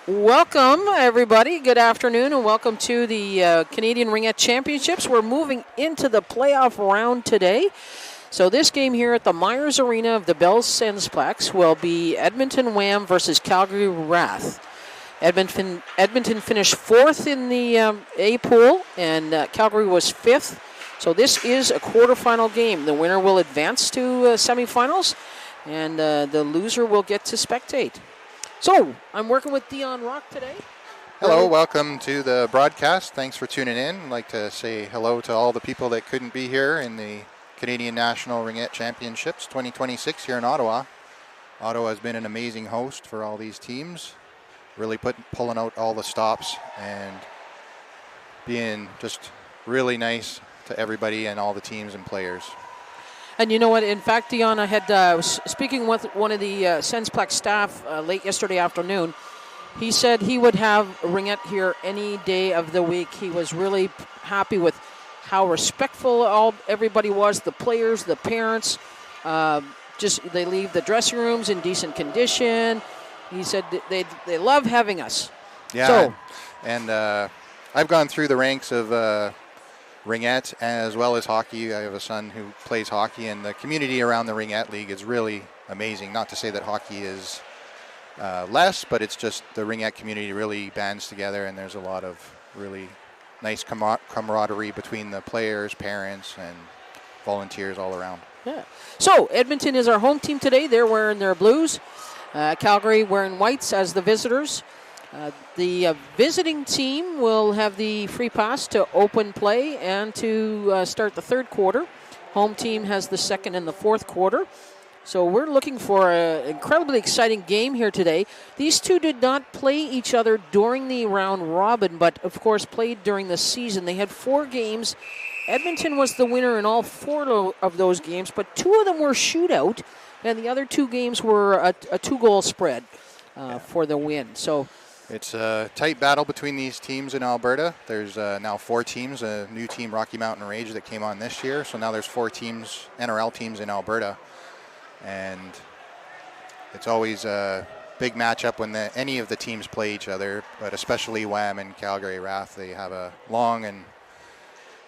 Welcome, everybody. Good afternoon, and welcome to the Canadian Ringette Championships. We're moving into the playoff round today. So this game here at the Myers Arena of the Bell Sensplex will be Edmonton Wham versus Calgary Wrath. Edmonton finished fourth in the A pool, and Calgary was fifth. So this is a quarterfinal game. The winner will advance to semifinals, and the loser will get to spectate. So, I'm working with Dion Rock today. Hello, welcome to the broadcast. Thanks for tuning in. I'd like to say hello to all the people that couldn't be here in the Canadian National Ringette Championships 2026 here in Ottawa. Ottawa has been an amazing host for all these teams, really pulling out all the stops and being just really nice to everybody and all the teams and players. And you know what? In fact, Dion, I was speaking with one of the Sensplex staff late yesterday afternoon. He said he would have Ringette here any day of the week. He was really happy with how respectful everybody was, the players, the parents. They leave the dressing rooms in decent condition. He said they love having us. Yeah, and I've gone through the ranks of Ringette as well as hockey. I have a son who plays hockey, and the community around the Ringette League is really amazing. Not to say that hockey is less, but it's just the Ringette community really bands together, and there's a lot of really nice camaraderie between the players, parents, and volunteers all around. Yeah. So Edmonton is our home team today. They're wearing their blues. Calgary wearing whites as the visitors. The visiting team will have the free pass to open play and to start the third quarter. Home team has the second and the fourth quarter. So we're looking for an incredibly exciting game here today. These two did not play each other during the round robin, but of course played during the season. They had 4 games. Edmonton was the winner in all 4 of those games, but 2 of them were shootout, and the other 2 games were a 2-goal spread for the win. So it's a tight battle between these teams in Alberta. There's now 4 teams, a new team, Rocky Mountain Rage, that came on this year. So now there's 4 teams, NRL teams in Alberta. And it's always a big matchup when any of the teams play each other, but especially Wham and Calgary Wrath. They have a long and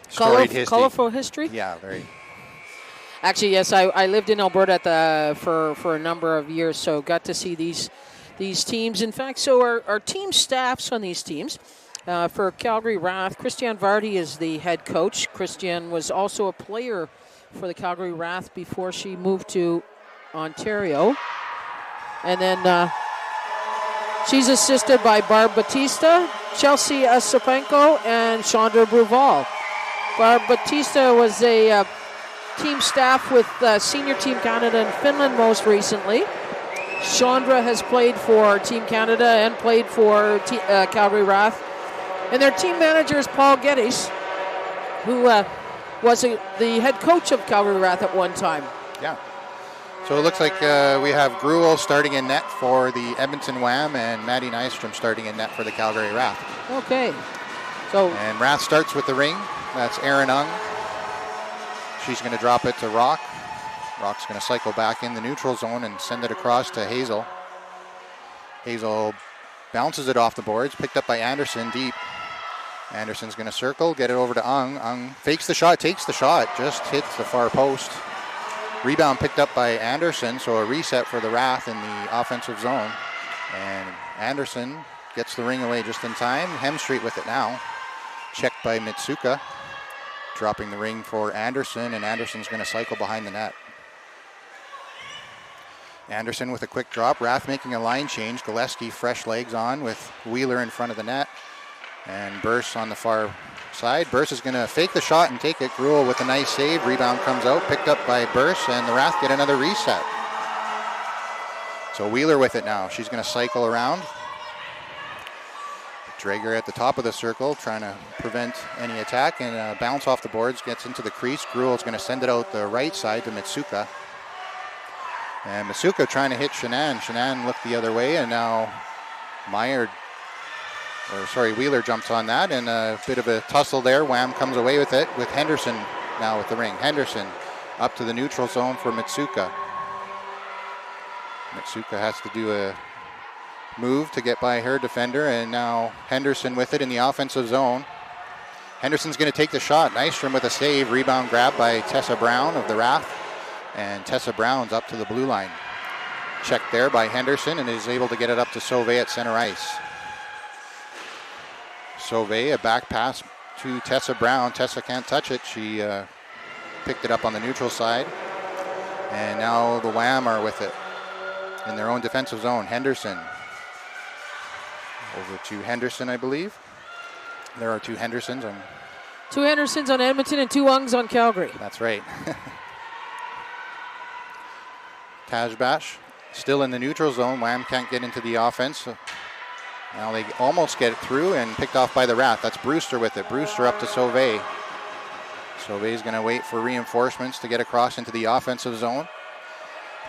storied history. Colorful history? Yeah, very. Actually, yes, I lived in Alberta for a number of years, so got to see these teams. In fact, so our team staffs on these teams. For Calgary Wrath, Christian Vardy is the head coach. Christian was also a player for the Calgary Wrath before she moved to Ontario. And then she's assisted by Barb Batista, Chelsea Asapenko, and Chandra Bruval. Barb Batista was a team staff with Senior Team Canada and Finland most recently. Chandra has played for Team Canada and played for Calgary Wrath. And their team manager is Paul Geddes, who was the head coach of Calgary Wrath at one time. Yeah. So it looks like we have Gruel starting in net for the Edmonton Wham and Maddie Nystrom starting in net for the Calgary Wrath. Okay. And Wrath starts with the ring. That's Erin Ung. She's going to drop it to Rock. Rock's going to cycle back in the neutral zone and send it across to Hazel. Hazel bounces it off the boards, picked up by Anderson deep. Anderson's going to circle, get it over to Ung. Ung fakes the shot, takes the shot, just hits the far post. Rebound picked up by Anderson, so a reset for the Wrath in the offensive zone. And Anderson gets the ring away just in time. Hemstreet with it now. Checked by Mitsuka. Dropping the ring for Anderson, and Anderson's going to cycle behind the net. Anderson with a quick drop. Wrath making a line change. Gillespie fresh legs on with Wheeler in front of the net. And Burse on the far side. Burse is going to fake the shot and take it. Gruel with a nice save. Rebound comes out. Picked up by Burse, and the Wrath get another reset. So Wheeler with it now. She's going to cycle around. Drager at the top of the circle, trying to prevent any attack, and bounce off the boards, gets into the crease. Gruel's going to send it out the right side to Mitsuka. And Mitsuka trying to hit Shanann. Shanann looked the other way, and now Wheeler jumps on that, and a bit of a tussle there. Wham comes away with it, with Henderson now with the ring. Henderson up to the neutral zone for Mitsuka. Mitsuka has to do a move to get by her defender, and now Henderson with it in the offensive zone. Henderson's going to take the shot. Nystrom with a save. Rebound grab by Tessa Brown of the Wrath. And Tessa Brown's up to the blue line. Checked there by Henderson and is able to get it up to Sauvé at center ice. Sauvé, a back pass to Tessa Brown. Tessa can't touch it. She picked it up on the neutral side. And now the Wham are with it in their own defensive zone. Henderson. Over to Henderson, I believe. There are 2 Hendersons. 2 Hendersons on Edmonton and 2 Ungs on Calgary. That's right. Tajbash still in the neutral zone. Wham can't get into the offense. So now they almost get it through and picked off by the Wrath. That's Brewster with it. Brewster up to Sauvé. Sauvé's going to wait for reinforcements to get across into the offensive zone.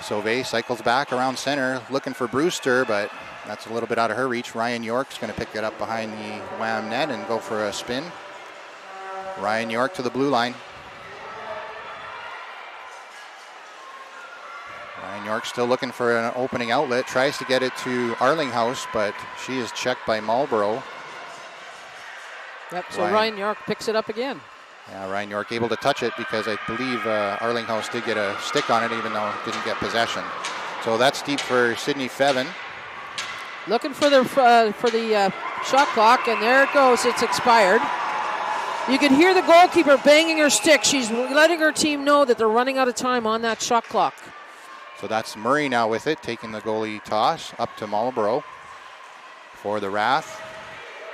Sauvé cycles back around center looking for Brewster, but that's a little bit out of her reach. Ryan York's going to pick it up behind the Wham net and go for a spin. Ryan York to the blue line. Ryan York still looking for an opening outlet. Tries to get it to Arlinghouse, but she is checked by Marlborough. Yep, so Ryan York picks it up again. Yeah, Ryan York able to touch it because I believe Arlinghouse did get a stick on it even though it didn't get possession. So that's deep for Sydney Fevin. Looking for the shot clock, and there it goes. It's expired. You can hear the goalkeeper banging her stick. She's letting her team know that they're running out of time on that shot clock. So that's Murray now with it, taking the goalie toss up to Marlborough for the Wrath.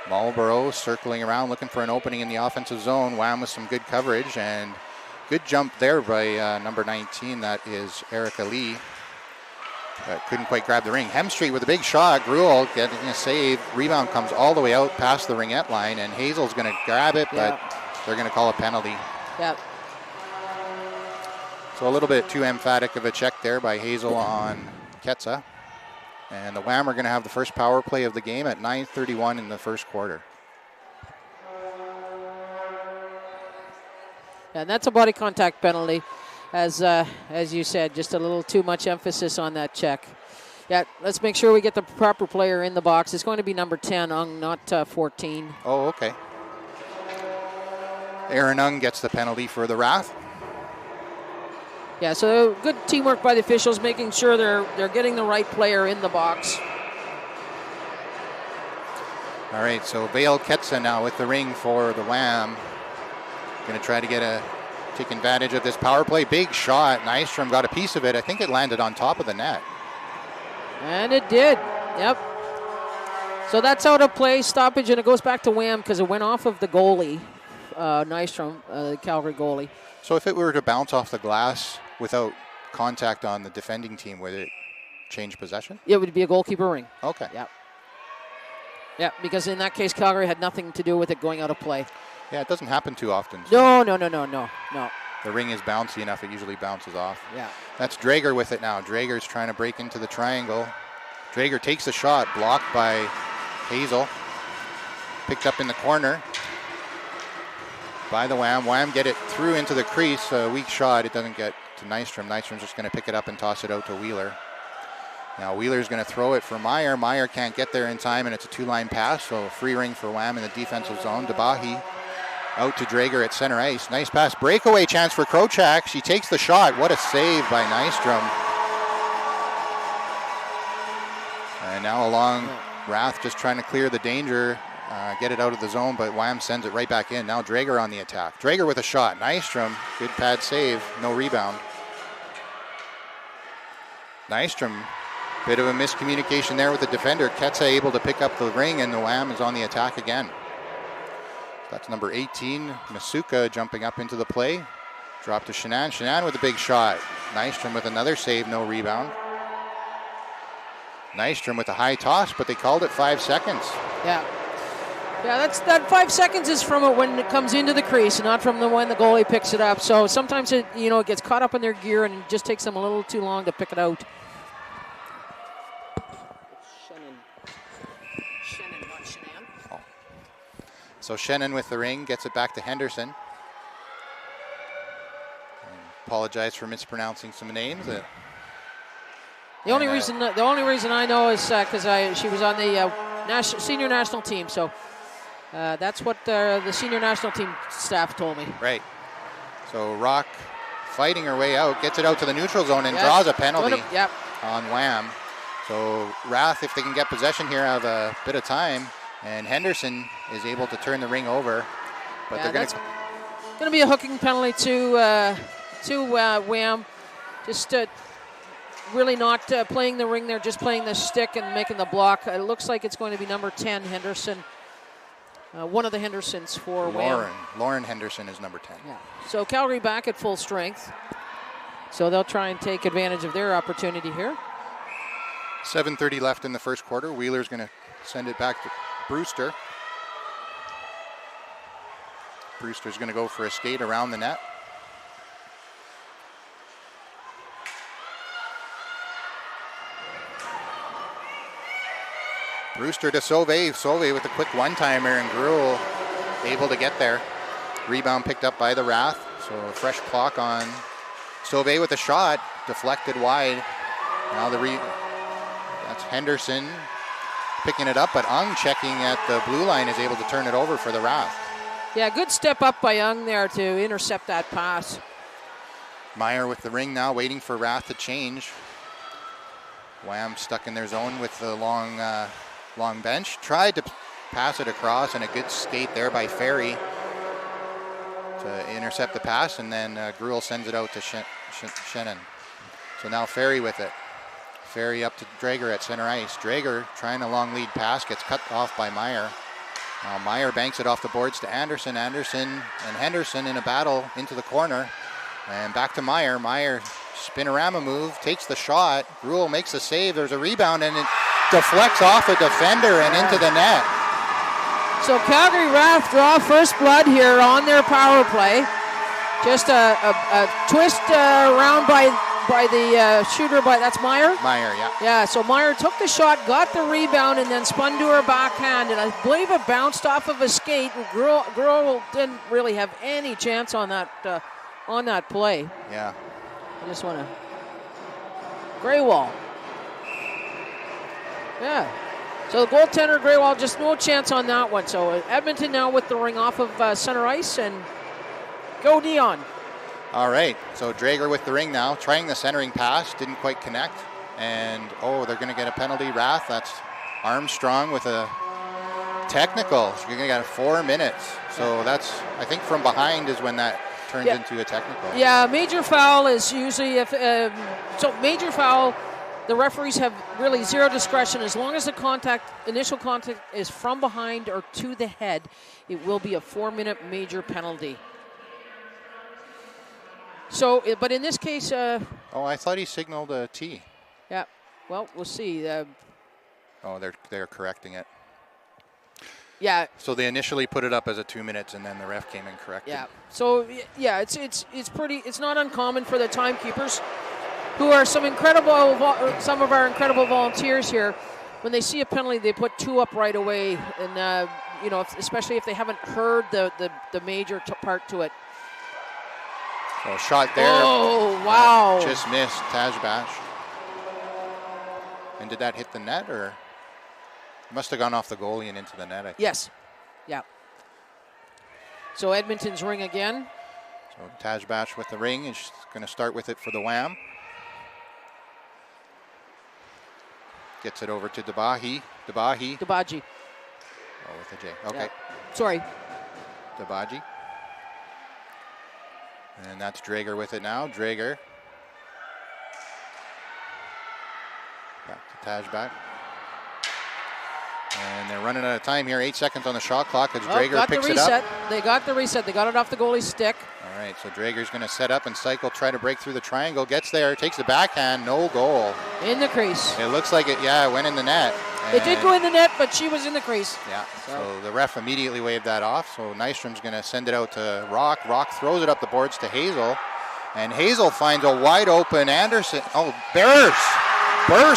Marlborough circling around, looking for an opening in the offensive zone. Wham with some good coverage and good jump there by number 19. That is Erica Lee. But couldn't quite grab the ring. Hemstreet with a big shot. Gruel getting a save. Rebound comes all the way out past the ringette line, and Hazel's going to grab it, but they're going to call a penalty. Yep. So a little bit too emphatic of a check there by Hazel on Ketsa. And the Wham are going to have the first power play of the game at 9:31 in the first quarter. And that's a body contact penalty. As you said, just a little too much emphasis on that check. Yeah, let's make sure we get the proper player in the box. It's going to be number 10, Ung, not 14. Oh, okay. Aaron Ung gets the penalty for the Wrath. Yeah, so good teamwork by the officials, making sure they're getting the right player in the box. All right, so Vale Ketsa now with the ring for the Wham. Going to try to take advantage of this power play. Big shot. Nystrom got a piece of it. I think it landed on top of the net. And it did. Yep. So that's out of play, stoppage, and it goes back to Wham because it went off of the goalie, Nystrom, the Calgary goalie. So if it were to bounce off the glass without contact on the defending team, would it change possession? It would be a goalkeeper ring. Okay. Yep. Yeah, because in that case, Calgary had nothing to do with it going out of play. Yeah, it doesn't happen too often. So No. the ring is bouncy enough, it usually bounces off. Yeah. That's Drager with it now. Drager's trying to break into the triangle. Drager takes the shot, blocked by Hazel. Picked up in the corner by the Wham. Wham get it through into the crease. A weak shot. It doesn't get to Nystrom. Nystrom's just going to pick it up and toss it out to Wheeler. Now Wheeler's going to throw it for Meyer. Meyer can't get there in time, and it's a two-line pass, so free ring for Wham in the defensive zone. Debahi out to Drager at center ice. Nice pass. Breakaway chance for Krochak. She takes the shot. What a save by Nystrom. And now along Wrath just trying to clear the danger, get it out of the zone, but Wham sends it right back in. Now Drager on the attack. Drager with a shot. Nystrom, good pad save, no rebound. Nystrom, bit of a miscommunication there with the defender. Ketsa able to pick up the ring, and the Wham is on the attack again. That's number 18, Masuka jumping up into the play. Drop to Shanann. Shanann with a big shot. Nystrom with another save, no rebound. Nystrom with a high toss, but they called it 5 seconds. Yeah, that 5 seconds is from it when it comes into the crease, not from when the goalie picks it up. So sometimes it gets caught up in their gear and it just takes them a little too long to pick it out. Shannon, not Shanann. Oh. So Shannon with the ring gets it back to Henderson. Apologize for mispronouncing some names. The only reason I know is because she was on the senior national team. So that's what the senior national team staff told me. Right. So Rock fighting her way out, gets it out to the neutral zone and draws a penalty on Wham. So Rath, if they can get possession here, have a bit of time, and Henderson is able to turn the ring over. But they're going to be a hooking penalty to Wham. Just really not playing the ring there, just playing the stick and making the block. It looks like it's going to be number 10, Henderson. One of the Hendersons for Wham. Lauren Henderson is number 10. Yeah. So Calgary back at full strength. So they'll try and take advantage of their opportunity here. 7:30 left in the first quarter. Wheeler's going to send it back to Brewster. Brewster's going to go for a skate around the net. Brewster to Sauvé. Sauvé with a quick one-timer, and Gruel able to get there. Rebound picked up by the Wrath. So a fresh clock on Sauvé with a shot. Deflected wide. Now that's Henderson picking it up, but Ung checking at the blue line is able to turn it over for the Wrath. Yeah, good step up by Ung there to intercept that pass. Meyer with the ring now, waiting for Wrath to change. Wham stuck in their zone with the long bench. Tried to pass it across, and a good skate there by Ferry to intercept the pass, and then Gruel sends it out to Shannon. So now Ferry with it. Ferry up to Drager at center ice. Drager trying a long lead pass, gets cut off by Meyer. Now Meyer banks it off the boards to Anderson. Anderson and Henderson in a battle into the corner. And back to Meyer. Meyer spinorama move, takes the shot. Gruel makes a save. There's a rebound, and it deflects off a defender and into the net. So Calgary Wrath draw first blood here on their power play. Just a twist around by the shooter, that's Meyer? Meyer, yeah. Yeah, so Meyer took the shot, got the rebound, and then spun to her backhand, and I believe it bounced off of a skate. Gruel didn't really have any chance on that play. Yeah. I just want to... Greywall. Yeah. So the goaltender, Greywall, just no chance on that one. So Edmonton now with the ring off of center ice, and go Dion. All right, so Drager with the ring now, trying the centering pass, didn't quite connect. And, they're going to get a penalty. Wrath, that's Armstrong with a technical. She's going to get 4 minutes. So that's, I think from behind is when that turns into a technical. Yeah, major foul is usually, major foul, the referees have really zero discretion. As long as the initial contact is from behind or to the head, it will be a 4-minute major penalty. So, but in this case... I thought he signaled a T. Yeah, well, we'll see. They're correcting it. Yeah. So they initially put it up as a 2 minutes, and then the ref came and corrected. Yeah. So, yeah, it's not uncommon for the timekeepers, who are some of our incredible volunteers here. When they see a penalty, they put 2 up right away, and, especially if they haven't heard the major part to it. So shot there. Oh, wow. Just missed Tajbash. And did that hit the net, or? Must have gone off the goalie and into the net, I think. Yes. Yeah. So Edmonton's ring again. So Tajbash with the ring is going to start with it for the Wham. Gets it over to Dabaji. Dabaji. Oh, with a J. Okay. Yeah. Sorry. Dabaji. And that's Drager with it now. Drager. Back to Tajback. And they're running out of time here. 8 seconds on the shot clock as Drager picks it up. They got the reset. They got it off the goalie's stick. All right, so Drager's going to set up and cycle, try to break through the triangle. Gets there, takes the backhand, no goal. In the crease. It looks like it went in the net. It did go in the net, but she was in the crease. Yeah, so the ref immediately waved that off. So Nystrom's going to send it out to Rock. Rock throws it up the boards to Hazel. And Hazel finds a wide open Anderson. Oh, Burrs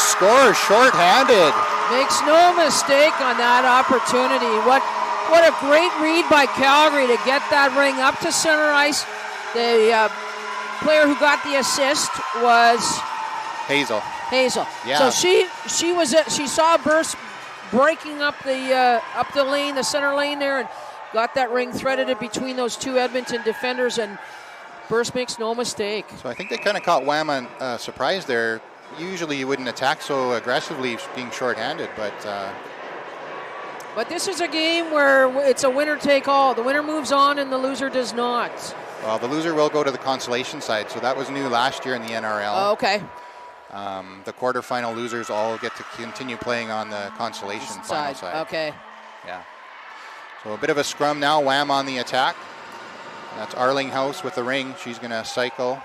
scores shorthanded. Makes no mistake on that opportunity. What a great read by Calgary to get that ring up to center ice. The player who got the assist was Hazel. Hazel. Yeah. So she saw Burst breaking up the lane, the center lane there, and got that ring, threaded it between those two Edmonton defenders, and Burst makes no mistake. So I think they kind of caught Wham on surprise there. Usually you wouldn't attack so aggressively being shorthanded, but this is a game where it's a winner take all. The winner moves on and the loser does not. Well, the loser will go to the consolation side, so that was new last year in the NRL. Oh, okay. The quarterfinal losers all get to continue playing on the consolation final side. Okay. Yeah. So a bit of a scrum now. Wham on the attack. That's Arlinghouse with the ring. She's going to cycle.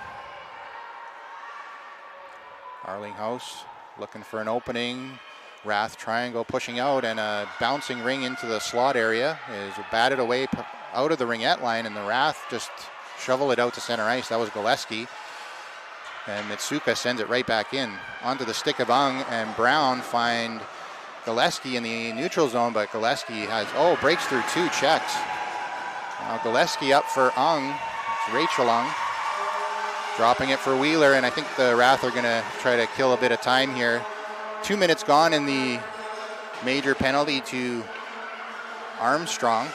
Arlinghouse looking for an opening. Wrath triangle pushing out, and a bouncing ring into the slot area is batted away out of the ringette line, and the Wrath just shovel it out to center ice. That was Gillespie. And Mitsuka sends it right back in onto the stick of Ung, and Brown find Gillespie in the neutral zone, but Gillespie breaks through 2 checks. Now Gillespie up for Ung. It's Rachel Ung. Dropping it for Wheeler, and I think the Wrath are going to try to kill a bit of time here. 2 minutes gone in the major penalty to Armstrong.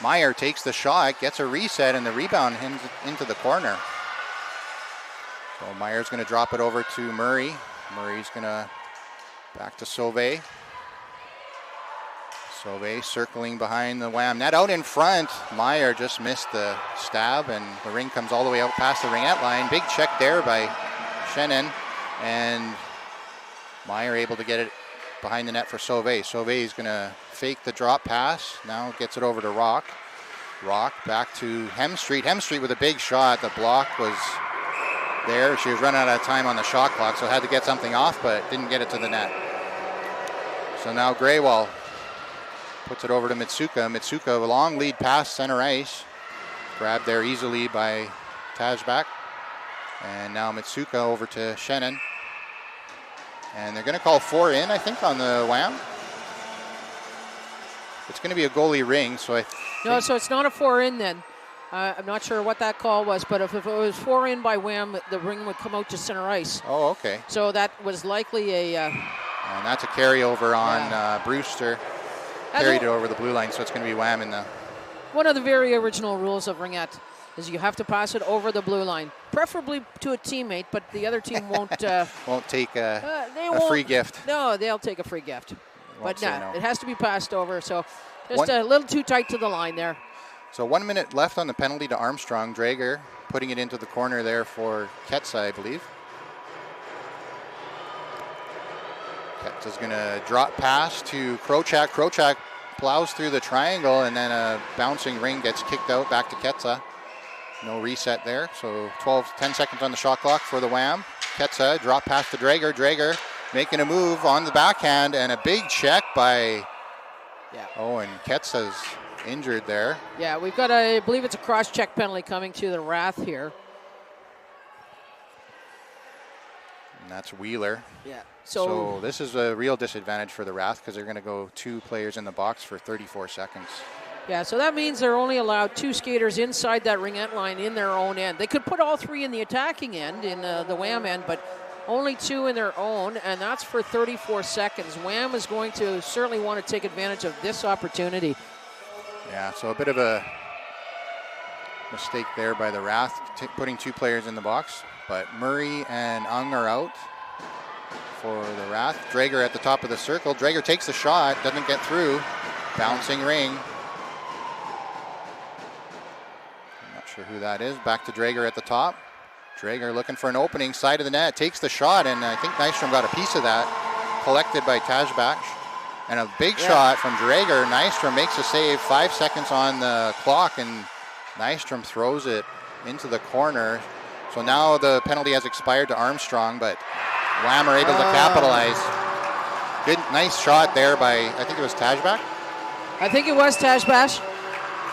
Meyer takes the shot, gets a reset, and the rebound into the corner. So Meyer's going to drop it over to Murray. Murray's going to back to Sauvé. Sauvé circling behind the Wham net. Out in front, Meyer just missed the stab, and the ring comes all the way out past the ringette line. Big check there by Shannon, and Meyer able to get it behind the net for Sauvé. Sauvé is going to fake the drop pass. Now gets it over to Rock. Rock back to Hemstreet. Hemstreet with a big shot. The block was there. She was running out of time on the shot clock, so had to get something off, but didn't get it to the net. So now Greywall puts it over to Mitsuka. Mitsuka, a long lead pass center ice. Grabbed there easily by Tajbak. And now Mitsuka over to Shannon. And they're going to call 4 in, I think, on the Wham. It's going to be a goalie ring, so No, so it's not a 4 in then. I'm not sure what that call was, but if it was 4 in by Wham, the ring would come out to center ice. Oh, okay. So that was likely a... and that's a carryover on Brewster. Carried it over the blue line, so it's going to be Wham in the... One of the very original rules of Ringette is you have to pass it over the blue line, preferably to a teammate, but the other team won't... won't take a free gift. No, they'll take a free gift. But no. It has to be passed over, so just a little too tight to the line there. So 1 minute left on the penalty to Armstrong. Drager putting it into the corner there for Ketsa, I believe. Ketsa's going to drop pass to Krochak. Krochak plows through the triangle, and then a bouncing ring gets kicked out back to Ketsa. No reset there, so 10 seconds on the shot clock for the Wham. Ketsa, drop pass to Drager. Drager making a move on the backhand, and a big check by... Yeah. Oh, and Ketsa's injured there. Yeah, we've got I believe it's a cross-check penalty coming to the Wrath here. And that's Wheeler. Yeah. So this is a real disadvantage for the Wrath because they're going to go 2 players in the box for 34 seconds. Yeah, so that means they're only allowed 2 skaters inside that ringette line in their own end. They could put all 3 in the attacking end, in the Wham end, but only 2 in their own, and that's for 34 seconds. Wham is going to certainly want to take advantage of this opportunity. Yeah, so a bit of a mistake there by the Wrath, putting 2 players in the box, but Murray and Ung are out for the Wrath. Drager at the top of the circle. Drager takes the shot, doesn't get through. Bouncing ring. I'm not sure who that is. Back to Drager at the top. Drager looking for an opening, side of the net, takes the shot, and I think Nystrom got a piece of that. Collected by Tajbak. And a big shot from Drager. Nystrom makes a save, 5 seconds on the clock, and Nystrom throws it into the corner. So now the penalty has expired to Armstrong, but Wham are able to capitalize. Good, nice shot there by, I think it was Tajbak? I think it was Tajbak.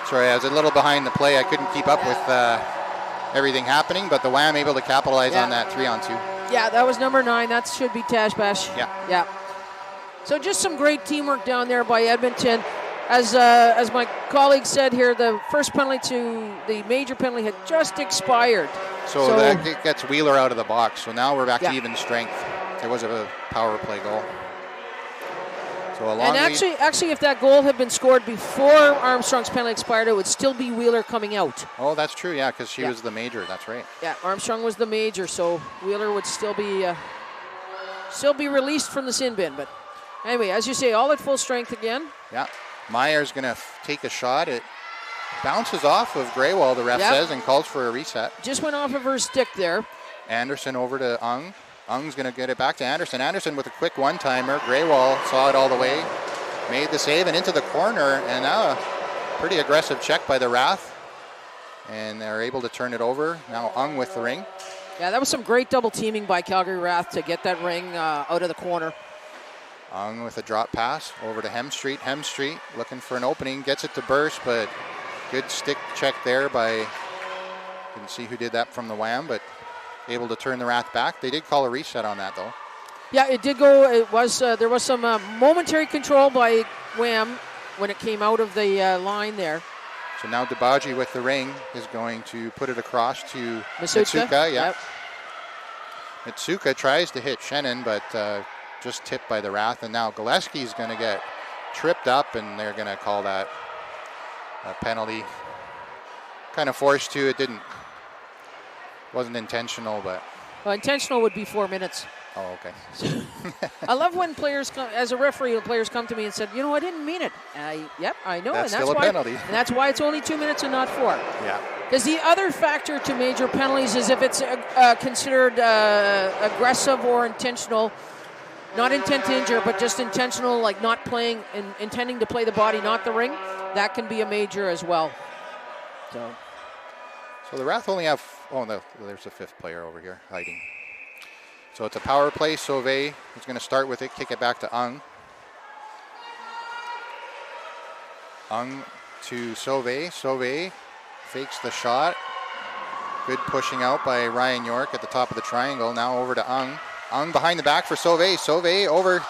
Sorry, I was a little behind the play. I couldn't keep up with everything happening, but the Wham able to capitalize on that 3-on-2. Yeah, that was number 9. That should be Tajbak. Yeah. Yeah. So just some great teamwork down there by Edmonton. as my colleague said here, the first penalty to the major penalty had just expired. So that gets Wheeler out of the box. So now we're back to even strength. There was a power play goal. So a long and actually, if that goal had been scored before Armstrong's penalty expired, it would still be Wheeler coming out. Oh, that's true. Yeah, because she was the major. That's right. Yeah, Armstrong was the major, so Wheeler would still be released from the sin bin. But anyway, as you say, all at full strength again. Yeah, Meyer's going to take a shot. It bounces off of Graywall, the ref says, and calls for a reset. Just went off of her stick there. Anderson over to Ung. Ung's going to get it back to Anderson. Anderson with a quick one-timer. Graywall saw it all the way, made the save and into the corner, and now a pretty aggressive check by the Wrath, and they're able to turn it over. Now Ung with the ring. Yeah, that was some great double teaming by Calgary Wrath to get that ring out of the corner. Ung with a drop pass over to Hemstreet. Hemstreet looking for an opening, gets it to Burst, but good stick check there by, didn't see who did that from the Wham, but able to turn the Wrath back. They did call a reset on that, though. Yeah, it did go. It was there was some momentary control by Wham when it came out of the line there. So now Debaji with the ring is going to put it across to Mitsuka. Yep. Mitsuka tries to hit Shannon, but just tipped by the Wrath. And now Gillespie's going to get tripped up, and they're going to call that a penalty. Kind of forced to. It wasn't intentional, but. Well, intentional would be 4 minutes. Oh, okay. I love when players come, as a referee, the players come to me and said, I didn't mean it. Yep, I know. That's and still a penalty. And that's why it's only 2 minutes and not 4. Yeah. Because the other factor to major penalties is if it's considered aggressive or intentional, not intent to injure, but just intentional, like not playing, intending to play the body, not the ring, that can be a major as well. So the Wrath only have, there's a fifth player over here hiding. So it's a power play. Sauvé is going to start with it, kick it back to Ung. Ung to Sauvé. Sauvé fakes the shot. Good pushing out by Ryan York at the top of the triangle. Now over to Ung. Ung behind the back for Sauvé. Sauvé over.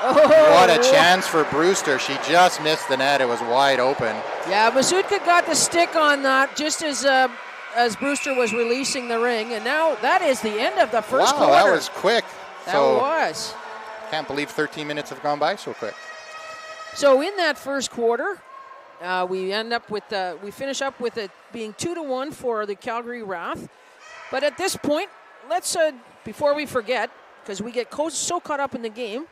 Oh, what a chance for Brewster. She just missed the net. It was wide open. Yeah, Masutka got the stick on that just as Brewster was releasing the ring, and now that is the end of the first quarter. Wow, that was quick. That was. Can't believe 13 minutes have gone by so quick. So in that first quarter, we finish up with it being 2-1 for the Calgary Wrath. But at this point, let's before we forget, because we get so caught up in the game,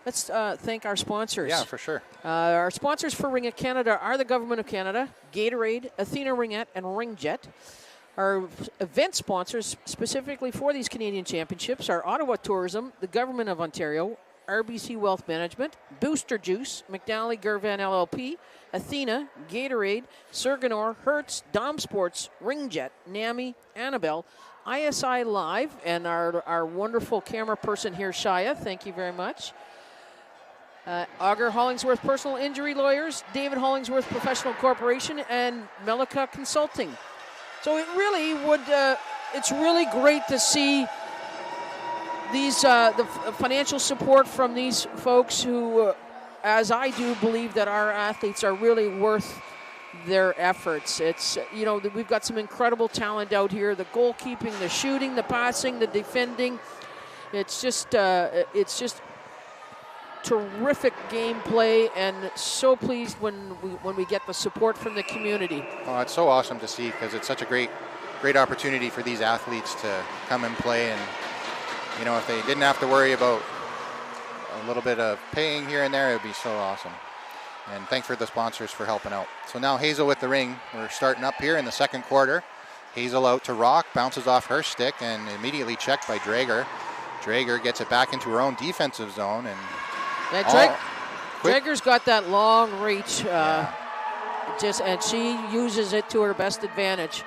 let's thank our sponsors. Yeah, for sure. Our sponsors for Ringette Canada are the Government of Canada, Gatorade, Athena Ringette, and Ringjet. Our event sponsors specifically for these Canadian Championships are Ottawa Tourism, the Government of Ontario, RBC Wealth Management, Booster Juice, McNally Gervan LLP, Athena, Gatorade, Serganor, Hertz, Dom Sports, Ringjet, NAMI, Annabelle, ISI Live, and our wonderful camera person here, Shia. Thank you very much. Auger Hollingsworth Personal Injury Lawyers, David Hollingsworth Professional Corporation, and Melika Consulting. So it's really great to see these the financial support from these folks who, as I do, believe that our athletes are really worth their efforts. It's we've got some incredible talent out here: the goalkeeping, the shooting, the passing, the defending. It's just terrific gameplay, and so pleased when we get the support from the community. Oh, it's so awesome to see, because it's such a great opportunity for these athletes to come and play. And if they didn't have to worry about a little bit of paying here and there, it would be so awesome. And thanks for the sponsors for helping out. So now Hazel with the ring. We're starting up here in the second quarter. Hazel out to Rock, bounces off her stick and immediately checked by Drager. Drager gets it back into her own defensive zone, and Drager's got that long reach, and she uses it to her best advantage.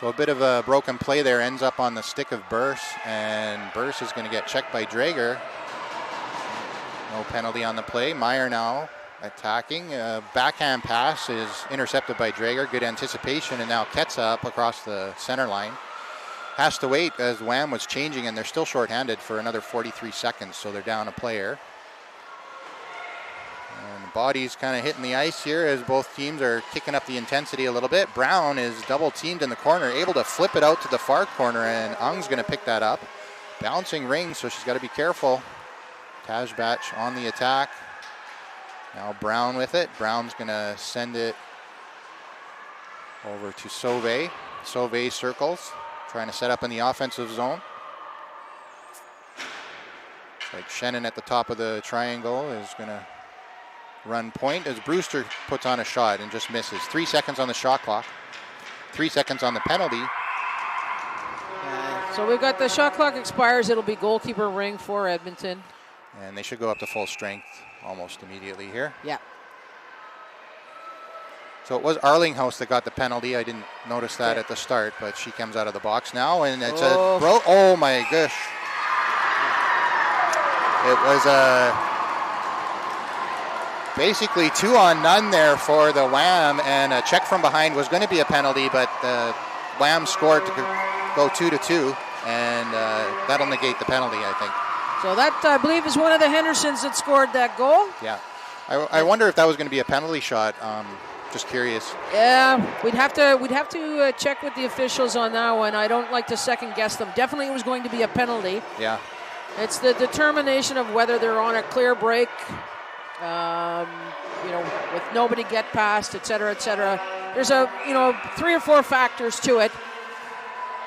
So a bit of a broken play there, ends up on the stick of Burse, and Burse is going to get checked by Drager. No penalty on the play. Meyer now attacking. Backhand pass is intercepted by Drager. Good anticipation, and now Ketsa up across the center line. Has to wait as Wham was changing, and they're still shorthanded for another 43 seconds, so they're down a player. And Bodies kind of hitting the ice here as both teams are kicking up the intensity a little bit. Brown is double teamed in the corner, able to flip it out to the far corner, and Ung's going to pick that up. Bouncing ring, so she's got to be careful. Tajbach on the attack. Now Brown with it. Brown's going to send it over to Sauvé. Sauvé circles, trying to set up in the offensive zone. It's like Shannon at the top of the triangle is going to run point as Brewster puts on a shot and just misses. 3 seconds on the shot clock. 3 seconds on the penalty. So we've got the shot clock expires. It'll be goalkeeper ring for Edmonton. And they should go up to full strength almost immediately here. Yeah. So it was Arlinghouse that got the penalty. I didn't notice that at the start, but she comes out of the box now, and it's oh my gosh. It was basically 2-on-none there for the Wham, and a check from behind was going to be a penalty, but the Wham scored to go 2-2, and that'll negate the penalty, I think. So that, I believe, is one of the Hendersons that scored that goal. Yeah. I wonder if that was going to be a penalty shot. Just curious. Yeah, we'd have to check with the officials on that one. I don't like to second guess them. Definitely it was going to be a penalty. Yeah. It's the determination of whether they're on a clear break, with nobody get past, et cetera, et cetera. There's 3 or 4 factors to it.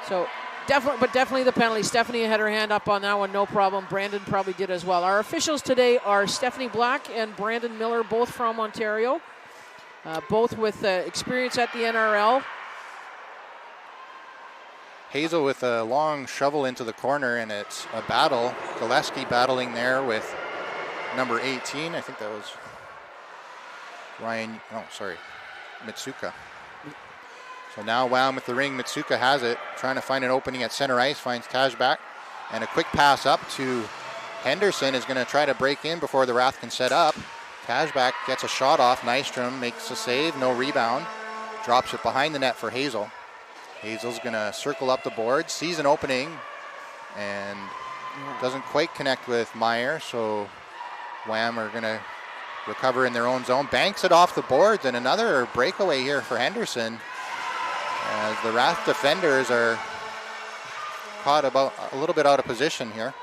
So definitely the penalty. Stephanie had her hand up on that one, no problem. Brandon probably did as well. Our officials today are Stephanie Black and Brandon Miller, both from Ontario. Both with experience at the NRL. Hazel with a long shovel into the corner, and it's a battle. Gillespie battling there with number 18. I think that was Mitsuka. So now Wham with the ring. Mitsuka has it, trying to find an opening at center ice, finds Tajbach, and a quick pass up to Henderson is going to try to break in before the Wrath can set up. Tajbach gets a shot off. Nystrom makes a save, no rebound. Drops it behind the net for Hazel. Hazel's going to circle up the board, sees an opening, and doesn't quite connect with Meyer, so Wham are going to recover in their own zone. Banks it off the boards, and another breakaway here for Henderson, as the Wrath defenders are caught about a little bit out of position here.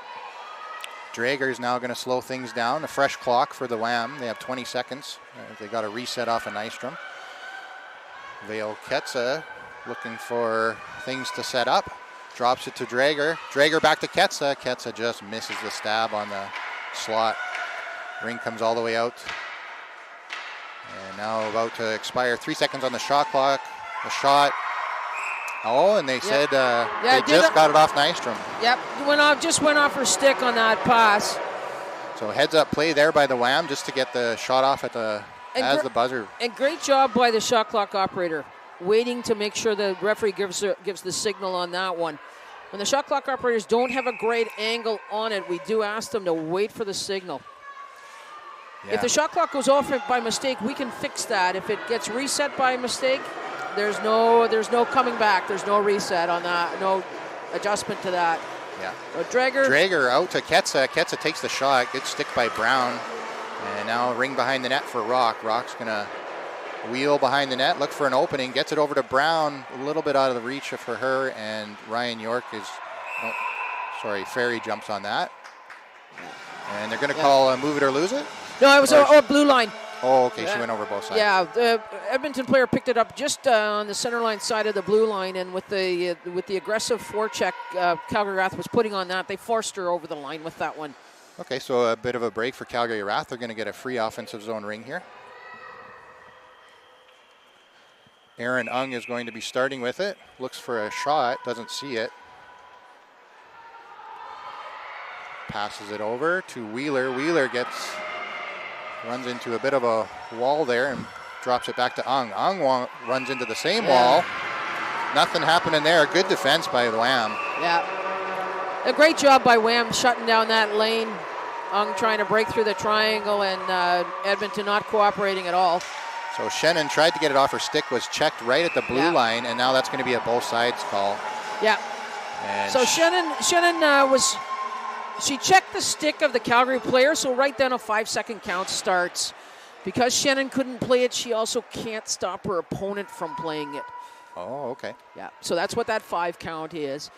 Drager's now going to slow things down. A fresh clock for the Wham. They have 20 seconds. They got a reset off of Nystrom. Vale Ketsa looking for things to set up. Drops it to Drager. Drager back to Ketsa. Ketsa just misses the stab on the slot. Ring comes all the way out. And now about to expire. 3 seconds on the shot clock. The shot. Oh, and they said they just got it off Nystrom. Yep, went off her stick on that pass. So heads up play there by the Wham just to get the shot off at the buzzer. And great job by the shot clock operator, waiting to make sure the referee gives the signal on that one. When the shot clock operators don't have a great angle on it, we do ask them to wait for the signal. Yeah. If the shot clock goes off by mistake, we can fix that. If it gets reset by mistake, there's no coming back. There's no reset on that. No adjustment to that. Yeah. So Drager out to Ketsa. Ketsa takes the shot. Good stick by Brown. And now ring behind the net for Rock. Rock's going to wheel behind the net, look for an opening, gets it over to Brown, a little bit out of the reach for her, and Ryan York is, Ferry jumps on that. And they're going to call a move it or lose it? No, it was a blue line. Oh, okay, she went over both sides. Yeah, the Edmonton player picked it up just on the center line side of the blue line, and with the aggressive forecheck Calgary Wrath was putting on that, they forced her over the line with that one. Okay, so a bit of a break for Calgary Wrath. They're going to get a free offensive zone ring here. Aaron Ung is going to be starting with it. Looks for a shot, doesn't see it. Passes it over to Wheeler. Wheeler runs into a bit of a wall there and drops it back to Ung. Ung runs into the same wall. Nothing happening there. Good defense by Wham. Yeah. A great job by Wham shutting down that lane. Ung trying to break through the triangle, and Edmonton not cooperating at all. So Shannon tried to get it off her stick, was checked right at the blue line, and now that's going to be a both sides call. Yeah. And so Shannon she checked the stick of the Calgary player, so right then a 5-second count starts. Because Shannon couldn't play it, she also can't stop her opponent from playing it. Oh, okay. Yeah, so that's what that 5 count is.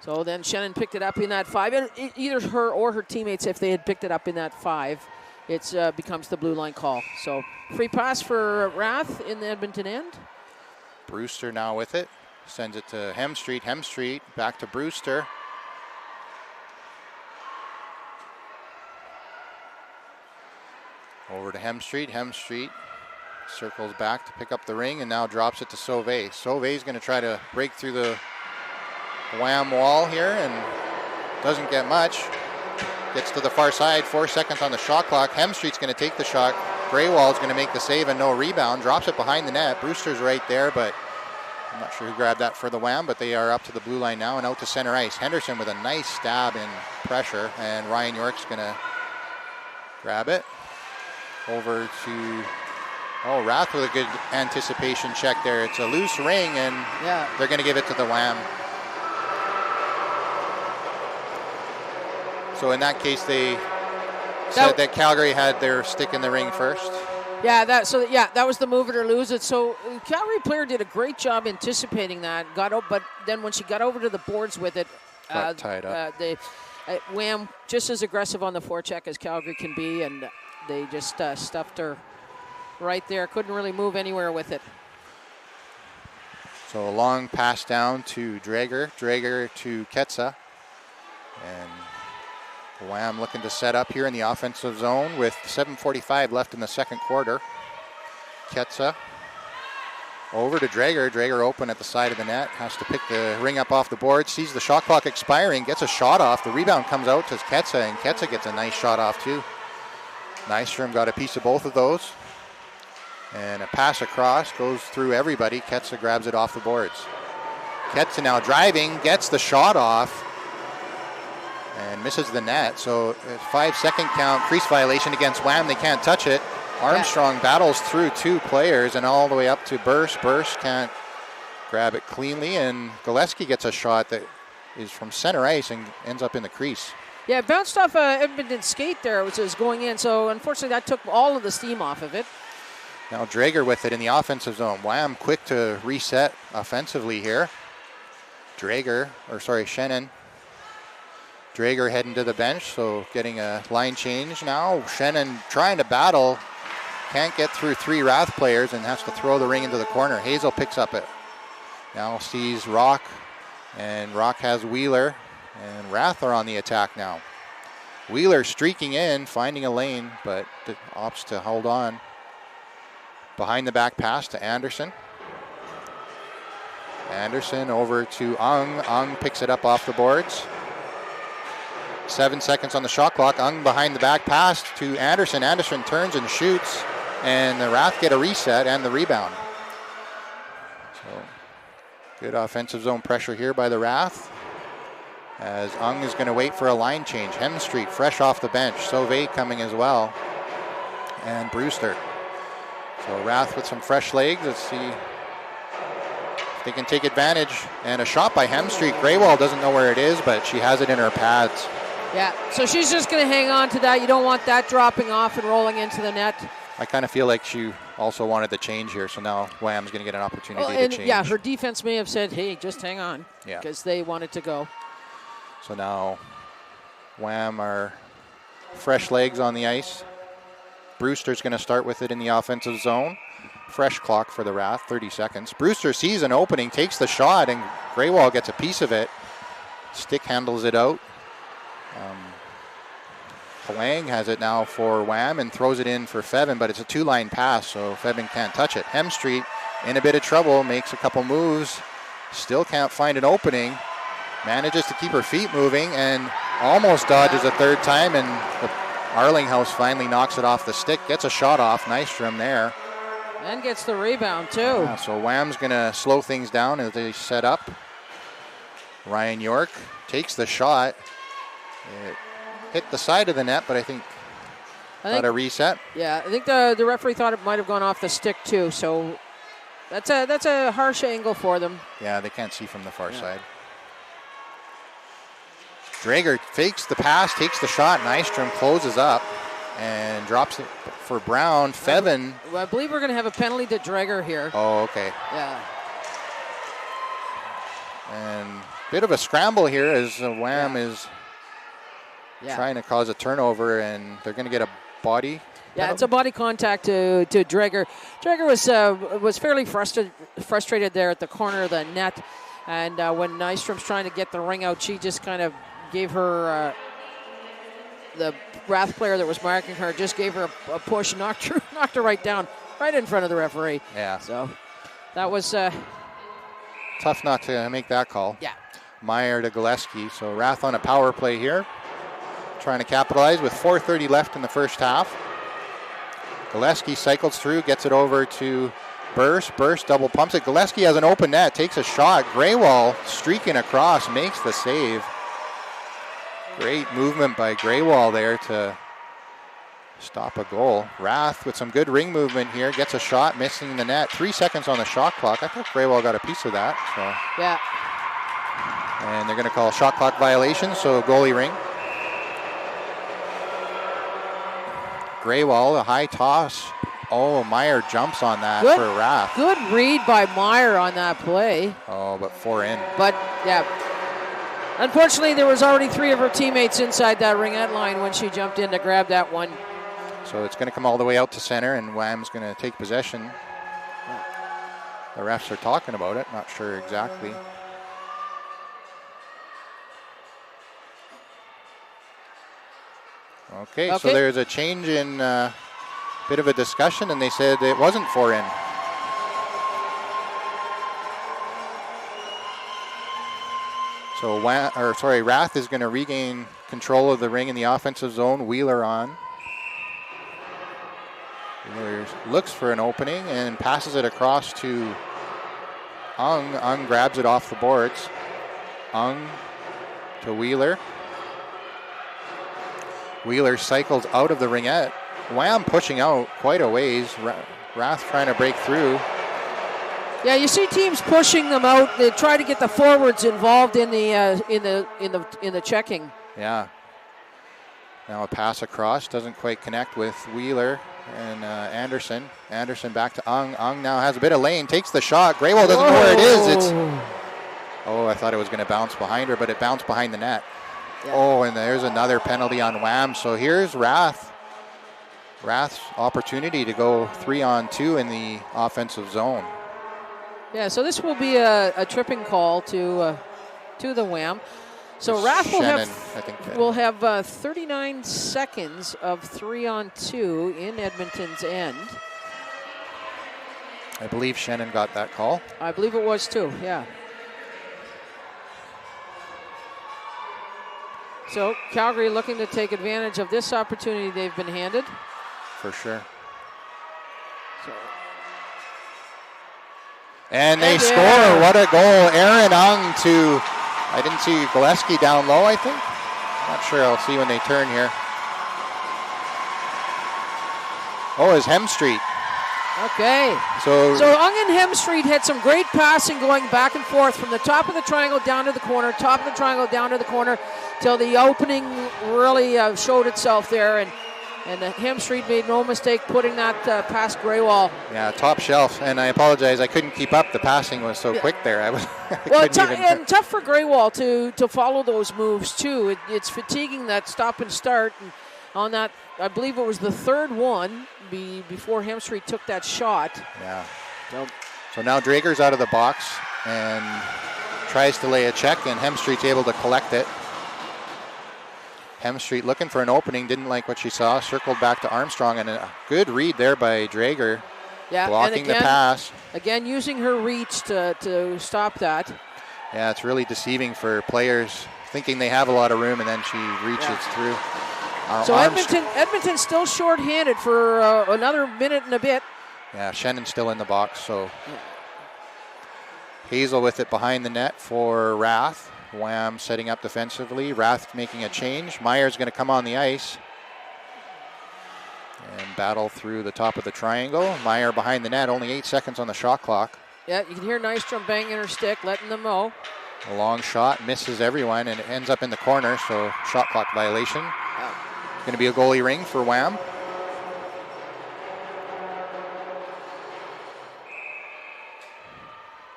So then Shannon picked it up in that 5. And either her or her teammates, if they had picked it up in that 5, it becomes the blue line call. So free pass for Rath in the Edmonton end. Brewster now with it. Sends it to Hemstreet. Hemstreet back to Brewster. Over to Hemstreet. Hemstreet circles back to pick up the ring and now drops it to Sauvé. Sauvé's going to try to break through the Wham wall here and doesn't get much. Gets to the far side. 4 seconds on the shot clock. Hemstreet's going to take the shot. Greywall's going to make the save and no rebound. Drops it behind the net. Brewster's right there, but I'm not sure who grabbed that for the Wham, but they are up to the blue line now and out to center ice. Henderson with a nice stab in pressure, and Ryan York's going to grab it. Over to, Rath with a good anticipation check there. It's a loose ring, and they're going to give it to the Wham. So in that case, they said that Calgary had their stick in the ring first. Yeah, that was the move it or lose it. So Calgary player did a great job anticipating that. But then when she got over to the boards with it, got tied up. Wham just as aggressive on the forecheck as Calgary can be, and they just stuffed her right there. Couldn't really move anywhere with it. So a long pass down to Drager. Drager to Ketsa. And Wham looking to set up here in the offensive zone with 7:45 left in the second quarter. Ketsa over to Drager. Drager open at the side of the net. Has to pick the ring up off the board. Sees the shot clock expiring. Gets a shot off. The rebound comes out to Ketsa, and Ketsa gets a nice shot off too. Nystrom got a piece of both of those. And a pass across. Goes through everybody. Ketsa grabs it off the boards. Ketsa now driving. Gets the shot off. And misses the net. So 5-second count, crease violation against Wham. They can't touch it. Armstrong battles through 2 players and all the way up to Burst. Burst can't grab it cleanly, and Gillespie gets a shot that is from center ice and ends up in the crease. Yeah, it bounced off Edmonton's skate there, which was going in. So unfortunately, that took all of the steam off of it. Now Drager with it in the offensive zone. Wham quick to reset offensively here. Shannon. Drager heading to the bench, so getting a line change now. Shannon trying to battle. Can't get through 3 Rath players and has to throw the ring into the corner. Hazel picks up it. Now sees Rock, and Rock has Wheeler, and Rath are on the attack now. Wheeler streaking in, finding a lane, but opts to hold on. Behind the back pass to Anderson. Anderson over to Ung. Ung picks it up off the boards. 7 seconds on the shot clock. Ung behind the back pass to Anderson. Anderson turns and shoots, and the Rath get a reset and the rebound. So good offensive zone pressure here by the Rath, as Ung is going to wait for a line change. Hemstreet fresh off the bench. Sauvé coming as well, and Brewster. So Rath with some fresh legs. Let's see if they can take advantage. And a shot by Hemstreet. Greywall doesn't know where it is, but she has it in her pads. Yeah, so she's just going to hang on to that. You don't want that dropping off and rolling into the net. I kind of feel like she also wanted the change here, so now Wham's going to get an opportunity to change. Yeah, her defense may have said, hey, just hang on, because they wanted to go. So now Wham are fresh legs on the ice. Brewster's going to start with it in the offensive zone. Fresh clock for the Wrath, 30 seconds. Brewster sees an opening, takes the shot, and Greywall gets a piece of it. Stick handles it out. Palang has it now for Wham and throws it in for Fevin, but it's a 2-line pass, so Fevin can't touch it. Hemstreet in a bit of trouble, makes a couple moves, still can't find an opening, manages to keep her feet moving and almost dodges a third time, and the Arlinghouse finally knocks it off the stick, gets a shot off. Nystrom there. And gets the rebound too. So Wham's going to slow things down as they set up. Ryan York takes the shot. It hit the side of the net, but I think a reset. Yeah, I think the referee thought it might have gone off the stick too. So that's a harsh angle for them. Yeah, they can't see from the far side. Drager fakes the pass, takes the shot. Nystrom closes up and drops it for Brown. Fevin. I believe we're going to have a penalty to Dreger here. Oh, okay. Yeah. And bit of a scramble here as Wham is trying to cause a turnover, and they're going to get a body. Yeah, it's a body contact to Dreger. Dreger was fairly frustrated there at the corner of the net, and when Nystrom's trying to get the ring out, she just kind of gave her the Wrath player that was marking her just gave her a push, knocked her right down, right in front of the referee. Yeah. So that was tough not to make that call. Yeah. Meyer to Gillespie. So Wrath on a power play here, trying to capitalize with 4:30 left in the first half. Gillespie cycles through, gets it over to Burst. Burst double pumps it. Gillespie has an open net, takes a shot. Graywall streaking across, makes the save. Great movement by Graywall there to stop a goal. Wrath with some good ring movement here, gets a shot, missing the net. 3 seconds on the shot clock. I thought Graywall got a piece of that. So. Yeah. And they're going to call shot clock violation, so goalie ring. Graywall, a high toss. Oh, Meyer jumps on that for Wrath. Good read by Meyer on that play. Oh, but 4 in. But, yeah. Unfortunately, there was already 3 of her teammates inside that ringette line when she jumped in to grab that one. So it's going to come all the way out to center, and Wham's going to take possession. The refs are talking about it, not sure exactly. Okay, so there's a change in bit of a discussion, and they said it wasn't 4 in. So Wrath is going to regain control of the ring in the offensive zone. Wheeler on. Wheeler looks for an opening and passes it across to Ung. Ung grabs it off the boards. Ung to Wheeler. Wheeler cycles out of the ringette. Wham pushing out quite a ways. Wrath trying to break through. Yeah, you see teams pushing them out. They try to get the forwards involved in the checking. Yeah. Now a pass across doesn't quite connect with Wheeler and Anderson. Anderson back to Ung. Ung now has a bit of lane, takes the shot. Graywall doesn't know where it is. I thought it was going to bounce behind her, but it bounced behind the net. Yeah. Oh, and there's another penalty on Wham. So here's Wrath's opportunity to go 3-on-2 in the offensive zone. Yeah, so this will be a tripping call to the Wham. So Wrath will have 39 seconds of 3-on-2 in Edmonton's end. I believe Shannon got that call. I believe it was too, yeah. So Calgary looking to take advantage of this opportunity they've been handed. For sure. And they score. What a goal. Aaron Ung to, I didn't see Gillespie down low, I think. Not sure. I'll see when they turn here. Oh, it's Hemstreet. Okay. So Ung and Hemstreet had some great passing going back and forth from the top of the triangle down to the corner, top of the triangle down to the corner, till the opening really showed itself there. And Hemstreet made no mistake putting that past Graywall. Yeah, top shelf. And I apologize, I couldn't keep up. The passing was so quick there. And tough for Graywall to follow those moves too. It's fatiguing, that stop and start. And on that, I believe it was the third one before Hemstreet took that shot. Yeah. So now Drager's out of the box and tries to lay a check, and Hemstreet's able to collect it. Hemstreet looking for an opening, didn't like what she saw, circled back to Armstrong, and a good read there by Drager, blocking the pass. Again, using her reach to stop that. Yeah, it's really deceiving for players thinking they have a lot of room, and then she reaches through. So Edmonton's still short-handed for another minute and a bit. Yeah, Shannon's still in the box, so Hazel with it behind the net for Wrath. Wham setting up defensively. Wrath making a change. Meyer's going to come on the ice and battle through the top of the triangle. Meyer behind the net, only 8 seconds on the shot clock. Yeah, you can hear Nystrom banging her stick, letting them know. A long shot, misses everyone, and it ends up in the corner, so shot clock violation. Going to be a goalie ring for Wham.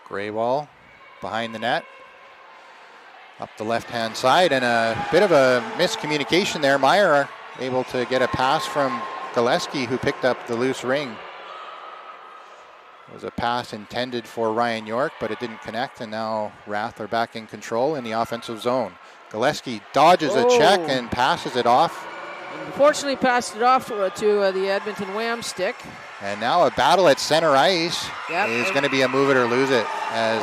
Graywall behind the net. Up the left-hand side, and a bit of a miscommunication there. Meyer able to get a pass from Gillespie, who picked up the loose ring. It was a pass intended for Ryan York, but it didn't connect, and now Rath are back in control in the offensive zone. Gillespie dodges a check and passes it off. Unfortunately, passed it off to the Edmonton Wham stick. And now a battle at center ice is going to be a move it or lose it.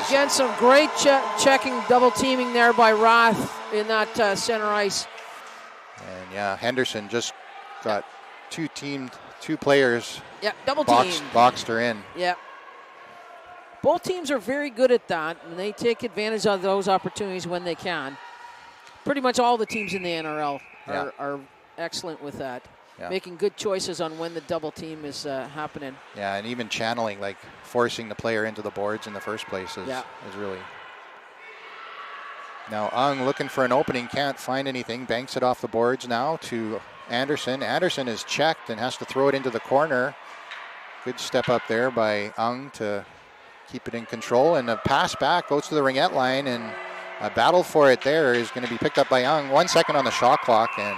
Again, some great checking, double teaming there by Rath in that center ice. And yeah, Henderson just got two players. Yeah, double boxed her in. Yeah. Both teams are very good at that, and they take advantage of those opportunities when they can. Pretty much all the teams in the NRL are excellent with that. Yeah. Making good choices on when the double team is happening. Yeah, and even channeling, like forcing the player into the boards in the first place is really. Now Ung looking for an opening, can't find anything, banks it off the boards now to Anderson. Anderson is checked and has to throw it into the corner. Good step up there by Ung to keep it in control, and the pass back goes to the Ringette line, and a battle for it there is going to be picked up by Ung. 1 second on the shot clock, and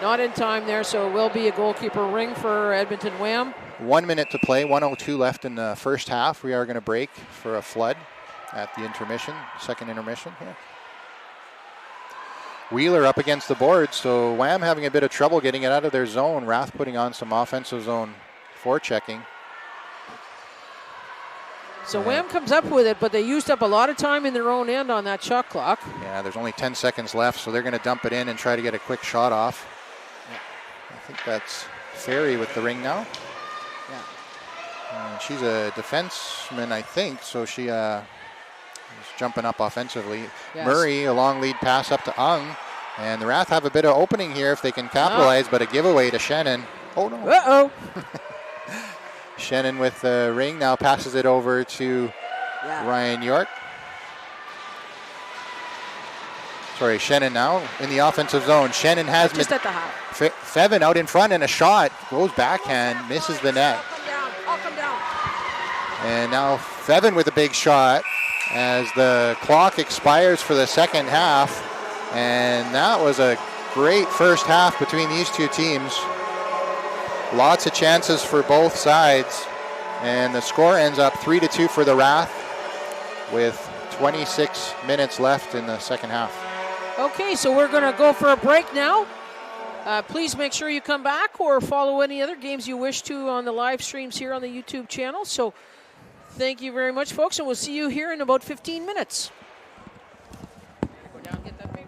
not in time there, so it will be a goalkeeper ring for Edmonton Wham. 1 minute to play, 1:02 left in the first half. We are going to break for a flood at the intermission, second intermission here. Wheeler up against the board, so Wham having a bit of trouble getting it out of their zone. Rath putting on some offensive zone forechecking. So Wham comes up with it, but they used up a lot of time in their own end on that shot clock. Yeah, there's only 10 seconds left, so they're going to dump it in and try to get a quick shot off. Yeah. I think that's Ferry with the ring now. Yeah. She's a defenseman, I think, so she is jumping up offensively. Yes. Murray, a long lead pass up to Ung, and the Wrath have a bit of opening here if they can capitalize, but a giveaway to Shannon. Oh, no. Uh-oh. Shannon with the ring now passes it over to Ryan York. Sorry, Shannon now in the offensive zone. Shannon has just at the half. Fevin out in front, and a shot goes backhand, misses the net. I'll come down. And now Fevin with a big shot as the clock expires for the second half. And that was a great first half between these two teams. Lots of chances for both sides, and the score ends up 3-2 for the Wrath with 26 minutes left in the second half. Okay, so we're going to go for a break now. Please make sure you come back or follow any other games you wish to on the live streams here on the YouTube channel. So thank you very much, folks, and we'll see you here in about 15 minutes. Go down and get that baby.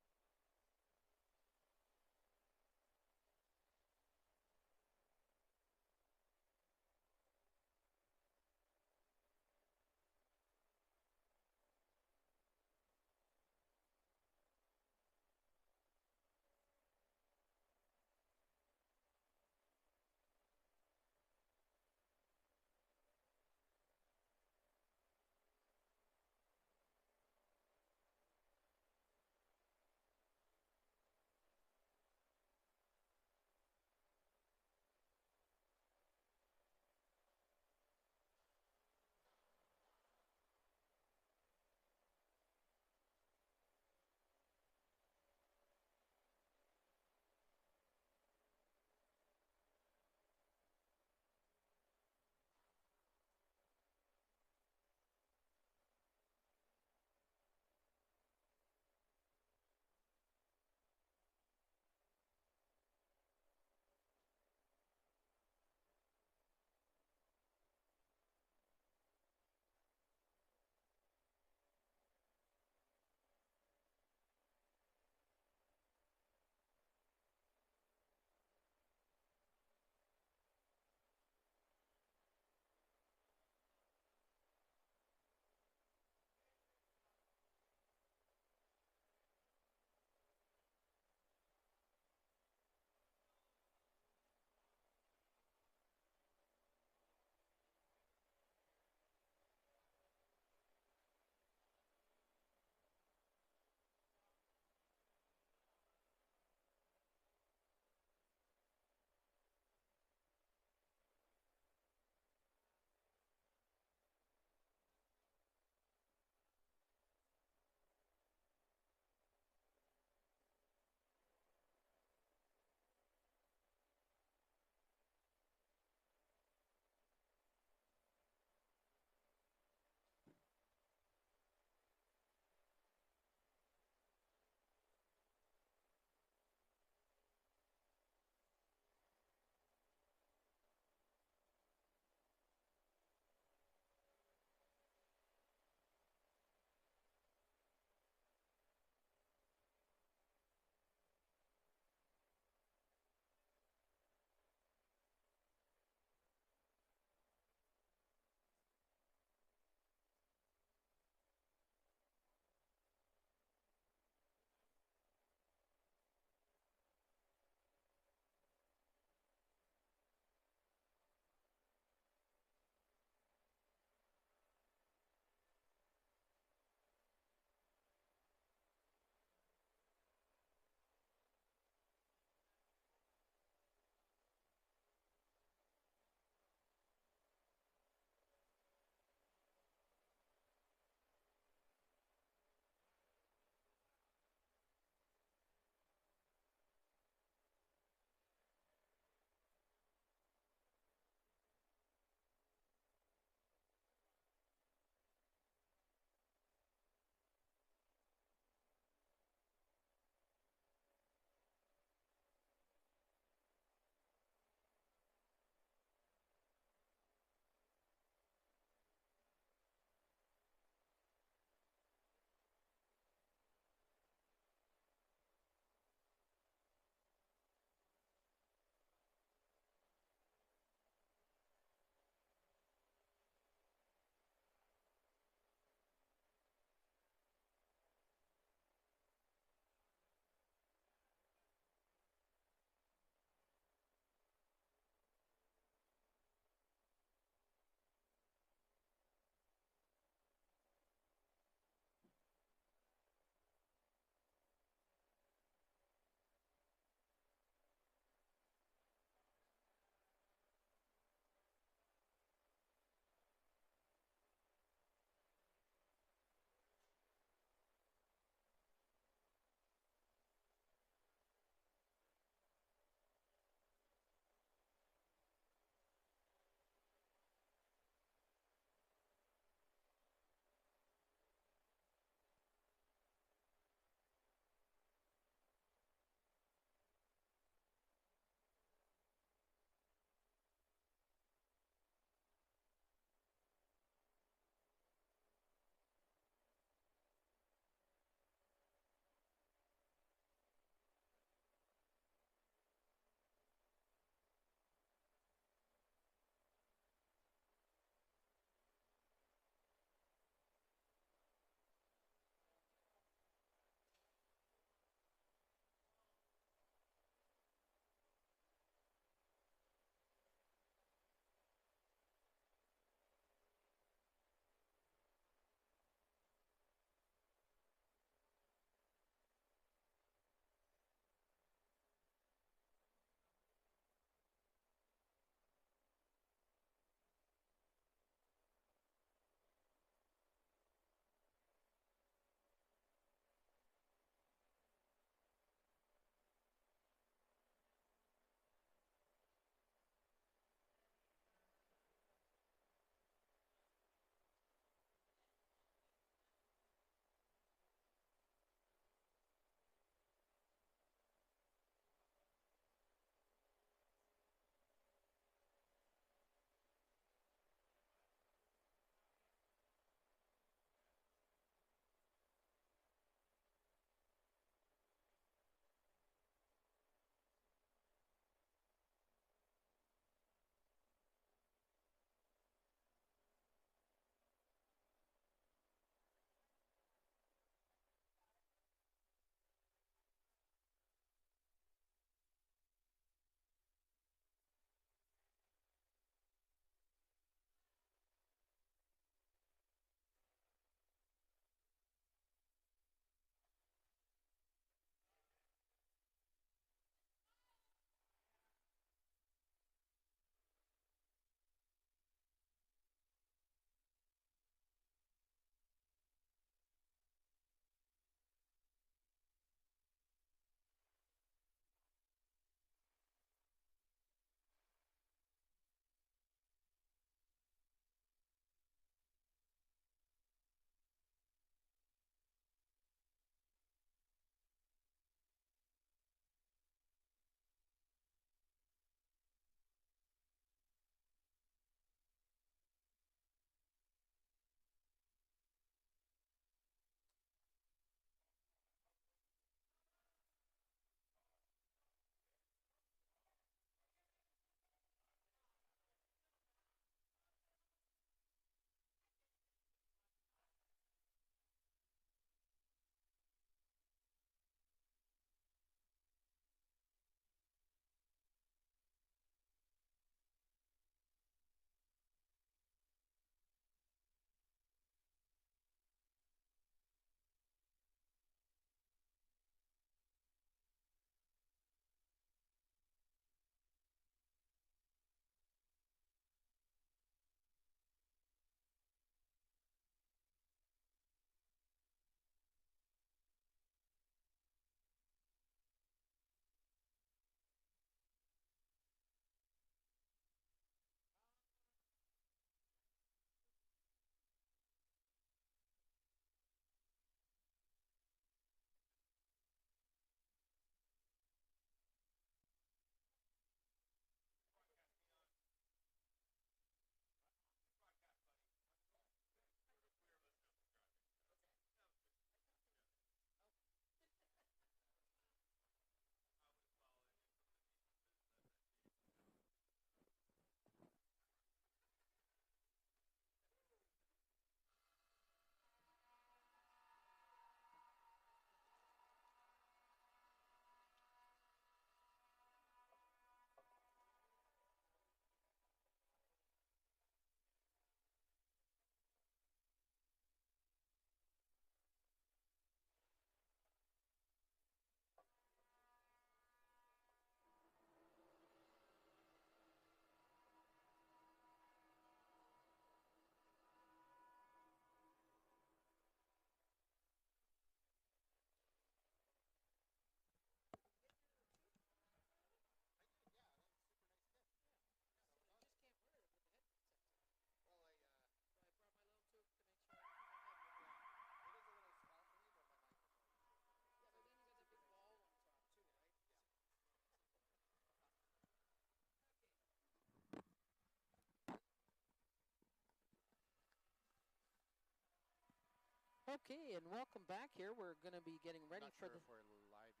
Okay, and welcome back here. We're going to be getting ready for the... If we're live yet, are we?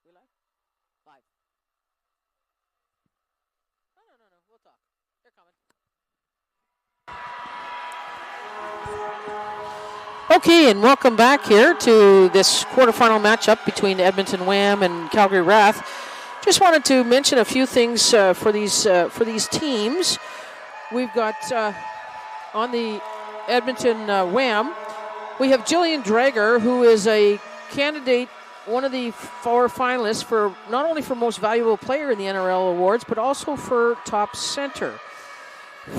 We live? Live. No. We'll talk. They're coming. Okay, and welcome back here to this quarterfinal matchup between Edmonton Wham and Calgary Wrath. Just wanted to mention a few things for these teams. We've got on the Edmonton Wham, we have Jillian Drager, who is a candidate, one of the 4 finalists for not only for most valuable player in the NRL awards, but also for top center.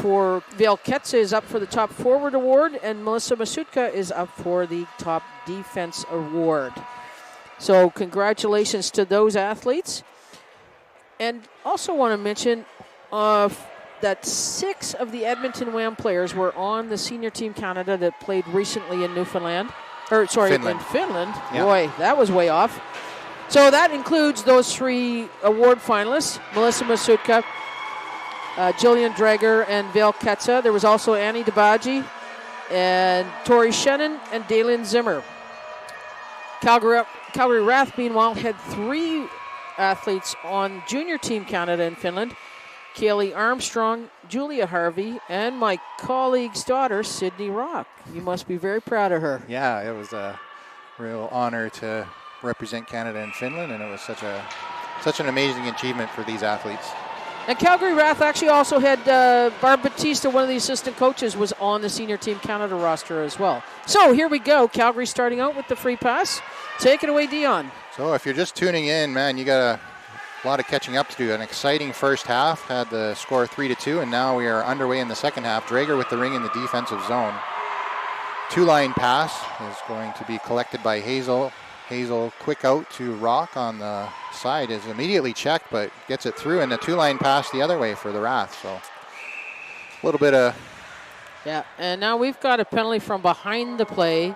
For Vale Ketsa is up for the top forward award, and Melissa Masutka is up for the top defense award. So congratulations to those athletes. And also want to mention that 6 of the Edmonton Wham players were on the senior team Canada that played recently in Finland. In Finland. Yeah. Boy, that was way off. So that includes those 3 award finalists, Melissa Masutka, Jillian Drager, and Vale Ketsa. There was also Annie DeBaji and Tori Shannon and Daylin Zimmer. Calgary Wrath, meanwhile, had 3 athletes on junior team Canada in Finland. Kaylee Armstrong, Julia Harvey, and my colleague's daughter, Sydney Rock. You must be very proud of her. Yeah, it was a real honor to represent Canada in Finland, and it was such an amazing achievement for these athletes. And Calgary Wrath actually also had Barb Batista, one of the assistant coaches, was on the senior team Canada roster as well. So here we go. Calgary starting out with the free pass. Take it away, Dion. So if you're just tuning in, man, you got a lot of catching up to do. An exciting first half, had the score 3-2, and now we are underway in the second half. Drager with the ring in the defensive zone. 2-line pass is going to be collected by Hazel. Hazel quick out to Rock on the side, is immediately checked, but gets it through, and a 2-line pass the other way for the Wrath. So a little bit of... Yeah, and now we've got a penalty from behind the play.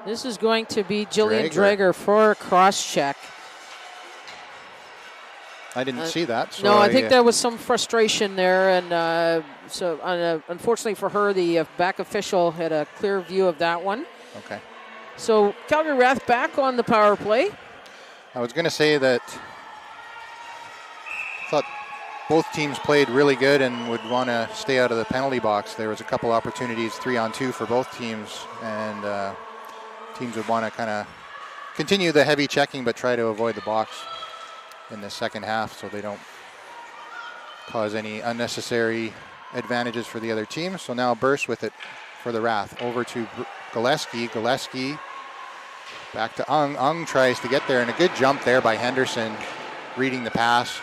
This is going to be Jillian Drager for a cross-check. I didn't see that. So no, I think there was some frustration there, and unfortunately for her, the back official had a clear view of that one. Okay. So Calgary Wrath back on the power play. I was going to say that I thought both teams played really good and would want to stay out of the penalty box. There was a couple opportunities, 3-on-2 for both teams, and teams would want to kind of continue the heavy checking but try to avoid the box in the second half so they don't cause any unnecessary advantages for the other team. So now Burst with it for the Wrath. Over to Gillespie. Gillespie back to Ung. Ung tries to get there, and a good jump there by Henderson, reading the pass.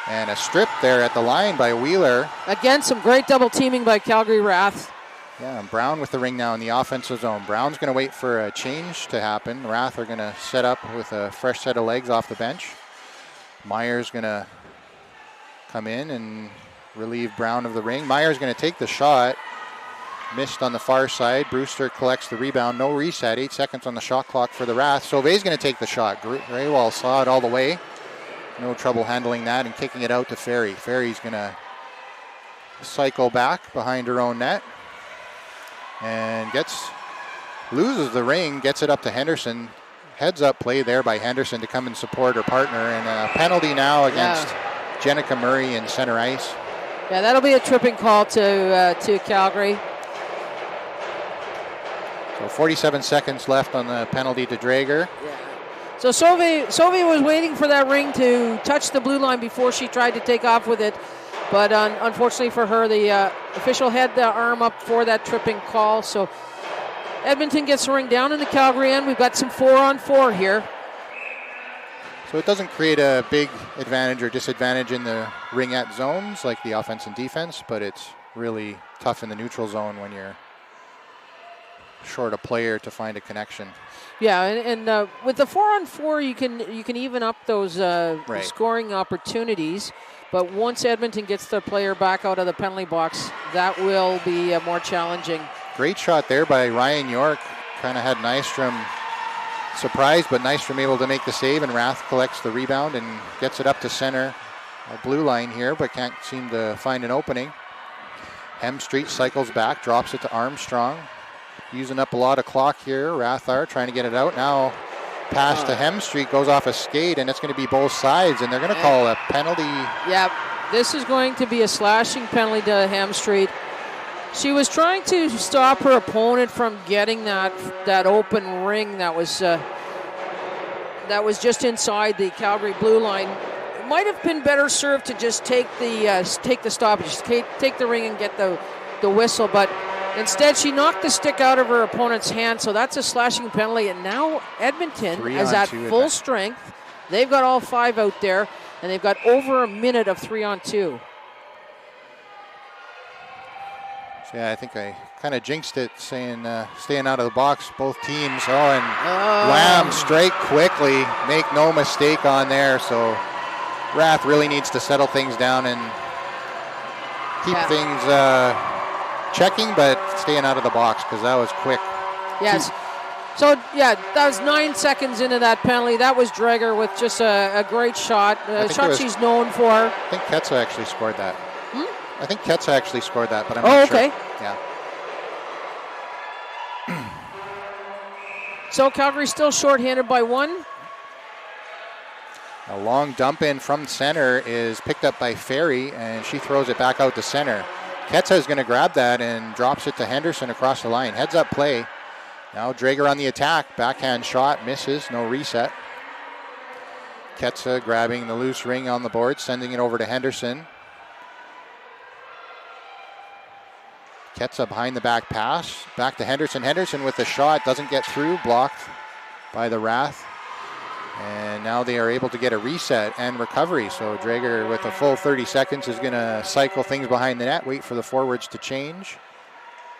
And a strip there at the line by Wheeler. Again, some great double teaming by Calgary Wrath. Yeah, and Brown with the ring now in the offensive zone. Brown's going to wait for a change to happen. Wrath are going to set up with a fresh set of legs off the bench. Meyer's going to come in and relieve Brown of the ring. Meyer's going to take the shot. Missed on the far side. Brewster collects the rebound. No reset. 8 seconds on the shot clock for the Wrath. Sauvé's going to take the shot. Graywall saw it all the way. No trouble handling that and kicking it out to Ferry. Ferry's going to cycle back behind her own net. And loses the ring. Gets it up to Henderson. Heads up play there by Henderson to come and support her partner, and a penalty now against Jenica Murray in center ice. Yeah, that'll be a tripping call to Calgary. So 47 seconds left on the penalty to Drager. Yeah. So Sauvé was waiting for that ring to touch the blue line before she tried to take off with it, but unfortunately for her, the official had the arm up for that tripping call. So Edmonton gets the ring down in the Calgary end. We've got some 4-on-4 here. So it doesn't create a big advantage or disadvantage in the ringette zones like the offense and defense, but it's really tough in the neutral zone when you're short a player to find a connection. Yeah, and with the 4-on-4, you can even up those scoring opportunities. But once Edmonton gets the player back out of the penalty box, that will be more challenging. Great shot there by Ryan York. Kind of had Nystrom surprised, but Nystrom able to make the save, and Wrath collects the rebound and gets it up to center. A blue line here, but can't seem to find an opening. Hemstreet cycles back, drops it to Armstrong. using up a lot of clock here. Rathar trying to get it out. Now pass to Hemstreet, goes off a skate, and it's going to be both sides, and they're going to call a penalty. Yeah, this is going to be a slashing penalty to Hemstreet. She was trying to stop her opponent from getting that open ring that was just inside the Calgary blue line. It might have been better served to just take the stoppage, take the ring and get the whistle, but instead she knocked the stick out of her opponent's hand, so that's a slashing penalty, and now Edmonton is at full strength. They've got all 5 out there, and they've got over a minute of 3-on-2. Yeah, I think I kind of jinxed it, saying staying out of the box, both teams. And wham, strike quickly. Make no mistake on there. So Rath really needs to settle things down and keep things checking, but staying out of the box because that was quick. Yes. So, that was 9 seconds into that penalty. That was Dreger with just a great shot, a shot she's known for. I think Ketsa actually scored that. I think Ketsa actually scored that, but I'm not sure. Okay. Yeah. So Calgary still shorthanded by 1. A long dump in from center is picked up by Ferry, and she throws it back out to center. Ketsa is going to grab that and drops it to Henderson across the line. Heads up play. Now Drager on the attack. Backhand shot, misses, no reset. Ketsa grabbing the loose ring on the board, sending it over to Henderson. Ketsa behind the back pass. Back to Henderson. Henderson with the shot. Doesn't get through. Blocked by the Wrath. And now they are able to get a reset and recovery. So Drager with a full 30 seconds is going to cycle things behind the net. Wait for the forwards to change.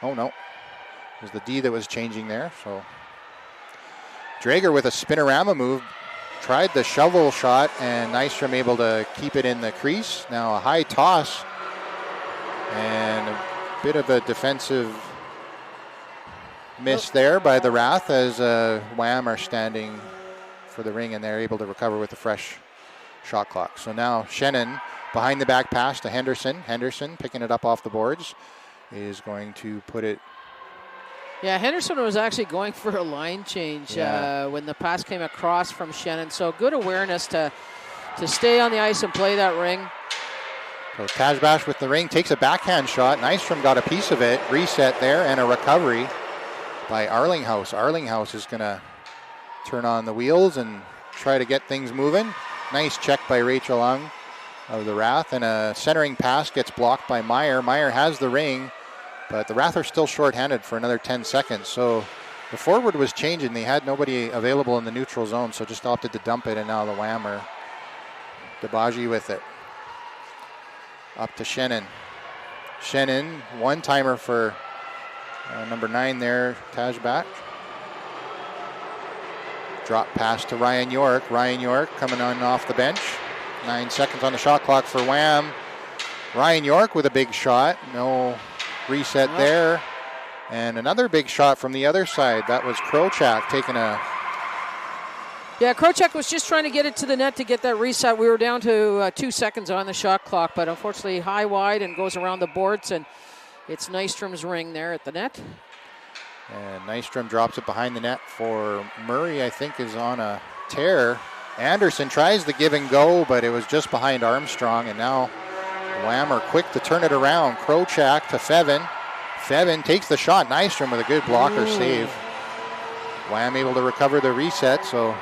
Oh, no. It was the D that was changing there. So Drager with a spinorama move. Tried the shovel shot, and Nystrom able to keep it in the crease. Now a high toss. And a bit of a defensive miss there by the Wrath as Wham are standing for the ring, and they're able to recover with a fresh shot clock. So now Shannon behind the back pass to Henderson. Henderson picking it up off the boards is going to put it. Yeah, Henderson was actually going for a line change when the pass came across from Shannon. So good awareness to stay on the ice and play that ring. So Tajbash with the ring takes a backhand shot. Nystrom got a piece of it. Reset there and a recovery by Arlinghouse. Arlinghouse is going to turn on the wheels and try to get things moving. Nice check by Rachel Ung of the Wrath, and a centering pass gets blocked by Meyer. Meyer has the ring, but the Wrath are still shorthanded for another 10 seconds. So the forward was changing. They had nobody available in the neutral zone, so just opted to dump it, and now the Whammer. Debaji with it. Up to Shannon. Shannon, one-timer for number 9 there, Tajbat. Drop pass to Ryan York. Ryan York coming on off the bench. 9 seconds on the shot clock for Wham. Ryan York with a big shot. No reset there. And another big shot from the other side. That was Krochak taking a... Yeah, Krochak was just trying to get it to the net to get that reset. We were down to 2 seconds on the shot clock, but unfortunately high wide and goes around the boards, and it's Nystrom's ring there at the net. And Nystrom drops it behind the net for Murray, I think, is on a tear. Anderson tries the give and go, but it was just behind Armstrong, and now Wham are quick to turn it around. Krochak to Fevin. Fevin takes the shot. Nystrom with a good blocker save. Wham able to recover the reset, so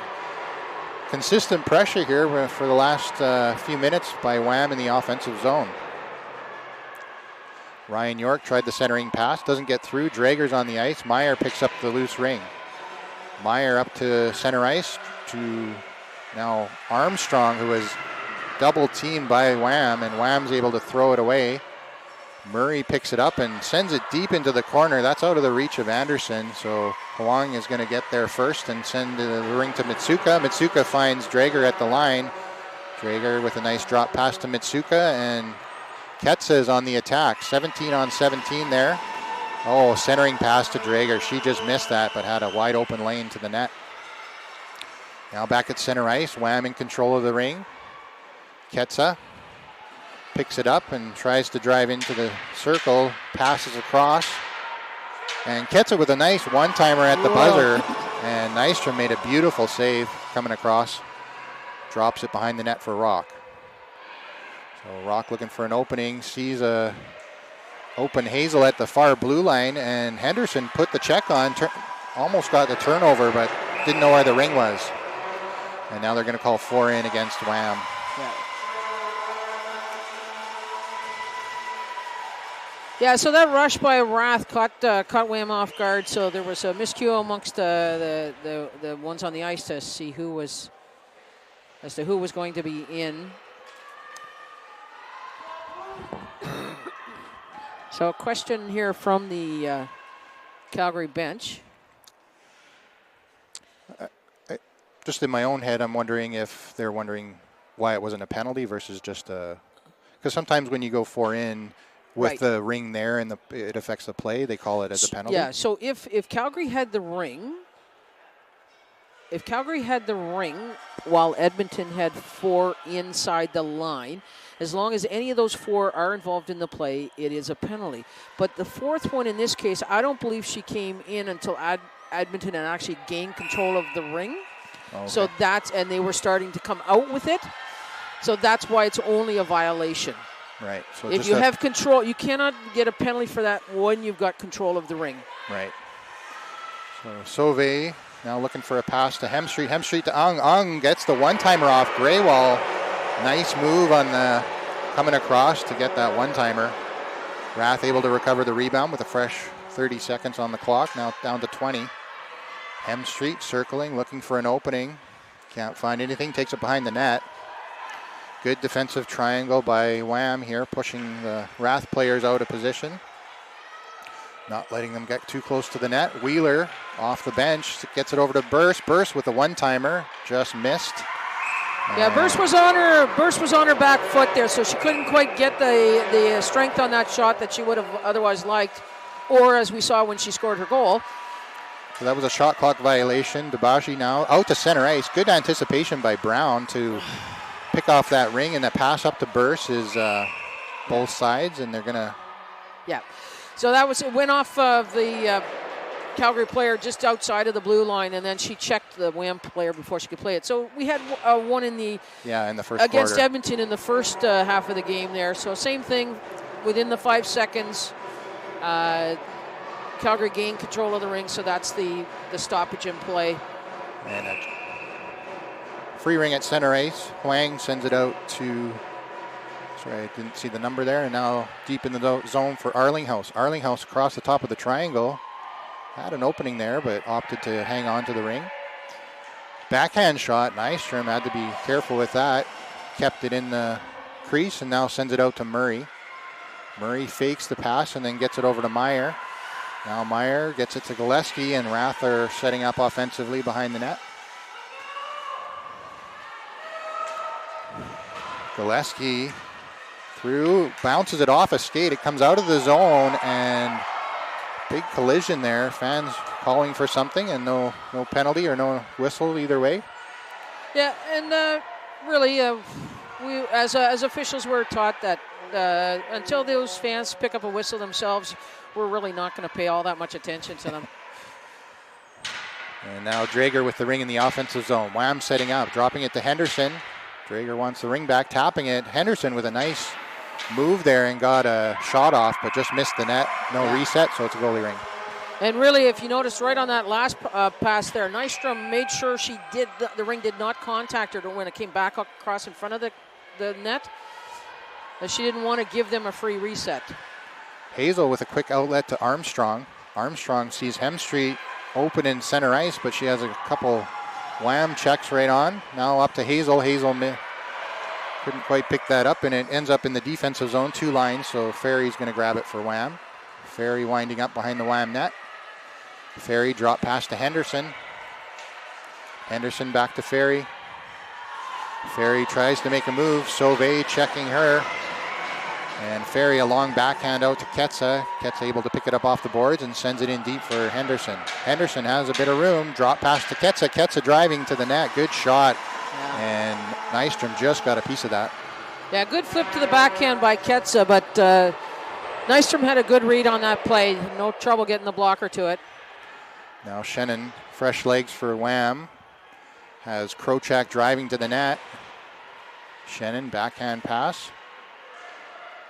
consistent pressure here for the last few minutes by Wham in the offensive zone. Ryan York tried the centering pass, doesn't get through. Drager's on the ice. Meyer picks up the loose ring. Meyer up to center ice to now Armstrong, who is double teamed by Wham, and Wham's able to throw it away. Murray picks it up and sends it deep into the corner. That's out of the reach of Anderson, so Huang is going to get there first and send the ring to Mitsuka. Mitsuka finds Drager at the line. Drager with a nice drop pass to Mitsuka, and Ketsa is on the attack. 17 on 17 there. Oh, centering pass to Drager. She just missed that, but had a wide open lane to the net. Now back at center ice. Wham in control of the ring. Ketsa picks it up and tries to drive into the circle. Passes across. And Ketsa with a nice one-timer at the buzzer. And Nystrom made a beautiful save coming across. Drops it behind the net for Rock. So Rock looking for an opening. Sees a open Hazel at the far blue line. And Henderson put the check on. Almost got the turnover, but didn't know where the ring was. And now they're going to call 4 in against Wham. Yeah, so that rush by Rath caught Wham off guard. So there was a miscue amongst the ones on the ice to see who was going to be in. So a question here from the Calgary bench. Just in my own head, I'm wondering if they're wondering why it wasn't a penalty versus just a. Because sometimes when you go 4 in. With the ring there and it affects the play, they call it as a penalty. Yeah, so if Calgary had the ring, while Edmonton had 4 inside the line, as long as any of those 4 are involved in the play, it is a penalty. But the 4th one in this case, I don't believe she came in until Edmonton had actually gained control of the ring. Okay. So and they were starting to come out with it. So that's why it's only a violation. Right. So if you have control, you cannot get a penalty for that when you've got control of the ring. Right. So Sauvé now looking for a pass to Hemstreet. Hemstreet to Ung. Ung gets the one-timer off Greywall. Nice move on the coming across to get that one-timer. Rath able to recover the rebound with a fresh 30 seconds on the clock. Now down to 20. Hemstreet circling, looking for an opening. Can't find anything. Takes it behind the net. Good defensive triangle by Wham here, pushing the Rath players out of position. Not letting them get too close to the net. Wheeler off the bench, gets it over to Burst. Burst with a one-timer, just missed. Yeah, Burst was on her back foot there, so she couldn't quite get the strength on that shot that she would have otherwise liked, or as we saw when she scored her goal. So that was a shot clock violation. Debashi now out to center ice. Good anticipation by Brown to pick off that ring, and that pass up to Burst is both sides, and they're gonna. Yeah, so it went off of the Calgary player just outside of the blue line, and then she checked the Wham player before she could play it. So we had one in the first against quarter. Edmonton in the first half of the game there. So same thing within the 5 seconds. Calgary gained control of the ring, so that's the stoppage in play. And free ring at center ice. Huang sends it out to, sorry, I didn't see the number there. And now deep in the zone for Arlinghouse. Arlinghouse across the top of the triangle. Had an opening there, but opted to hang on to the ring. Backhand shot. Nystrom had to be careful with that. Kept it in the crease and now sends it out to Murray. Murray fakes the pass and then gets it over to Meyer. Now Meyer gets it to Gillespie, and Rath are setting up offensively behind the net. Gillespie through, bounces it off a skate. It comes out of the zone, and big collision there. Fans calling for something, and no penalty or no whistle either way. Yeah, and really, we as officials were taught that until those fans pick up a whistle themselves, we're really not going to pay all that much attention to them. And now Drager with the ring in the offensive zone. Wham setting up, dropping it to Henderson. Drager wants the ring back, tapping it. Henderson with a nice move there and got a shot off, but just missed the net. No reset, so it's a goalie ring. And really, if you notice right on that last pass there, Nystrom made sure the ring did not contact her when it came back across in front of the net. That she didn't want to give them a free reset. Hazel with a quick outlet to Armstrong. Armstrong sees Hemstreet open in center ice, but she has a couple Wham checks right on. Now up to Hazel. Hazel couldn't quite pick that up, and it ends up in the defensive zone, 2 lines, so Ferry's going to grab it for Wham. Ferry winding up behind the Wham net. Ferry drop pass to Henderson. Henderson back to Ferry. Ferry tries to make a move. Sauvé checking her. And Ferry a long backhand out to Ketsa. Ketsa able to pick it up off the boards and sends it in deep for Henderson. Henderson has a bit of room. Drop pass to Ketsa. Ketsa driving to the net. Good shot. Yeah. And Nystrom just got a piece of that. Yeah, good flip to the backhand by Ketsa, but Nystrom had a good read on that play. No trouble getting the blocker to it. Now Shannon, fresh legs for Wham. Has Krochak driving to the net. Shannon, backhand pass.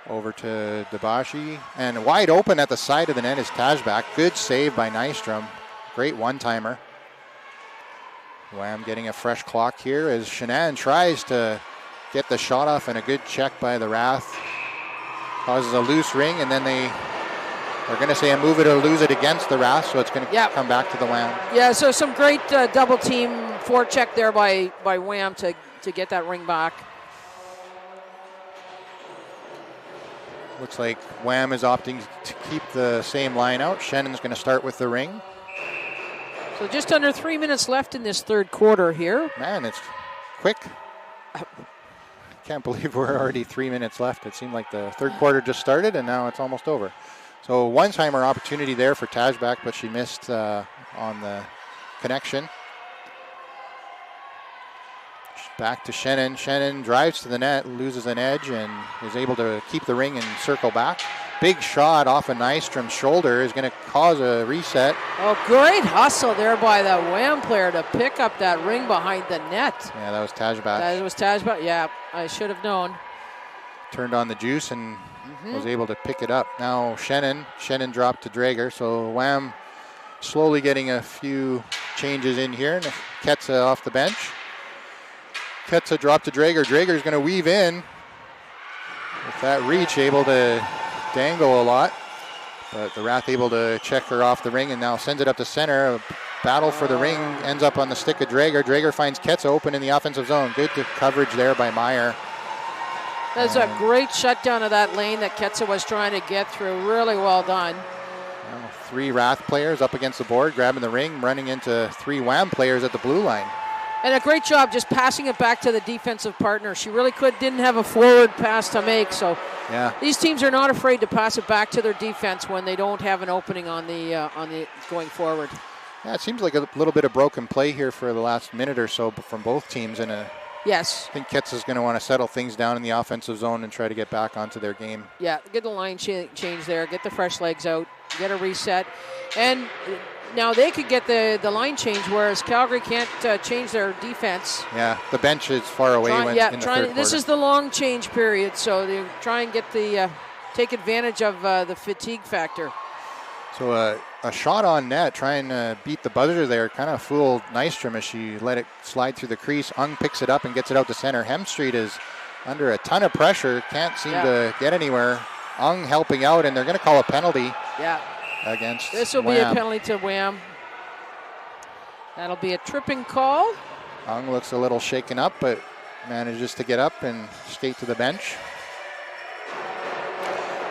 Over to Debashi. And wide open at the side of the net is Tajbak. Good save by Nystrom. Great one-timer. Wham getting a fresh clock here as Shannon tries to get the shot off, and a good check by the Wrath. Causes a loose ring, and then they're going to say a move it or lose it against the Wrath, so it's going to come back to the Wham. Yeah, so some great double team forecheck there by Wham to get that ring back. Looks like Wham is opting to keep the same line out. Shannon's going to start with the ring. So just under 3 minutes left in this third quarter here. Man, it's quick. Can't believe we're already 3 minutes left. It seemed like the third quarter just started, and now it's almost over. So one-timer opportunity there for Tajbak, but she missed on the connection. Back to Shannon. Shannon drives to the net, loses an edge, and is able to keep the ring and circle back. Big shot off of Nystrom's shoulder is going to cause a reset. Oh, great hustle there by the Wham player to pick up that ring behind the net. Yeah, that was Tajbak. That was Tajbak. Yeah, I should have known. Turned on the juice and was able to pick it up. Now Shannon dropped to Drager, so Wham slowly getting a few changes in here. Ketsa off the bench. Ketsa dropped to Drager. Drager's going to weave in. With that reach, able to dangle a lot. But the Wrath able to check her off the ring and now sends it up to center. A battle for the ring ends up on the stick of Drager. Drager finds Ketsa open in the offensive zone. Good coverage there by Meyer. That's a great shutdown of that lane that Ketsa was trying to get through. Really well done. Now 3 Wrath players up against the board, grabbing the ring, running into 3 Wham players at the blue line. And a great job just passing it back to the defensive partner. She really didn't have a forward pass to make. So these teams are not afraid to pass it back to their defense when they don't have an opening on the going forward. Yeah, it seems like a little bit of broken play here for the last minute or so from both teams. Yes. I think Ketsa's going to want to settle things down in the offensive zone and try to get back onto their game. Yeah, get the line change there, get the fresh legs out, get a reset. And now they could get the line change, whereas Calgary can't change their defense. Yeah, the bench is far away in the third quarter. This is the long change period, so they try and get take advantage of the fatigue factor. So a shot on net, trying to beat the buzzer there, kind of fooled Nystrom as she let it slide through the crease. Ung picks it up and gets it out to center. Hemstreet is under a ton of pressure, can't seem to get anywhere. Ung helping out, and they're going to call a penalty. Yeah. Against This will be a penalty to Wham. That'll be a tripping call. Ung looks a little shaken up, but manages to get up and skate to the bench.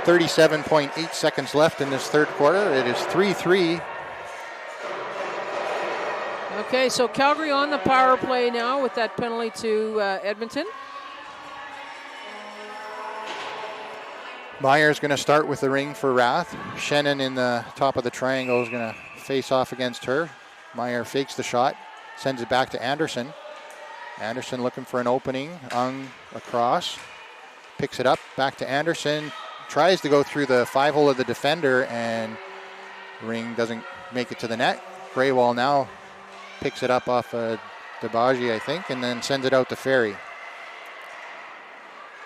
37.8 seconds left in this third quarter. It is 3-3. Okay, so Calgary on the power play now with that penalty to Edmonton. Meyer's going to start with the ring for Wrath. Shannon in the top of the triangle is going to face off against her. Meyer fakes the shot, sends it back to Anderson. Anderson looking for an opening. Ung across, picks it up, back to Anderson. Tries to go through the 5-hole of the defender, and ring doesn't make it to the net. Graywall now picks it up off Debaji, I think, and then sends it out to Ferry.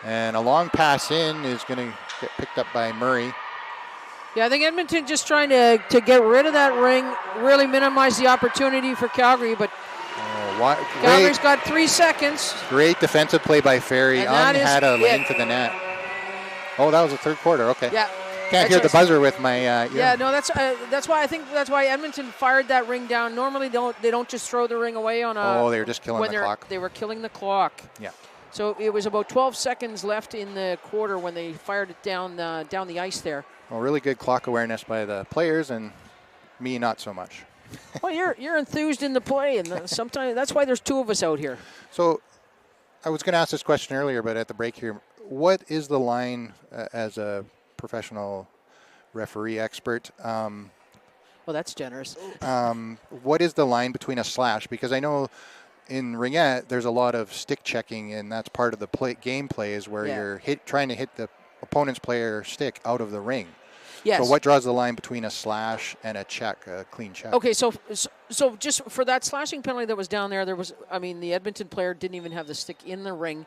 And a long pass in is going to get picked up by Murray. Yeah, I think Edmonton just trying to get rid of that ring, really minimize the opportunity for Calgary, but Calgary's got 3 seconds. Great defensive play by Ferry. Had a lane to the net. Oh, that was the third quarter. Okay. Yeah. Can't hear the buzzer with my ear. Yeah, no, that's why Edmonton fired that ring down. Normally they don't just throw the ring away on a. Oh, they were just killing the clock. They were killing the clock. Yeah. So it was about 12 seconds left in the quarter when they fired it down the ice there. Well, really good clock awareness by the players, and me not so much. Well, you're enthused in the play, and sometimes that's why there's 2 of us out here. So I was going to ask this question earlier, but at the break here, what is the line as a professional referee expert? Well, that's generous. What is the line between a slash? Because I know in ringette there's a lot of stick checking, and that's part of the game play is where you're trying to hit the opponent's player stick out of the ring. Yes. So what draws the line between a slash and a check, a clean check? Okay, so just for that slashing penalty that was down there, the Edmonton player didn't even have the stick in the ring.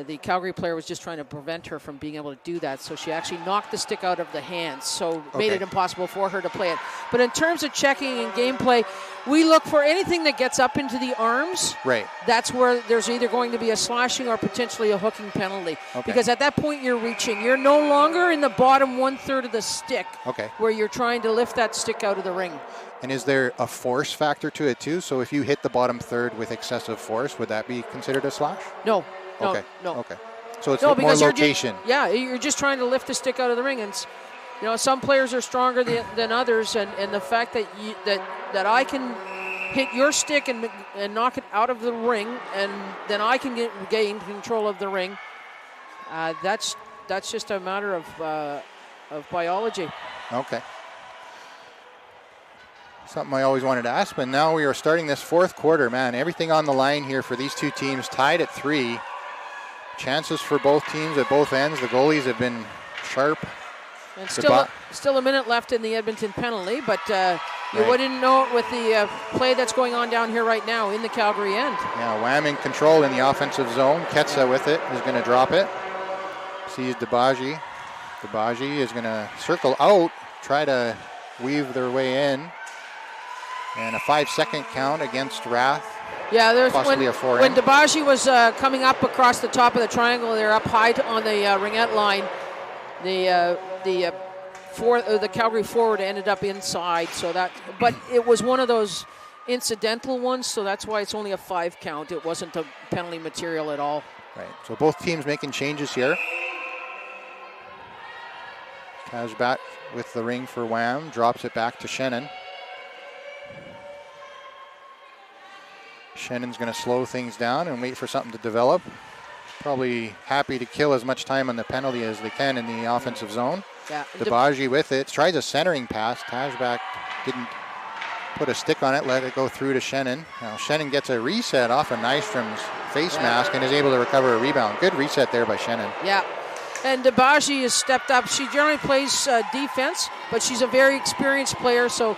The Calgary player was just trying to prevent her from being able to do that, so she actually knocked the stick out of the hands, so made it impossible for her to play it. But in terms of checking and gameplay, we look for anything that gets up into the arms. Right. That's where there's either going to be a slashing or potentially a hooking penalty. Okay. Because at that point you're reaching. You're no longer in the bottom 1/3 of the stick where you're trying to lift that stick out of the ring. And is there a force factor to it too? So if you hit the bottom third with excessive force, would that be considered a slash? No. Okay. No. Okay. So it's more location. You're just trying to lift the stick out of the ring, and some players are stronger than others, and the fact that that I can hit your stick and knock it out of the ring, and then I can gain control of the ring. That's just a matter of biology. Okay. Something I always wanted to ask, but now we are starting this fourth quarter. Man, everything on the line here for these two teams, tied at 3. Chances for both teams at both ends. The goalies have been sharp. And still a minute left in the Edmonton penalty, but you wouldn't know it with the play that's going on down here right now in the Calgary end. Yeah, Wham in control in the offensive zone. Ketsa with it is going to drop it. Sees Debaji. Debaji is going to circle out, try to weave their way in. And a 5-second count against Rath. Yeah, there's possibly a when Debaji was coming up across the top of the triangle, they're up high on the ringette line. The Calgary forward ended up inside, but it was one of those incidental ones, so that's why it's only a 5 count. It wasn't a penalty material at all. Right. So both teams making changes here. Kajbat with the ring for Wham, drops it back to Shannon. Shannon's going to slow things down and wait for something to develop. Probably happy to kill as much time on the penalty as they can in the offensive zone. Yeah. Debaji with it. Tries a centering pass. Tajbak didn't put a stick on it, let it go through to Shannon. Now Shannon gets a reset off of Nystrom's face mask and is able to recover a rebound. Good reset there by Shannon. Yeah. And Debaji has stepped up. She generally plays defense, but she's a very experienced player, so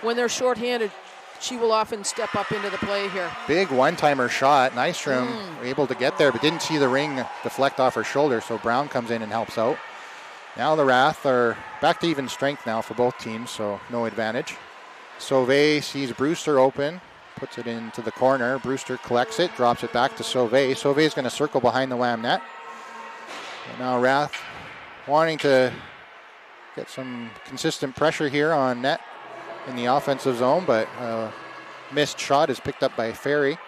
when they're shorthanded, she will often step up into the play here. Big one-timer shot. Nystrom able to get there, but didn't see the ring deflect off her shoulder, so Brown comes in and helps out. Now the Wrath are back to even strength now for both teams, so no advantage. Sauvé sees Brewster open, puts it into the corner. Brewster collects it, drops it back to Sauvé. Sauvé is going to circle behind the Wham net. And now Wrath wanting to get some consistent pressure here on net in the offensive zone, but missed shot is picked up by Ferry.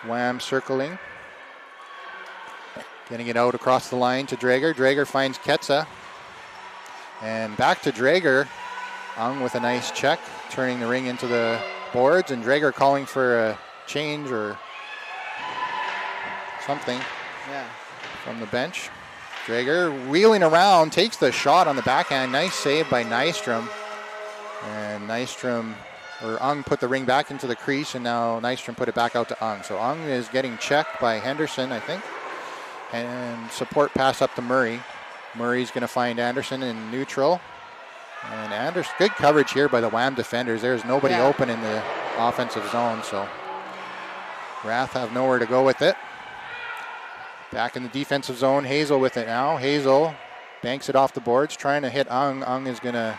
Wham circling. Getting it out across the line to Drager. Drager finds Ketsa. And back to Drager. Ung with a nice check, turning the ring into the boards, and Drager calling for a change or something from the bench. Drager wheeling around, takes the shot on the backhand. Nice save by Nystrom. And Ung put the ring back into the crease, and now Nystrom put it back out to Ung. So Ung is getting checked by Henderson, I think. And support pass up to Murray. Murray's going to find Anderson in neutral. And Anderson, good coverage here by the Wham defenders. There's nobody open in the offensive zone, so Wrath have nowhere to go with it. Back in the defensive zone, Hazel with it now. Hazel banks it off the boards, trying to hit Ung. Ung is going to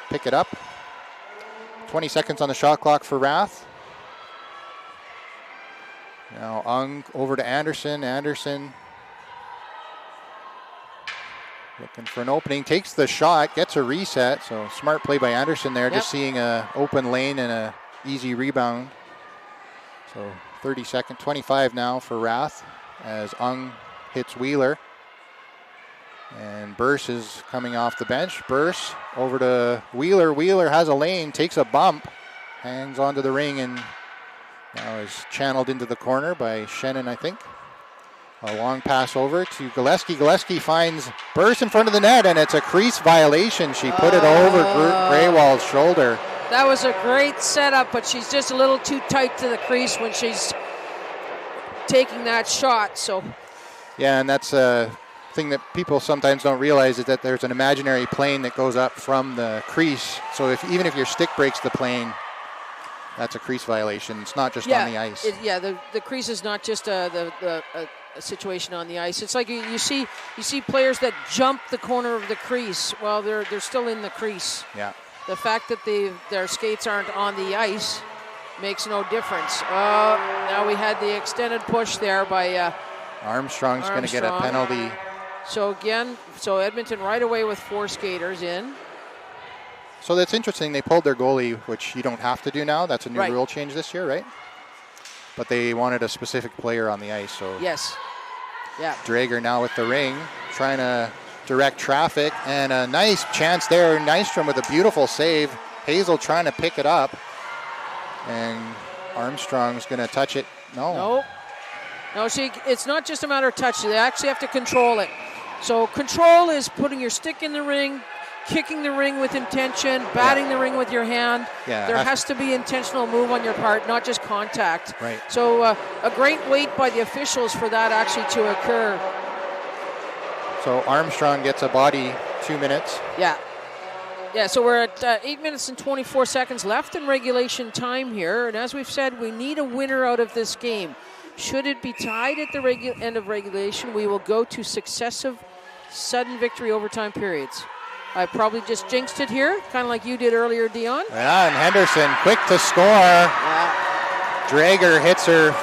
pick it up. 20 seconds on the shot clock for Wrath. Now Ung over to Anderson. Anderson looking for an opening, takes the shot, gets a reset. So smart play by Anderson there, just seeing a open lane and a easy rebound. So 25 now for Wrath as Ung hits Wheeler. And Burse is coming off the bench. Burse over to Wheeler. Wheeler has a lane, takes a bump, hangs onto the ring, and now is channeled into the corner by Shannon, I think. A long pass over to Gillespie. Gillespie finds Burse in front of the net, and it's a crease violation. She put it over Graywall's shoulder. That was a great setup, but she's just a little too tight to the crease when she's taking that shot. So, yeah, and that's thing that people sometimes don't realize is that there's an imaginary plane that goes up from the crease. So even if your stick breaks the plane, that's a crease violation. It's not just on the ice. The crease is not just a situation on the ice. It's like you see players that jump the corner of the crease while they're still in the crease. Yeah. The fact that their skates aren't on the ice makes no difference. Now we had the extended push there by Armstrong's going to get a penalty. So Edmonton right away with 4 skaters in. So that's interesting. They pulled their goalie, which you don't have to do now. That's a new rule change this year, right? But they wanted a specific player on the ice. So yes. Yeah. Drager now with the ring, trying to direct traffic, and a nice chance there. Nystrom with a beautiful save. Hazel trying to pick it up, and Armstrong's going to touch it. No, see, it's not just a matter of touch. They actually have to control it. So control is putting your stick in the ring, kicking the ring with intention, batting the ring with your hand. Yeah, there has to be intentional move on your part, not just contact. Right. So a great wait by the officials for that actually to occur. So Armstrong gets a body, 2 minutes. Yeah. Yeah, so we're at 8 minutes and 24 seconds left in regulation time here. And as we've said, we need a winner out of this game. Should it be tied at the end of regulation, we will go to successive sudden victory overtime periods. I probably just jinxed it here, kind of like you did earlier, Dion. Yeah, and Henderson quick to score. Yeah. Drager hits her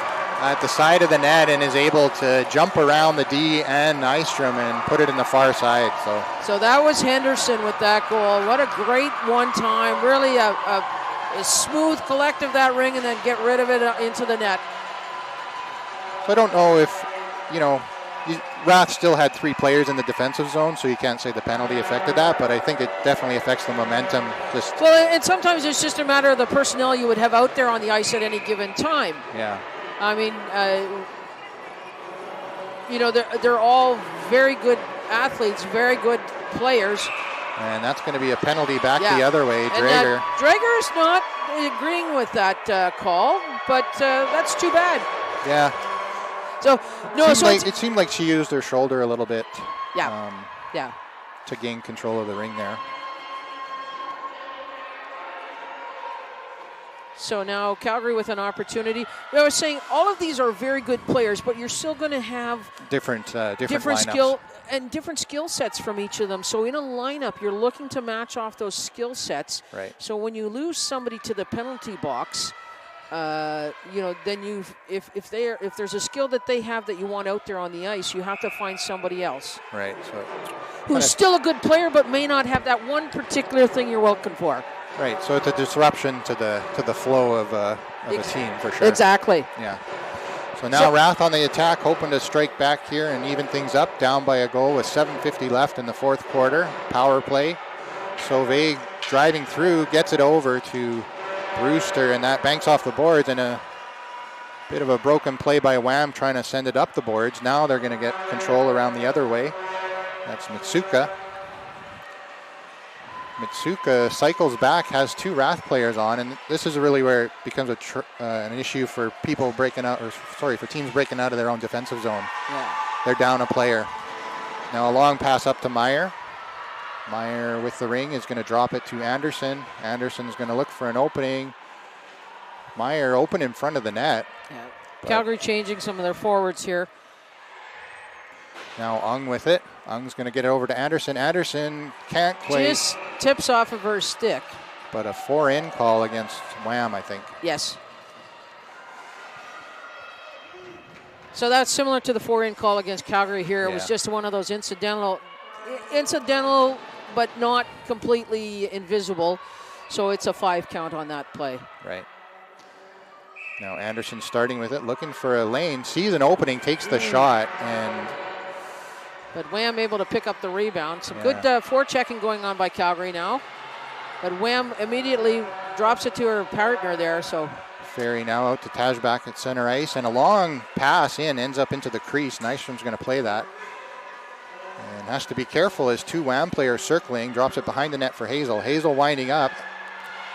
at the side of the net and is able to jump around the D and Nystrom and put it in the far side. So that was Henderson with that goal. What a great one-time, really a smooth collect of that ring and then get rid of it into the net. So I don't know if, Rath still had 3 players in the defensive zone, so you can't say the penalty affected that, but I think it definitely affects the momentum. Well, and sometimes it's just a matter of the personnel you would have out there on the ice at any given time. Yeah. I mean, they're all very good athletes, very good players. And that's going to be a penalty back the other way, Drager. Drager's not agreeing with that call, but that's too bad. Yeah. So it seemed like she used her shoulder a little bit. Yeah. To gain control of the ring there. So now Calgary with an opportunity. I was saying all of these are very good players, but you're still going to have different skill and different skill sets from each of them. So in a lineup, you're looking to match off those skill sets. Right. So when you lose somebody to the penalty box, then if there's a skill that they have that you want out there on the ice, you have to find somebody else. Right. So who's still a good player, but may not have that one particular thing you're looking for. Right, so it's a disruption to the flow of a team for sure. Exactly. Yeah. So now Rath on the attack, hoping to strike back here and even things up, down by a goal with 7:50 left in the fourth quarter. Power play. Sauvé driving through, gets it over to Brewster, and that banks off the boards, and a bit of a broken play by Wham trying to send it up the boards. Now they're going to get control around the other way. That's Mitsuka. Mitsuka cycles back, has 2 Rath players on, and this is really where it becomes an issue for teams breaking out of their own defensive zone. Yeah. They're down a player. Now a long pass up to Meyer. Meyer with the ring is going to drop it to Anderson. Anderson's going to look for an opening. Meyer open in front of the net. Yeah. Calgary changing some of their forwards here. Now Ung with it. Ung's going to get it over to Anderson. Anderson can't quite. Just tips off of her stick. But a 4-in call against Wham, I think. Yes. So that's similar to the 4-in call against Calgary here. It was just one of those incidental, but not completely invisible. So it's a 5 count on that play. Right. Now Anderson starting with it, looking for a lane, sees an opening, takes the shot, but Wham able to pick up the rebound. Some good forechecking going on by Calgary now. But Wham immediately drops it to her partner there. So Ferry now out to Tajbak at center ice, and a long pass ends up into the crease. Nystrom's going to play that. And has to be careful as 2 Wham players circling. Drops it behind the net for Hazel. Hazel winding up.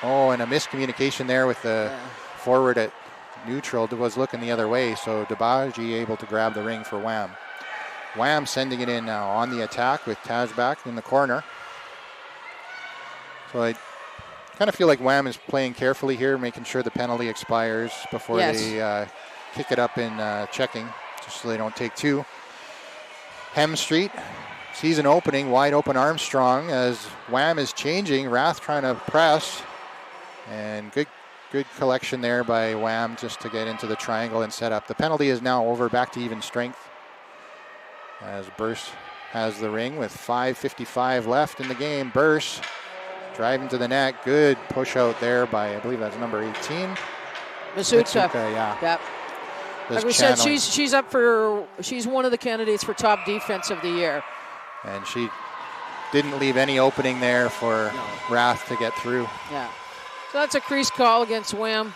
Oh, and a miscommunication there with the forward at neutral. Was looking the other way. So Debaji able to grab the ring for Wham. Wham sending it in now on the attack with Taj back in the corner. So I kind of feel like Wham is playing carefully here, making sure the penalty expires before they kick it up in checking, just so they don't take two. Hem Street sees an opening, wide open Armstrong as Wham is changing. Rath trying to press, and good collection there by Wham just to get into the triangle and set up. The penalty is now over, back to even strength, as Burse has the ring with 5:55 left in the game. Burse driving to the net. Good push out there by, I believe that's number 18. Masuta. Yeah. Yep. Like we said, she's up for, she's one of the candidates for top defense of the year. And she didn't leave any opening there for Rath to get through. Yeah. So that's a crease call against Wham.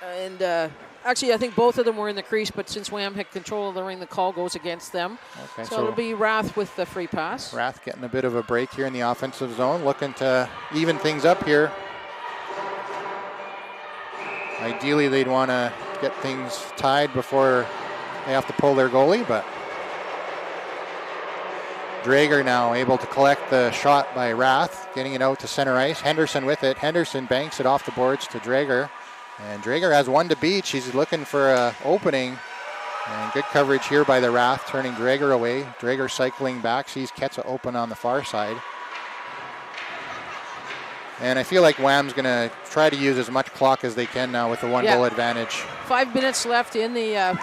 And actually, I think both of them were in the crease, but since Wham had control of the ring, the call goes against them. Okay, so it'll be Rath with the free pass. Rath getting a bit of a break here in the offensive zone, looking to even things up here. Ideally, they'd want to get things tied before they have to pull their goalie, but Drager now able to collect the shot by Rath, getting it out to center ice. Henderson with it. Henderson banks it off the boards to Drager. And Drager has one to beat. She's looking for an opening. And good coverage here by the Rath, turning Drager away. Drager cycling back, sees Ketsa open on the far side. And I feel like Wham's going to try to use as much clock as they can now with the one goal advantage. 5 minutes left in the...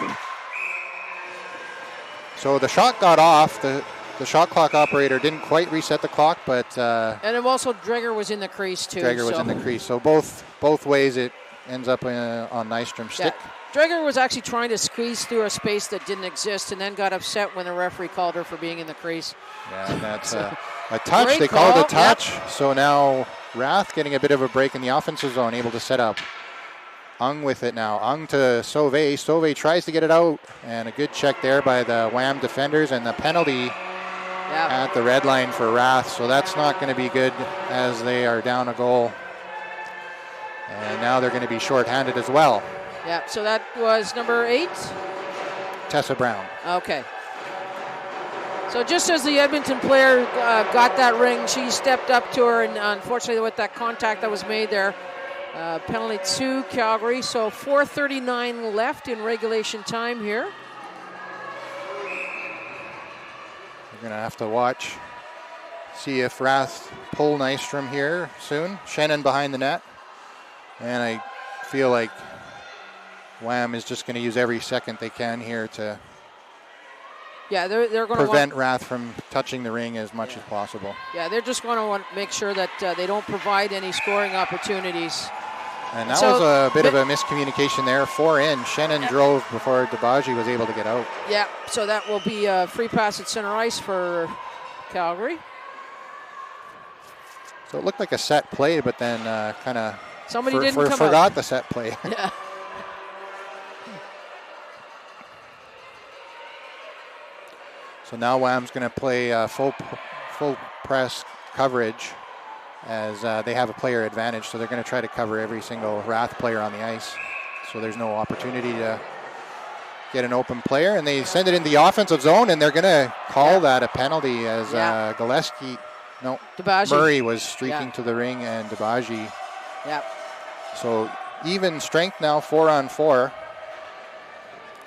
So the shot got off. The shot clock operator didn't quite reset the clock, but... and also Drager was in the crease too. Drager was in the crease. So both ways it ends up on Nystrom's stick. Drager was actually trying to squeeze through a space that didn't exist and then got upset when the referee called her for being in the crease. Yeah, and that's a touch. They called a touch. Yep. So now Rath getting a bit of a break in the offensive zone, able to set up. Ung with it now. Ung to Sauvé. Sauvé tries to get it out, and a good check there by the Wham defenders, and the penalty at the red line for Rath. So that's not going to be good as they are down a goal. And now they're going to be shorthanded as well. Yeah, so that was number 8? Tessa Brown. Okay. So just as the Edmonton player got that ring, she stepped up to her, and unfortunately with that contact that was made there, penalty to Calgary. So 4:39 left in regulation time here. We're going to have to watch, see if Rath pull Nystrom here soon. Shannon behind the net. And I feel like Wham is just going to use every second they can here to they're going to prevent Rath from touching the ring as much as possible. Yeah, they're just going to want to make sure that they don't provide any scoring opportunities. And that was a bit of a miscommunication there. 4 in. Shannon drove before Debaji was able to get out. Yeah, so that will be a free pass at center ice for Calgary. So it looked like a set play, but then kind of forgot the set play. Yeah. So now Wham's going to play full press coverage as they have a player advantage. So they're going to try to cover every single Rath player on the ice. So there's no opportunity to get an open player. And they send it in the offensive zone, and they're going to call that a penalty as Gillespie, Murray was streaking to the ring, and Debaji. Yeah. So even strength now, 4-on-4.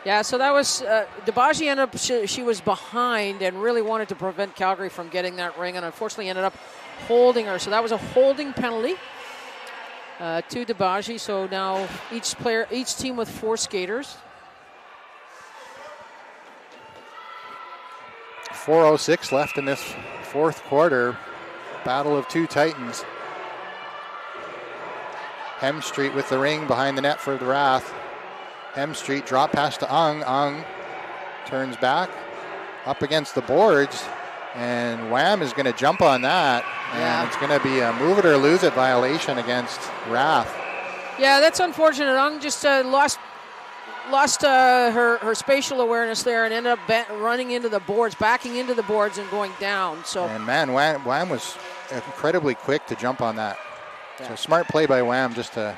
Yeah, so that was, Debaji ended up, she was behind and really wanted to prevent Calgary from getting that ring, and unfortunately ended up holding her. So that was a holding penalty to Debaji. So now each team with 4 skaters. 4:06 left in this fourth quarter. Battle of 2 Titans. Hem Street with the ring behind the net for the Rath. Hem Street drop pass to Ung. Ung turns back up against the boards, and Wham is going to jump on that, and it's going to be a move it or lose it violation against Rath. Yeah, that's unfortunate. Ung just lost her spatial awareness there and ended up running into the boards, backing into the boards and going down. So and man, Wham was incredibly quick to jump on that. Yeah. So smart play by Wham just to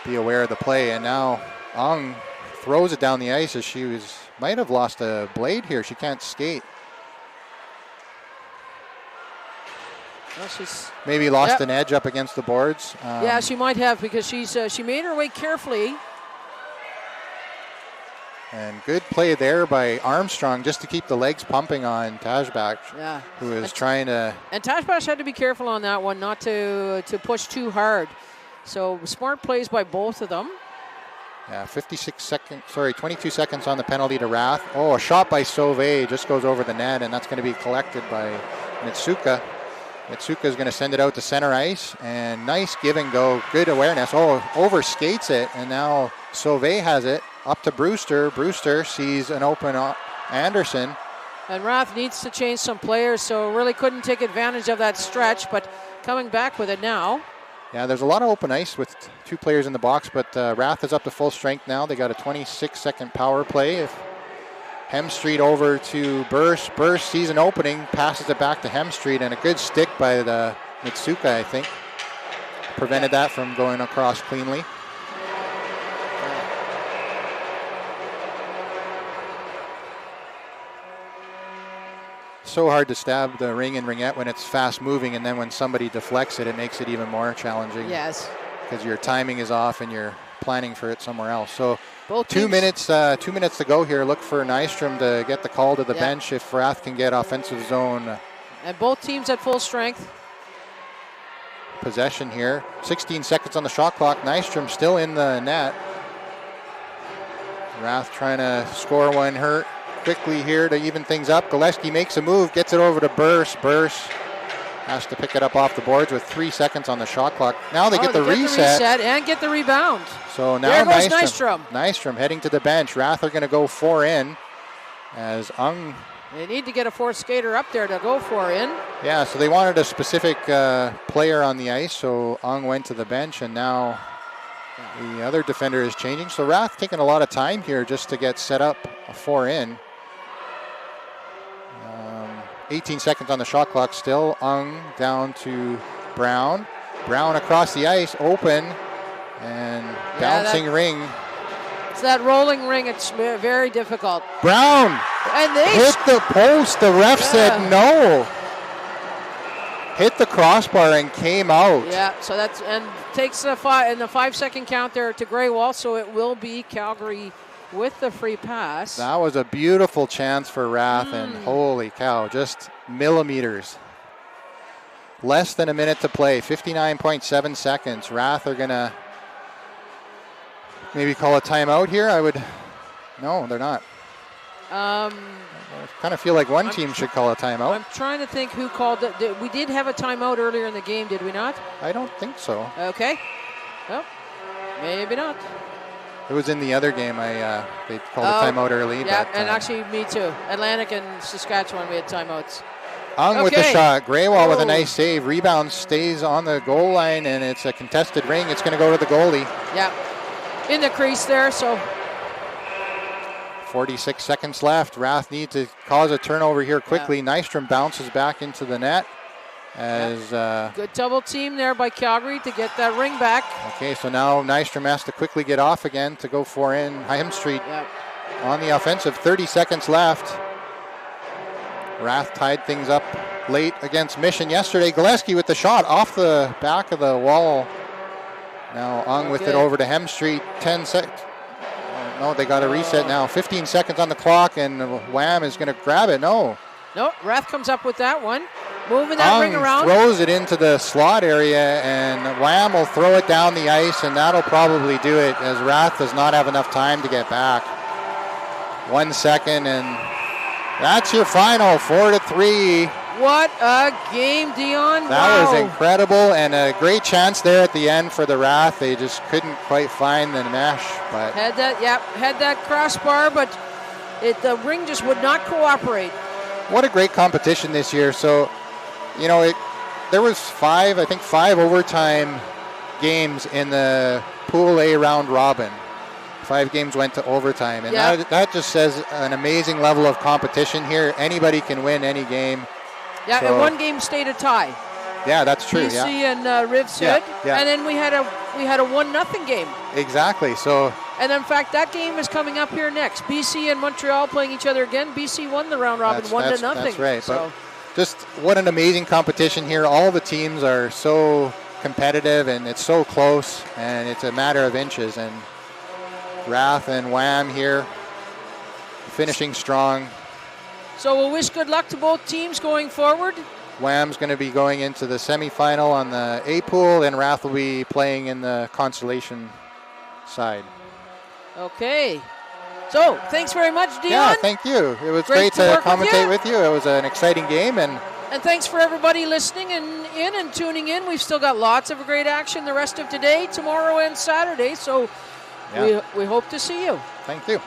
be aware of the play, and now Ung throws it down the ice as she was might have lost a blade here. She can't skate. Well, she's maybe lost an edge up against the boards. Yeah, she might have, because she made her way carefully. And good play there by Armstrong just to keep the legs pumping on Tajbak, who is trying to... And Tajbak had to be careful on that one, not to push too hard. So smart plays by both of them. Yeah, 22 seconds on the penalty to Rath. Oh, a shot by Sauvé just goes over the net, and that's going to be collected by Mitsuka. Mitsuka is going to send it out to center ice, and nice give and go, good awareness. Oh, overskates it, and now Sauvé has it up to Brewster. Brewster sees an open Anderson. And Rath needs to change some players, so really couldn't take advantage of that stretch, but coming back with it now. Yeah, there's a lot of open ice with 2 players in the box, but Rath is up to full strength now. They got a 26-second power play. Hemstreet over to Burst. Burst sees an opening, passes it back to Hemstreet, and a good stick by the Mitsuka, I think, prevented that from going across cleanly. So hard to stab the ring and ringette when it's fast moving, and then when somebody deflects it, it makes it even more challenging. Yes. Because your timing is off and you're planning for it somewhere else. So both 2 minutes to go here. Look for Nystrom to get the call to the bench if Rath can get offensive zone. And both teams at full strength. Possession here. 16 seconds on the shot clock. Nystrom still in the net. Rath trying to score one hurt quickly here to even things up. Gillespie makes a move, gets it over to Burst. Burst has to pick it up off the boards with 3 seconds on the shot clock. Now they get the reset and get the rebound. So now there goes Nystrom. Nystrom heading to the bench. Rath are going to go 4 in as Ung. They need to get a 4th skater up there to go 4 in. Yeah, so they wanted a specific player on the ice, so Ung went to the bench, and now the other defender is changing. So Rath taking a lot of time here just to get set up a 4 in. 18 seconds on the shot clock still. Ung down to Brown. Brown across the ice, open, and bouncing ring. It's that rolling ring. It's very difficult. Brown and they hit the post. The ref said no. Hit the crossbar and came out. Yeah, so that's, and takes the 5-second count there to Greywall, so it will be Calgary with the free pass. That was a beautiful chance for Rath, and holy cow, just millimeters. Less than a minute to play, 59.7 seconds. Rath are going to maybe call a timeout here. No, they're not. I kind of feel like one team should call a timeout. I'm trying to think who called it. We did have a timeout earlier in the game, did we not? I don't think so. Okay. Well, maybe not. It was in the other game. They called a timeout early. Yeah, but, and actually me too. Atlantic and Saskatchewan, we had timeouts. Ung with the shot. Greywall with a nice save. Rebound stays on the goal line, and it's a contested ring. It's going to go to the goalie. Yeah, in the crease there, so. 46 seconds left. Rath needs to cause a turnover here quickly. Yeah. Nystrom bounces back into the net. Good double team there by Calgary to get that ring back. Okay, so now Nystrom has to quickly get off again to go 4 in. Hemstreet on the offensive. 30 seconds left. Rath tied things up late against Mission yesterday. Gillespie with the shot off the back of the wall. Now Ung with it over to Hemstreet. 10 seconds. No, they got a reset now. 15 seconds on the clock, and Wham is going to grab it. No, Rath comes up with that one. Moving that ring around. Throws it into the slot area, and Wham will throw it down the ice, and that'll probably do it, as Rath does not have enough time to get back. 1 second, and that's your final, 4-3. What a game, Dion. That was incredible, and a great chance there at the end for the Rath. They just couldn't quite find the mesh. But had that crossbar, but the ring just would not cooperate. What a great competition this year. So, there was 5 overtime games in the Pool A round robin. 5 games went to overtime, and that just says an amazing level of competition here. Anybody can win any game. Yeah, and one game stayed a tie. Yeah, that's true. BC and Riv Sud, and then we had a 1-0 game. Exactly. So, And in fact, that game is coming up here next. BC and Montreal playing each other again. BC won the round robin 1-0. That's right. So. But just what an amazing competition here. All the teams are so competitive, and it's so close, and it's a matter of inches. And Wrath and Wham here finishing strong. So we'll wish good luck to both teams going forward. Wham's going to be going into the semifinal on the A pool, and Wrath will be playing in the consolation side. Okay. So thanks very much, Dion. Yeah, thank you. It was great to commentate with you. It was an exciting game. And thanks for everybody listening and tuning in. We've still got lots of great action the rest of today, tomorrow, and Saturday. So we hope to see you. Thank you.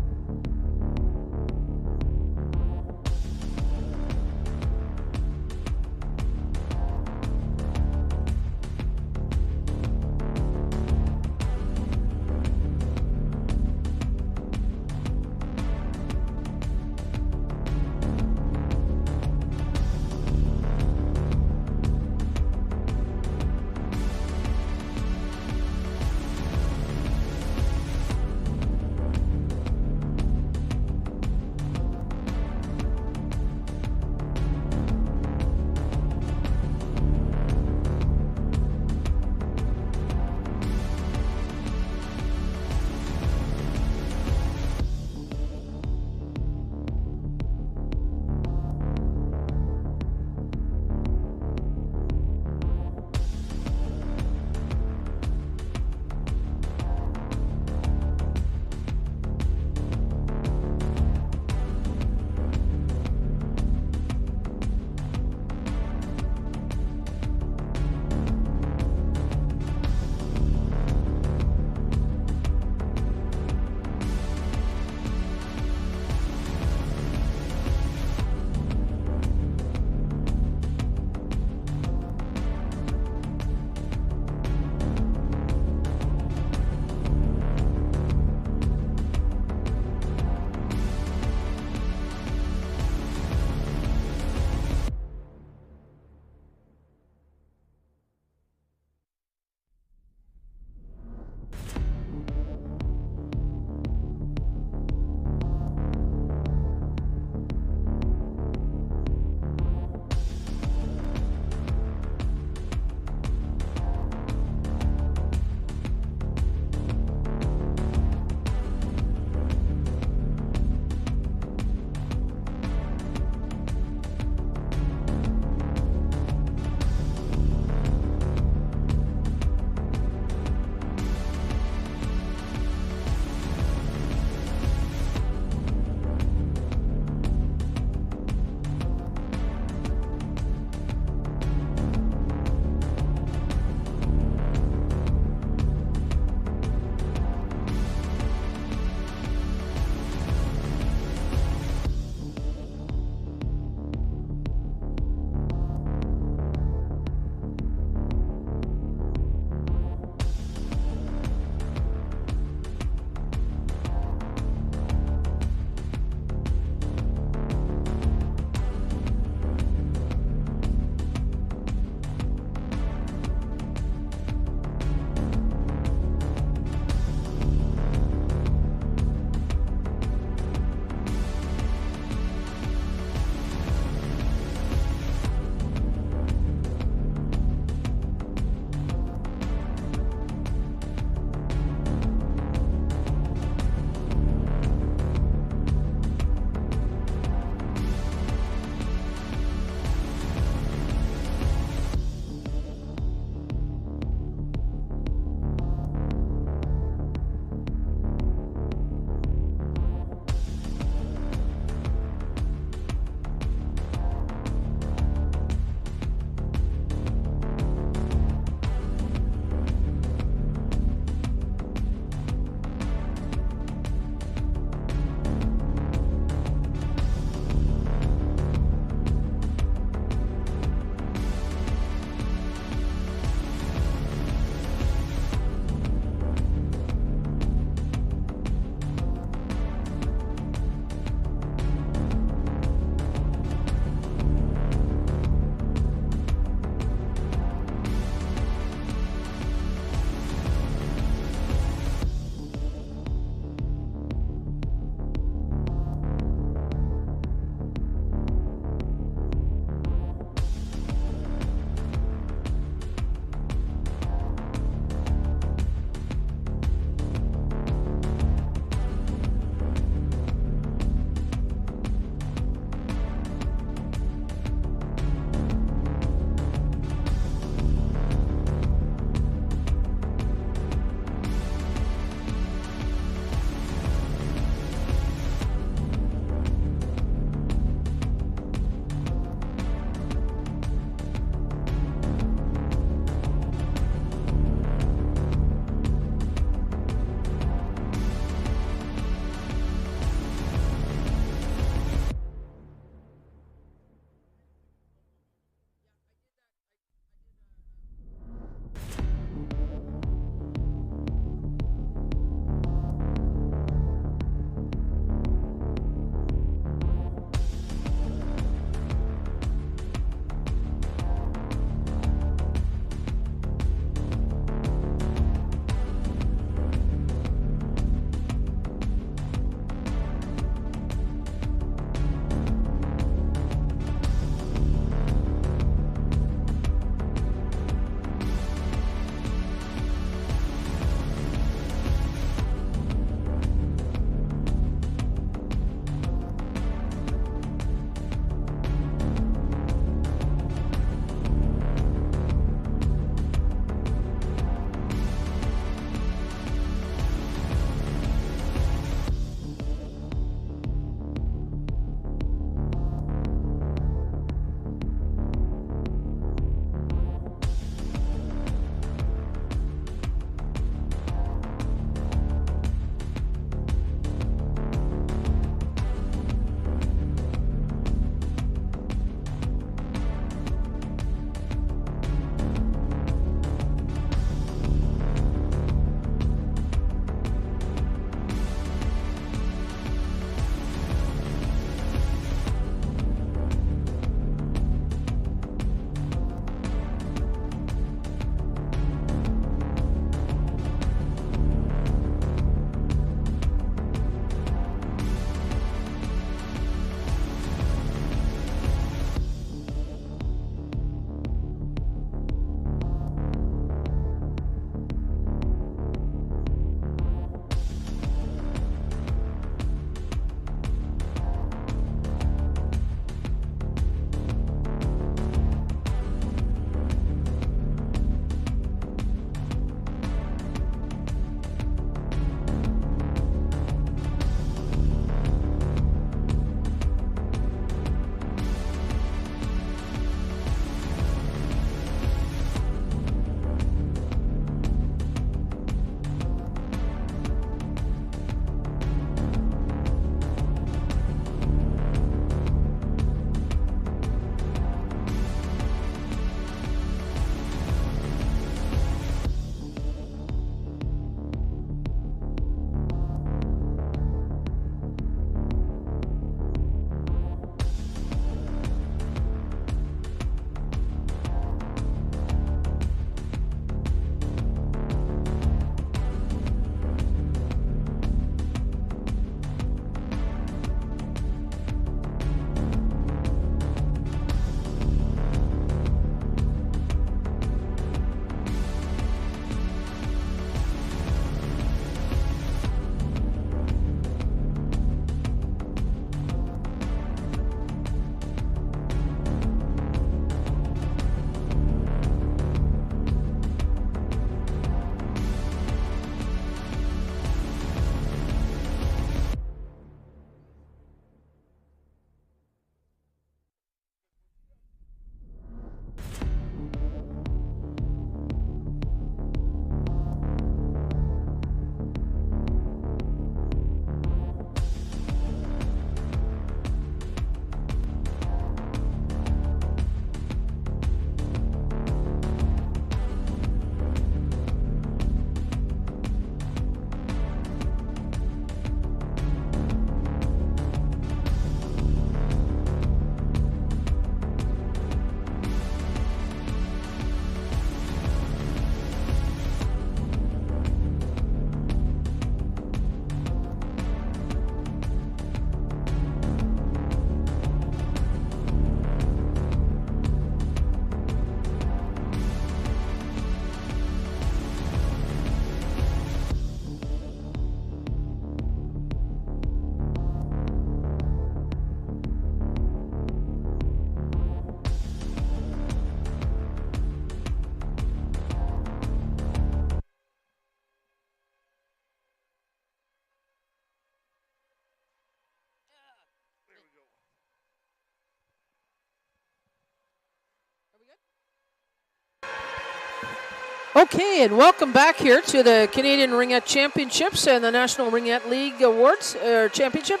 Okay, and welcome back here to the Canadian Ringette Championships and the National Ringette League Awards Championship.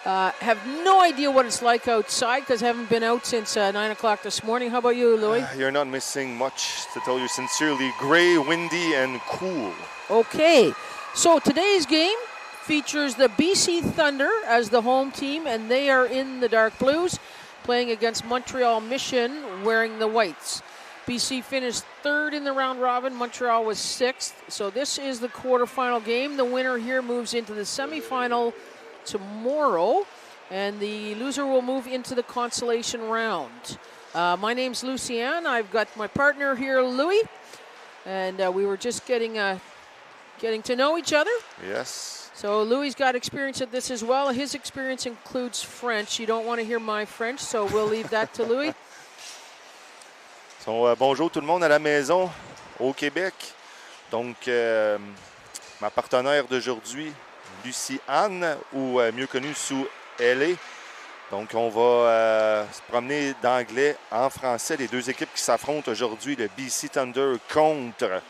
Have no idea what it's like outside because I haven't been out since 9 o'clock this morning. How about you, Louis? You're not missing much, to tell you sincerely. Gray, windy, and cool. Okay, so today's game features the BC Thunder as the home team, and they are in the dark blues, playing against Montreal Mission wearing the whites. BC finished third in the round robin. Montreal was sixth. So this is the quarterfinal game. The winner here moves into the semifinal tomorrow, and the loser will move into the consolation round. My name's Lucianne. I've got my partner here, Louis, and we were just getting to know each other. Yes. So Louis's got experience at this as well. His experience includes French. You don't want to hear my French, so we'll leave that to Louis. So, bonjour tout le monde à la maison, au Québec. Donc, ma partenaire d'aujourd'hui, Lucie Anne, ou mieux connue sous LA. Donc, on va se promener d'anglais en français. Les deux équipes qui s'affrontent aujourd'hui, le BC Thunder contre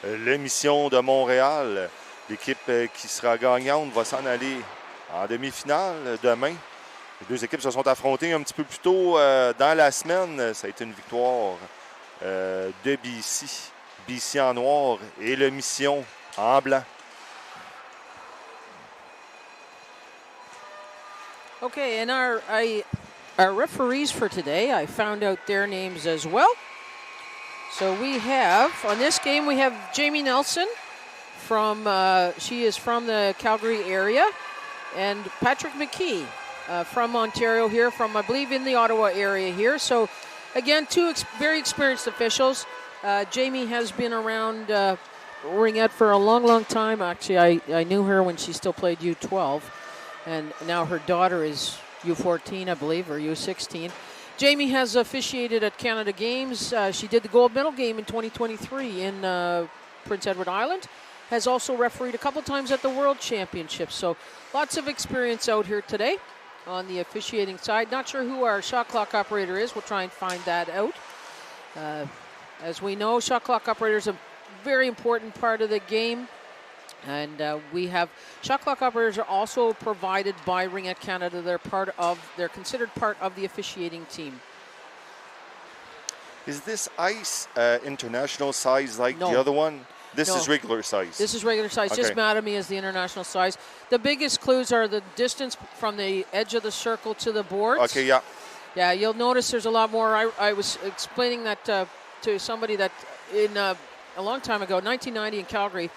l'Émission de Montréal. L'équipe qui sera gagnante va s'en aller en demi-finale demain. Les deux équipes se sont affrontées un petit peu plus tôt dans la semaine. Ça a été une victoire de BC. BC en noir et le Mission en blanc. Okay, and our referees for today, I found out their names as well. So we have, on this game, we have Jamie Nelson from, she is from the Calgary area, and Patrick McKee from Ontario here, from, I believe, in the Ottawa area here. So, again, two very experienced officials. Jamie has been around Ringette for a long, long time. Actually, I knew her when she still played U12, and now her daughter is U14, I believe, or U16. Jamie has officiated at Canada Games. She did the gold medal game in 2023 in Prince Edward Island. Has also refereed a couple times at the World Championships. So lots of experience out here today on the officiating side. Not sure who our shot clock operator is. We'll try and find that out. As we know, shot clock operator is a very important part of the game. And we have shot clock operators are also provided by Ringette Canada. They're considered part of the officiating team. Is this ice international size like No. the other one? This No. is regular size. This is regular size. Okay. Just Madame is the international size. The biggest clues are the distance from the edge of the circle to the boards. Okay, yeah. Yeah, you'll notice there's a lot more. I was explaining that to somebody that in a long time ago, 1990 in Calgary,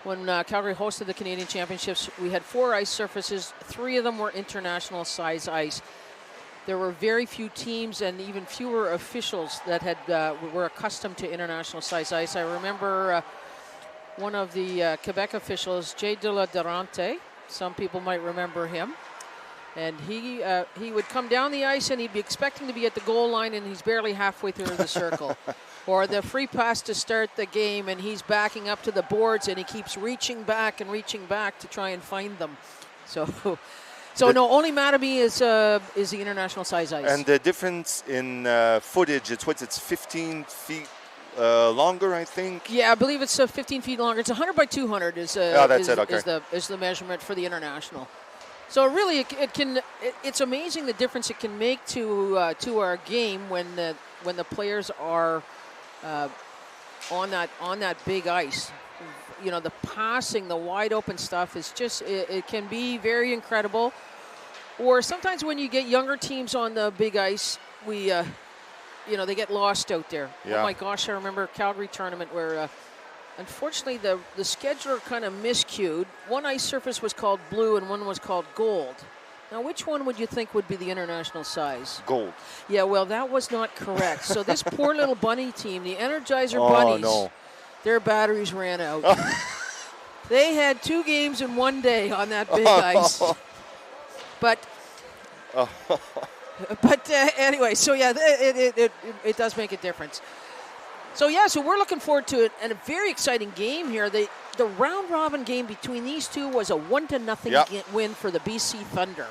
when Calgary hosted the Canadian Championships, we had 4 ice surfaces. 3 of them were international size ice. There were very few teams and even fewer officials that were accustomed to international size ice. I remember one of the Quebec officials, Jay de la Durante. Some people might remember him. And he would come down the ice and he'd be expecting to be at the goal line and he's barely halfway through the circle. Or the free pass to start the game and he's backing up to the boards and he keeps reaching back to try and find them. So no, only Matabee is the international size ice. And the difference in footage, it's 15 feet longer, I think. Yeah, I believe it's 15 feet longer. It's 100 by 200 is the measurement for the international. So really, it's amazing the difference it can make to our game when the players are on that big ice. You know, the passing, the wide open stuff is just it can be very incredible. Or sometimes when you get younger teams on the big ice, they get lost out there. Yeah. Oh my gosh, I remember a Calgary tournament where unfortunately the scheduler kind of miscued. One ice surface was called blue and one was called gold. Now, which one would you think would be the international size? Gold. Yeah, well, that was not correct. So this poor little bunny team, the Energizer Bunnies, no. Their batteries ran out. They had 2 games in one day on that big ice. But anyway, so yeah, it does make a difference. So yeah, so we're looking forward to it, and a very exciting game here. The round robin game between these two was a 1-0 win for the BC Thunder.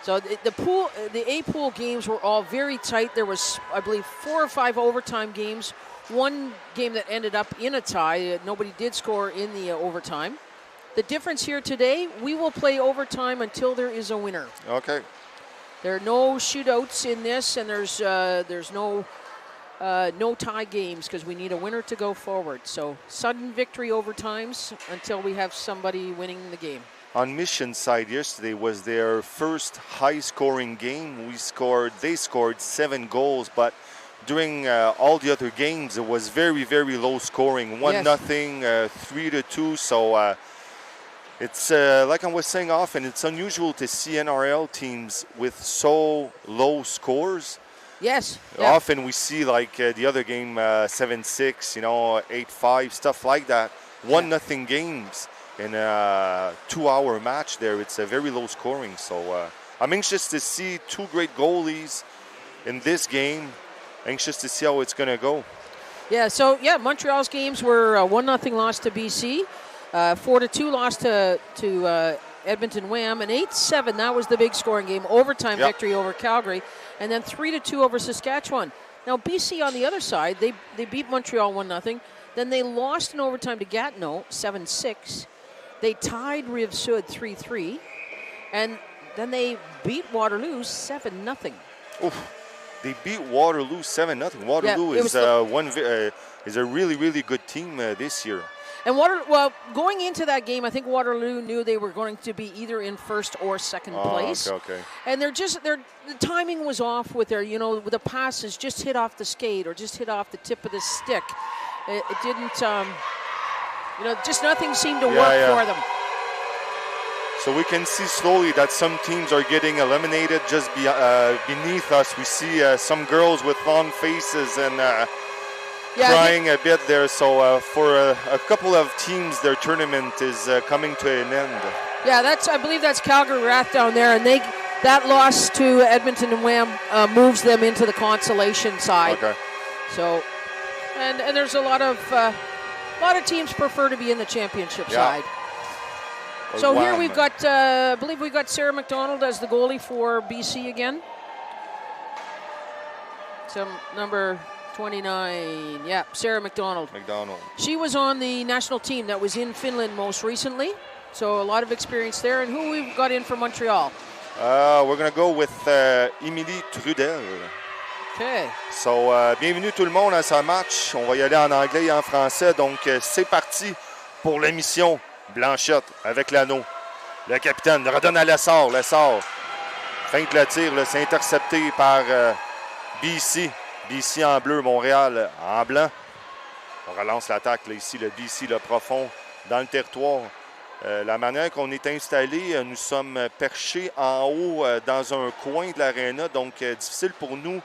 So the A pool games were all very tight. There was, I believe, 4 or 5 overtime games one game that ended up in a tie. Nobody did score in the overtime. The difference here today, we will play overtime until there is a winner. Okay. There are no shootouts in this, and there's no tie games because we need a winner to go forward. So sudden victory overtimes until we have somebody winning the game. On Mission side yesterday was their first high-scoring game. They scored 7 goals, but during all the other games, it was very, very low scoring. 1-0, 3-2. So it's like I was saying often, it's unusual to see NRL teams with so low scores. Yes. Often we see like the other game 7-6, 8-5, stuff like that. 1-0 games. In a 2-hour match there, it's a very low scoring. So I'm anxious to see 2 great goalies in this game. Anxious to see how it's going to go. Yeah, so Montreal's games were 1-0 loss to BC, 4-2 loss to Edmonton Wham, and 8-7, that was the big scoring game, overtime victory over Calgary, and then 3-2 over Saskatchewan. Now BC on the other side, they beat Montreal 1-0, then they lost in overtime to Gatineau 7-6. They tied Rive-Sud 3-3, and then they beat Waterloo 7-0. They beat Waterloo 7-0. Waterloo is a really, really good team this year. And going into that game, I think Waterloo knew they were going to be either in first or second place. Okay. And the timing was off with the passes just hit off the skate or just hit off the tip of the stick. It didn't. Just nothing seemed to work for them. So we can see slowly that some teams are getting eliminated just beneath us. We see some girls with long faces and crying a bit there. So for a couple of teams, their tournament is coming to an end. Yeah, I believe that's Calgary Wrath down there, and that loss to Edmonton and Wham moves them into the consolation side. Okay. So, and there's a lot of teams prefer to be in the championship side. So here we've got, I believe we've got Sarah McDonald as the goalie for BC again. Some number 29, Sarah McDonald. She was on the national team that was in Finland most recently. So a lot of experience there. And who we've got in for Montreal? We're going to go with Émilie Trudel. Okay. So, bienvenue tout le monde à ce match. On va y aller en anglais et en français. Donc, c'est parti pour l'émission Blanchette avec l'anneau. Le capitaine le redonne à Lessard. Lessard feinte le tir. C'est intercepté par BC. BC en bleu, Montréal en blanc. On relance l'attaque ici, le BC, le profond dans le territoire. La manière qu'on est installé, nous sommes perchés en haut dans un coin de l'aréna. Donc, difficile pour nous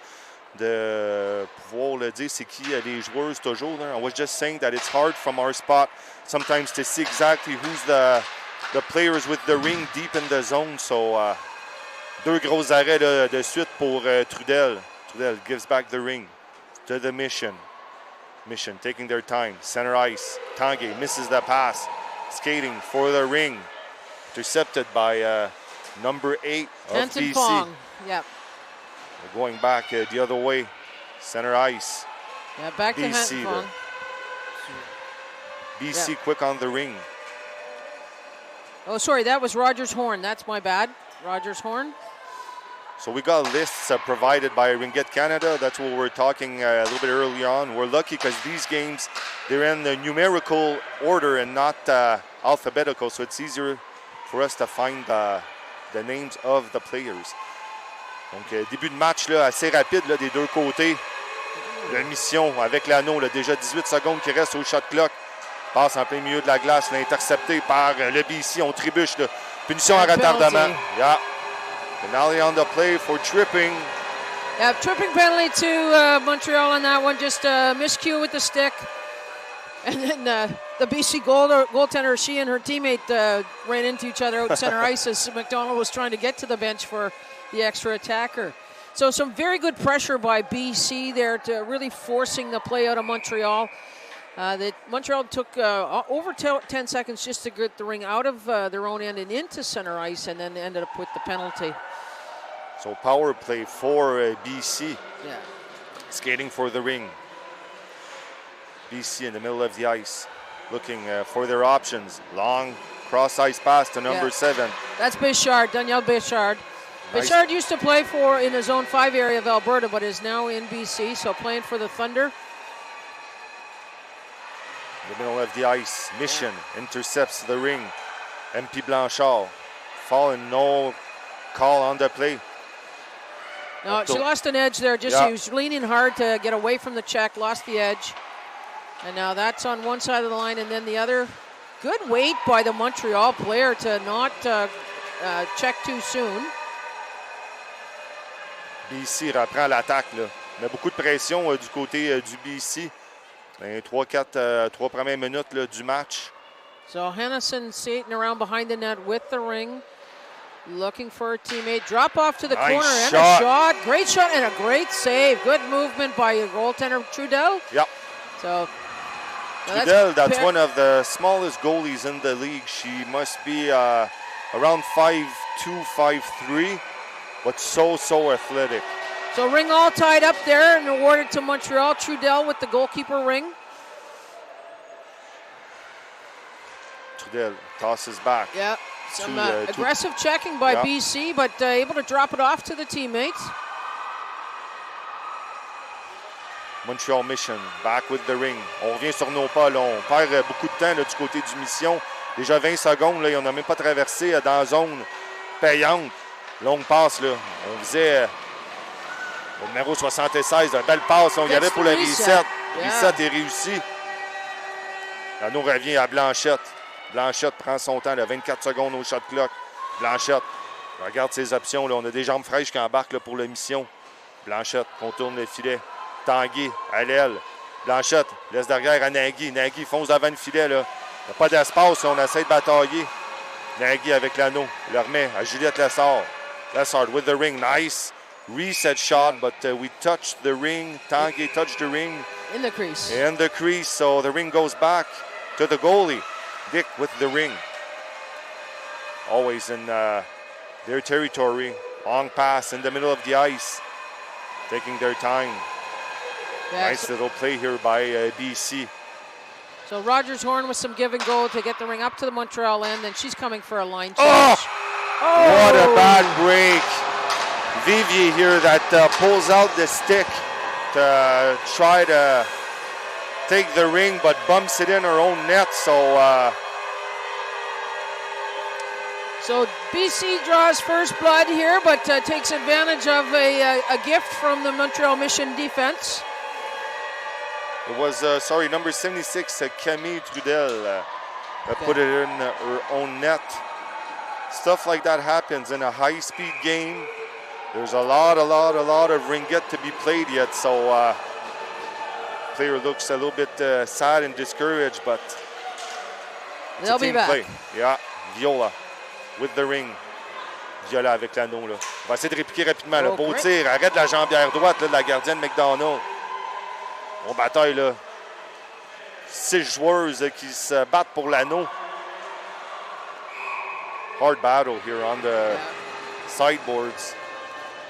de pouvoir le dire c'est qui les joueuses toujours. I was just saying that it's hard from our spot sometimes to see exactly who's the players with the ring deep in the zone. So, 2 gros arrêts de suite pour Trudel. Trudel gives back the ring to the Mission. Mission taking their time. Center ice. Tanguay misses the pass. Skating for the ring. Intercepted by number 8 of Anton BC. Fong. Yep. They're going back the other way. Center ice. Yeah, back to BC. Fong. BC quick on the ring. Oh, sorry, that was Rogers Horn. That's my bad. Rogers Horn. So we got lists provided by Ringette Canada. That's what we were talking a little bit earlier on. We're lucky because these games, they're in the numerical order and not alphabetical, so it's easier for us to find the names of the players. Donc, début de match là, assez rapide là, des deux côtés. La Mission avec l'anneau, déjà 18 secondes qui restent au shot clock. Passe en plein milieu de la glace, intercepté par le BC. On trébuche. Là. Punition à retardement. Yeah. Penalty on the play for tripping. Yeah, tripping penalty to Montreal on that one. Just miscue with the stick. And then the BC goaltender, she and her teammate ran into each other out center ice as McDonald was trying to get to the bench for the extra attacker. So some very good pressure by BC there to really forcing the play out of Montreal. Montreal took over 10 seconds just to get the ring out of their own end and into center ice, and then ended up with the penalty. So power play for BC. Yeah. Skating for the ring. BC in the middle of the ice, looking for their options. Long cross-ice pass to number 7. That's Béchard, Danielle Béchard. Nice. Béchard used to play in the Zone 5 area of Alberta, but is now in BC, so playing for the Thunder. In the middle of the ice, Mission intercepts the ring. MP Blanchard falling, no call on the play. No, she lost an edge there. She was leaning hard to get away from the check, lost the edge. And now that's on one side of the line, and then the other. Good weight by the Montreal player to not check too soon. BC reprend l'attaque. Mais beaucoup de pression du côté du BC. Les 3 premières minutes là, du match. So Hennison skating around behind the net with the ring. Looking for a teammate. Drop off to the corner and a shot. Great shot and a great save. Good movement by goaltender Trudel. Yep. So Trudel, that's one of the smallest goalies in the league. She must be around 5'2", 5'3", but so athletic. So ring all tied up there and awarded to Montreal. Trudel with the goalkeeper ring. Trudel tosses back. Yeah, some aggressive checking by BC, but able to drop it off to the teammates. Montreal Mission, back with the ring. On revient sur nos pas. Là. On perd beaucoup de temps là, du côté du Mission. Déjà 20 secondes, là, et on n'a même pas traversé dans la zone payante. Longue passe, là. On faisait le numéro 76, une belle passe. On regardait pour le reset. Reset est réussi. L'anneau revient à Blanchette. Blanchette prend son temps, là, 24 secondes au shot clock. Blanchette regarde ses options. Là. On a des jambes fraîches qui embarquent là, pour la mission. Blanchette contourne le filet. Tanguy à l'aile. Blanchette laisse derrière à Nagui. Nagui fonce devant le filet. Il n'y a pas d'espace. On essaie de batailler. Nagui avec l'anneau. Il le remet à Juliette Lessard. Lessard with the ring. Nice reset shot, but we touched the ring. Tanguy touched the ring. In the crease. In the crease. So the ring goes back to the goalie. Dick with the ring. Always in their territory. Long pass in the middle of the ice. Taking their time. Yeah, nice little play here by BC. So Rogers Horn with some give and go to get the ring up to the Montreal end, and she's coming for a line change. What a bad break. Vivier here that pulls out the stick to try to take the ring, but bumps it in her own net. So BC draws first blood here, but takes advantage of a gift from the Montreal Mission defense. It was, number 76, Camille Trudel, that put it in her own net. Stuff like that happens in a high-speed game. There's a lot of ringette to be played yet, so player looks a little bit sad and discouraged, but they'll be back. Play. Yeah, Viola with the ring. Viola avec l'anneau. Là. On va essayer de répliquer rapidement. Le beau tir, arrête la jambière droite là, de la gardienne McDonald. Bon bataille là. 6 joueuses qui se battent pour l'anneau. Hard battle here on the sideboards.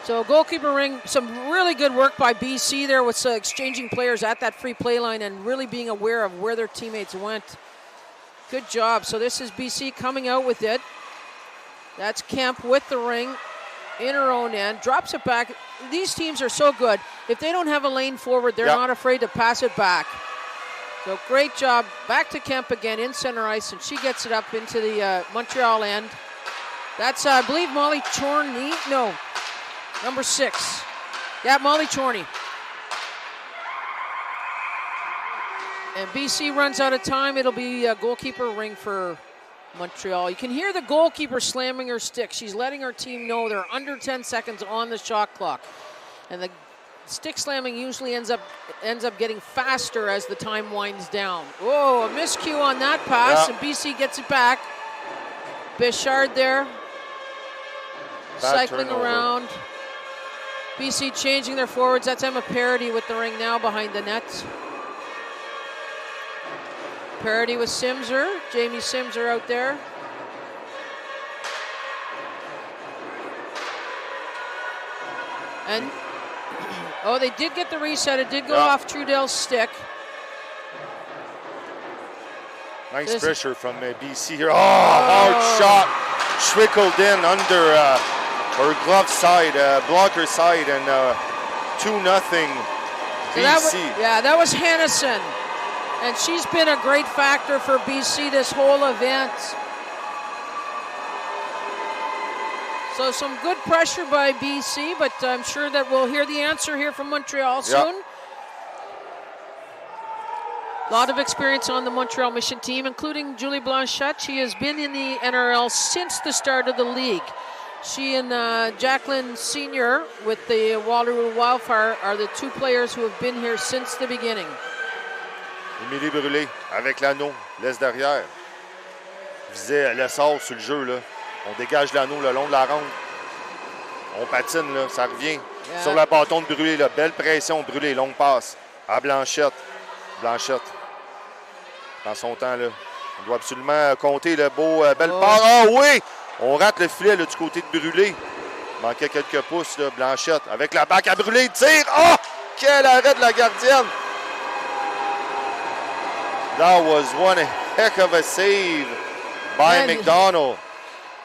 So goalkeeper ring, some really good work by BC there with exchanging players at that free play line and really being aware of where their teammates went. Good job. So this is BC coming out with it. That's Kemp with the ring in her own end. Drops it back. These teams are so good. If they don't have a lane forward, they're not afraid to pass it back. So great job. Back to Kemp again in center ice, and she gets it up into the Montreal end. That's, I believe, Molly Chorney. No, number 6. Yeah, Molly Chorney. And BC runs out of time. It'll be a goalkeeper ring for Montreal. You can hear the goalkeeper slamming her stick. She's letting her team know they're under 10 seconds on the shot clock. And the stick slamming usually ends up getting faster as the time winds down. Whoa, a miscue on that pass, and BC gets it back. Béchard there, cycling turnover around. BC changing their forwards. That's Emma Parody with the ring now behind the net. Parody with Simser, Jamie Simser out there. And, they did get the reset. It did go off Trudel's stick. Nice pressure from BC here. Oh, hard shot. Trickled in under her glove side, blocker side, and 2-0 BC. That was Hennison. And she's been a great factor for BC this whole event. So some good pressure by BC, but I'm sure that we'll hear the answer here from Montreal soon. A lot of experience on the Montreal Mission team, including Julie Blanchette. She has been in the NRL since the start of the league. She and Jacqueline Senior with the Waterloo Wildfire are the two players who have been here since the beginning. Émilie Brûlé avec l'anneau, laisse derrière. Visait l'essor sur le jeu, là. On dégage l'anneau le long de la ronde. On patine, là, ça revient. Sur le bâton de Brûlé, là. Belle pression, Brûlé, longue passe. À Blanchette. Blanchette. Dans son temps, là. On doit absolument compter le beau, belle passe. Ah oui! On rate le filet là, du côté de Brûlé. Manquait quelques pouces, là. Blanchette. Avec la balle à Brûlé, tire. Oh! Quel arrêt de la gardienne! That was one heck of a save by McDonald.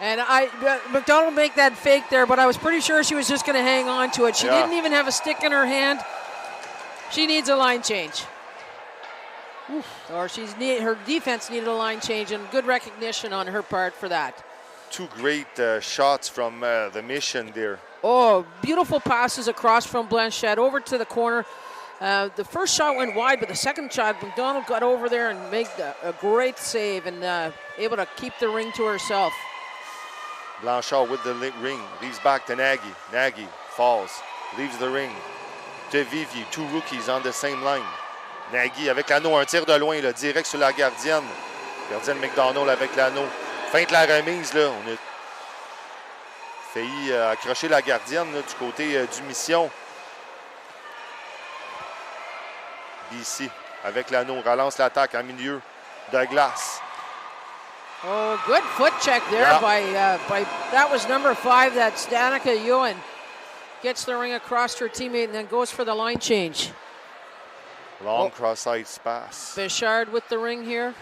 And McDonald make that fake there, but I was pretty sure she was just going to hang on to it. She didn't even have a stick in her hand. She needs a line change. Or her defense needed a line change, and good recognition on her part for that. Two great shots from the Mission there. Oh, beautiful passes across from Blanchette over to the corner. The first shot went wide, but the second shot, McDonald got over there and made a great save and able to keep the ring to herself. Blanchard with the ring, leaves back to Nagy. Nagy falls, leaves the ring to Vivier. Two rookies on the same line. Nagy avec l'anneau, un tir de loin, là, direct sur la gardienne. Gardienne McDonald avec l'anneau. Feinte la remise, là. On a failli accrocher la gardienne là, du côté du Mission. BC avec l'anneau, relance l'attaque en milieu de glace. Oh, good foot check there by that was number 5, that's Danica Ewan. Gets the ring across to her teammate and then goes for the line change. Long cross-ice pass. Bichard with the ring here.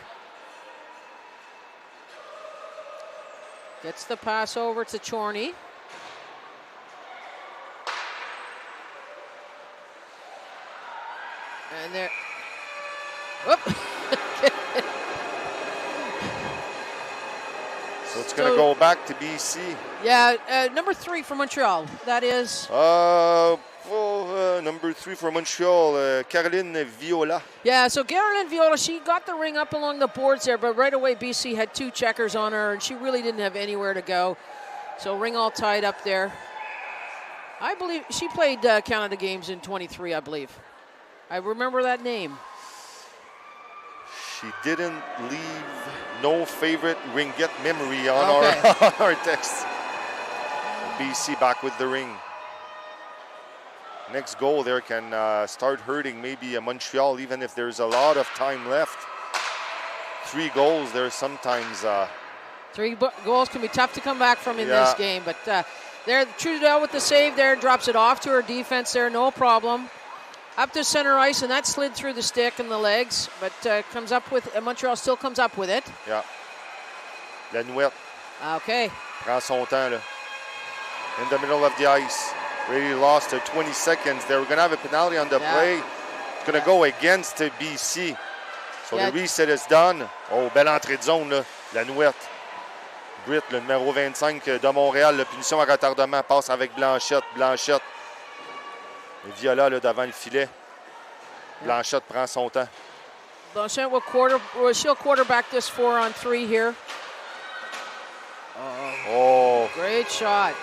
Gets the pass over to Chorney. And there. Whoop. So it's going to go back to BC. Yeah, number 3 for Montreal. That is. Number 3 for Montreal, Caroline Viola. Yeah, so Caroline Viola, she got the ring up along the boards there, but right away BC had 2 checkers on her, and she really didn't have anywhere to go. So ring all tied up there. I believe she played Canada games in 23, I believe. I remember that name. She didn't leave no favorite Ringette memory on our text. BC back with the ring. Next goal there can start hurting maybe Montreal, even if there's a lot of time left. 3 goals there sometimes. 3 goals can be tough to come back from in this game, but there Trudell with the save there, drops it off to her defense there, no problem. Up to center ice, and that slid through the stick and the legs, but comes up with Montreal still comes up with it. Yeah. Lanouette. Okay. Prend son temps là. In the middle of the ice. Really lost 20 seconds. They were going to have a penalty on the play. It's going to go against BC. So the reset is done. Oh, belle entrée de zone là. Lanouette. Britt, le numéro 25 de Montréal. La punition à retardement passe avec Blanchette. Blanchette. Et Viola là, devant le filet. Blanchette prend son temps. Blanchette she'll quarterback this 4-on-3 here. Oh. Great shot.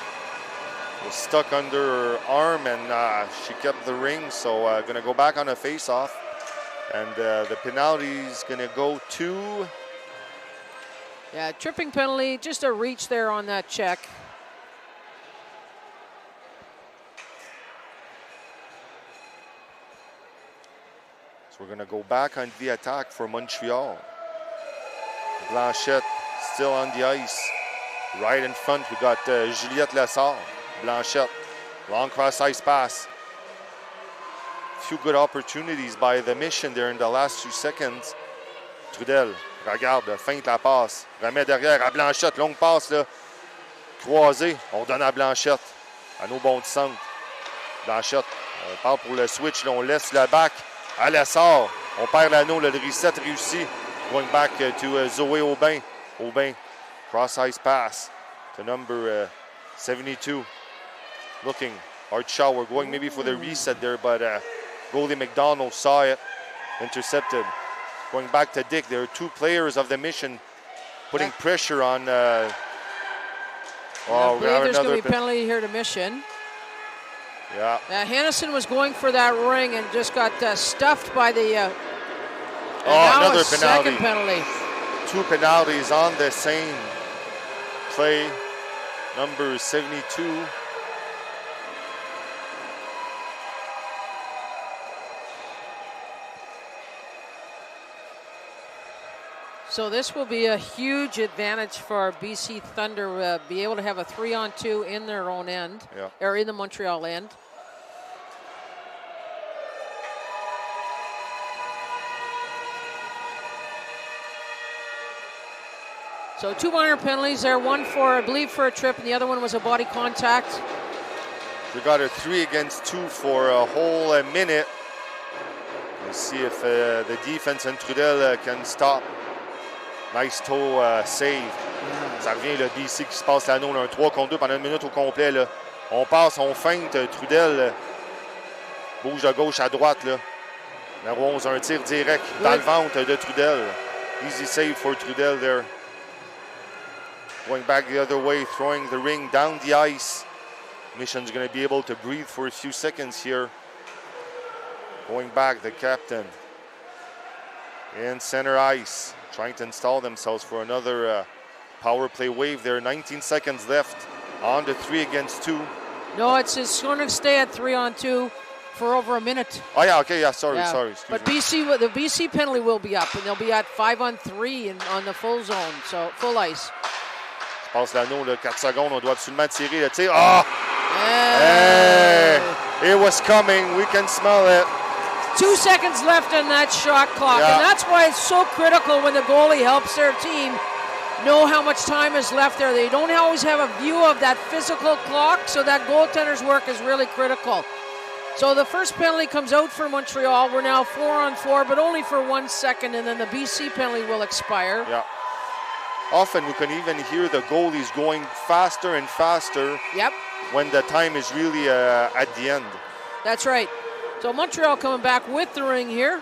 Was stuck under her arm and she kept the ring. So going to go back on a face-off. And the penalty is going to go to... Yeah, tripping penalty. Just a reach there on that check. We're going to go back on the attack for Montreal. Blanchette still on the ice. Right in front, we got Juliette Lessard. Blanchette, long cross-ice pass. Few good opportunities by the Mission there in the last 2 seconds. Trudel regarde, feinte la passe, remet derrière à Blanchette, longue passe là, croisée, on donne à Blanchette, à nos bons de centre. Blanchette, on part pour le switch, là, on laisse le back, à l'essor, on perd l'anneau, le reset réussi, going back to Zoé Aubin. Aubin, cross-ice pass to number 72, looking, Art Shaw, we're going maybe for the reset there, but goalie McDonald saw it, intercepted. Going back to Dick, there are two players of the Mission putting pressure on. I believe there's going to be a penalty here to Mission. Yeah. Hannison was going for that ring and just got stuffed by the. Another penalty. Second penalty. Two penalties on the same play. Number 72. So this will be a huge advantage for BC Thunder, be able to have a 3-on-2 in their own end, or in the Montreal end. So 2 minor penalties there, one for, I believe, for a trip, and the other one was a body contact. We got a 3 against 2 for a whole minute. We'll see if the defense and Trudel can stop. Nice toe save. Ça revient, le BC qui se passe l'anneau, un 3 contre 2 pendant une minute au complet. Là. On passe, on feinte. Trudel bouge de gauche à droite. Là. Numéro 11, un tir direct dans le ventre de Trudel. Easy save for Trudel there. Going back the other way, throwing the ring down the ice. Mission's going to be able to breathe for a few seconds here. Going back, the captain in center ice. Trying to install themselves for another power play wave there. 19 seconds left on the 3 against 2. No, it's going to stay at 3-on-2 for over a minute. Oh, yeah, okay, yeah, sorry. But the BC penalty will be up, and they'll be at 5-on-3 on the full zone, so full ice. Passe l'anneau, 4 secondes, on doit absolument tirer le tir. Ah! Hey! It was coming, we can smell it. 2 seconds left on that shot clock, and that's why it's so critical when the goalie helps their team know how much time is left there. They don't always have a view of that physical clock, so that goaltender's work is really critical. So the first penalty comes out for Montreal. We're now 4-on-4, but only for 1 second, and then the BC penalty will expire. Yeah. Often we can even hear the goalies going faster and faster when the time is really at the end. That's right. So Montreal coming back with the ring here.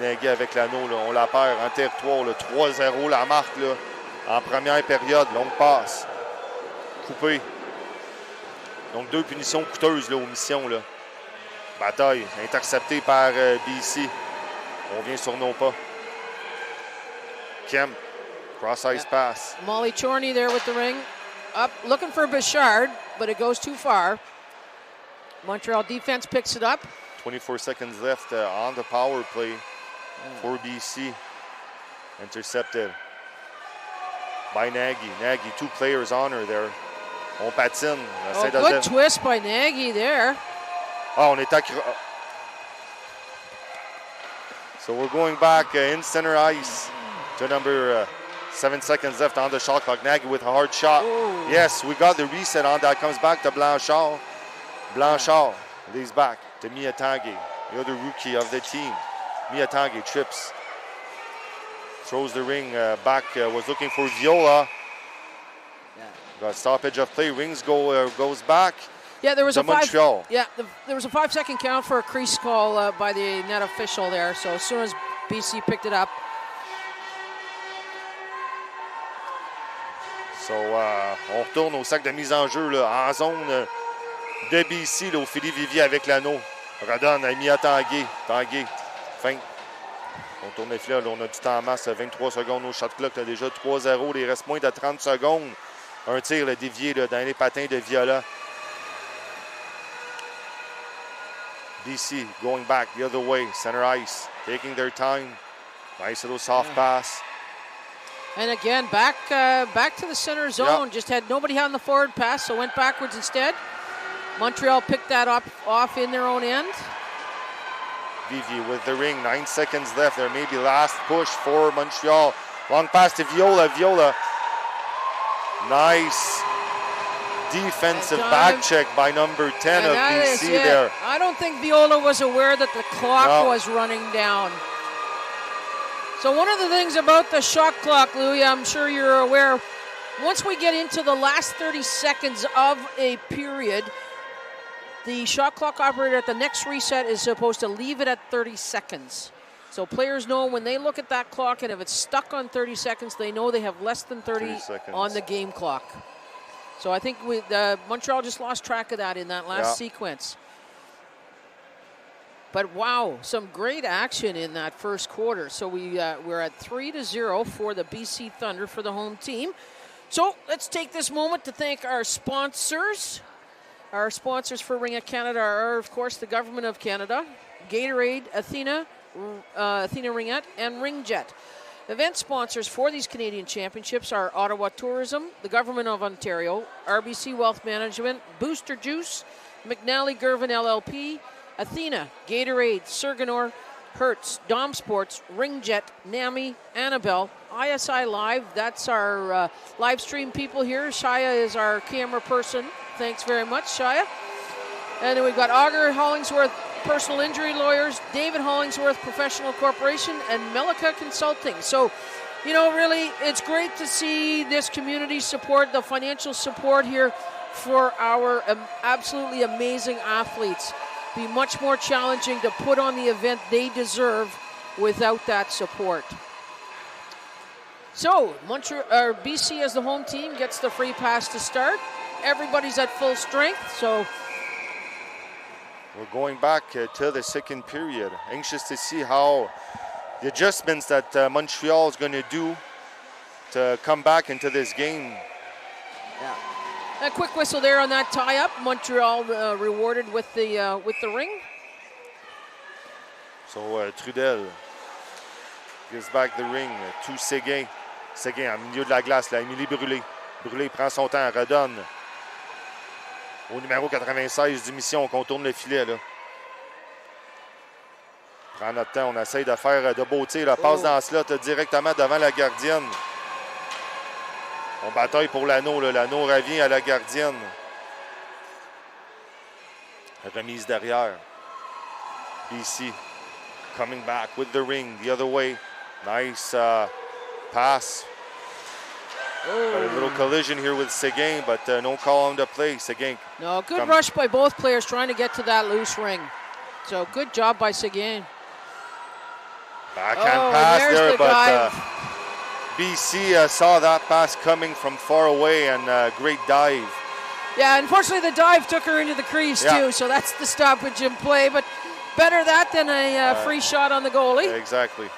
Nagy avec l'anneau, on la perd en territoire, 3-0 la marque là, en première période, longue passe, coupé. Donc 2 punitions coûteuses là, aux missions. Là. Bataille, interceptée par BC. On vient sur nos pas. Kemp, cross-ice pass. Molly Chorney there with the ring. Up, looking for Bouchard, but it goes too far. Montreal defense picks it up. 24 seconds left on the power play for BC. Intercepted by Nagy. Nagy, 2 players on her there. On patine. Good twist by Nagy there. Oh, on est So we're going back in center ice to number 7 seconds left on the shot clock. Nagy with a hard shot. Ooh. Yes, we got the reset on that. Comes back to Blanchard. Blanchard leads back to Miyatangi, the other rookie of the team. Miyatangi trips, throws the ring back, was looking for Viola. Got stoppage of play, rings goes back. Yeah, there was a Montreal. there was a 5-second count for a crease call by the net official there. So as soon as BC picked it up. So on retourne au sac de mise en jeu là, en zone de BC là, au Philippe Vivier avec l'anneau. Redonne à Mia Tanguay. Tanguay, fin. On tourne les filets, là, on a du temps en masse, 23 secondes au shot clock, là, déjà 3-0, il reste moins de 30 secondes. Un tir là, dévié là, dans les patins de Viola. BC going back the other way, center ice, taking their time. Nice little soft pass. And again, back to the center zone. Just had nobody on the forward pass, so went backwards instead. Montreal picked that up off in their own end. Vivi with the ring. 9 seconds left. There may be last push for Montreal. Long pass to Viola. Viola. Nice defensive back check by number 10 of BC there. I don't think Viola was aware that the clock was running down. So one of the things about the shot clock, Louis, I'm sure you're aware, once we get into the last 30 seconds of a period, the shot clock operator at the next reset is supposed to leave it at 30 seconds. So players know when they look at that clock, and if it's stuck on 30 seconds, they know they have less than 30 on the game clock. So I think Montreal just lost track of that in that last sequence. But wow, some great action in that first quarter. So we're at 3-0 for the BC Thunder for the home team. So let's take this moment to thank our sponsors. Our sponsors for Ringette Canada are, of course, the Government of Canada, Gatorade, Athena Ringette, and Ringjet. Event sponsors for these Canadian Championships are Ottawa Tourism, the Government of Ontario, RBC Wealth Management, Booster Juice, McNally Gervin LLP, Athena, Gatorade, Serganor, Hertz, Dom Sports, Ringjet, NAMI, Annabelle, ISI Live. That's our live stream people here. Shia is our camera person. Thanks very much, Shia. And then we've got Auger Hollingsworth Personal Injury Lawyers, David Hollingsworth Professional Corporation, and Melika Consulting. So, you know, really, it's great to see this community support, the financial support here for our absolutely amazing athletes. Be much more challenging to put on the event they deserve without that support. So, BC as the home team gets the free pass to start. Everybody's at full strength, so we're going back to the second period. Anxious to see how the adjustments that Montreal is going to do to come back into this game. Yeah. A quick whistle there on that tie-up. Montreal rewarded with the ring. So Trudel gives back the ring to Séguin. Séguin en milieu de la glace, là, Émilie Brûlé. Brûlé prend son temps, redonne au numéro 96 du Mission. On contourne le filet, là. Prend notre temps, on essaye de faire de beauté. La passe dans le slot directement devant la gardienne. On bataille pour l'anneau. L'anneau revient à la gardienne. Remise derrière. BC coming back with the ring the other way. Nice pass. A little collision here with Séguin, but no call on the play. Séguin. No, good rush by both players trying to get to that loose ring. So good job by Séguin. Backhand pass there, but BC saw that pass coming from far away, and great dive. Yeah, unfortunately the dive took her into the crease too, so that's the stoppage in play, but better that than a free shot on the goalie. Exactly.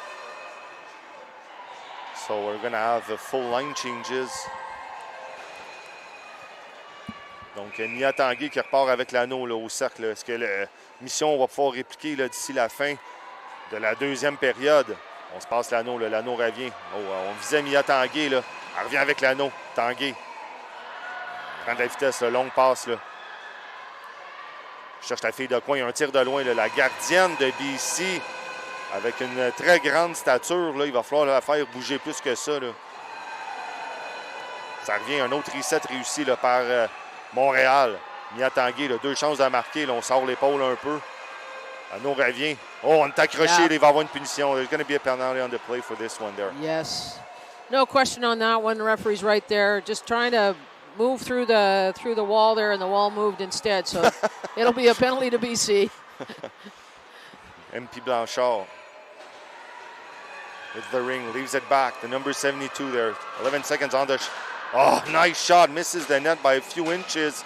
So we're going to have the full line changes. Donc Mia Tanguay qui repart avec l'anneau au cercle. Est-ce que la mission va pouvoir répliquer d'ici la fin de la deuxième période? On se passe l'anneau, l'anneau revient. On visait Mia Tanguay, là. Elle revient avec l'anneau. Tanguay prend de la vitesse, longue passe. Là. Je cherche la fille de coin, il y a un tir de loin. Là. La gardienne de BC, avec une très grande stature, là, il va falloir la faire bouger plus que ça. Là. Ça revient, un autre reset réussi là, par Montréal. Mia Tanguay, 2 chances de marquer. Là, on sort l'épaule un peu. L'anneau revient. Oh, on est accroché. Il va avoir une punition. There's going to be a penalty on the play for this one there. Yes. No question on that one. The referee's right there. Just trying to move through the wall there, and the wall moved instead. So it'll be a penalty to BC. MP Blanchard with the ring, leaves it back. The number 72 there. 11 seconds on the... Oh, nice shot. Misses the net by a few inches.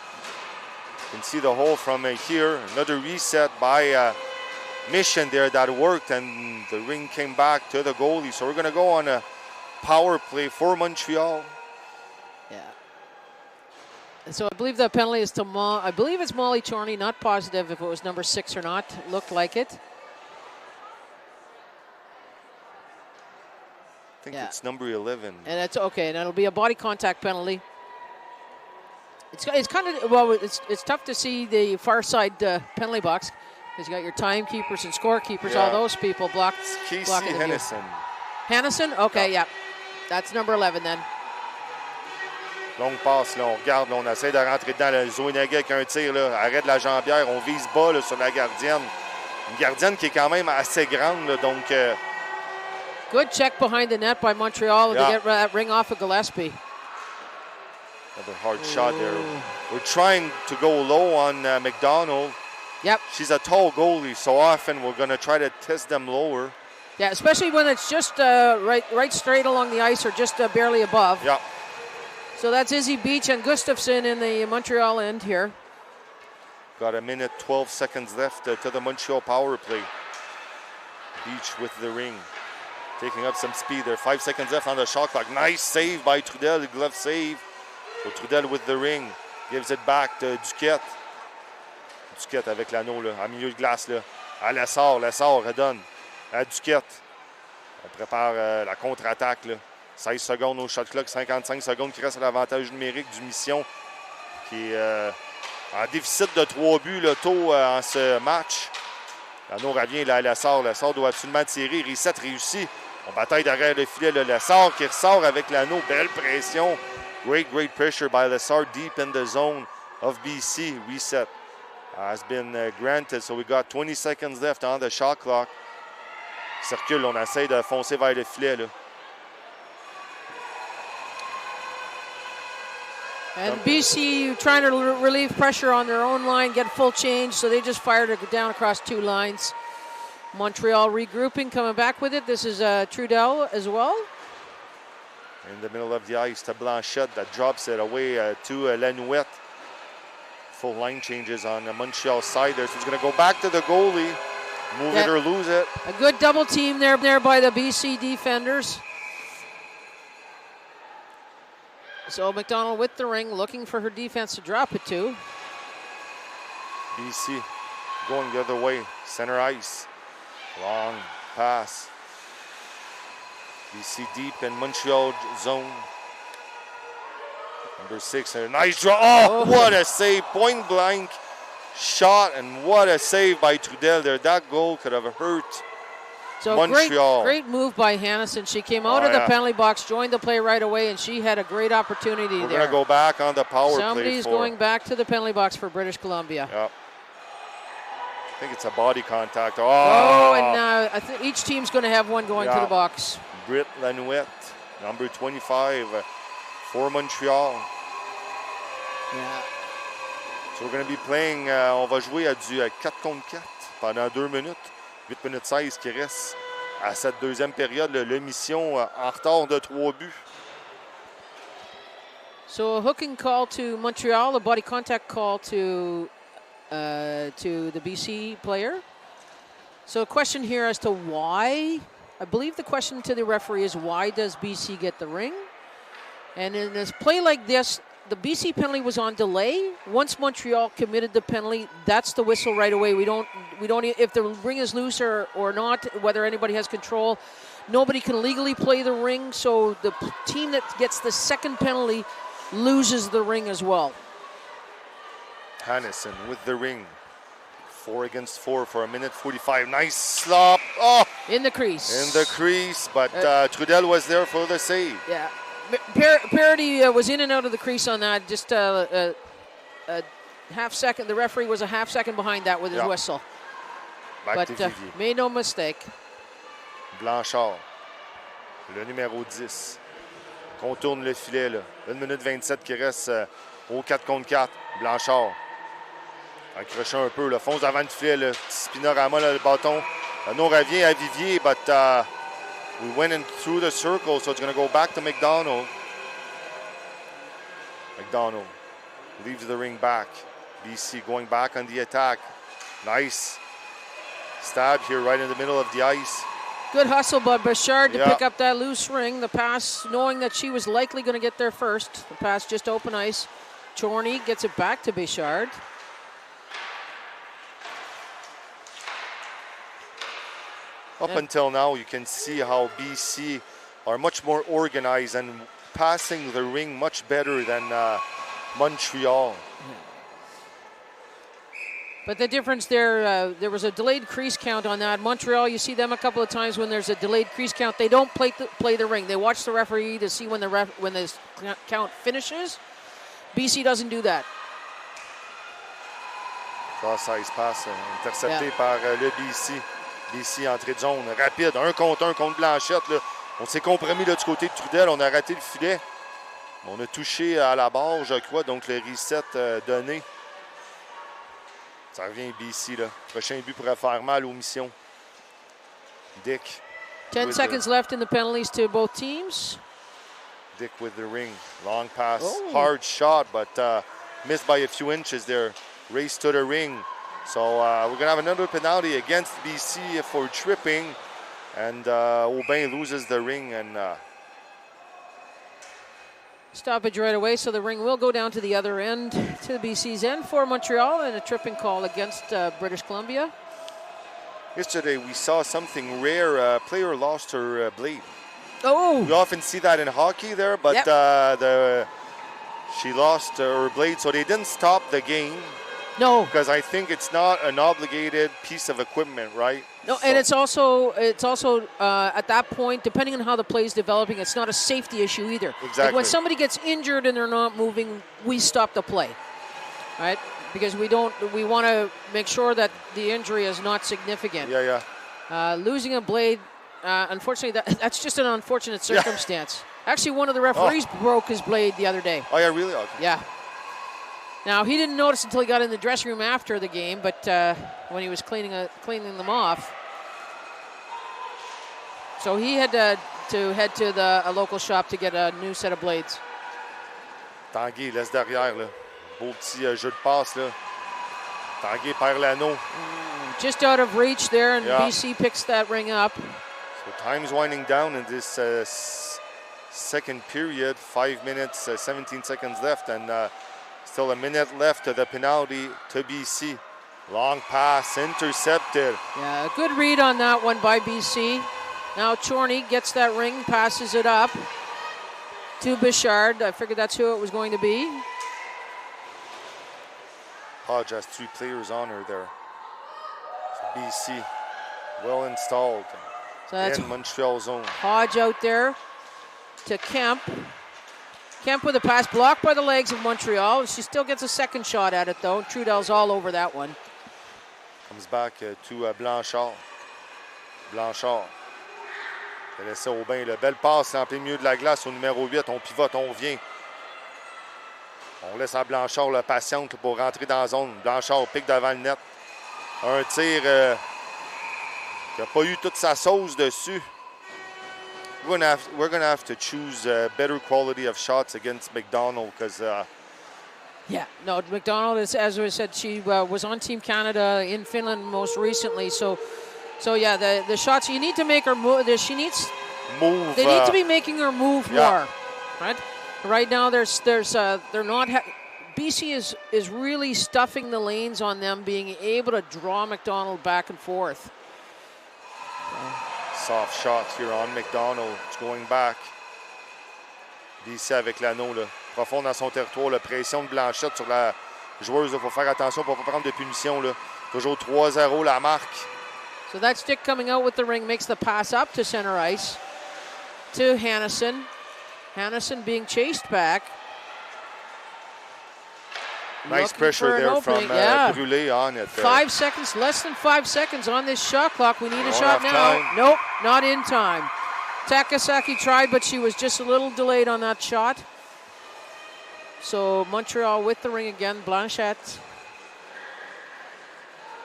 You can see the hole from here. Another reset by Mission there that worked, and the ring came back to the goalie. So we're going to go on a power play for Montreal. Yeah. And so I believe the penalty is to I believe it's Molly Chorney. Not positive if it was number 6 or not. Looked like it. I think it's number 11. And that's okay. And it'll be a body contact penalty. It's kind of, well, it's tough to see the far side penalty box. Because you got your timekeepers and scorekeepers, Yeah. all those people blocking Casey the view. Hennison. Hannison? Okay, yeah. That's number 11 then. Longue passe, là, on regarde, là, on essaie de rentrer dedans. Le Zouinagui avec un tir, là, arrête la jambière, on vise bas là, sur la gardienne. Une gardienne qui est quand même assez grande, là, donc... Good check behind the net by Montreal to get that ring off of Gillespie. Another hard shot there. We're trying to go low on McDonald. Yep. She's a tall goalie, so often we're going to try to test them lower. Yeah, especially when it's just right straight along the ice or just barely above. Yeah. So that's Izzy Beach and Gustafson in the Montreal end here. Got a minute, 12 seconds left to the Montreal power play. Beach with the ring. Taking up some speed there. 5 seconds left on the shot clock. Nice save by Trudel, the glove save. So Trudel with the ring. Gives it back to Duquette. Duquette avec l'anneau là, en milieu de glace. Là. À Lessard redonne. À Duquette. On prépare la contre-attaque. Là. 16 secondes au shot clock, 55 secondes qui reste à l'avantage numérique du Mission qui est en déficit de 3 buts là, tôt en ce match. L'anneau revient là, à Lessard. Lessard doit absolument tirer. Reset réussi. On bataille derrière le filet. Là. Lessard qui ressort avec l'anneau. Belle pression. Great pressure by Lessard deep in the zone of BC. Reset has been granted. So we got 20 seconds left on the shot clock. Circule, on essaie de foncer vers le filet. Là. And BC trying to relieve pressure on their own line, get full change, so they just fired it down across 2 lines. Montreal regrouping, coming back with it. This is Trudel as well. In the middle of the ice to Blanchette that drops it away to Lanouette. Full line changes on the Montreal side there, so it's going to go back to the goalie. Move it or lose it. A good double team there by the BC defenders. So McDonald with the ring, looking for her defense to drop it to. BC going the other way, center ice. Long pass. BC deep in Montreal zone. Number 6, a nice draw. Oh, what a save. Point blank shot, and what a save by Trudel there. That goal could have hurt So Montreal. Great move by Hannison. She came out of the penalty box, joined the play right away, and she had a great opportunity there. We're going to go back on the power play. Somebody's going back to the penalty box for British Columbia. Yep. I think it's a body contact. And I think each team's going to have one going to the box. Britt Lanouette, number 25 for Montreal. Yeah. So we're going to be playing, on va jouer à du 4 contre 4 pendant 2 minutes. 8 minutes 16 qui reste à cette deuxième période. Le Mission en retard de 3 buts. So a hooking call to Montreal, a body contact call to the BC player. So a question here as to why. I believe the question to the referee is why does BC get the ring? And in this play like this, the BC penalty was on delay. Once Montreal committed the penalty, that's the whistle right away. We don't if the ring is loose or not, whether anybody has control, nobody can legally play the ring. So the team that gets the second penalty loses the ring as well. Hannison with the ring. 4 against 4 for a minute 45. Nice slop. Oh! In the crease. In the crease, but Trudel was there for the save. Yeah. Parody was in and out of the crease on that. Just a half second. The referee was a half second behind that with his whistle. Back to Vivier. Made no mistake. Blanchard, le numéro 10. Contourne le filet. Là. 1 minute 27 qui reste au 4 contre 4. Blanchard. Accroché un peu. Là. Fonce avant le filet. Là. Spinorama, là, le bâton. Non revient à Vivier, but we went in through the circle, so it's going to go back to McDonald. McDonald leaves the ring back. BC going back on the attack. Nice stab here right in the middle of the ice. Good hustle by Bouchard to pick up that loose ring. The pass, knowing that she was likely going to get there first. The pass just open ice. Chorney gets it back to Bouchard. Up until now, you can see how BC are much more organized and passing the ring much better than Montreal. But the difference there, there was a delayed crease count on that. Montreal, you see them a couple of times when there's a delayed crease count. They don't play the ring. They watch the referee to see when the count finishes. BC doesn't do that. Ça il se passe, intercepté par le BC. BC entrée de zone rapide, 1 contre 1 contre Blanchette. Là. On s'est compromis là, du côté de Trudel, on a raté le filet. On a touché à la barre, je crois, donc le reset donné. Ça revient BC, là. Prochain but pourrait faire mal aux missions. Dick. 10 seconds left in the penalties to both teams. Dick with the ring. Long pass, hard shot, but missed by a few inches there. Race to the ring. So we're going to have another penalty against BC for tripping. And Aubin loses the ring. And stoppage right away, so the ring will go down to the other end, to the BC's end for Montreal, and a tripping call against British Columbia. Yesterday we saw something rare. A player lost her blade. Oh! We often see that in hockey there, but she lost her blade, so they didn't stop the game. No, because I think it's not an obligated piece of equipment, right? No, so. And it's also at that point, depending on how the play is developing, it's not a safety issue either. Exactly. Like when somebody gets injured and they're not moving, we stop the play, right? Because we want to make sure that the injury is not significant. Losing a blade, unfortunately, that's just an unfortunate circumstance. Actually, one of the referees broke his blade the other day. Oh yeah, really? Okay. Yeah. Now, he didn't notice until he got in the dressing room after the game, but when he was cleaning them off. So he had to head to a local shop to get a new set of blades. Tanguay laisse derrière, là. Beau petit jeu de passe, là. Tanguay perd l'anneau. Just out of reach there, and BC picks that ring up. So time's winding down in this second period. 5 minutes, 17 seconds left, and still a minute left to the penalty to BC. Long pass, intercepted. Yeah, a good read on that one by BC. Now Chorney gets that ring, passes it up to Bichard. I figured that's who it was going to be. Hodge has 3 players on her there. So BC well installed in Montreal zone. Hodge out there to Kemp. Kemp with a pass blocked by the legs of Montreal. She still gets a second shot at it, though. Trudel's all over that one. Comes back to Blanchard. Blanchard. Elle laisse Aubin. Belle passe en plein milieu de la glace au numéro 8. On pivote, on revient. On laisse à Blanchard la patiente pour rentrer dans la zone. Blanchard pique devant le net. Un tir qui n'a pas eu toute sa sauce dessus. We're gonna have to choose better quality of shots against McDonald because. McDonald is, as I said, she was on Team Canada in Finland most recently. So the shots you need to make her move. She needs move. They need to be making her move more, right? Right now, they're not. BC is really stuffing the lanes on them, being able to draw McDonald back and forth. Soft shots here on McDonald. It's going back. BC avec l'anneau, là. Profond dans son territoire. La pression de Blanchette sur la joueuse. Il faut faire attention pour ne pas prendre de punition. Là. Toujours 3-0 la marque. So that stick coming out with the ring makes the pass up to center ice to Hannison. Hannison being chased back. Nice pressure there from Brûlé on it. 5 seconds, less than 5 seconds on this shot clock. We need a shot now. Time. Nope, not in time. Takasaki tried, but she was just a little delayed on that shot. So Montreal with the ring again. Blanchette.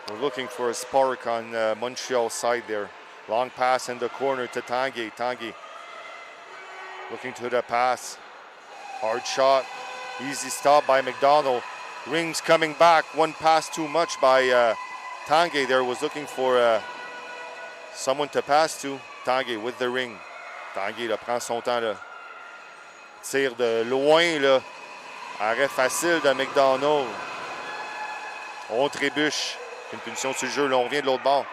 We're looking for a spark on Montreal's side there. Long pass in the corner to Tanguay. Tanguay looking to the pass. Hard shot. Easy stop by McDonald. Ring's coming back. One pass too much by Tanguay there. Was looking for someone to pass to. Tanguay with the ring. Tanguay là, prend son temps. Là. Tire de loin. Là. Arrêt facile de McDonald. On trébuche. Une punition sur le jeu. Là, on revient de l'autre bord.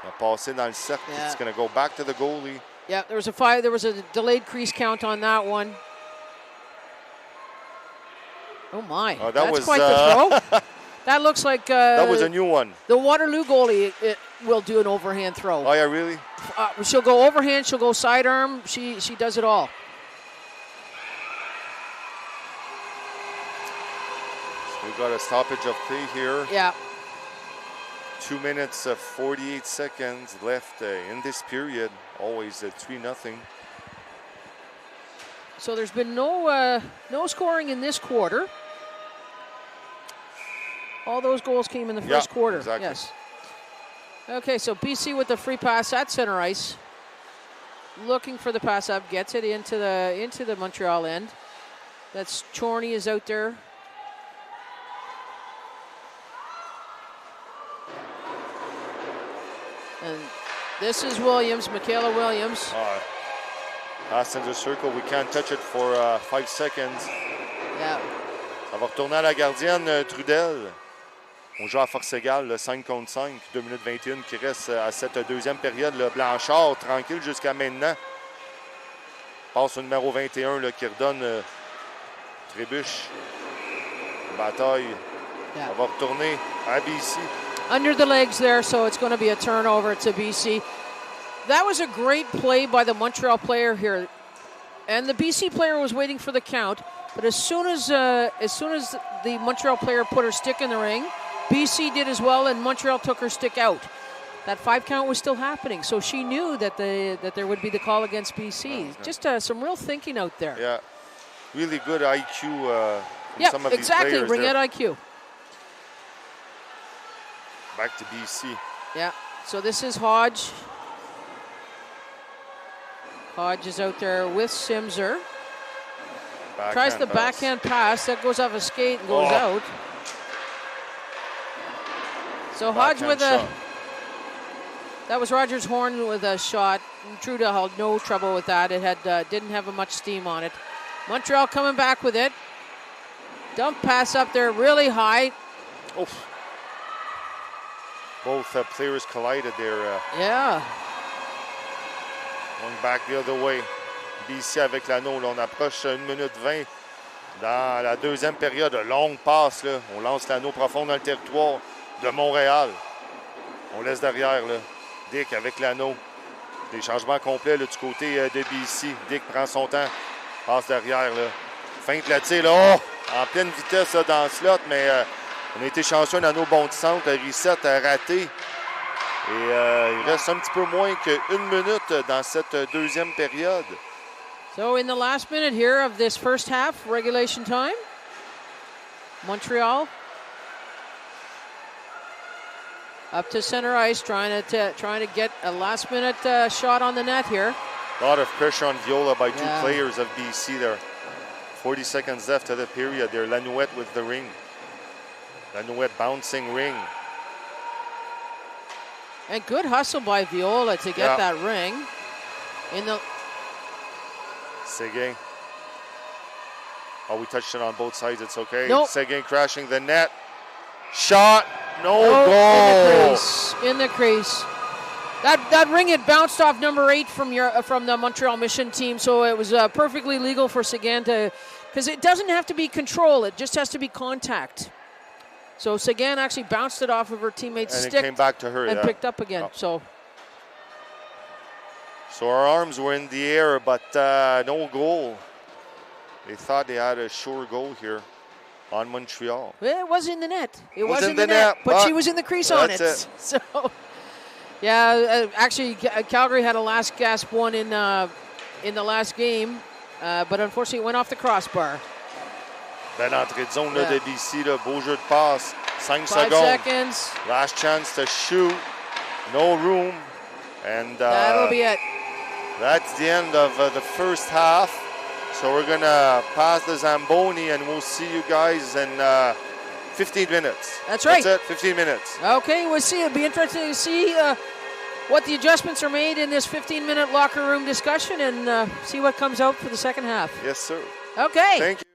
On a passé dans le cercle. Yeah. It's going to go back to the goalie. Yeah, there was a delayed crease count on that one. Oh my! Oh, That's quite the throw. That looks like That was a new one. the Waterloo goalie will do an overhand throw. Oh, yeah, really? She'll go overhand, she'll go sidearm. She does it all. So we got a stoppage of play here. Yeah. 2 minutes, 48 seconds left in this period. Always 3-0. So there's been no scoring in this quarter. All those goals came in the first quarter. Exactly. Yes. Okay, so BC with the free pass at center ice. Looking for the pass up, gets it into the Montreal end. That's Chorney is out there. And this is Williams, Michaela Williams. Pass in the circle, we can't touch it for 5 seconds. Yeah. Ça va retourner à la gardienne Trudel. On joue à force égale, le 5 contre 5, 2 minutes 21 qui reste à cette deuxième période. Le Blanchard, tranquille jusqu'à maintenant. Passe au numéro 21 là, qui redonne Trébuche. Bataille. Yeah. Ça va retourner à BC. Under the legs there, so it's going to be a turnover to BC. That was a great play by the Montreal player here. And the BC player was waiting for the count. But as soon as the Montreal player put her stick in the ring, BC did as well, and Montreal took her stick out. That 5 count was still happening, so she knew that there would be the call against BC. Just some real thinking out there. Yeah, really good IQ from Yeah, some of these exactly, players Ringette there. IQ. Back to BC. Yeah, so this is Hodge. Hodge is out there with Simser. Tries the backhand pass. That goes off a skate and goes out. So Hodge with a... That was Rogers Horn with a shot. Trudeau had no trouble with that. It had didn't have much steam on it. Montreal coming back with it. Dump pass up there really high. Oof. Both players collided there. Yeah. Going back the other way. BC avec l'anneau. On approche 1 minute 20 dans la deuxième période. Longue passe. Là. On lance l'anneau profond dans le territoire de Montréal. On laisse derrière là. Dick avec l'anneau. Des changements complets là, du côté de BC. Dick prend son temps. Passe derrière. Là. Feinte la tire. Là. Oh! En pleine vitesse là, dans le slot, mais on a été chanceux dans nos bons de centre. Le reset a raté. Et il reste un petit peu moins qu'1 minute dans cette deuxième période. So in the last minute here of this first half, regulation time, Montreal up to center ice, trying to get a last minute shot on the net here. A lot of pressure on Viola by two players of BC there. 40 seconds left of the period there. Lanouette with the ring. Lanouette bouncing ring. And good hustle by Viola to get that ring. In the Seguin. Oh, we touched it on both sides. It's okay. Nope. Seguin crashing the net. Shot. No goal. In the crease. That ring had bounced off number 8 from the Montreal Mission team, so it was perfectly legal for Seguin to, because it doesn't have to be control, it just has to be contact. So Seguin actually bounced it off of her teammate's stick. And it came back to her. And picked up again. So our arms were in the air, but no goal. They thought they had a sure goal here on Montreal. Well, it was in the net. It was in the the net, but but she was in the crease on it. So, yeah, actually, Calgary had a last gasp one in the last game, but unfortunately it went off the crossbar. Belle entrée de zone de BC, là, beau jeu de passe. 5 seconds. Last chance to shoot. No room. And that'll be it. That's the end of the first half. So we're going to pass the Zamboni, and we'll see you guys in 15 minutes. That's right. That's it, 15 minutes. Okay, we'll see. It'll be interesting to see what the adjustments are made in this 15-minute locker room discussion and see what comes out for the second half. Yes, sir. Okay. Thank you.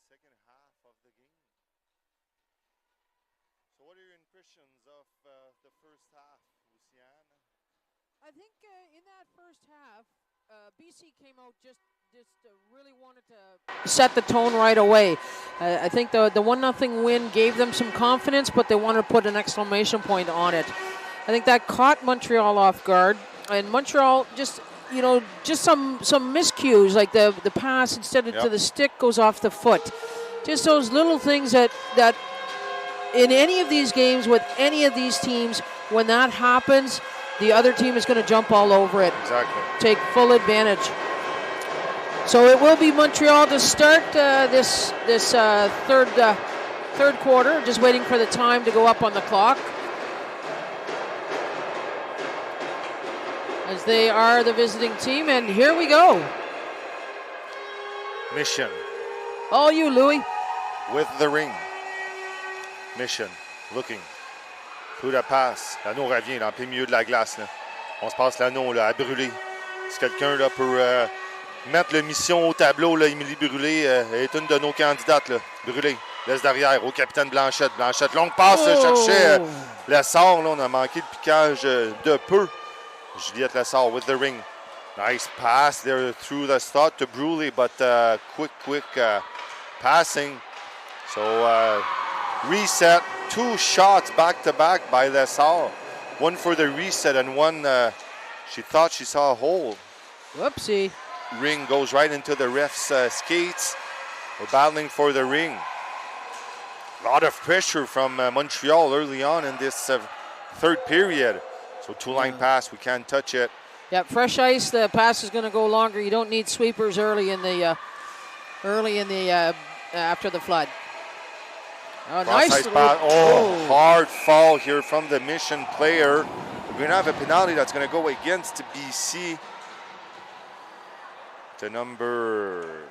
second half of the game. So what are your impressions of the first half, Luciane? I think in that first half, BC came out just really wanted to set the tone right away. I think the 1-0 win gave them some confidence, but they wanted to put an exclamation point on it. I think that caught Montreal off guard, and Montreal just some miscues, like the pass instead of to the stick goes off the foot. Just those little things that in any of these games with any of these teams, when that happens, the other team is going to jump all over it. Exactly. Take full advantage. So it will be Montreal to start this third quarter. Just waiting for the time to go up on the clock, as they are the visiting team. And here we go. Mission. All you, Louis. With the ring. Mission. Looking. Coup de passe. L'anneau revient dans le plein milieu de la glace. Là. On se passe l'anneau là, à brûler. Si quelqu'un là, peut mettre le mission au tableau, là, Émilie Brûlé est une de nos candidates. Là. Brûlé. Laisse derrière au capitaine Blanchette. Blanchette, longue passe, cherchait Lessard. Là, on a manqué le piquage de peu. Juliette Lessard with the ring. Nice pass there through the slot to Brûlé, but quick passing. So reset. 2 shots back-to-back by Lessard. One for the reset and one she thought she saw a hole. Whoopsie. Ring goes right into the ref's skates. We're battling for the ring. A lot of pressure from Montreal early on in this third period. So two-line pass, we can't touch it. Yeah, fresh ice. The pass is going to go longer. You don't need sweepers early in the after the flood. Oh, nice. Hard fall here from the Mission player. We're going to have a penalty that's going to go against BC. To number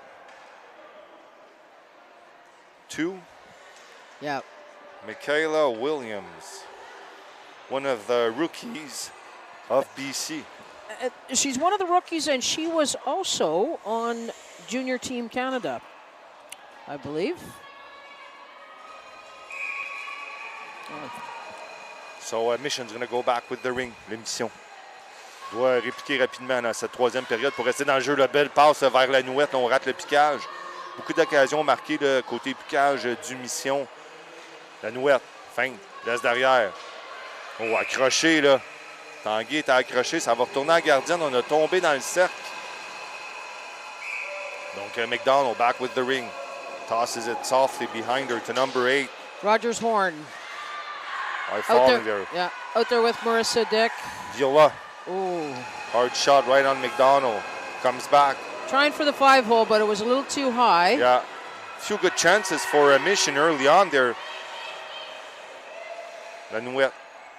2. Yeah. Michaela Williams, one of the rookies of BC. She's one of the rookies, and she was also on Junior Team Canada, I believe. So Mission's going to go back with the ring. L'émission doit répliquer rapidement dans cette troisième période pour rester dans le jeu. La belle passe vers la Nouette. On rate le piquage. Beaucoup d'occasions marquées le côté piquage du Mission. La Nouette, feinte, laisse derrière. Oh, accroché là. Tanguy est accroché. Ça va retourner à la gardienne. On a tombé dans le cercle. Donc McDonald back with the ring. Tosses it softly behind her to number 8. Rogers Horn. Falling there. Yeah, out there with Marissa Dick. Viola. Ooh. Hard shot right on McDonald. Comes back. Trying for the 5-hole, but it was a little too high. Yeah. Few good chances for a Mission early on there. Lanouette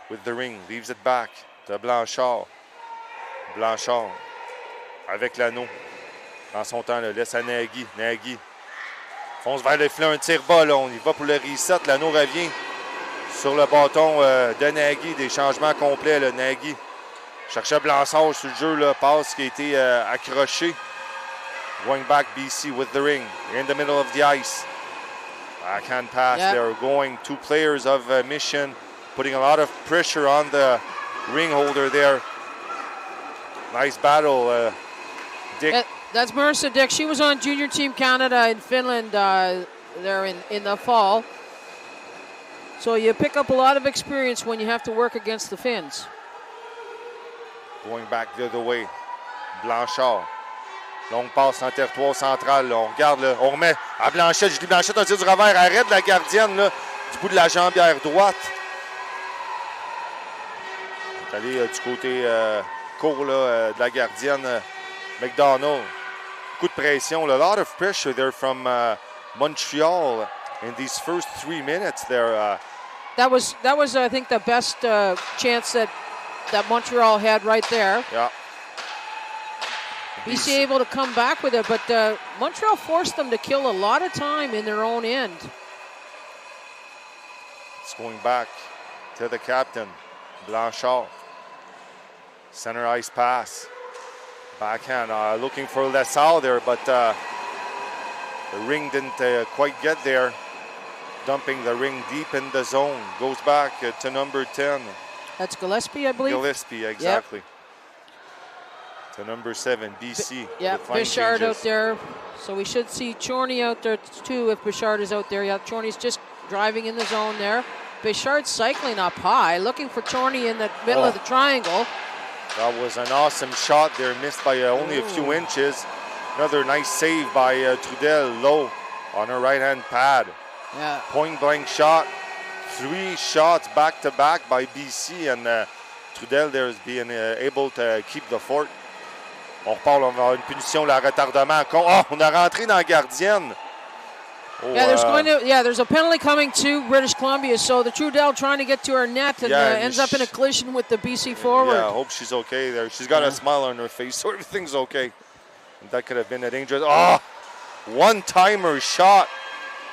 with the ring. Leaves it back to Blanchard. Blanchard avec l'anneau. En son temps, là, laisse à Nagy. Nagy fonce vers le filet. Un tir bas. Là. On y va pour le reset. L'anneau revient sur le bâton de Nagy. Des changements complets. Là. Nagy cherchait Blanchard sur le jeu. Là. Passe qui a été accroché. Going back BC with the ring. In the middle of the ice. Backhand pass there. Going 2 players of Mission. Putting a lot of pressure on the ring holder there. Nice battle. Dick. That's Marissa Dick. She was on Junior Team Canada in Finland there in the fall. So you pick up a lot of experience when you have to work against the Finns. Going back the other way. Blanchard. Longue passe en territoire central. Là. On regarde, là. On remet à Blanchette. Julie Blanchette, un tir du revers. Arrête la gardienne là, du bout de la jambière droite. On est allé du côté court là, de la gardienne McDonald. Coup de pression. A lot of pressure there from Montreal in these first 3 minutes there. That was I think the best chance that Montreal had right there. Yeah. BC able to come back with it, but Montreal forced them to kill a lot of time in their own end. It's going back to the captain, Blanchard. Center ice pass. Backhand, looking for Lessard there, but The ring didn't quite get there. Dumping the ring deep in the zone. Goes back to number 10. That's Gillespie, I believe. Gillespie, exactly. Yep. To number 7, BC. Yeah, Bichard out there. So we should see Chorney out there too if Bichard is out there. Yeah, Chorney's just driving in the zone there. Bichard cycling up high, looking for Chorney in the middle of the triangle. That was an awesome shot there, missed by only a few inches. Another nice save by Trudel, low on her right-hand pad. Yeah. Point-blank shot. 3 shots back-to-back by BC, and Trudel there is being able to keep the fort. On reparle, on va avoir une punition, le retardement. Oh, on a rentré dans la gardienne. Oh, yeah, there's a penalty coming to British Columbia. So the Trudel trying to get to her net and ends up in a collision with the BC forward. Yeah, I hope she's okay there. She's got a smile on her face, so everything's okay. And that could have been a dangerous. Oh, one-timer shot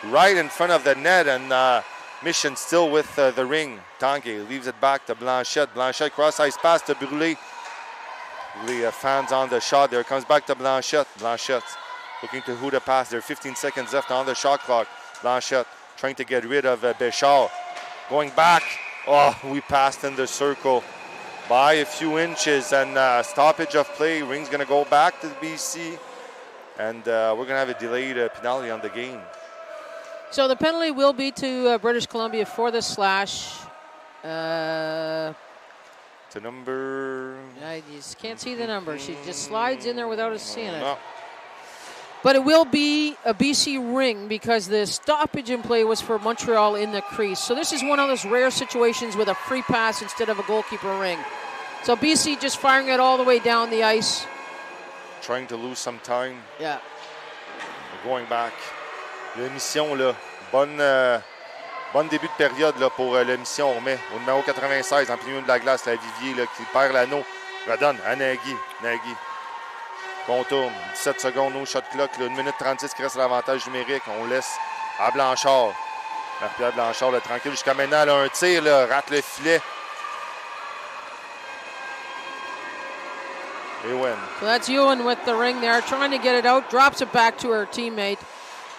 right in front of the net, and Mission still with the ring. Tanguay leaves it back to Blanchette. Blanchette cross-ice pass to Brûlé. Brûlé fans on the shot there. Comes back to Blanchette. Blanchette looking to who to pass there. 15 seconds left on the shot clock. Blanchette trying to get rid of Bichard. Going back. Oh, we passed in the circle by a few inches, and stoppage of play. Ring's going to go back to the BC, and we're going to have a delayed penalty on the game. So the penalty will be to British Columbia for the slash. To number... I just can't see the number. She just slides in there without us seeing it. No. But it will be a BC ring because the stoppage in play was for Montreal in the crease. So this is one of those rare situations with a free pass instead of a goalkeeper ring. So BC just firing it all the way down the ice. Trying to lose some time. Yeah. Going back. L'émission, là, bonne début de période là, pour l'émission. On remet au numéro 96 en plein milieu de la glace, la Vivier là, qui perd l'anneau. Redonne à Nagy. Nagy. Contourne. 17 secondes au shot clock. Là, 1 minute 36 qui reste l'avantage numérique. On laisse à Blanchard. Marie-Pierre Blanchard, là, tranquille. Jusqu'à maintenant, elle a un tir, là, rate le filet. Ewan. So that's Ewan with the ring there, trying to get it out. Drops it back to her teammate.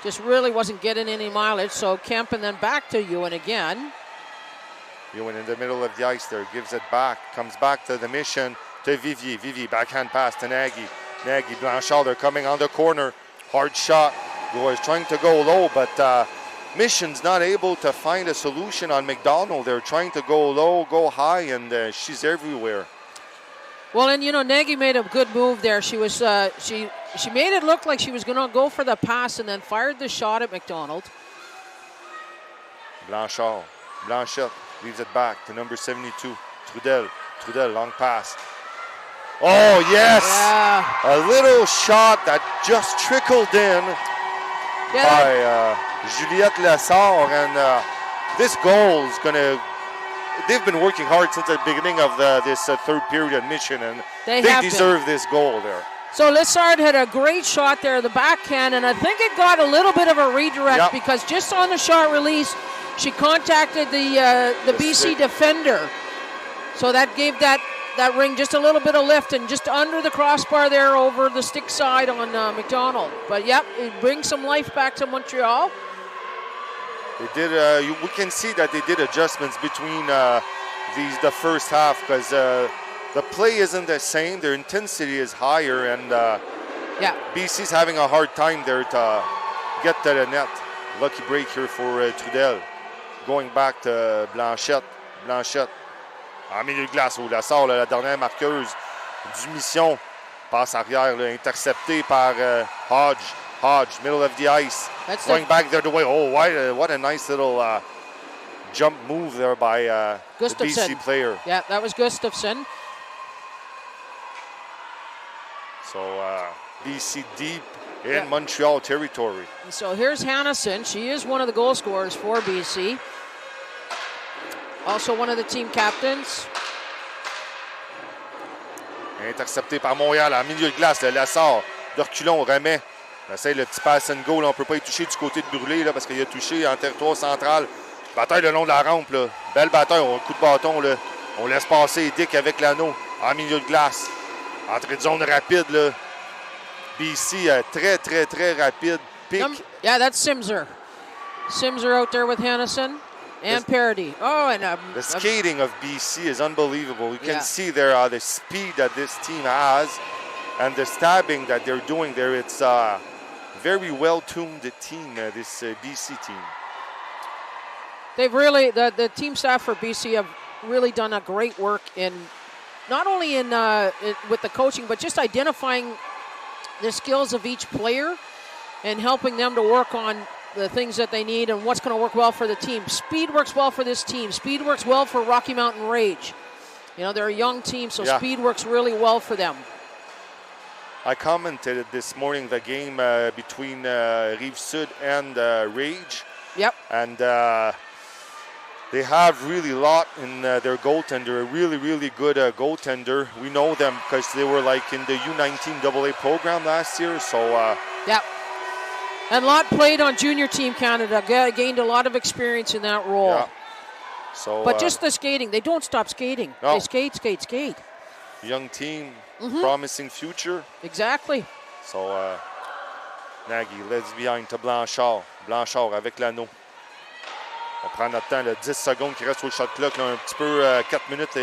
Just really wasn't getting any mileage. So Kemp and then back to Ewan again. Ewan in the middle of the ice there. Gives it back. Comes back to the Mission. To Vivier. Vivier backhand pass to Nagy. Nagy, Blanchard, they're coming on the corner. Hard shot. Was trying to go low, but Mission's not able to find a solution on McDonald. They're trying to go low, go high, and she's everywhere. Well, and you know, Nagy made a good move there. She was she made it look like she was going to go for the pass and then fired the shot at McDonald. Blanchard, Blanchette leaves it back to number 72, Trudel. Trudel, long pass. Oh, yes! Yeah. A little shot that just trickled in by Juliette Lessard, and this goal is going to... They've been working hard since the beginning of this third period Mission, and they deserve this goal there. So Lessard had a great shot there, the backhand, and I think it got a little bit of a redirect because just on the shot release, she contacted the BC defender. So that gave that ring just a little bit of lift and just under the crossbar there over the stick side on McDonald. But yep, it brings some life back to Montreal. They did. We can see that they did adjustments between the first half because the play isn't the same. Their intensity is higher, and BC's having a hard time there to get to the net. Lucky break here for Trudel. Going back to Blanchette. Blanchette en milieu de glace. Où la sort, la dernière marqueuse du Mission. Passe arrière, là, interceptée par Hodge. Hodge, middle of the ice. That's going back there the way. Oh, what a nice little jump move there by the BC player. Yeah, that was Gustafsson. So BC deep in Montreal territory. And so here's Hanneson. She is one of the goal scorers for BC. Also one of the team captains. Intercepté par Montréal en milieu de glace. Le Lassard, de reculon, remet. On essaye le petit pass and go. Là, on ne peut pas y toucher du côté de Brûlé là, parce qu'il a touché en territoire central. Bataille le long de la rampe. Là. Belle bataille. Un coup de bâton. Là. On laisse passer Dick avec l'anneau en milieu de glace. Entrée de zone rapide. Là. BC très, très, très rapide. pick. Yeah, that's Simser. Simser out there with Hannison and Parody. Oh, and the skating of BC is unbelievable. You can Yeah. see there the speed that this team has and the stabbing that they're doing there. It's a very well-tuned team, this BC team. they've really, the team staff for BC have really done a great work in, not only with the coaching, but just identifying the skills of each player and helping them to work on the things that they need and what's going to work well for the team. Speed works well for this team. Speed works well for Rocky Mountain Rage. You know, they're a young team, so speed works really well for them. I commented this morning the game between Rive Sud and Rage. Yep. And they have really a lot in their goaltender, a really, really good goaltender. We know them because they were like in the U19 AA program last year. So, yep. And Lott played on Junior Team Canada, gained a lot of experience in that role. Yeah. So, but just the skating, they don't stop skating. No. They skate, skate, skate. Young team, promising future. Exactly. So, Nagy laisse behind to Blanchard. Blanchard avec l'anneau. On prend notre temps, le 10 secondes qui reste sur le shot clock, là, un petit peu 4 minutes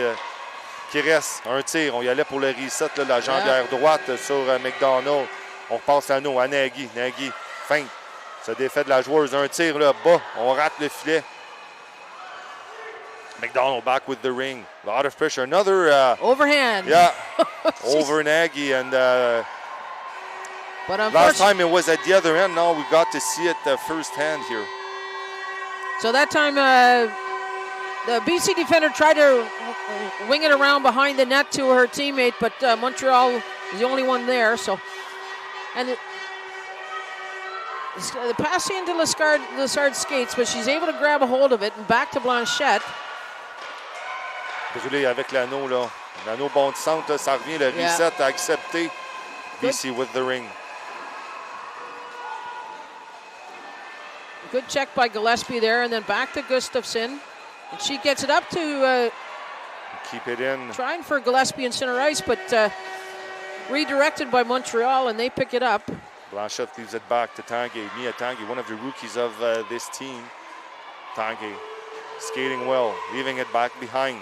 qui reste. Un tir, on y allait pour le reset, là, la jambière droite sur McDonald. On repasse l'anneau à Nagy. Nagy, feinte, se défait de la joueuse. Un tir là, bas, on rate le filet. McDonald back with the ring. A lot of pressure. Another overhand. Yeah, over Nagy. And but last time it was at the other end. Now we got to see it firsthand here. So that time the BC defender tried to wing it around behind the net to her teammate, but Montreal is the only one there. So, and the pass into Lessard skates, but she's able to grab a hold of it and back to Blanchette. Brûlé avec l'anneau, là. L'anneau bondissante, là, ça revient. Le reset a accepté. BC with the ring. Good check by Gillespie there, and then back to Gustafson. And she gets it up to keep it in. Trying for Gillespie and center ice, but redirected by Montreal, and they pick it up. Blanchette leaves it back to Tanguay. Mia Tanguay, one of the rookies of this team. Tanguay skating well, leaving it back behind.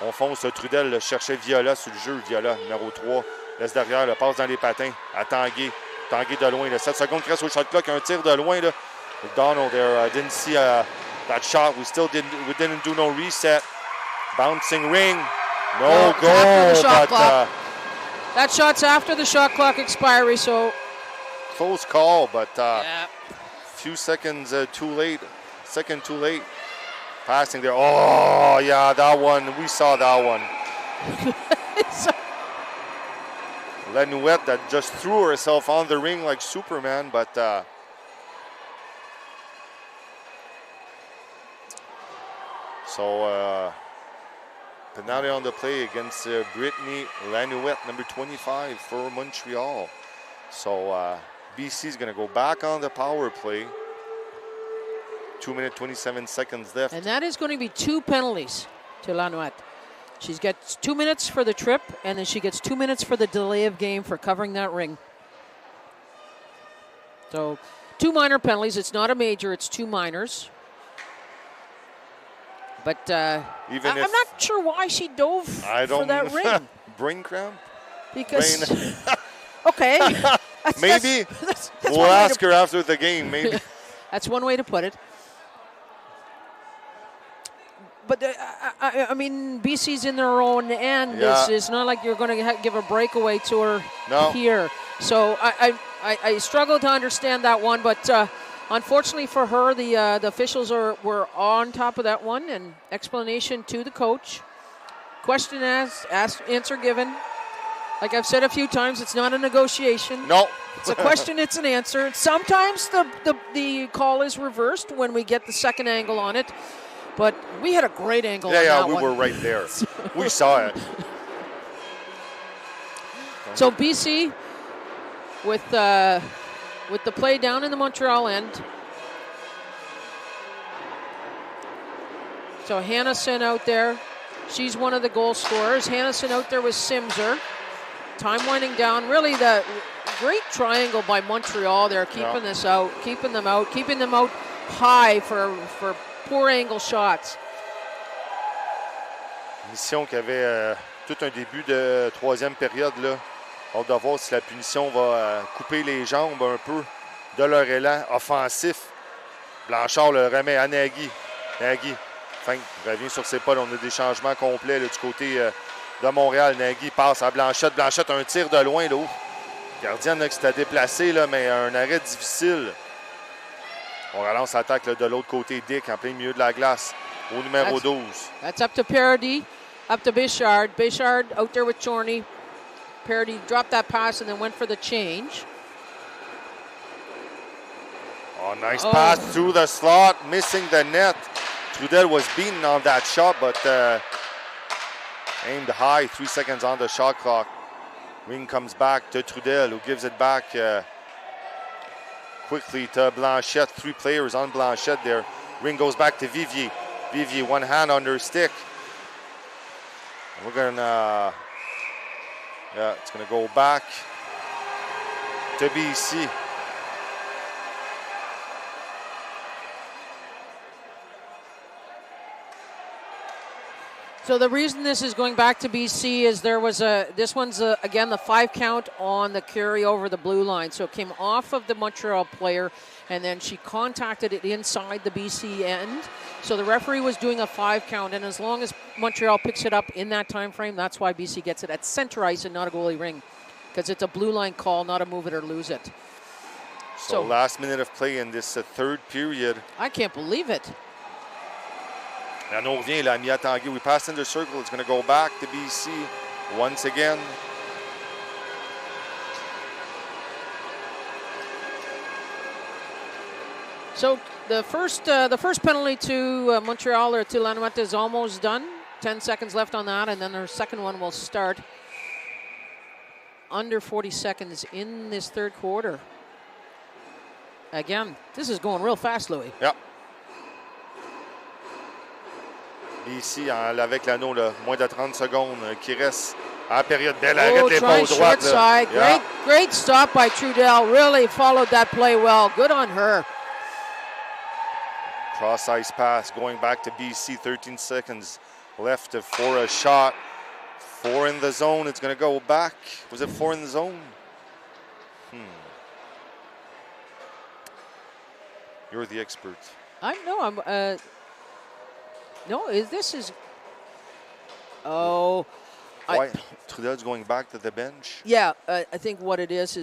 On fonce, Trudel cherchait Viola sur le jeu. Viola, numéro 3, laisse derrière, le passe dans les patins à Tanguay. Tanguay de loin, 7 secondes qui reste au shot clock, un tir de loin. Là. McDonald there, didn't see that shot. We didn't do no reset. Bouncing ring, no goal. But that shot's after the shot clock expiry, so close call, but few seconds too late. Second too late. Passing there. Oh, yeah, that one. We saw that one. Lenouette that just threw herself on the ring like Superman, but so penalty on the play against Brittany Lenouette, number 25 for Montreal. So BC is going to go back on the power play. 2 minutes, 27 seconds left. And that is going to be 2 penalties to Lenouette. She gets 2 minutes for the trip, and then she gets 2 minutes for the delay of game for covering that ring. So 2 minor penalties. It's not a major, it's 2 minors. But I'm not sure why she dove for that ring. Brain cramp? Because, okay. Maybe. We'll ask her after the game, maybe. That's one way to put it. But, I mean, BC's in their own end. Yeah. It's not like you're going to give a breakaway to her here. So I struggle to understand that one. But unfortunately for her, the officials were on top of that one. And explanation to the coach. Question asked, answer given. Like I've said a few times, it's not a negotiation. No. It's a question, it's an answer. Sometimes the call is reversed when we get the second angle on it. But we had a great angle on that one. Yeah, we were right there. We saw it. So BC with the play down in the Montreal end. So Hannison out there. She's one of the goal scorers. Hannison out there with Simser. Time winding down. Really the great triangle by Montreal there, keeping this out, keeping them out high for poor angle shots. Mission qui avait tout un début de troisième période, là. Hâte de voir si la punition va couper les jambes un peu de leur élan offensif. Blanchard le remet à Nagy. Nagy, enfin, revient sur ses pas. Là, on a des changements complets là, du côté de Montréal. Nagy passe à Blanchette. Blanchette, un tir de loin. Là, gardienne là, qui s'était déplacé, là, mais un arrêt difficile. On relance l'attaque de l'autre côté. Dick en plein milieu de la glace au numéro 12. That's up to Parody, up to Bichard. Bichard out there with Chorney. Parody dropped that pass and then went for the change. Oh, nice pass through the slot, missing the net. Trudel was beaten on that shot, but aimed high, 3 seconds on the shot clock. Ring comes back to Trudel, who gives it back quickly to Blanchette. 3 players on Blanchette there. Ring goes back to Vivier. Vivier, one hand on her stick. We're gonna, it's gonna go back to BC. So the reason this is going back to BC is there was this one's again the 5 count on the carry over the blue line. So it came off of the Montreal player and then she contacted it inside the BC end. So the referee was doing a 5 count, and as long as Montreal picks it up in that time frame, that's why BC gets it at center ice and not a goalie ring, because it's a blue line call, not a move it or lose it. So last minute of play in this third period. I can't believe it. And on revient, là, Mia Tanguay. We passed in the circle. It's going to go back to BC once again. So the first penalty to Montreal or to Lanoette is almost done. 10 seconds left on that, and then their second one will start under 40 seconds in this third quarter. Again, this is going real fast, Louis. Yeah. BC avec l'anneau, moins de 30 secondes qui reste à la période. Belle arrêt de l'épaule droite. Short side. Yeah. Great stop by Trudel. Really followed that play well. Good on her. Cross ice pass going back to BC. 13 seconds left for a shot. 4 in the zone. It's going to go back. Was it 4 in the zone? You're the expert. I know. No, this is. Oh. Why? Trudel's going back to the bench? Yeah, I think what it is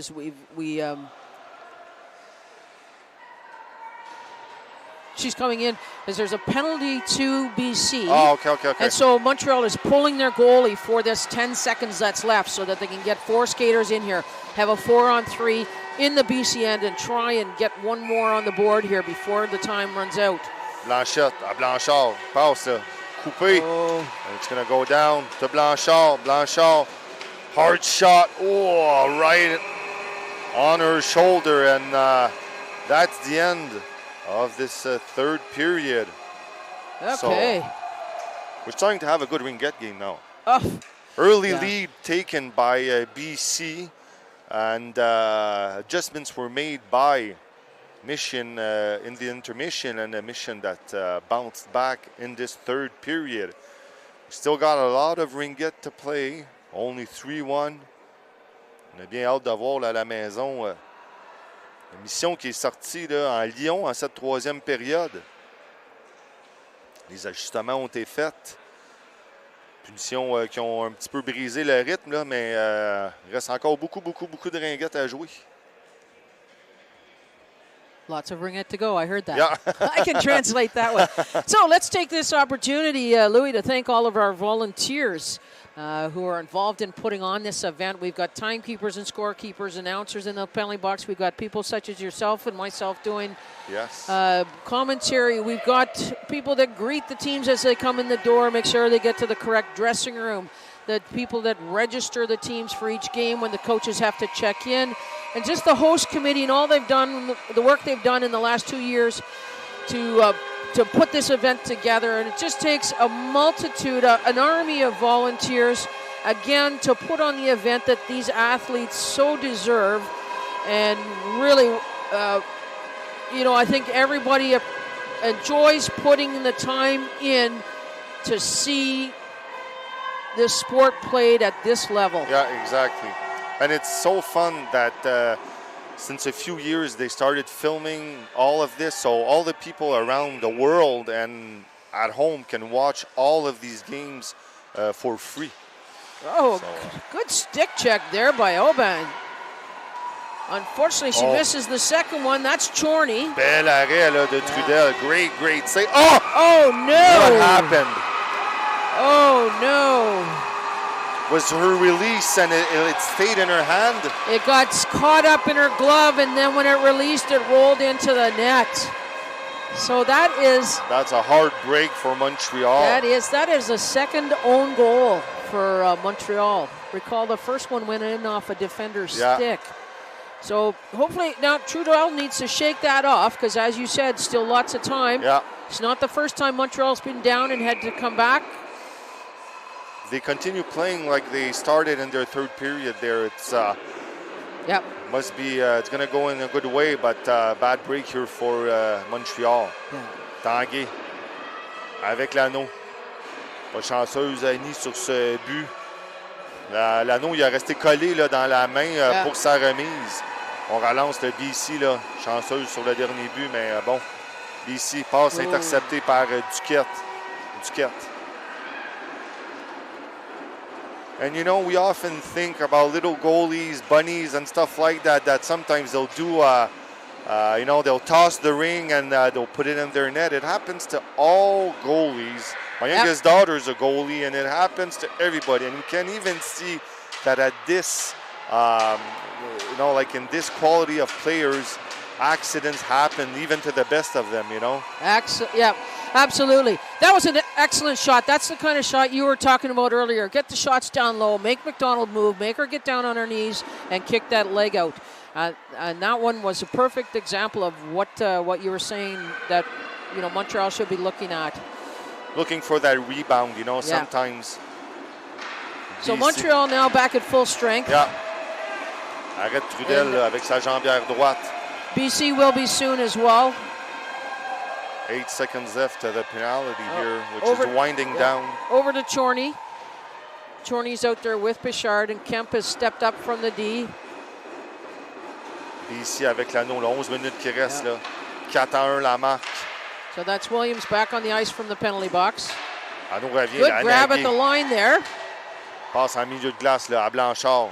she's coming in as there's a penalty to BC. Oh, okay. And so Montreal is pulling their goalie for this 10 seconds that's left so that they can get 4 skaters in here, have a 4-on-3 in the BC end, and try and get one more on the board here before the time runs out. Blanchette à Blanchard. Passe, coupé. Oh. It's going to go down to Blanchard. Blanchard, hard shot. Oh, right on her shoulder. And that's the end of this third period. Okay. So we're starting to have a good ringette game now. Early lead taken by BC. And adjustments were made by Mission in the intermission, and a Mission that bounced back in this third period. We still got a lot of ringette to play, only 3-1. On a bien hâte de voir là, à la maison la Mission qui est sortie là, en Lyon en cette troisième période. Les ajustements ont été faits. Punitions qui ont un petit peu brisé le rythme, là, mais il reste encore beaucoup de ringuettes à jouer. Lots of ringette to go. I heard that. Yeah. I can translate that one. So let's take this opportunity, Louis, to thank all of our volunteers who are involved in putting on this event. We've got timekeepers and scorekeepers, announcers in the penalty box. We've got people such as yourself and myself doing commentary. We've got people that greet the teams as they come in the door, make sure they get to the correct dressing room. The people that register the teams for each game when the coaches have to check in. And just the host committee and all they've done, the work they've done in the last 2 years to put this event together. And it just takes a multitude, an army of volunteers again, to put on the event that these athletes so deserve. And really, I think everybody enjoys putting the time in to see this sport played at this level. Yeah, exactly. And it's so fun that since a few years they started filming all of this, so all the people around the world and at home can watch all of these games for free. Oh, good stick check there by Aubin. Unfortunately, she misses the second one. That's Chorney. Bel arrêt là, de Trudel. Great save. Oh no! What happened? Oh no! Was her release and it stayed in her hand? It got caught up in her glove, and then when it released, it rolled into the net. So that's a hard break for Montreal. That is a second own goal for Montreal. Recall the first one went in off a defender's stick. So hopefully now Trudel needs to shake that off because, as you said, still lots of time. Yeah. It's not the first time Montreal's been down and had to come back. They continue playing like they started in their third period there. It's must be it's going to go in a good way, but bad break here for Montreal. Tanguay avec l'anneau. Pas chanceuse Annie sur ce but. L'anneau, il a resté collé là, dans la main pour sa remise. On relance le BC, là, chanceuse sur le dernier but, mais bon, BC passe intercepté par Duquette. And we often think about little goalies, bunnies, and stuff like that, that sometimes they'll do, they'll toss the ring and they'll put it in their net. It happens to all goalies. My youngest daughter's a goalie, and it happens to everybody. And you can even see that at this, like in this quality of players, accidents happen even to the best of them, Absolutely. That was an excellent shot. That's the kind of shot you were talking about earlier. Get the shots down low, make McDonald move, make her get down on her knees, and kick that leg out. And that one was a perfect example of what you were saying that Montreal should be looking at. Looking for that rebound, sometimes. So Montreal now back at full strength. Yeah. Arrête Trudel avec sa jambière droite. BC will be soon as well. 8 seconds left to the penalty here, which is winding down. Over to Chorney. Chorney's out there with Bichard, and Kemp has stepped up from the D. BC avec l'anneau, 11 minutes qui restent là. 4-1 la marque. So that's Williams back on the ice from the penalty box. Anneau revient. Good grab at the line there. Passe en milieu de glace là, à Blanchard.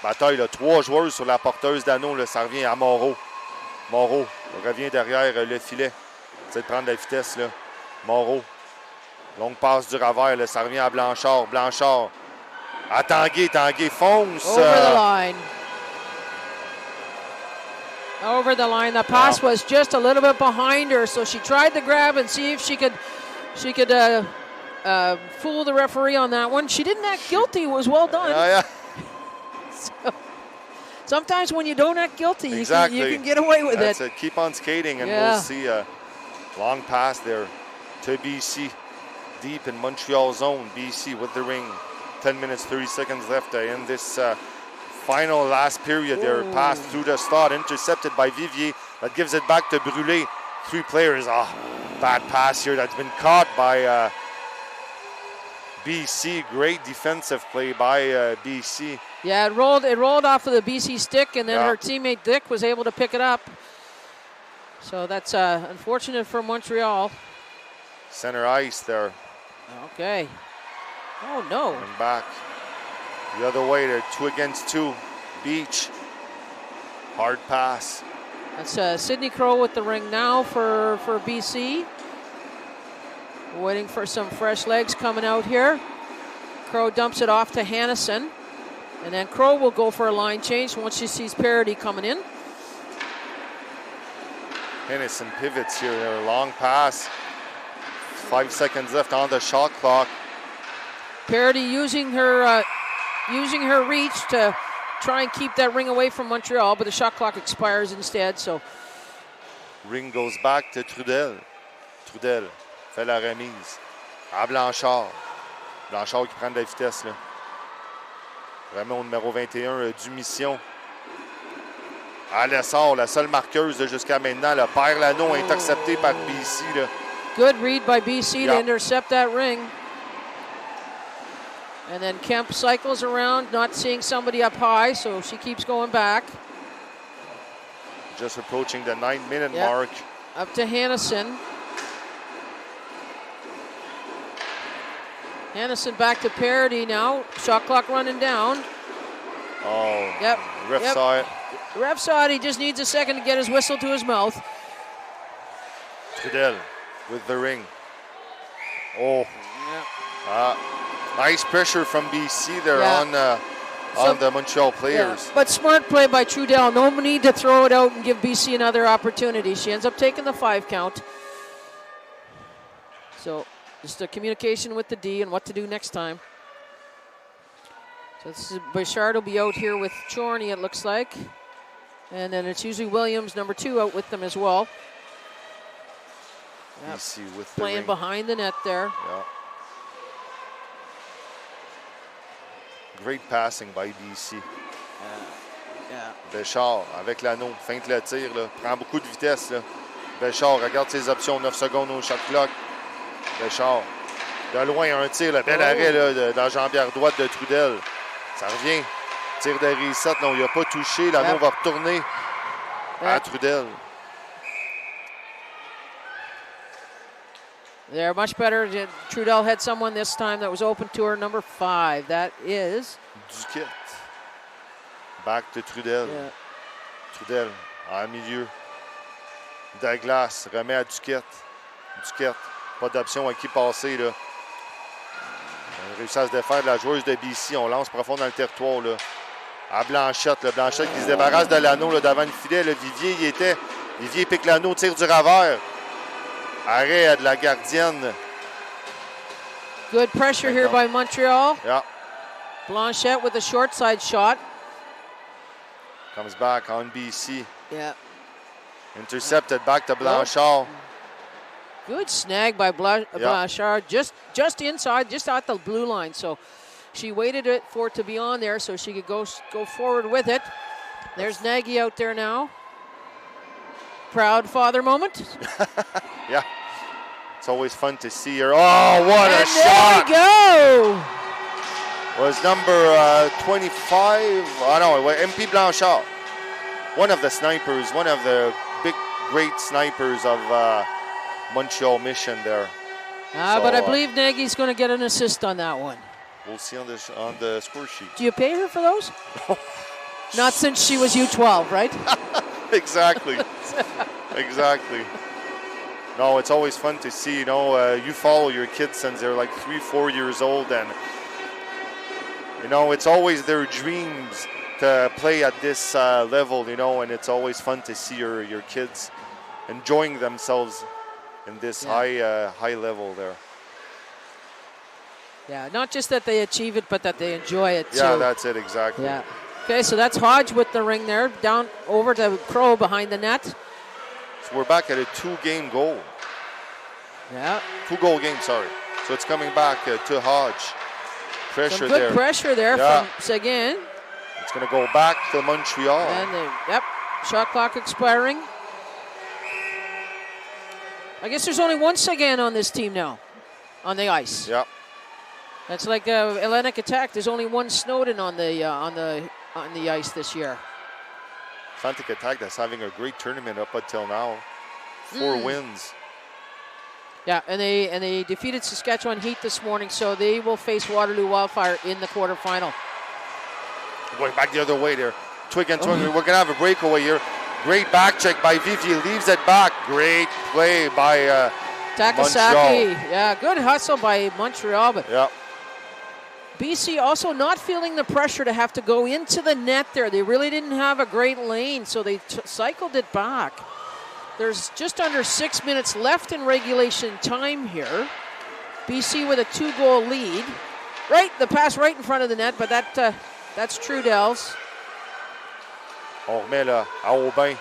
Bataille, là, 3 joueurs sur la porteuse d'anneau. Là, ça revient à Moreau. Moreau revient derrière le filet. C'est de prendre la vitesse. Là. Moreau. Longue passe du revers. Là, ça revient à Blanchard. À Tanguay. Tanguay fonce. Over the line. The pass was just a little bit behind her, so she tried to grab and see if she could fool the referee on that one. She didn't act guilty. It was well done. So, sometimes when you don't act guilty, you can get away with it. Keep on skating, and we'll see a long pass there to BC. Deep in Montreal zone. BC with the ring. 10 minutes, 30 seconds left in this final last period there. Pass through the slot, intercepted by Vivier. That gives it back to Brûlé. 3 players. Bad pass here that's been caught by BC. Great defensive play by BC. Yeah, it rolled off of the BC stick, and then her teammate Dick was able to pick it up. So that's unfortunate for Montreal. Center ice there. Okay. Oh, no. And back. The other way there, 2 against 2. Beach. Hard pass. That's Sidney Crow with the ring now for BC. Waiting for some fresh legs coming out here. Crow dumps it off to Hannison. And then Crow will go for a line change once she sees Parody coming in. Hannison pivots here. A long pass. 5 seconds left on the shot clock. Parody using her reach to try and keep that ring away from Montreal, but the shot clock expires instead. So ring goes back to Trudel. Trudel fait la remise à Blanchard. Blanchard qui prend de la vitesse. Là. Vraiment au numéro 21 du Mission. Elle sort, la seule marqueuse jusqu'à maintenant. Là. Perd l'anneau intercepté par BC. Là. Good read by BC to intercept that ring. And then Kemp cycles around, not seeing somebody up high, so she keeps going back. Just approaching the 9-minute mark. Up to Hannison. Hannison back to parity now. Shot clock running down. Oh, ref saw it. The ref saw it. He just needs a second to get his whistle to his mouth. Trudel with the ring. Oh. Nice pressure from BC there on the Montreal players. Yeah, but smart play by Trudel. No need to throw it out and give BC another opportunity. She ends up taking the 5 count. So just a communication with the D and what to do next time. So this is, Bouchard will be out here with Chorney, it looks like. And then it's usually Williams, number 2, out with them as well. BC with the playing ring. Behind the net there. Yeah. Great passing by BC. Béchard avec l'anneau, feinte le tir, là, prend beaucoup de vitesse. Là. Béchard regarde ses options, 9 secondes au shot clock. Béchard, de loin, un tir, le bel arrêt là, dans la jambière droite de Trudel. Ça revient. Tir de reset, non, il n'a pas touché. L'anneau va retourner à Trudel. They're much better. Trudel had someone this time that was open to her, number 5. That is Duquette. Back to Trudel. Yeah. Trudel en milieu. De la glace, remet à Duquette. Duquette, pas d'option à qui passer. Là. On réussit à se défaire de la joueuse de BC. On lance profond dans le territoire. Là. À Blanchette. Là. Blanchette qui se débarrasse de l'anneau là, devant le filet. Là. Vivier pique l'anneau, tire du ravert. Arrêt de la gardienne. good pressure here by Montreal. Yeah. Blanchette with a short side shot. Comes back on BC. Yeah. Intercepted back to Blanchard. Good snag by Blanchard, just inside, just at the blue line. So she waited for it to be on there so she could go forward with it. There's Nagy out there now. Proud father moment. Yeah. It's always fun to see her. Oh, what a There shot! we go. Was number 25. Oh, no, MP Blanchard. One of the snipers, one of the big, great snipers of Montreal Mission there. But I believe Nagy's going to get an assist on that one. We'll see on the score sheet. Do you pay her for those? Not since she was U12, right? Exactly. Exactly. No, it's always fun to see, you follow your kids since they're like 3-4 years old, and it's always their dreams to play at this level, and it's always fun to see your kids enjoying themselves in this high level there. Yeah, not just that they achieve it, but that they enjoy it too. Yeah, that's it, exactly. Yeah. Okay, so that's Hodge with the ring there, down over to Crow behind the net. So we're back at a 2-game goal. Yeah. 2-goal game, sorry. So it's coming back to Hodge. Pressure Some good there. pressure there from Seguin. It's going to go back to Montreal. And shot clock expiring. I guess there's only one Seguin on this team now, on the ice. Yeah. That's like Hellenic Attack. There's only one Snowden on the ice this year. Atlantic Attack that's having a great tournament up until now. 4 wins. Yeah, and they defeated Saskatchewan Heat this morning, so they will face Waterloo Wildfire in the quarterfinal. Going back the other way there. Twig and Twig. We're going to have a breakaway here. Great back check by Vivi. Leaves it back. Great play by Takasaki. Montreal. Yeah, good hustle by Montreal. But BC also not feeling the pressure to have to go into the net there. They really didn't have a great lane, so they cycled it back. There's just under 6 minutes left in regulation time here. BC with a 2-goal lead. Right, the pass right in front of the net, but that's Trudel's. On remet là à Aubin.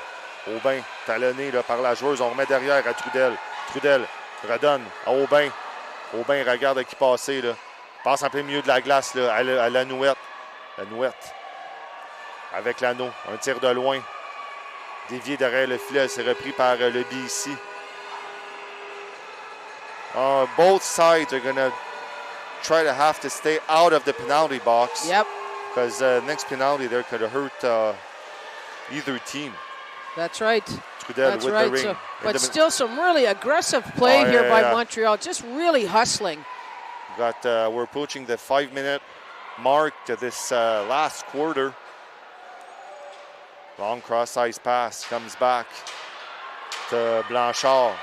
Aubin talonné là, par la joueuse. On remet derrière à Trudel. Trudel redonne à Aubin. Aubin regarde à qui passer là. Passe en plein milieu de la glace là, à la nouette. La nouette. Avec l'anneau. Un tir de loin. Dévié derrière le filet. C'est repris par le BC. Both sides are going to try to have to stay out of the penalty box. Yep. Because next penalty there could have hurt either team. That's right. Trudel That's with right. the ring. So, but still some really aggressive play here by Montreal. Just really hustling. We're approaching the 5-minute mark to this last quarter. Long cross-ice pass comes back to Blanchard.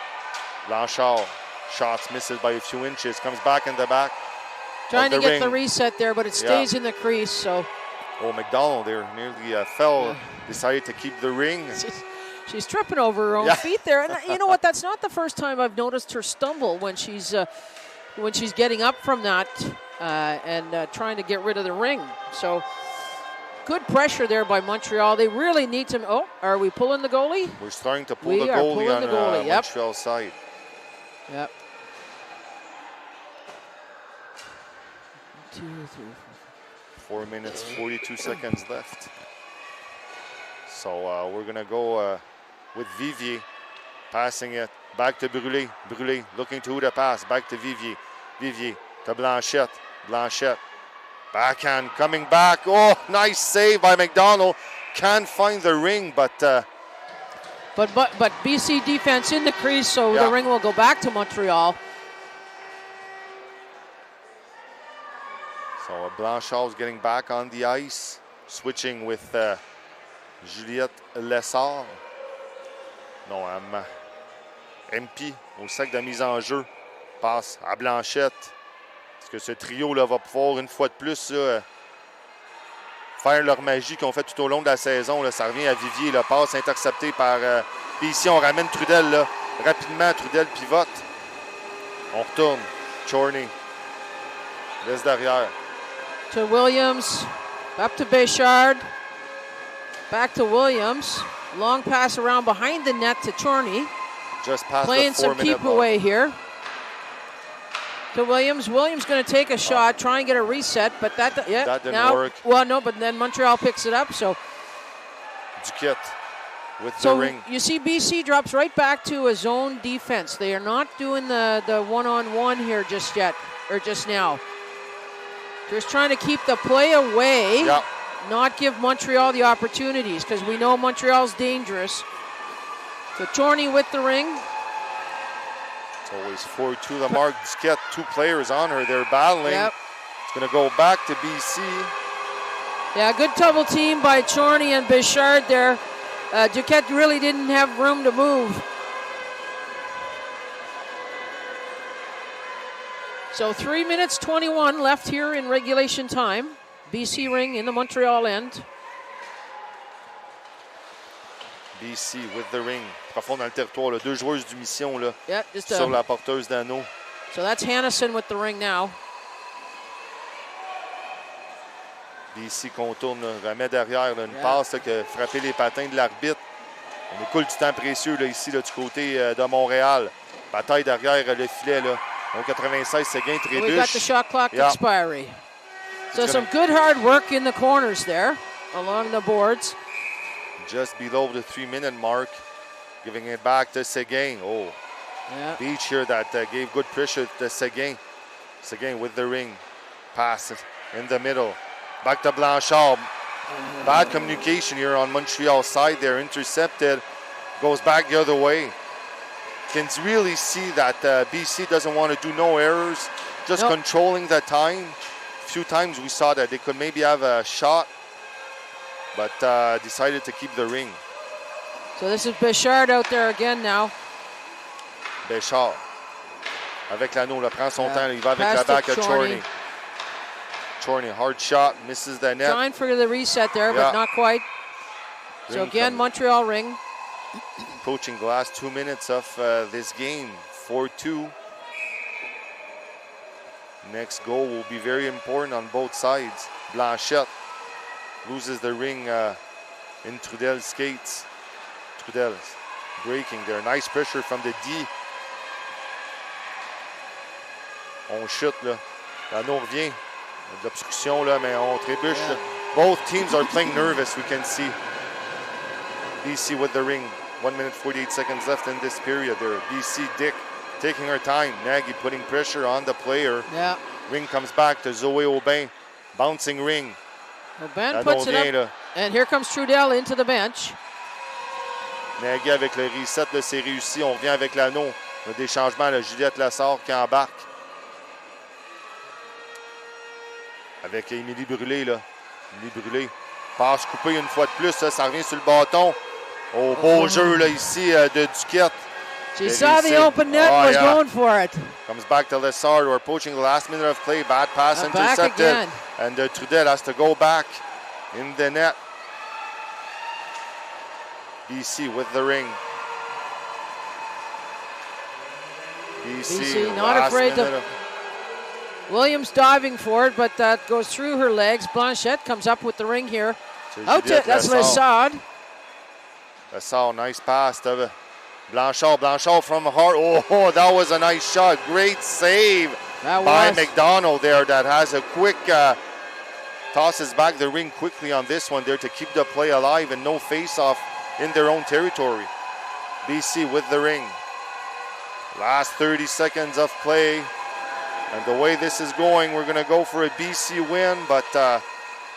Blanchard, shots misses by a few inches, comes back in the back. Trying to get ring. the reset there, but it stays in the crease. So. Oh, McDonald there nearly fell. Decided to keep the ring. She's tripping over her own feet there, and you know what? That's not the first time I've noticed her stumble when she's getting up from that and trying to get rid of the ring. So good pressure there by Montreal. They really need to. Oh, are we pulling the goalie? We're starting to pull the goalie on Montreal's side. Yep. 2, 3, 4 minutes, 42 seconds left. So we're going to go with Vivier, passing it back to Brûlé. Brûlé looking to who to pass, back to Vivier. Vivier to Blanchette. Blanchette, backhand coming back. Oh, nice save by McDonald. Can't find the ring, but BC defense in the crease, so the ring will go back to Montreal. So Blanchard's getting back on the ice, switching with Juliette Lessard. Non, MP au sac de mise en jeu. Passe à Blanchette. Est-ce que ce trio-là va pouvoir une fois de plus là, faire leur magie qu'ils ont fait tout au long de la saison? Là, ça revient à Vivier. La passe interceptée par... Puis ici, on ramène Trudel là, rapidement. Trudel pivote. On retourne. Chorney reste derrière. To Williams, up to Béchard, back to Williams. Long pass around behind the net to Chorney. Just past playing the some keep away here. To Williams. Williams going to take a shot, try and get a reset, but that didn't work. Well, no, but then Montreal picks it up. So Duquette with the ring. You see BC drops right back to a zone defense. They are not doing the one-on-one here just yet, or just now. Just trying to keep the play away, not give Montreal the opportunities, because we know Montreal's dangerous. So Chorney with the ring. It's always 4-2 the mark. Duquette, 2 players on her. They're battling. Yep. It's going to go back to BC. Yeah, good double team by Chorney and Béchard there. Duquette really didn't have room to move. So 3 minutes 21 left here in regulation time. BC ring in the Montreal end. BC with the ring. Profond dans le territoire. Là. 2 joueuses du mission là, just sur la porteuse d'anneau. So that's Hannison with the ring now. BC contourne, là, remet derrière là, une passe là, qui a frappé les patins de l'arbitre. On écoule du temps précieux là, ici là, du côté de Montréal. Bataille derrière le filet. Là. Donc 96 secondes, trébuche. We got the shot clock expiry. So some good hard work in the corners there along the boards. Just below the 3-minute mark. Giving it back to Seguin. Oh, Beach here that gave good pressure to Seguin. Seguin with the ring. Pass it in the middle. Back to Blanchard. Bad communication here on Montreal's side there. Intercepted. Goes back the other way. Can really see that BC doesn't want to do no errors. Just controlling the time. A few times we saw that they could maybe have a shot, but decided to keep the ring. So this is Béchard out there again now. Béchard. Avec l'anneau, là, prend son temps. Il va avec la back of Chorney. Chorney, hard shot, misses the net. Trying for the reset there, but not quite. Ring so again, Montreal ring. Approaching the last 2 minutes of this game, 4-2. Next goal will be very important on both sides. Blanchette loses the ring in Trudel's skates. Trudel's breaking there. Nice pressure from the D. On chute là. L'anneau revient. De l'obstruction, là, mais on trébuche. Yeah. Both teams are playing nervous, we can see. BC with the ring. 1 minute 48 seconds left in this period there. BC Dick taking her time. Nagy putting pressure on the player. Yeah. Ring comes back to Zoé Aubin. Bouncing ring. Aubin puts it up. Là. And here comes Trudel into the bench. Nagy avec le reset, là, c'est réussi. On revient avec l'anneau. On a des changements. Là. Juliette Lassard qui embarque. Avec Émilie Brûlé, là. Émilie Brûlé. Passe coupée une fois de plus. Ça revient sur le bâton. Au beau jeu, là, ici, de Duquette. She saw the open net and was going for it. Comes back to Lessard. We're approaching the last minute of play. Bad pass intercepted. And Trudel has to go back in the net. BC with the ring. BC not afraid to... Williams diving for it, but that goes through her legs. Blanchette comes up with the ring here. Out to, that's Lessard. Lessard, nice pass to Blanchard. Blanchard from Hart. Oh, that was a nice shot. Great save by McDonald there. That has a quick tosses back the ring quickly on this one there to keep the play alive and no face-off in their own territory. BC with the ring. Last 30 seconds of play. And the way this is going, we're going to go for a BC win, but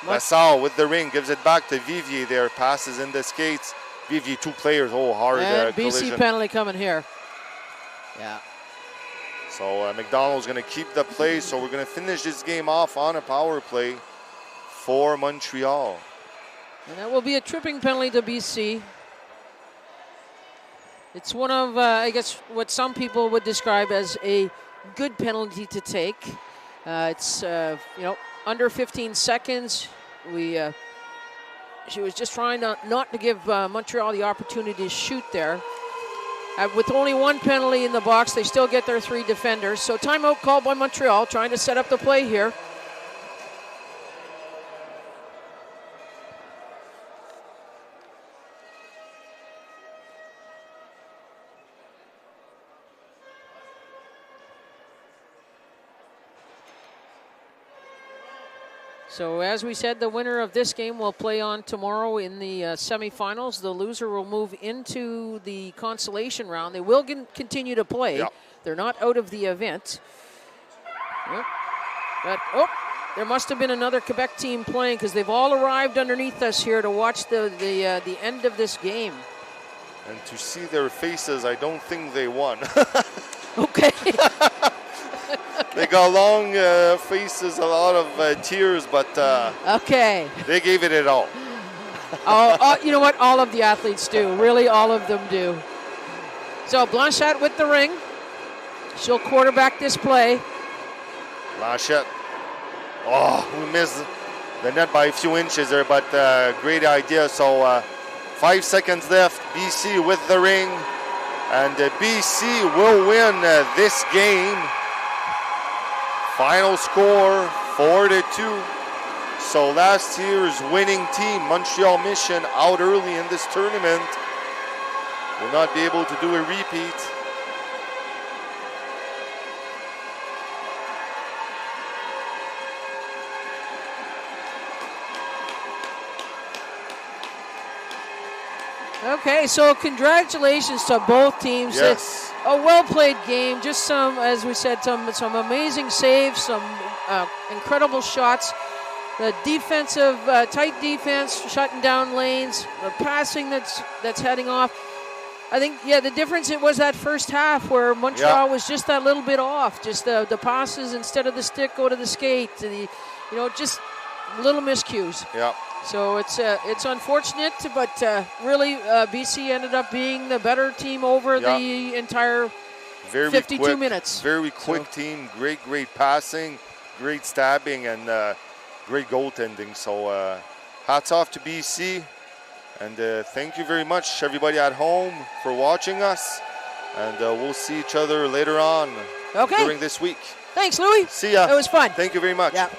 Lasalle with the ring gives it back to Vivier there. Passes in the skates. Vivier, two players, hard and BC collision. Penalty coming here. Yeah. So McDonald's going to keep the play, so we're going to finish this game off on a power play for Montreal. And that will be a tripping penalty to BC. It's one of, I guess, what some people would describe as a good penalty to take. It's under 15 seconds. She was just trying not to give Montreal the opportunity to shoot there. With only one penalty in the box, they still get their 3 defenders. So timeout called by Montreal, trying to set up the play here. So as we said, the winner of this game will play on tomorrow in the semifinals. The loser will move into the consolation round. They will continue to play. Yep. They're not out of the event. Yep. But, there must have been another Quebec team playing because they've all arrived underneath us here to watch the end of this game. And to see their faces, I don't think they won. Okay. They got long faces, a lot of tears, but okay. They gave it all. You know what? All of the athletes do. Really, all of them do. So Blanchette with the ring. She'll quarterback this play. Blanchette. We missed the net by a few inches there, but great idea. So 5 seconds left. BC with the ring. And BC will win this game. Final score 4-2. So last year's winning team, Montreal Mission, out early in this tournament, will not be able to do a repeat. Okay, so congratulations to both teams. Yes. A well-played game. Just some, as we said, some amazing saves, some incredible shots. The defensive, tight defense, shutting down lanes. The passing that's heading off. I think, the difference it was that first half where Montreal was just that little bit off. Just the passes instead of the stick go to the skate. Just little miscues. Yeah. So it's unfortunate, but really BC ended up being the better team over the entire 52 minutes. Very quick team, great passing, great stabbing, and great goaltending. So hats off to BC, and thank you very much, everybody at home, for watching us. And we'll see each other later on during this week. Thanks, Louis. See ya. It was fun. Thank you very much. Yeah.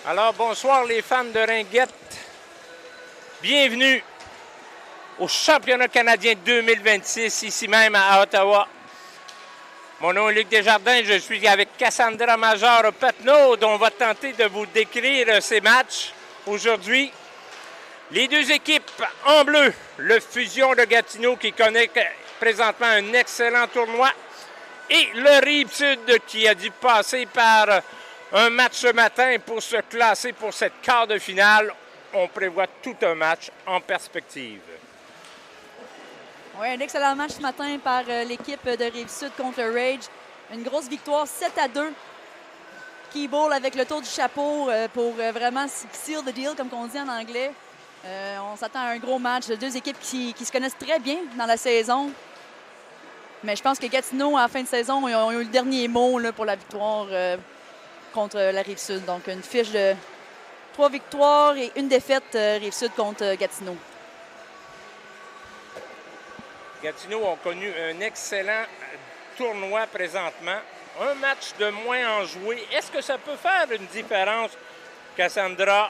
Alors, bonsoir les fans de Ringette. Bienvenue au championnat canadien 2026, ici même à Ottawa. Mon nom est Luc Desjardins, je suis avec Cassandra Major-Patnaud, dont on va tenter de vous décrire ces matchs aujourd'hui. Les deux équipes en bleu, le Fusion de Gatineau qui connaît présentement un excellent tournoi et le Rive-Sud qui a dû passer par un match ce matin pour se classer pour cette quart de finale. On prévoit tout un match en perspective. Oui, un excellent match ce matin par l'équipe de Rive-Sud contre le Rage. Une grosse victoire 7-2. Keyball avec le tour du chapeau pour vraiment seal the deal, comme on dit en anglais. On s'attend à un gros match. Deux équipes qui se connaissent très bien dans la saison. Mais je pense que Gatineau, à la fin de saison, ils ont eu le dernier mot là, pour la victoire contre la Rive-Sud. Donc, une fiche de 3 victoires et une défaite Rive-Sud contre Gatineau. Gatineau ont connu un excellent tournoi présentement. Un match de moins en joué. Est-ce que ça peut faire une différence, Cassandra,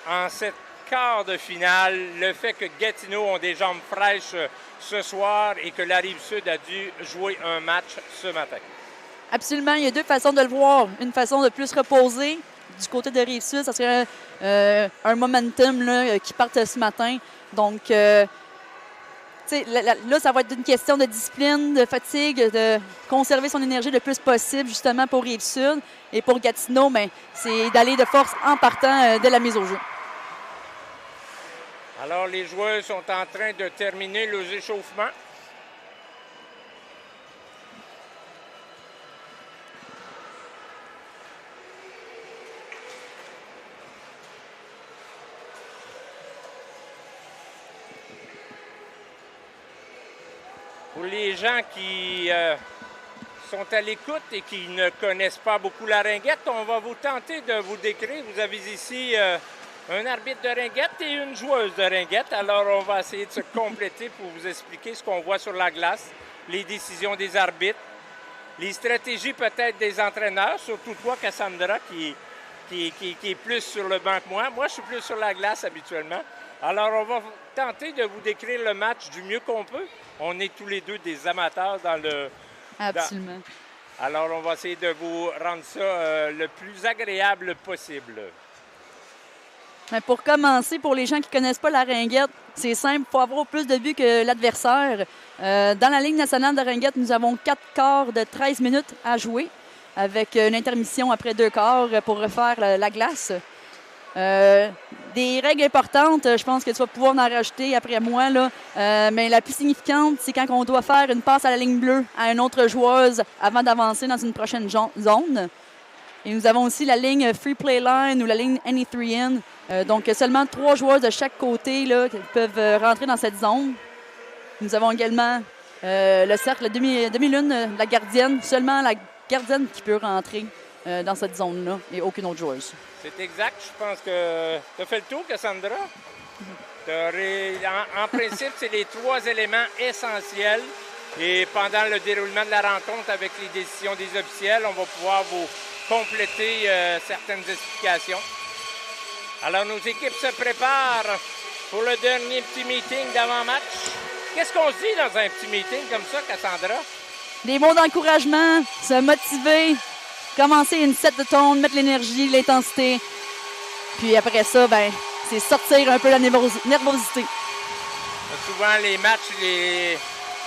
en cette quart de finale, le fait que Gatineau ont des jambes fraîches ce soir et que la Rive-Sud a dû jouer un match ce matin? Absolument. Il y a deux façons de le voir. Une façon de plus reposer du côté de Rive-Sud. Ça serait un momentum là, qui parte ce matin. Donc, là, ça va être une question de discipline, de fatigue, de conserver son énergie le plus possible, justement, pour Rive-Sud. Et pour Gatineau, ben, c'est d'aller de force en partant de la mise au jeu. Alors, les joueurs sont en train de terminer leurs échauffements. Pour les gens qui sont à l'écoute et qui ne connaissent pas beaucoup la ringuette, on va vous tenter de vous décrire. Vous avez ici un arbitre de ringuette et une joueuse de ringuette. Alors, on va essayer de se compléter pour vous expliquer ce qu'on voit sur la glace, les décisions des arbitres, les stratégies peut-être des entraîneurs, surtout toi, Cassandra, qui est plus sur le banc que moi. Moi, je suis plus sur la glace habituellement. Alors, on va tenter de vous décrire le match du mieux qu'on peut. On est tous les deux des amateurs dans le... Absolument. Alors, on va essayer de vous rendre ça le plus agréable possible. Mais pour commencer, pour les gens qui ne connaissent pas la ringuette, c'est simple, il faut avoir plus de buts que l'adversaire. Dans la Ligue nationale de ringuette, nous avons 4 quarts de 13 minutes à jouer, avec une intermission après 2 quarts pour refaire la glace. Des règles importantes, je pense que tu vas pouvoir en rajouter après moi, là. Mais la plus significante, c'est quand on doit faire une passe à la ligne bleue à une autre joueuse avant d'avancer dans une prochaine zone. Et nous avons aussi la ligne Free Play Line ou la ligne Any 3-in. Donc, seulement 3 joueurs de chaque côté là, qui peuvent rentrer dans cette zone. Nous avons également le cercle demi-lune, la gardienne. Seulement la gardienne qui peut rentrer dans cette zone-là et aucune autre joueuse. C'est exact. Je pense que tu as fait le tour, Cassandra. En principe, c'est les 3 éléments essentiels. Et pendant le déroulement de la rencontre avec les décisions des officiels, on va pouvoir vous compléter certaines explications. Alors, nos équipes se préparent pour le dernier petit meeting d'avant-match. Qu'est-ce qu'on se dit dans un petit meeting comme ça, Cassandra? Des mots d'encouragement, se motiver, commencer une set de tone, mettre l'énergie, l'intensité. Puis après ça, ben, c'est sortir un peu la nervosité. Souvent, les matchs,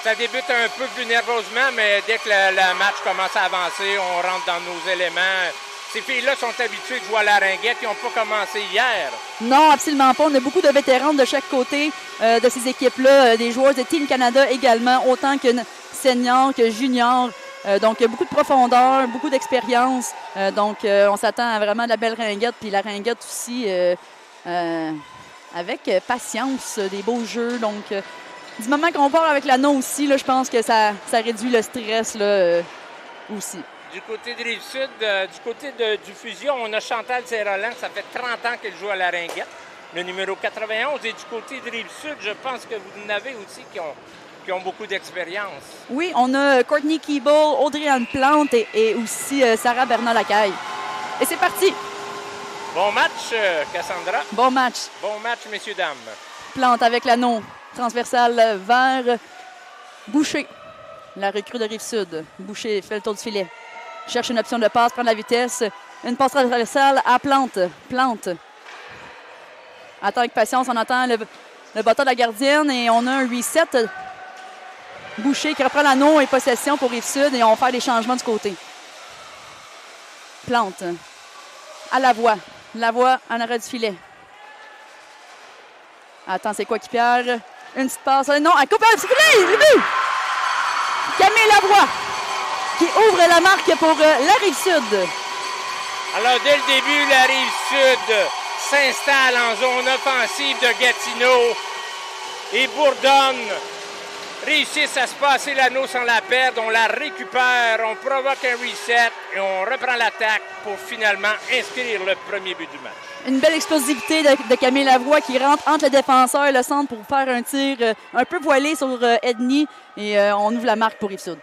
ça débute un peu plus nerveusement, mais dès que le match commence à avancer, on rentre dans nos éléments. Ces filles-là sont habituées de jouer à la ringuette. Ils n'ont pas commencé hier. Non, absolument pas. On a beaucoup de vétérans de chaque côté de ces équipes-là. Des joueurs de Team Canada également, autant que seniors que juniors. Donc, beaucoup de profondeur, beaucoup d'expérience. Donc, on s'attend à vraiment de la belle ringuette. Puis la ringuette aussi, avec patience, des beaux jeux. Donc, du moment qu'on part avec l'anneau aussi, là, je pense que ça réduit le stress là, aussi. Du côté de Rive-Sud, du côté du Fusion, on a Chantal Saint-Roland. Ça fait 30 ans qu'elle joue à la ringuette, le numéro 91. Et du côté de Rive-Sud, je pense que vous en avez aussi qui ont beaucoup d'expérience. Oui, on a Courtney Keeble, Audrey-Anne Plante et aussi Sarah Bernard-Lacaille. Et c'est parti! Bon match, Cassandra. Bon match. Bon match, messieurs, dames. Plante avec l'anneau. Transversal vers Boucher. La recrue de Rive-Sud. Boucher fait le tour du filet. Cherche une option de passe, prend la vitesse. Une passe transversale à Plante. Plante. Attend avec patience, on attend le bâton de la gardienne et on a un reset. Boucher qui reprend l'anneau et possession pour Rive-Sud et on va faire des changements du côté. Plante. À Lavoie. Lavoie en arrêt du filet. Attends, c'est quoi qui perd? Une petite passe. Non, elle coupe un petit filet! Le but! Camille Lavoie qui ouvre la marque pour la Rive-Sud. Alors, dès le début, la Rive-Sud s'installe en zone offensive de Gatineau et bourdonne. Réussissent à se passer l'anneau sans la perdre. On la récupère, on provoque un reset et on reprend l'attaque pour finalement inscrire le premier but du match. Une belle explosivité de Camille Lavoie qui rentre entre le défenseur et le centre pour faire un tir un peu voilé sur Edney et on ouvre la marque pour Rive-Sud.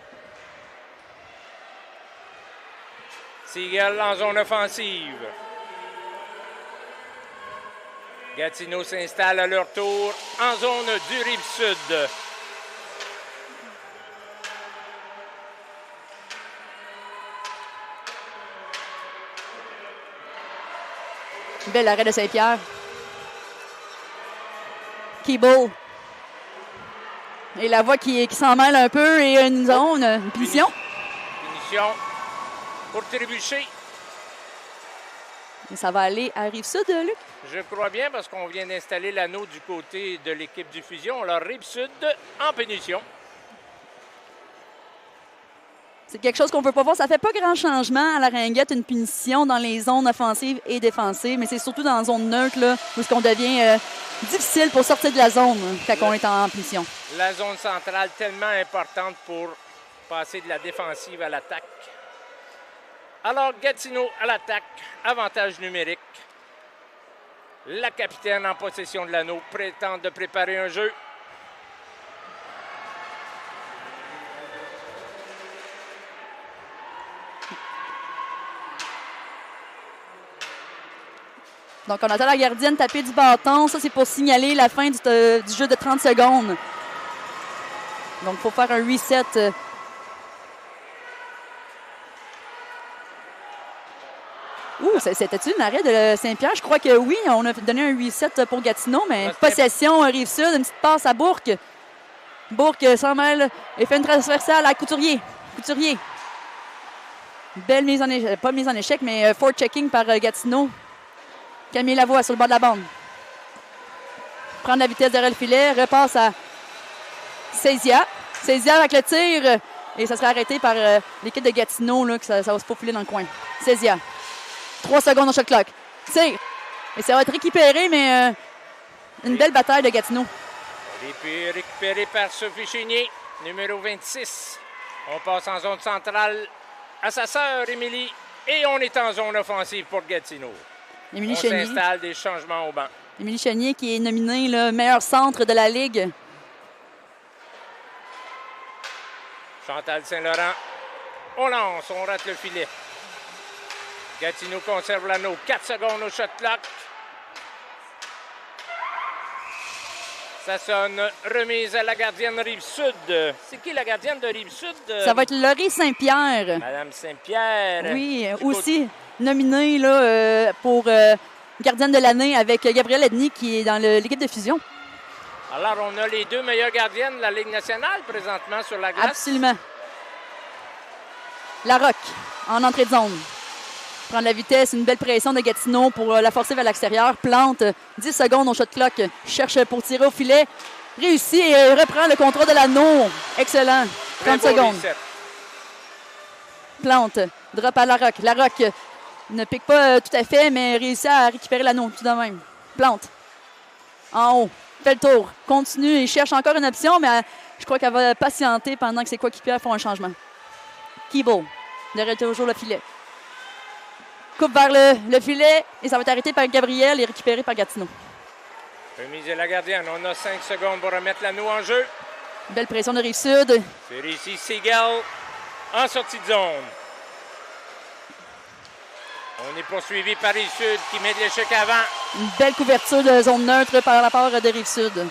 Seagull en zone offensive. Gatineau s'installe à leur tour en zone du Rive-Sud. Bel arrêt de Saint-Pierre. Keeble. Et Lavoie qui s'en mêle un peu et une zone, une punition. Punition pour Trébucher. Et ça va aller à Rive-Sud, Luc? Je crois bien parce qu'on vient d'installer l'anneau du côté de l'équipe du Fusion. Alors, Rive-Sud en punition. C'est quelque chose qu'on ne peut pas voir. Ça ne fait pas grand changement à la Ringette, une punition dans les zones offensives et défensives, mais c'est surtout dans la zone neutre là, où ce qu'on devient difficile pour sortir de la zone quand on est en punition. La zone centrale tellement importante pour passer de la défensive à l'attaque. Alors, Gatineau à l'attaque, avantage numérique. La capitaine en possession de l'anneau prétend de préparer un jeu. Donc, on attend la gardienne taper du bâton. Ça, c'est pour signaler la fin du jeu de 30 secondes. Donc, il faut faire un reset. C'était-tu un arrêt de Saint-Pierre? Je crois que oui. On a donné un reset pour Gatineau, mais possession, Rive-Sud, une petite passe à Bourque. Bourque s'en mêle et fait une transversale à Couturier. Couturier. Belle mise en échec, pas mise en échec, mais forechecking par Gatineau. Camille Lavoie sur le bord de la bande. Prendre la vitesse derrière le filet, repasse à Sezia. Sezia avec le tir. Et ça sera arrêté par l'équipe de Gatineau, là, que ça va se faufiler dans le coin. Sezia. 3 secondes au shot clock. Tire. Et ça va être récupéré, mais une belle bataille de Gatineau. Récupéré par Sophie Chénier, numéro 26. On passe en zone centrale à sa sœur, Émilie. Et on est en zone offensive pour Gatineau. Émilie on Chénier. s'installe des changements au banc. Émilie Chénier qui est nominée le meilleur centre de la Ligue. Chantal Saint-Laurent. On lance, on rate le filet. Gatineau conserve l'anneau. 4 secondes au shot clock. Ça sonne. Remise à la gardienne Rive-Sud. C'est qui la gardienne de Rive-Sud? Ça va être Laurie Saint-Pierre. Madame Saint-Pierre. Oui, aussi nominée là, pour gardienne de l'année avec Gabrielle Edney qui est dans l'équipe de fusion. Alors, on a les 2 meilleures gardiennes de la Ligue nationale présentement sur la glace. Absolument. Larocque en entrée de zone. Prendre la vitesse, une belle pression de Gatineau pour la forcer vers l'extérieur. Plante, 10 secondes au shot clock. Cherche pour tirer au filet. Réussit et reprend le contrôle de l'anneau. Excellent. 30 secondes. Reset. Plante, drop à Larocque. Larocque ne pique pas tout à fait, mais réussit à récupérer l'anneau tout de même. Plante. En haut. Fait le tour. Continue. Il cherche encore une option, mais je crois qu'elle va patienter pendant que ses coéquipiers font un changement. Keeble. Derrière toujours le filet. Coupe vers le filet et ça va être arrêté par Gabriel et récupéré par Gatineau. Remise à la gardienne. On a 5 secondes pour remettre l'anneau en jeu. Belle pression de Rive-Sud. C'est réussi Seagull en sortie de zone. On est poursuivi par Rive-Sud qui met de l'échec avant. Une belle couverture de zone neutre par la part de Rive-Sud.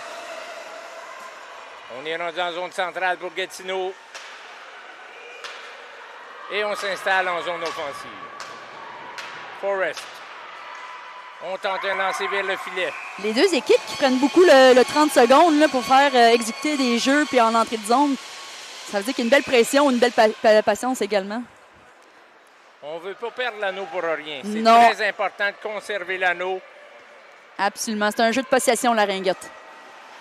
On est rendu en zone centrale pour Gatineau. Et on s'installe en zone offensive. Forrest. On tente un lancer vers le filet. Les deux équipes qui prennent beaucoup le 30 secondes là, pour faire exécuter des jeux puis en entrée de zone. Ça veut dire qu'il y a une belle pression, une belle patience également. On ne veut pas perdre l'anneau pour rien. C'est Non. très important de conserver l'anneau. Absolument. C'est un jeu de possession, la Ringette.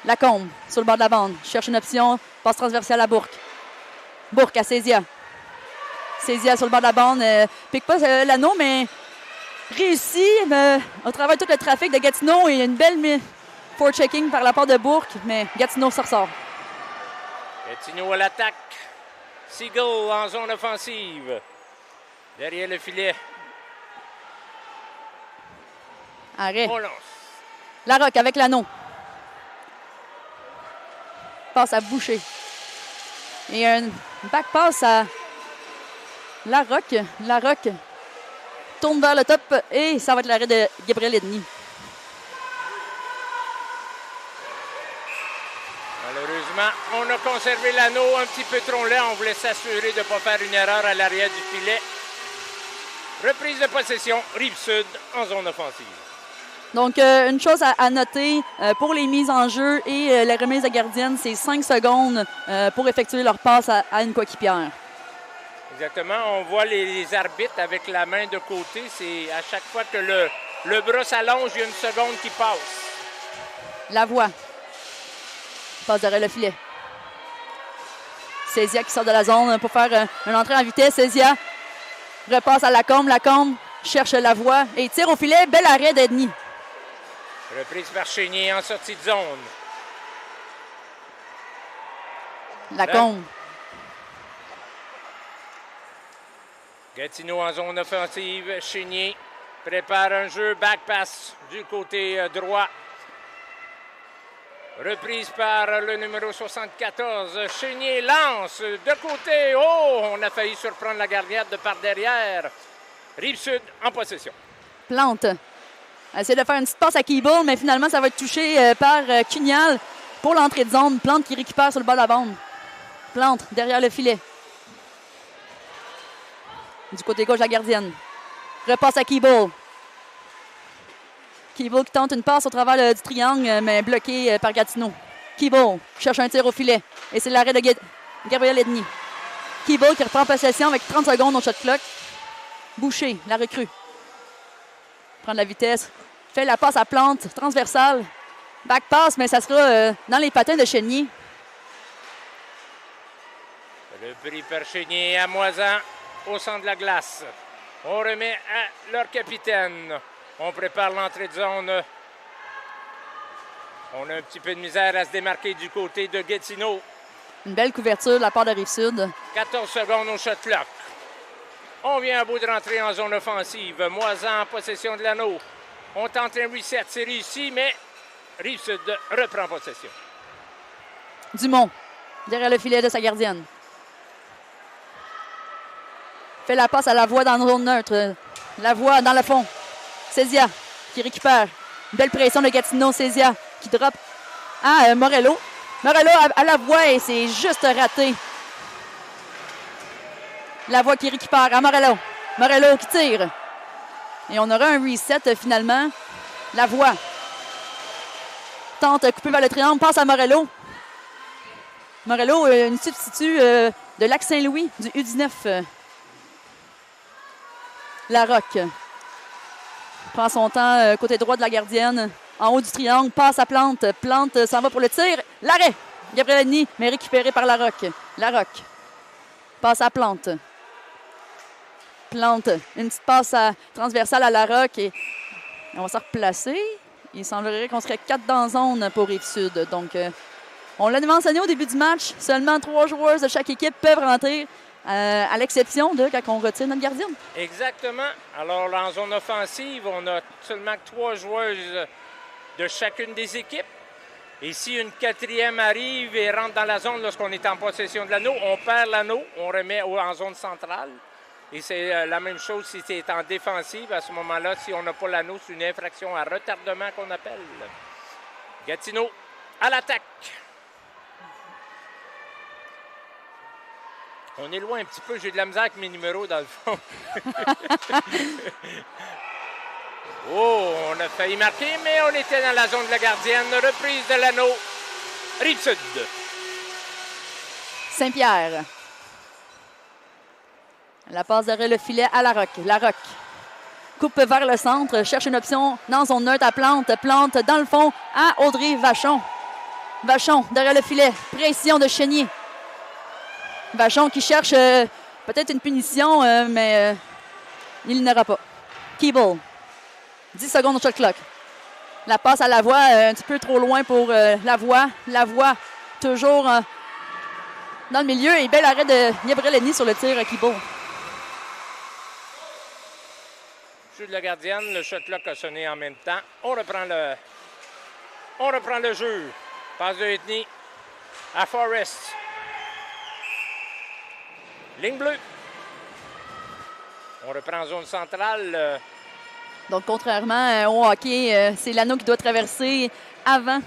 Lacombe, sur le bord de la bande. Cherche une option. Passe transversale à Bourque. Bourque à Cézia. Cézia sur le bord de la bande. Pique pas l'anneau, mais réussit au travers de tout le trafic de Gatineau. Et une belle forechecking par la part de Bourque, mais Gatineau se ressort. Gatineau à l'attaque. Seagull en zone offensive. Derrière le filet. Arrêt. On lance. Larocque avec l'anneau. Passe à Boucher. Et un back pass à Larocque. Larocque tourne vers le top et ça va être l'arrêt de Gabriel Edny. Malheureusement, on a conservé l'anneau un petit peu trop lent. On voulait s'assurer de ne pas faire une erreur à l'arrière du filet. Reprise de possession, Rive-Sud en zone offensive. Donc, une chose à noter pour les mises en jeu et les remises de gardienne, c'est 5 secondes pour effectuer leur passe à une coéquipière. Exactement. On voit les arbitres avec la main de côté. C'est à chaque fois que le bras s'allonge, il y a une seconde qui passe. La voix. Passe derrière le filet. Cézia qui sort de la zone pour faire une entrée en vitesse. Cézia repasse à Lacombe. Lacombe cherche la voie et tire au filet. Bel arrêt d'Edny. Reprise par Chénier en sortie de zone. Lacombe. Gatineau en zone offensive. Chénier prépare un jeu. Back pass du côté droit. Reprise par le numéro 74. Chénier lance de côté. Oh, on a failli surprendre la gardienne de par derrière. Rive-Sud en possession. Plante. Essaie de faire une petite passe à Keeble, mais finalement, ça va être touché par Cugnal pour l'entrée de zone. Plante qui récupère sur le bas de la bande. Plante derrière le filet. Du côté gauche, la gardienne. Repasse à Keeble. Keeble qui tente une passe au travers du triangle, mais bloqué par Gatineau. Keeble cherche un tir au filet. Et c'est l'arrêt de Gabriel Edny. Keeble qui reprend possession avec 30 secondes au shot clock. Boucher, la recrue. Prend de la vitesse. Fait la passe à Plante, transversale. Back pass, mais ça sera dans les patins de Chénier. Le prix par Chénier à Moisan au centre de la glace. On remet à leur capitaine. On prépare l'entrée de zone. On a un petit peu de misère à se démarquer du côté de Gatineau. Une belle couverture de la part de Rive-Sud. 14 secondes au shot clock. On vient à bout de rentrer en zone offensive. Moisan en possession de l'anneau. On tente un reset, c'est réussi, mais Rive-Sud reprend possession. Dumont, derrière le filet de sa gardienne. Fait la passe à la voie dans la zone neutre. La voie dans le fond. Cézia qui récupère. Belle pression de Gatineau. Cézia qui drop à Morello. Morello à la voie et c'est juste raté. La voie qui récupère à Morello. Morello qui tire. Et on aura un reset finalement. La voie tente couper vers le triangle. Passe à Morello. Morello, une substitut de Lac-Saint-Louis du U19. Larocque prend son temps côté droit de la gardienne. En haut du triangle, passe à Plante. Plante s'en va pour le tir. L'arrêt. Gabriel Edny, mais récupéré par Larocque. Larocque passe à Plante. Plante, une petite passe transversale à Larocque et on va se replacer. Il semblerait qu'on serait 4 dans la zone pour Rive-Sud. Donc, on l'a mentionné au début du match, seulement 3 joueurs de chaque équipe peuvent rentrer, à l'exception de quand on retire notre gardienne. Exactement. Alors, en zone offensive, on a seulement 3 joueuses de chacune des équipes. Et si une 4e arrive et rentre dans la zone lorsqu'on est en possession de l'anneau, on perd l'anneau, on remet en zone centrale. Et c'est la même chose si c'est en défensive. À ce moment-là, si on n'a pas l'anneau, c'est une infraction à retardement qu'on appelle. Gatineau à l'attaque. On est loin un petit peu. J'ai de la misère avec mes numéros dans le fond. Oh, on a failli marquer, mais on était dans la zone de la gardienne. Reprise de l'anneau. Rive-Sud. Saint-Pierre. La passe derrière le filet à Larocque. Larocque coupe vers le centre, cherche une option dans zone neutre à Plante. Plante dans le fond à Audrey Vachon. Vachon derrière le filet. Pression de Chénier. Vachon qui cherche peut-être une punition, mais il n'aura pas. Keeble. 10 secondes au shot clock. La passe à Lavoie, un petit peu trop loin pour Lavoie. Lavoie, toujours dans le milieu. Et bel arrêt de Yabreleni sur le tir à Keeble. Jeu de la gardienne, le shot clock a sonné en même temps. On reprend le jeu. Passe de Whitney à Forrest. Ligne bleue. On reprend en zone centrale. Donc, contrairement au hockey, c'est l'anneau qui doit traverser avant.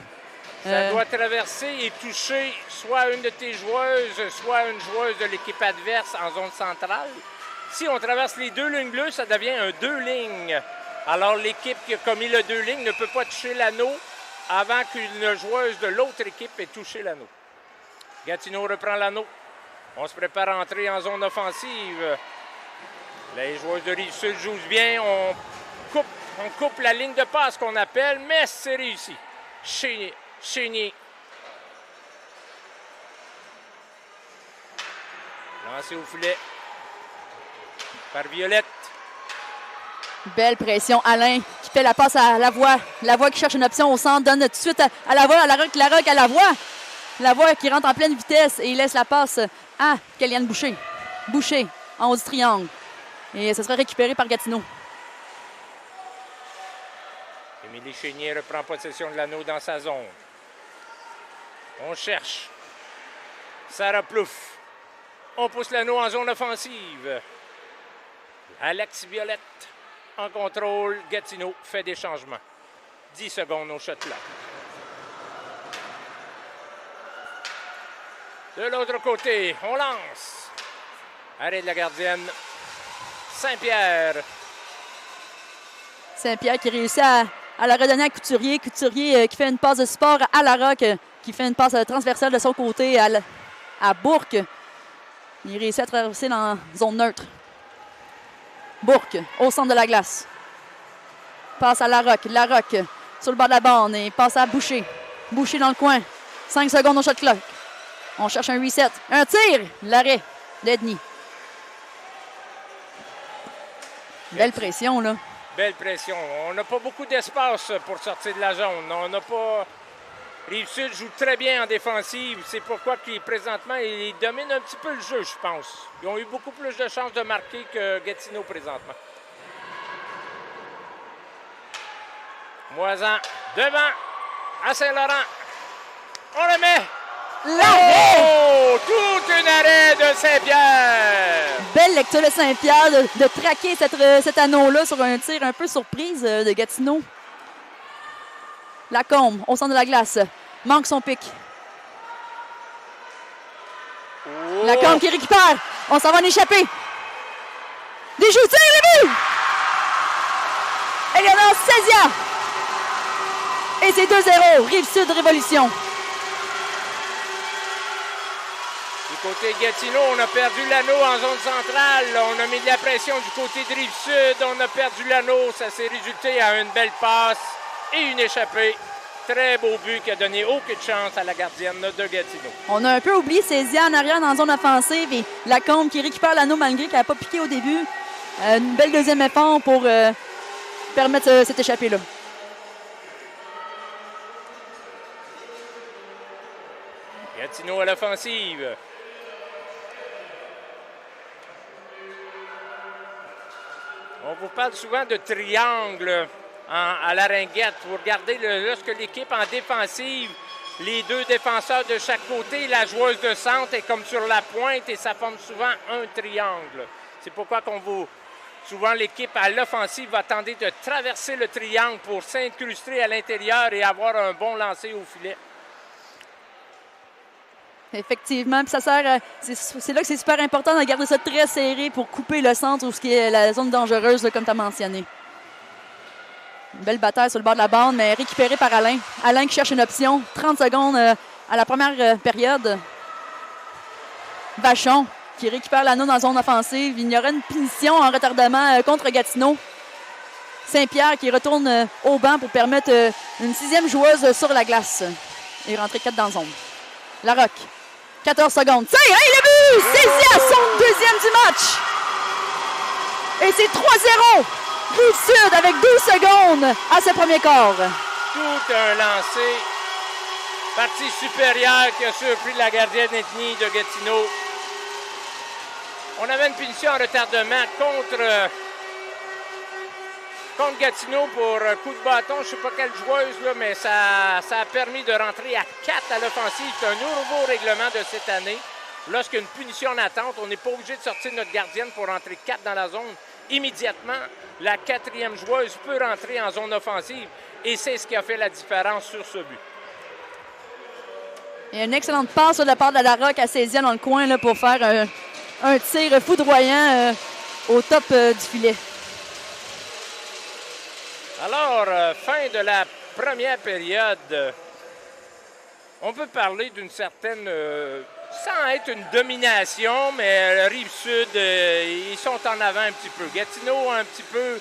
Ça doit traverser et toucher soit une de tes joueuses, soit une joueuse de l'équipe adverse en zone centrale. Si on traverse les deux lignes bleues, ça devient un 2 lignes. Alors, l'équipe qui a commis le 2 lignes ne peut pas toucher l'anneau avant qu'une joueuse de l'autre équipe ait touché l'anneau. Gatineau reprend l'anneau. On se prépare à entrer en zone offensive. Les joueuses de Rive-Sud jouent bien. On coupe la ligne de passe qu'on appelle, mais c'est réussi. Chénier. Lancé au filet par Violette. Belle pression. Alain qui fait la passe à Lavoie. Lavoie qui cherche une option au centre. Donne tout de suite à Lavoie, à Larocque, à Lavoie. Lavoie qui rentre en pleine vitesse et il laisse la passe à Kéliane Boucher. Boucher en haut du triangle. Et ce sera récupéré par Gatineau. Émilie Chénier reprend possession de l'anneau dans sa zone. On cherche. Sarah Plouffe. On pousse l'anneau en zone offensive. Alex Violette en contrôle. Gatineau fait des changements. 10 secondes au shot là. De l'autre côté, on lance. Arrêt de la gardienne. Saint-Pierre. Saint-Pierre qui réussit à la redonner à Couturier. Couturier qui fait une passe de support à Larocque, qui fait une passe transversale de son côté à Bourque. Il réussit à traverser dans la zone neutre. Bourque au centre de la glace. Passe à Larocque. Larocque sur le bord de la bande et passe à Boucher. Boucher dans le coin. 5 secondes au shot clock. On cherche un reset. Un tir! L'arrêt d'Edney. Belle pression, là. Belle pression. On n'a pas beaucoup d'espace pour sortir de la zone. On n'a pas... Rive-Sud joue très bien en défensive. C'est pourquoi présentement, ils dominent un petit peu le jeu, je pense. Ils ont eu beaucoup plus de chances de marquer que Gatineau présentement. Moisan devant à Saint-Laurent. On le met! L'arrêt! Oh! Tout un arrêt de Saint-Pierre! Belle lecture de Saint-Pierre de traquer cet anneau-là sur un tir un peu surprise de Gatineau. Lacombe, au centre de la glace, manque son pic. Oh! Lacombe qui récupère. On s'en va en échapper. Des jeux, tire le but! Eleanor Cézia! Et c'est 2-0, Rive-Sud Révolution. Du côté de Gatineau, on a perdu l'anneau en zone centrale. On a mis de la pression du côté de Rive-Sud. On a perdu l'anneau. Ça s'est résulté à une belle passe et une échappée. Très beau but qui a donné aucune chance à la gardienne de Gatineau. On a un peu oublié Cézia en arrière dans la zone offensive et Lacombe qui récupère l'anneau malgré qu'elle n'a pas piqué au début. Une belle deuxième effort pour permettre cette échappée-là. Gatineau à l'offensive. On vous parle souvent de triangle à la ringuette. Vous regardez lorsque l'équipe en défensive, les deux défenseurs de chaque côté, la joueuse de centre est comme sur la pointe et ça forme souvent un triangle. C'est pourquoi souvent l'équipe à l'offensive va tenter de traverser le triangle pour s'incruster à l'intérieur et avoir un bon lancer au filet. Effectivement, puis ça sert, c'est là que c'est super important de garder ça très serré pour couper le centre ou ce qui est la zone dangereuse, là, comme tu as mentionné. Une belle bataille sur le bord de la bande, mais récupérée par Alain. Alain qui cherche une option. 30 secondes à la première période. Vachon qui récupère l'anneau dans la zone offensive. Il y aura une punition en retardement contre Gatineau. Saint-Pierre qui retourne au banc pour permettre une 6e joueuse sur la glace. Et rentrer 4 dans la zone. Larocque. 14 secondes. Tire! Hey, le but! Saisi à son 2e du match. Et c'est 3-0. Rive-Sud avec 12 secondes à ce premier quart. Tout un lancé. Partie supérieure qui a surpris la gardienne ethnie de Gatineau. On avait une punition en retardement contre Gatineau pour coup de bâton. Je ne sais pas quelle joueuse, là, mais ça a permis de rentrer à 4 à l'offensive. C'est un nouveau règlement de cette année. Lorsqu'il y a une punition en attente, on n'est pas obligé de sortir notre gardienne pour rentrer 4 dans la zone. Immédiatement, la 4e joueuse peut rentrer en zone offensive. Et c'est ce qui a fait la différence sur ce but. Et une excellente passe de la part de la Larocque à Saisia dans le coin là, pour faire un tir foudroyant au top du filet. Alors, fin de la première période, on peut parler d'une certaine, sans être une domination, mais Rive-Sud, ils sont en avant un petit peu. Gatineau, un petit peu.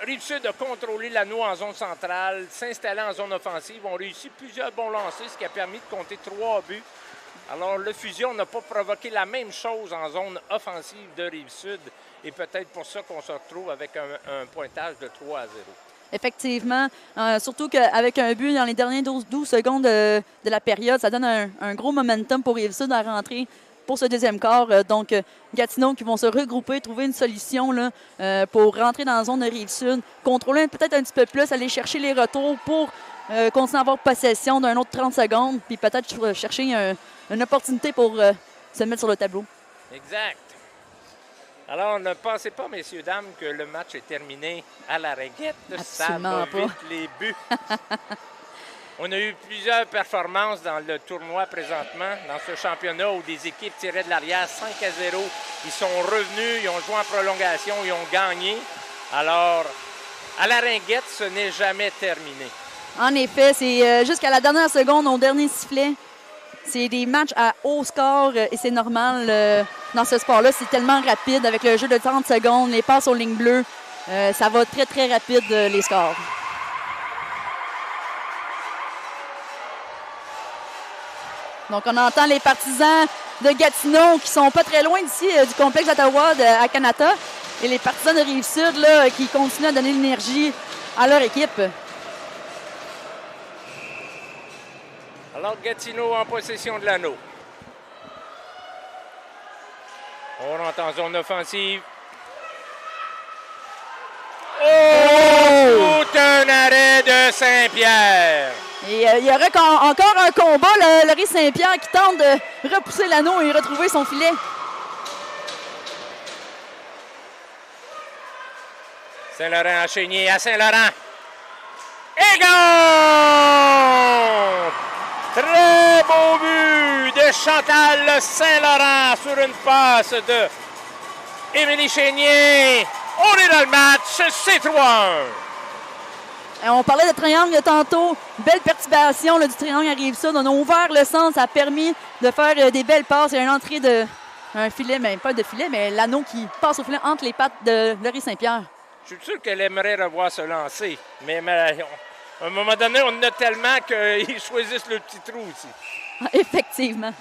Rive-Sud a contrôlé l'anneau en zone centrale, s'installer en zone offensive. On réussi plusieurs bons lancers, ce qui a permis de compter 3 buts. Alors, le Fusion n'a pas provoqué la même chose en zone offensive de Rive-Sud. Et peut-être pour ça qu'on se retrouve avec un pointage de 3-0. Effectivement, surtout qu'avec un but dans les dernières 12 secondes de la période, ça donne un gros momentum pour Rive-Sud à rentrer pour ce deuxième quart. Donc, Gatineau qui vont se regrouper, trouver une solution là, pour rentrer dans la zone de Rive-Sud, contrôler peut-être un petit peu plus, aller chercher les retours pour continuer à avoir possession d'un autre 30 secondes, puis peut-être chercher une opportunité pour se mettre sur le tableau. Exact. Alors, ne pensez pas, messieurs, dames, que le match est terminé à la Ringette. Absolument ça va vite, les buts. On a eu plusieurs performances dans le tournoi présentement, dans ce championnat où des équipes tiraient de l'arrière 5-0. Ils sont revenus, ils ont joué en prolongation, ils ont gagné. Alors, à la Ringette, ce n'est jamais terminé. En effet, c'est jusqu'à la dernière seconde, au dernier sifflet. C'est des matchs à haut score et c'est normal dans ce sport-là. C'est tellement rapide avec le jeu de 30 secondes, les passes aux lignes bleues. Ça va très, très rapide, les scores. Donc, on entend les partisans de Gatineau qui sont pas très loin d'ici, du complexe d'Ottawa à Canada. Et les partisans de Rive-Sud là, qui continuent à donner de l'énergie à leur équipe. Alors, Gatineau en possession de l'anneau. On rentre en zone offensive. Oh! Tout un arrêt de Saint-Pierre. Et il y aurait encore un combat, Laurie Saint-Pierre qui tente de repousser l'anneau et retrouver son filet. Saint-Laurent enchaîné à Saint-Laurent. Et goal! Très beau but de Chantal Saint-Laurent sur une passe de Émilie Chénier. On est dans le match, c'est 3-1. Et on parlait de triangle tantôt. Belle perturbation du triangle à Rive-Sud. On a ouvert le centre, ça a permis de faire des belles passes. Il y a une entrée un filet, mais pas de filet, mais l'anneau qui passe au filet entre les pattes de Laurie Saint-Pierre. Je suis sûr qu'elle aimerait revoir ce lancer, mais à un moment donné, on en a tellement qu'ils choisissent le petit trou aussi. Effectivement.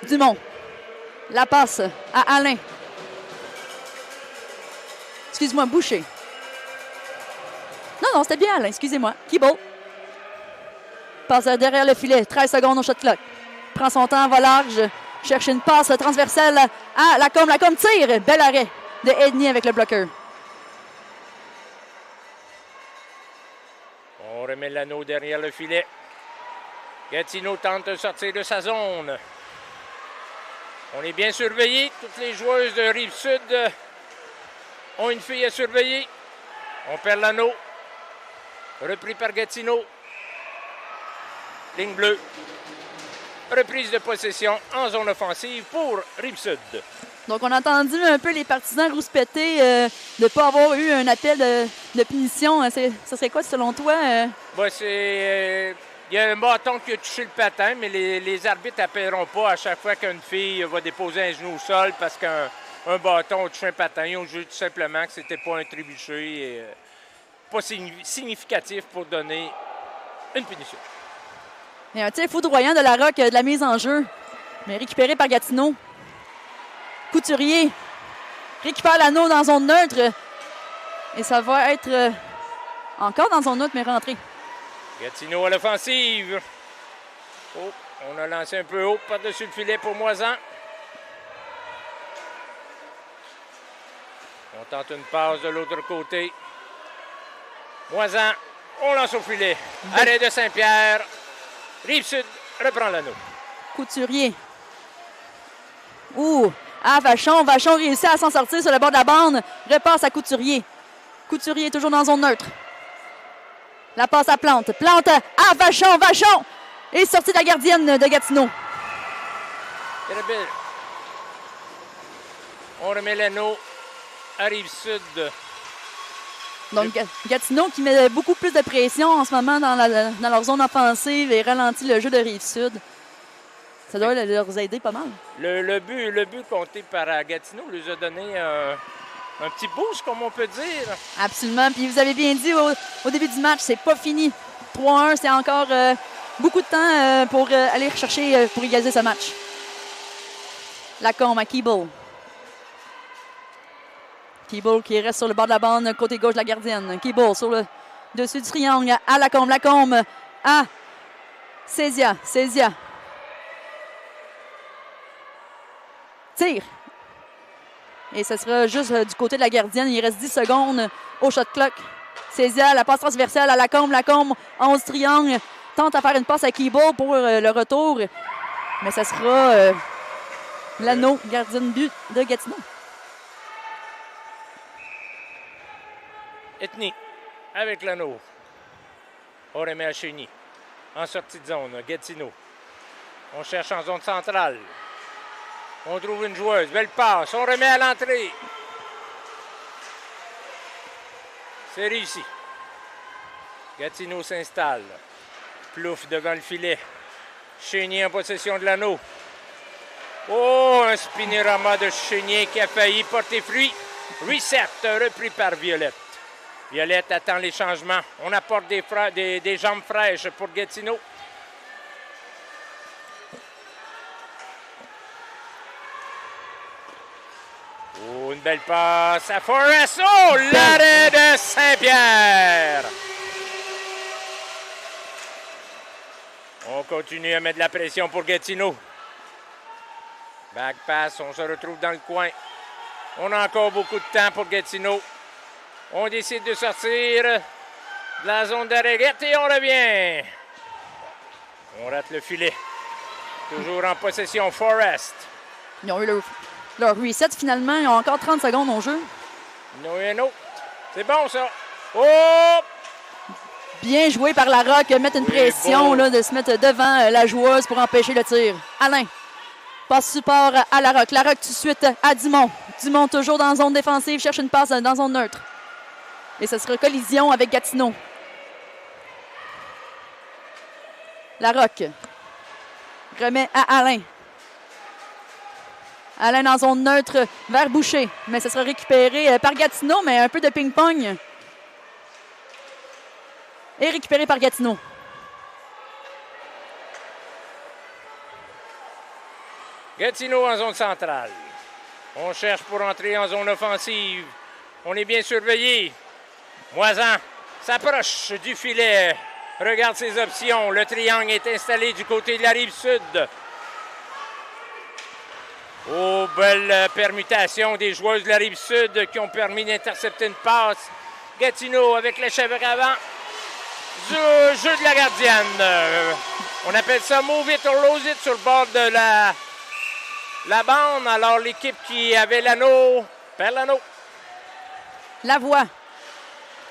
Dumont. La passe à Alain. Excuse-moi, Boucher. Non, c'était bien Alain, excusez-moi. Thibault. Passe derrière le filet, 13 secondes au shot clock. Prend son temps, va large. Cherche une passe transversale à Lacombe. Lacombe tire. Bel arrêt de Edney avec le bloqueur. On remet l'anneau derrière le filet. Gatineau tente de sortir de sa zone. On est bien surveillés. Toutes les joueuses de Rive-Sud ont une fille à surveiller. On perd l'anneau. Repris par Gatineau. Ligne bleue. Reprise de possession en zone offensive pour Rive-Sud. Donc, on a entendu un peu les partisans rouspéter de ne pas avoir eu un appel de punition. Ça serait quoi, selon toi? Ben, il y a un bâton qui a touché le patin, mais les arbitres n'appelleront pas à chaque fois qu'une fille va déposer un genou au sol parce qu'un bâton a touché un patin. Ils ont jugé tout simplement que c'était pas un trébuché et pas significatif pour donner une punition. Il y a un tir foudroyant de la Rock de la mise en jeu, mais récupéré par Gatineau. Couturier récupère l'anneau dans zone neutre. Et ça va être encore dans zone neutre, mais rentré. Gatineau à l'offensive. Oh, on a lancé un peu haut par-dessus le filet pour Moisan. On tente une passe de l'autre côté. Moisan, on lance au filet. Arrêt de Saint-Pierre. Rive-Sud reprend l'anneau. Couturier. Ouh! Ah, Vachon réussit à s'en sortir sur le bord de la bande. Repasse à Couturier. Couturier toujours dans zone neutre. La passe à Plante. Plante à Vachon. Vachon est sorti de la gardienne de Gatineau. On remet l'anneau à Rive-Sud. Donc, Gatineau qui met beaucoup plus de pression en ce moment dans leur zone offensive et ralentit le jeu de Rive-Sud. Ça doit leur aider pas mal. Le but compté par Gatineau lui a donné un petit boost, comme on peut dire. Absolument. Puis vous avez bien dit au début du match, c'est pas fini. 3-1, c'est encore beaucoup de temps pour aller rechercher, pour égaliser ce match. Lacombe à Keeble. Keeble qui reste sur le bord de la bande, côté gauche de la gardienne. Keeble sur le dessus du triangle à Lacombe. Lacombe à Cézia. Cézia. Tire. Et ce sera juste du côté de la gardienne. Il reste 10 secondes au shot clock. Cézia, la passe transversale à Lacombe. Lacombe, 11 triangles. Tente à faire une passe à Keeble pour le retour. Mais ce sera l'anneau, gardien de but de Gatineau. Ethnie avec l'anneau. On remet à Chény. En sortie de zone, Gatineau. On cherche en zone centrale. On trouve une joueuse. Belle passe. On remet à l'entrée. C'est réussi. Gatineau s'installe. Plouf devant le filet. Chénier en possession de l'anneau. Oh, un spinérama de Chénier qui a failli porter fruit. Reset repris par Violette. Violette attend les changements. On apporte des jambes fraîches pour Gatineau. Oh, une belle passe à Forrest. Oh, l'arrêt de Saint-Pierre. On continue à mettre de la pression pour Gatineau. Back pass, on se retrouve dans le coin. On a encore beaucoup de temps pour Gatineau. On décide de sortir de la zone de Ringette et on revient. On rate le filet. Toujours en possession, Forrest. Ils ont eu leur reset finalement. Ils ont encore 30 secondes au jeu. Il y en a un autre. C'est bon ça. Oh! Bien joué par la Rock. Mettre une pression là, de se mettre devant la joueuse pour empêcher le tir. Alain. Passe support à la Rock. La Rock tout de suite à Dumont. Dumont toujours dans zone défensive. Cherche une passe dans zone neutre. Et ce sera collision avec Gatineau. La Rock remet à Alain. Alain dans zone neutre vers Boucher. Mais ce sera récupéré par Gatineau, mais un peu de ping-pong. Et récupéré par Gatineau. Gatineau en zone centrale. On cherche pour entrer en zone offensive. On est bien surveillé. Moisan s'approche du filet. Regarde ses options. Le triangle est installé du côté de la Rive-Sud. Oh, belle permutation des joueuses de la Rive-Sud qui ont permis d'intercepter une passe. Gatineau avec le chèvre avant. Jeu de la gardienne. On appelle ça move it or lose it sur le bord de la bande. Alors, l'équipe qui avait l'anneau perd l'anneau. Lavoie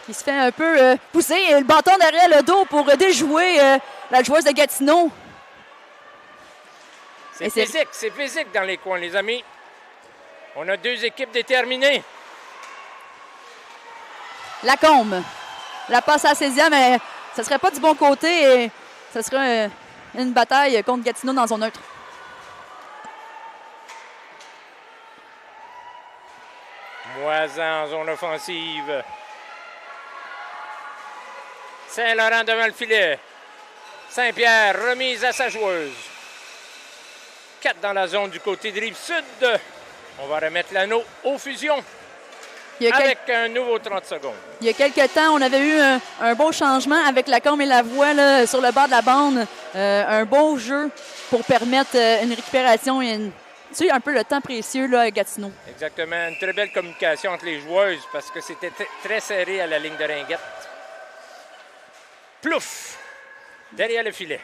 qui se fait un peu pousser. Et le bâton derrière le dos pour déjouer la joueuse de Gatineau. C'est physique dans les coins, les amis. On a deux équipes déterminées. Lacombe. La passe à Cézia, mais ça ne serait pas du bon côté et ça serait une bataille contre Gatineau dans son neutre. Moisan en zone offensive. Saint-Laurent devant le filet. Saint-Pierre, remise à sa joueuse. 4 dans la zone du côté de Rive-Sud. On va remettre l'anneau aux fusions. Avec un nouveau 30 secondes. Il y a quelques temps, on avait eu un beau changement avec Lacombe et Lavoie là, sur le bord de la bande. Un beau jeu pour permettre une récupération et un peu le temps précieux là, à Gatineau. Exactement. Une très belle communication entre les joueuses parce que c'était très serré à la ligne de Ringette. Plouf! Derrière le filet.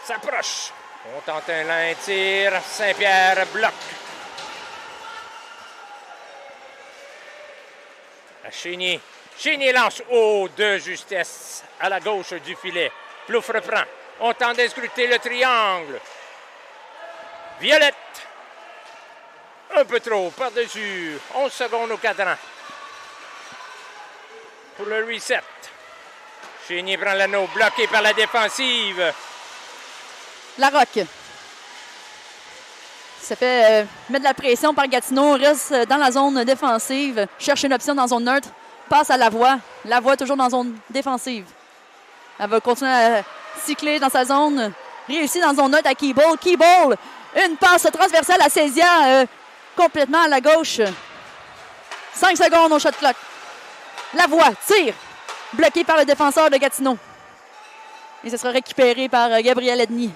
S'approche. On tente un tir. Saint-Pierre bloque. À Chénier. Chénier lance. Oh, de justesse à la gauche du filet. Plouf reprend. On tente d'inscruter le triangle. Violette. Un peu trop par-dessus. 11 secondes au cadran. Pour le reset. Chénier prend l'anneau. Bloqué par la défensive. Larocque. Ça fait mettre de la pression par Gatineau. Reste dans la zone défensive. Cherche une option dans zone neutre. Passe à Lavoie. Lavoie toujours dans zone défensive. Elle va continuer à cycler dans sa zone. Réussit dans zone neutre à Keyball. Keyball. Une passe transversale à Cézia. Complètement à la gauche. 5 secondes au shot clock. Lavoie. Tire. Bloqué par le défenseur de Gatineau. Et ce sera récupéré par Gabriel Edny.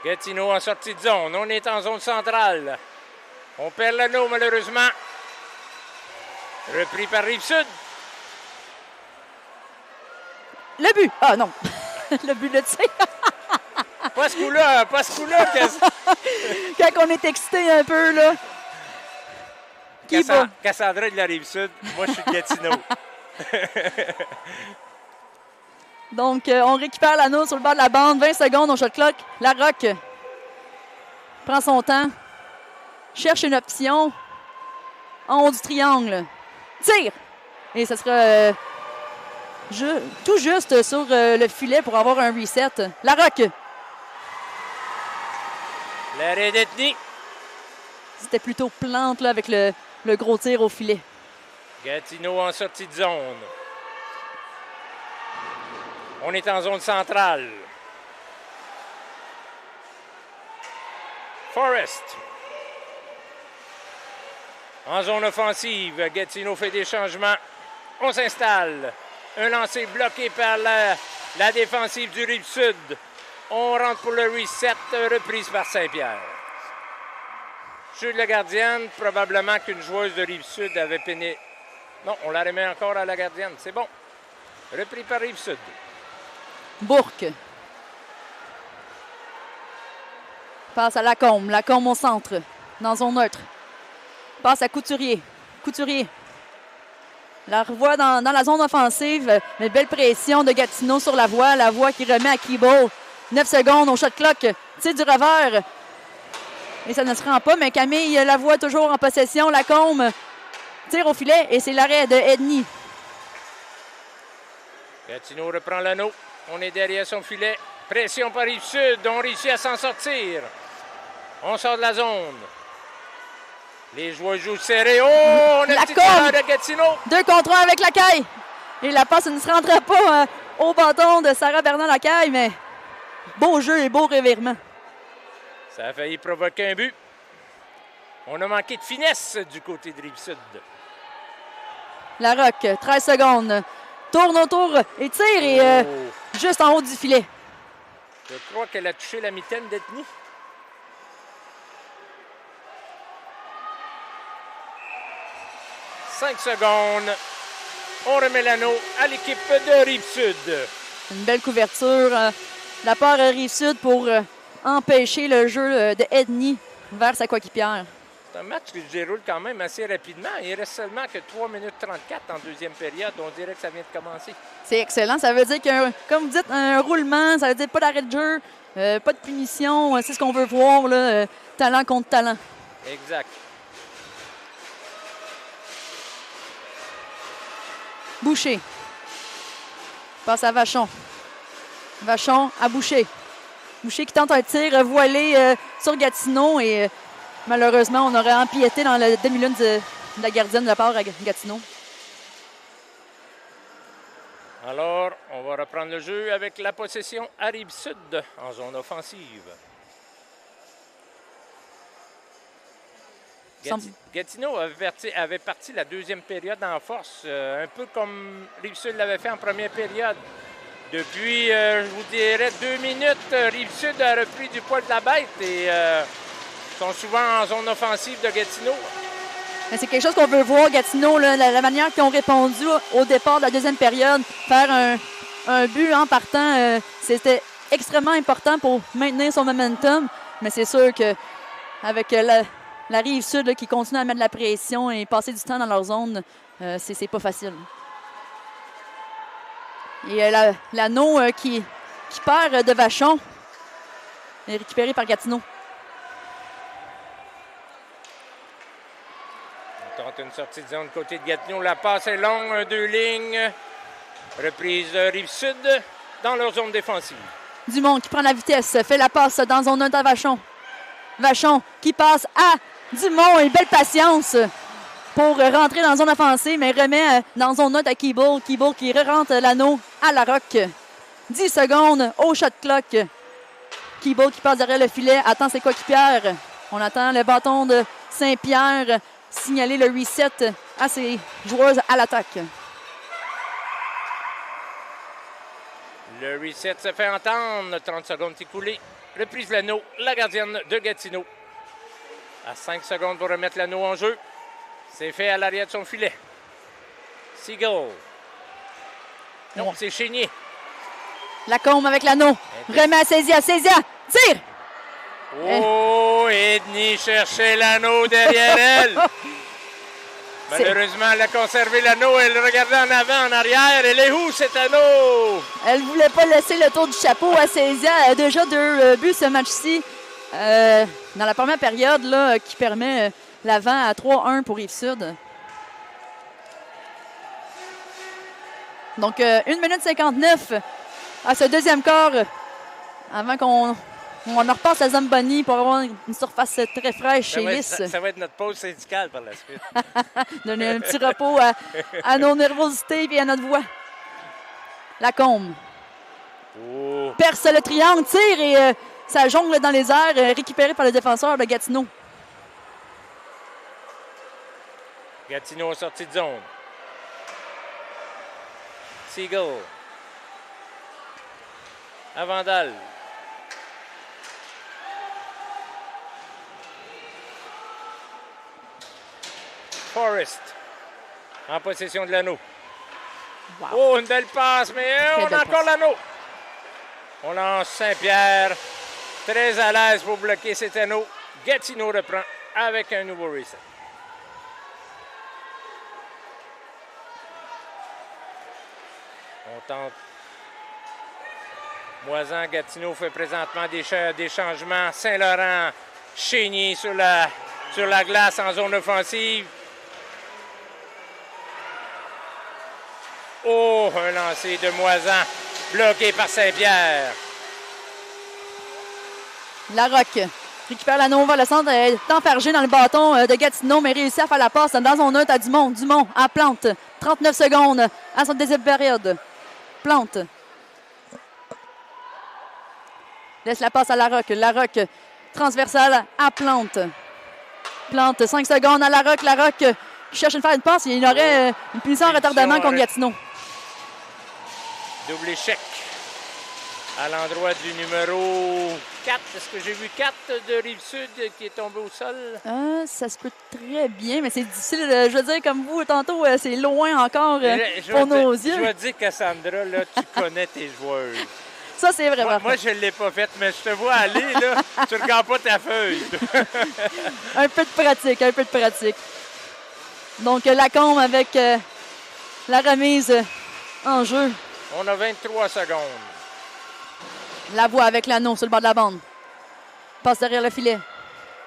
Gatineau en sortie de zone. On est en zone centrale. On perd l'anneau, malheureusement. Repris par Rive-Sud. Le but! Ah non! Le but de tir. Pas ce coup-là, pas ce coup-là. Quand on est excité un peu, là. Cassandra de la Rive-Sud. Moi, je suis de Gatineau. Donc, on récupère l'anneau sur le bord de la bande. 20 secondes au shot clock. Larocque prend son temps. Cherche une option. En haut du triangle. Tire! Et ce sera tout juste sur le filet pour avoir un reset. Larocque. L'arrêt d'Ethnie. C'était plutôt plante là, avec le gros tir au filet. Gatineau en sortie de zone. On est en zone centrale. Forrest. En zone offensive, Gatineau fait des changements. On s'installe. Un lancer bloqué par la défensive du Rive-Sud. On rentre pour le reset, reprise par Saint-Pierre. Jeu de la gardienne, probablement qu'une joueuse de Rive-Sud avait peiné. Non, on la remet encore à la gardienne. C'est bon. Repris par Rive-Sud. Bourque. Passe à Lacombe. Lacombe au centre. Dans zone neutre. Passe à Couturier. Couturier. La revoit dans la zone offensive. Mais belle pression de Gatineau sur la voie. La voie qui remet à Keyball. 9 secondes au shot clock. Tir du revers. Et ça ne se rend pas. Mais Camille Lavoie toujours en possession. Lacombe tire au filet. Et c'est l'arrêt de Edny. Gatineau reprend l'anneau. On est derrière son filet. Pression par Rive-Sud. On réussit à s'en sortir. On sort de la zone. Les joueurs jouent serré. Oh, on a le titulaire de Gatineau. 2 contre 1 avec Lacaille. Et la passe ne se rendra pas au bâton de Sarah Bernard-Lacaille, mais beau jeu et beau revirement. Ça a failli provoquer un but. On a manqué de finesse du côté de Rive-Sud. Larocque, 13 secondes. Tourne autour et tire et juste en haut du filet. Je crois qu'elle a touché la mitaine d'Ethnie. « 5 secondes. On remet l'anneau à l'équipe de Rive-Sud. Une belle couverture de la part Rive-Sud pour empêcher le jeu de Edney vers sa coéquipière. C'est un match qui se déroule quand même assez rapidement. Il reste seulement que 3 minutes 34 en deuxième période. On dirait que ça vient de commencer. C'est excellent. Ça veut dire comme vous dites, un roulement. Ça veut dire pas d'arrêt de jeu, pas de punition. C'est ce qu'on veut voir, là, talent contre talent. Exact. Boucher. Passe à Vachon. Vachon à Boucher. Boucher qui tente un tir voilé sur Gatineau et malheureusement, on aurait empiété dans la demi-lune de la gardienne de la part à Gatineau. Alors, on va reprendre le jeu avec la possession à Rive-Sud en zone offensive. Gatineau avait parti la deuxième période en force, un peu comme Rive-Sud l'avait fait en première période. Depuis, je vous dirais, 2 minutes, Rive-Sud a repris du poil de la bête et sont souvent en zone offensive de Gatineau. C'est quelque chose qu'on veut voir, Gatineau, là, la manière qu'ils ont répondu au départ de la deuxième période. Faire un but en partant, c'était extrêmement important pour maintenir son momentum. Mais c'est sûr qu'avec la Rive-Sud qui continue à mettre de la pression et passer du temps dans leur zone, c'est pas facile. Et l'anneau qui perd de Vachon est récupéré par Gatineau. On tente une sortie de zone côté de Gatineau. La passe est longue, 2 lignes. Reprise Rive-Sud dans leur zone défensive. Dumont qui prend la vitesse, fait la passe dans zone 1 à Vachon. Vachon qui passe à Dumont. Une belle patience pour rentrer dans zone offensive, mais remet dans zone 1 à Keeble. Keeble qui re-rentre l'anneau à Larocque. 10 secondes au shot clock. Keeble qui passe derrière le filet, attend ses coéquipières. On attend le bâton de Saint-Pierre signaler le reset à ses joueuses à l'attaque. Le reset se fait entendre. 30 secondes écoulées. Reprise l'anneau, la gardienne de Gatineau. À 5 secondes pour remettre l'anneau en jeu. C'est fait à l'arrière de son filet. Seagull. Non, c'est Chénier. Lacombe avec l'anneau. Remet à Cézia. Cézia, tire! Oh, Edney cherchait l'anneau derrière elle. Malheureusement, elle a conservé l'anneau. Elle regardait en avant, en arrière. Elle est où, cet anneau? Elle ne voulait pas laisser le tour du chapeau à Cézia. Elle a déjà 2 buts ce match-ci. Dans la première période, là, qui permet l'avant à 3-1 pour Rive-Sud. Donc, 1 minute 59 à ce deuxième quart. Avant qu'on en repasse à Zamboni pour avoir une surface très fraîche et lisse. Ça va être notre pause syndicale par la suite. Donner un petit repos à nos nervosités et à notre voix. Lacombe. Oh. Perce le triangle, tire et ça jongle dans les airs, récupéré par le défenseur de Gatineau. Gatineau a sorti de zone. Seagull. Avandal. Forrest. En possession de l'anneau. Wow. Oh, une belle passe, mais on a encore l'anneau. On lance Saint-Pierre. Très à l'aise pour bloquer cet anneau. Gatineau reprend avec un nouveau reset. On tente. Moisan, Gatineau fait présentement des changements. Saint-Laurent, Chénier sur la glace en zone offensive. Oh, un lancer de Moisan, bloqué par Saint-Pierre. Larocque récupère l'anneau vers le centre, est enfargé dans le bâton de Gatineau, mais réussit à faire la passe dans son note à Dumont. Dumont à Plante. 39 secondes à son deuxième période. Plante. Laisse la passe à Larocque. Larocque transversale à Plante. Plante, 5 secondes à Larocque. Larocque qui cherche de faire une passe. Il aurait une punition en retardement contre Gatineau. Double échec. à l'endroit du numéro 4. Est-ce que j'ai vu 4 de Rive-Sud qui est tombé au sol? Ça se peut très bien, mais c'est difficile. Je veux dire, comme vous, tantôt, c'est loin encore pour nos yeux. Je vais dire, Cassandra, là, tu connais tes joueurs. Ça, c'est vrai. Moi, je ne l'ai pas fait, mais je te vois aller, là, tu ne regardes pas ta feuille. Un peu de pratique. Donc, Lacombe avec la remise en jeu. On a 23 secondes. La voix avec l'anneau sur le bord de la bande. Passe derrière le filet.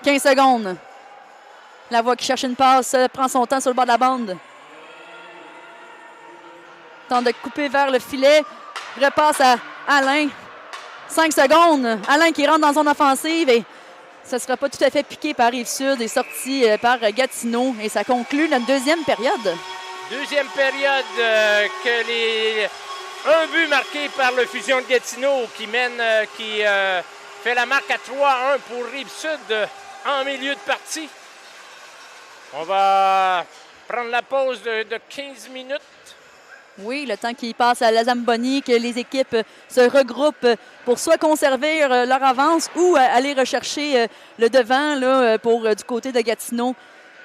15 secondes. La voix qui cherche une passe, prend son temps sur le bord de la bande. Tente de couper vers le filet. Repasse à Alain. 5 secondes. Alain qui rentre dans zone offensive et ça ne sera pas tout à fait piqué par Rive-Sud et sorti par Gatineau. Et ça conclut la deuxième période. Deuxième période un but marqué par le Fusion de Gatineau qui fait la marque à 3-1 pour Rive-Sud en milieu de partie. On va prendre la pause de 15 minutes. Oui, le temps qui passe à la Zamboni, que les équipes se regroupent pour soit conserver leur avance ou aller rechercher le devant là, pour du côté de Gatineau.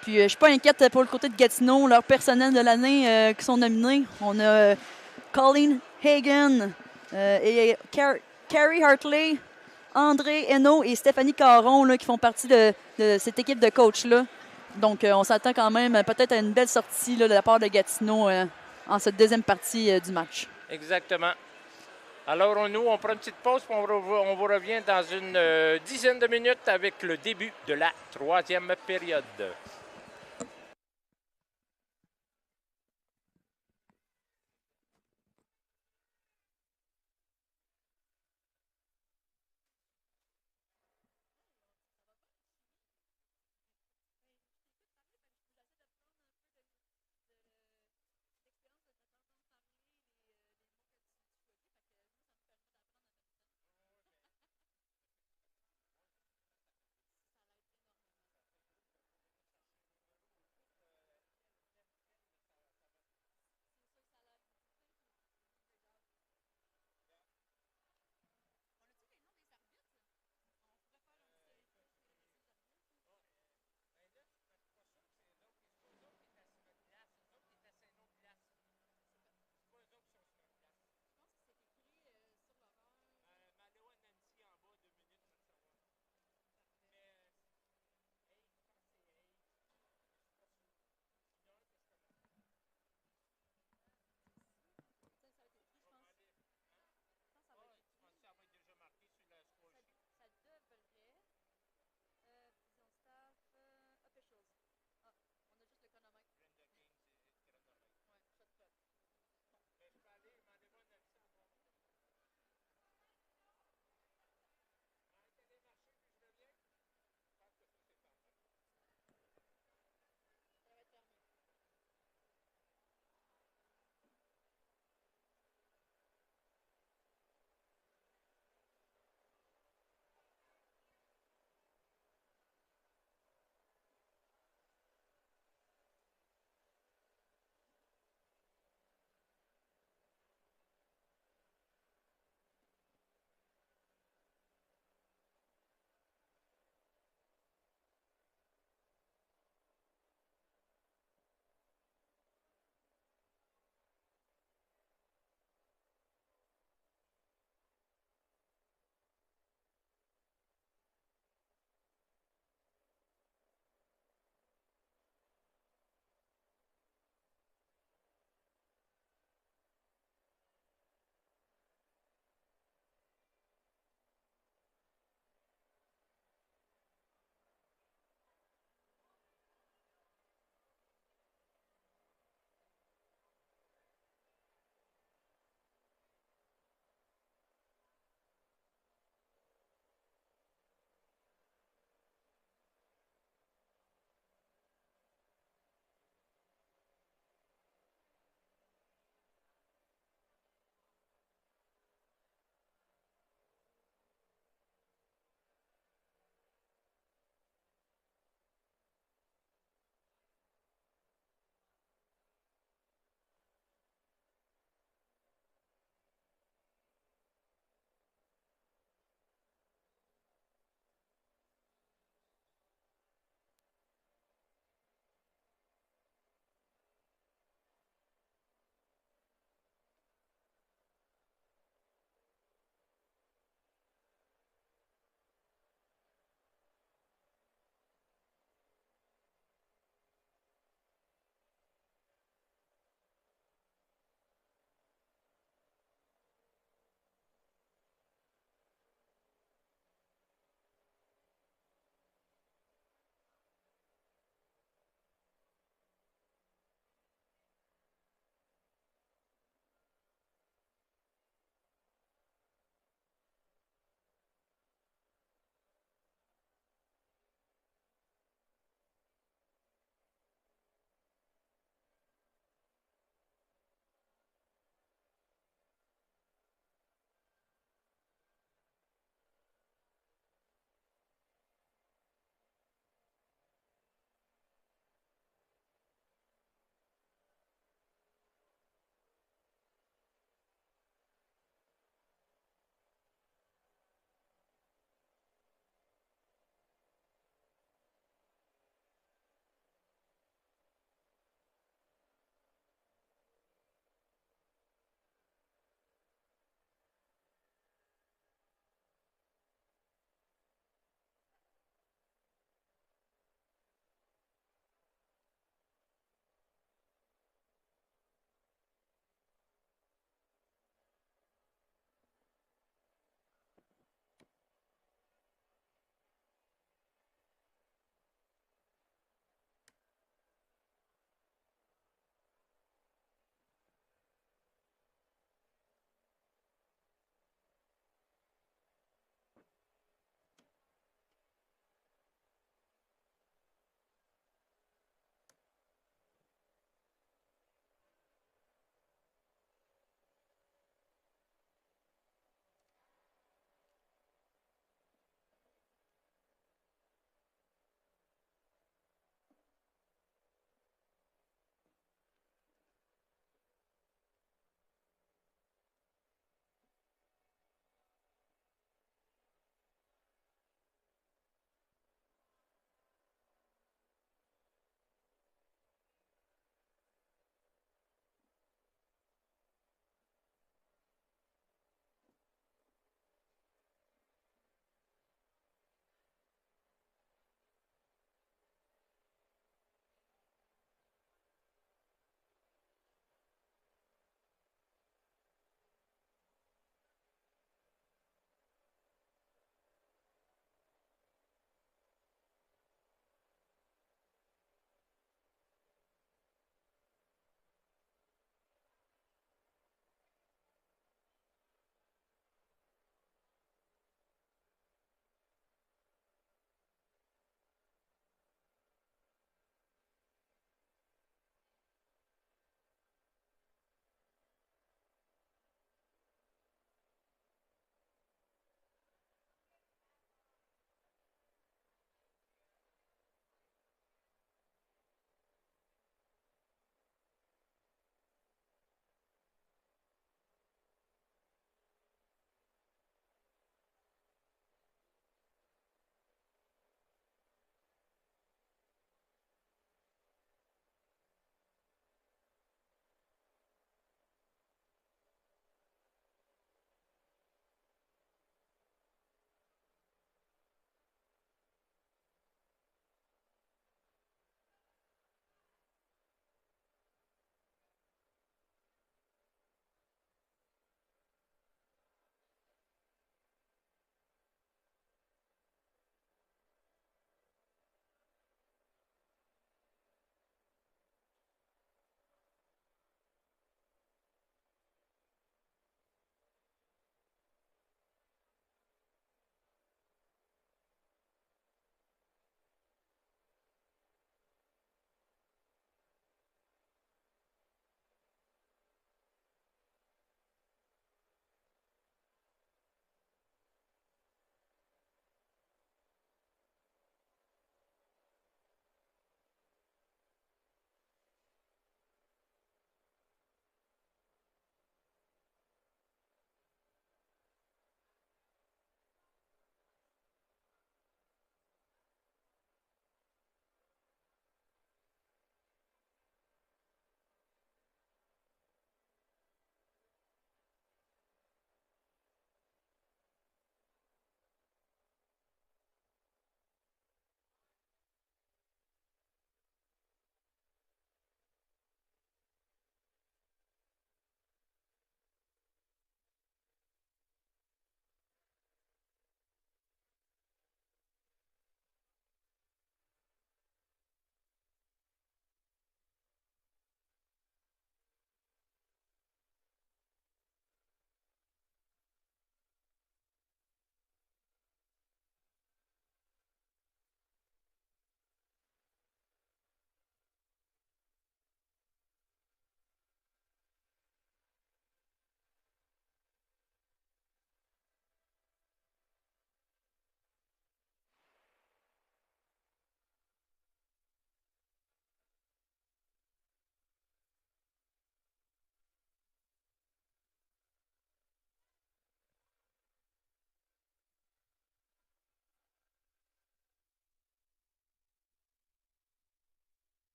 Puis je ne suis pas inquiète pour le côté de Gatineau, leur personnel de l'année qui sont nominés. On a Colleen Hagan et Carrie Hartley, André Hainaut et Stéphanie Caron là, qui font partie de cette équipe de coachs-là. Donc on s'attend quand même peut-être à une belle sortie là, de la part de Gatineau en cette deuxième partie du match. Exactement. Alors, on prend une petite pause, puis on vous revient dans une dizaine de minutes avec le début de la troisième période.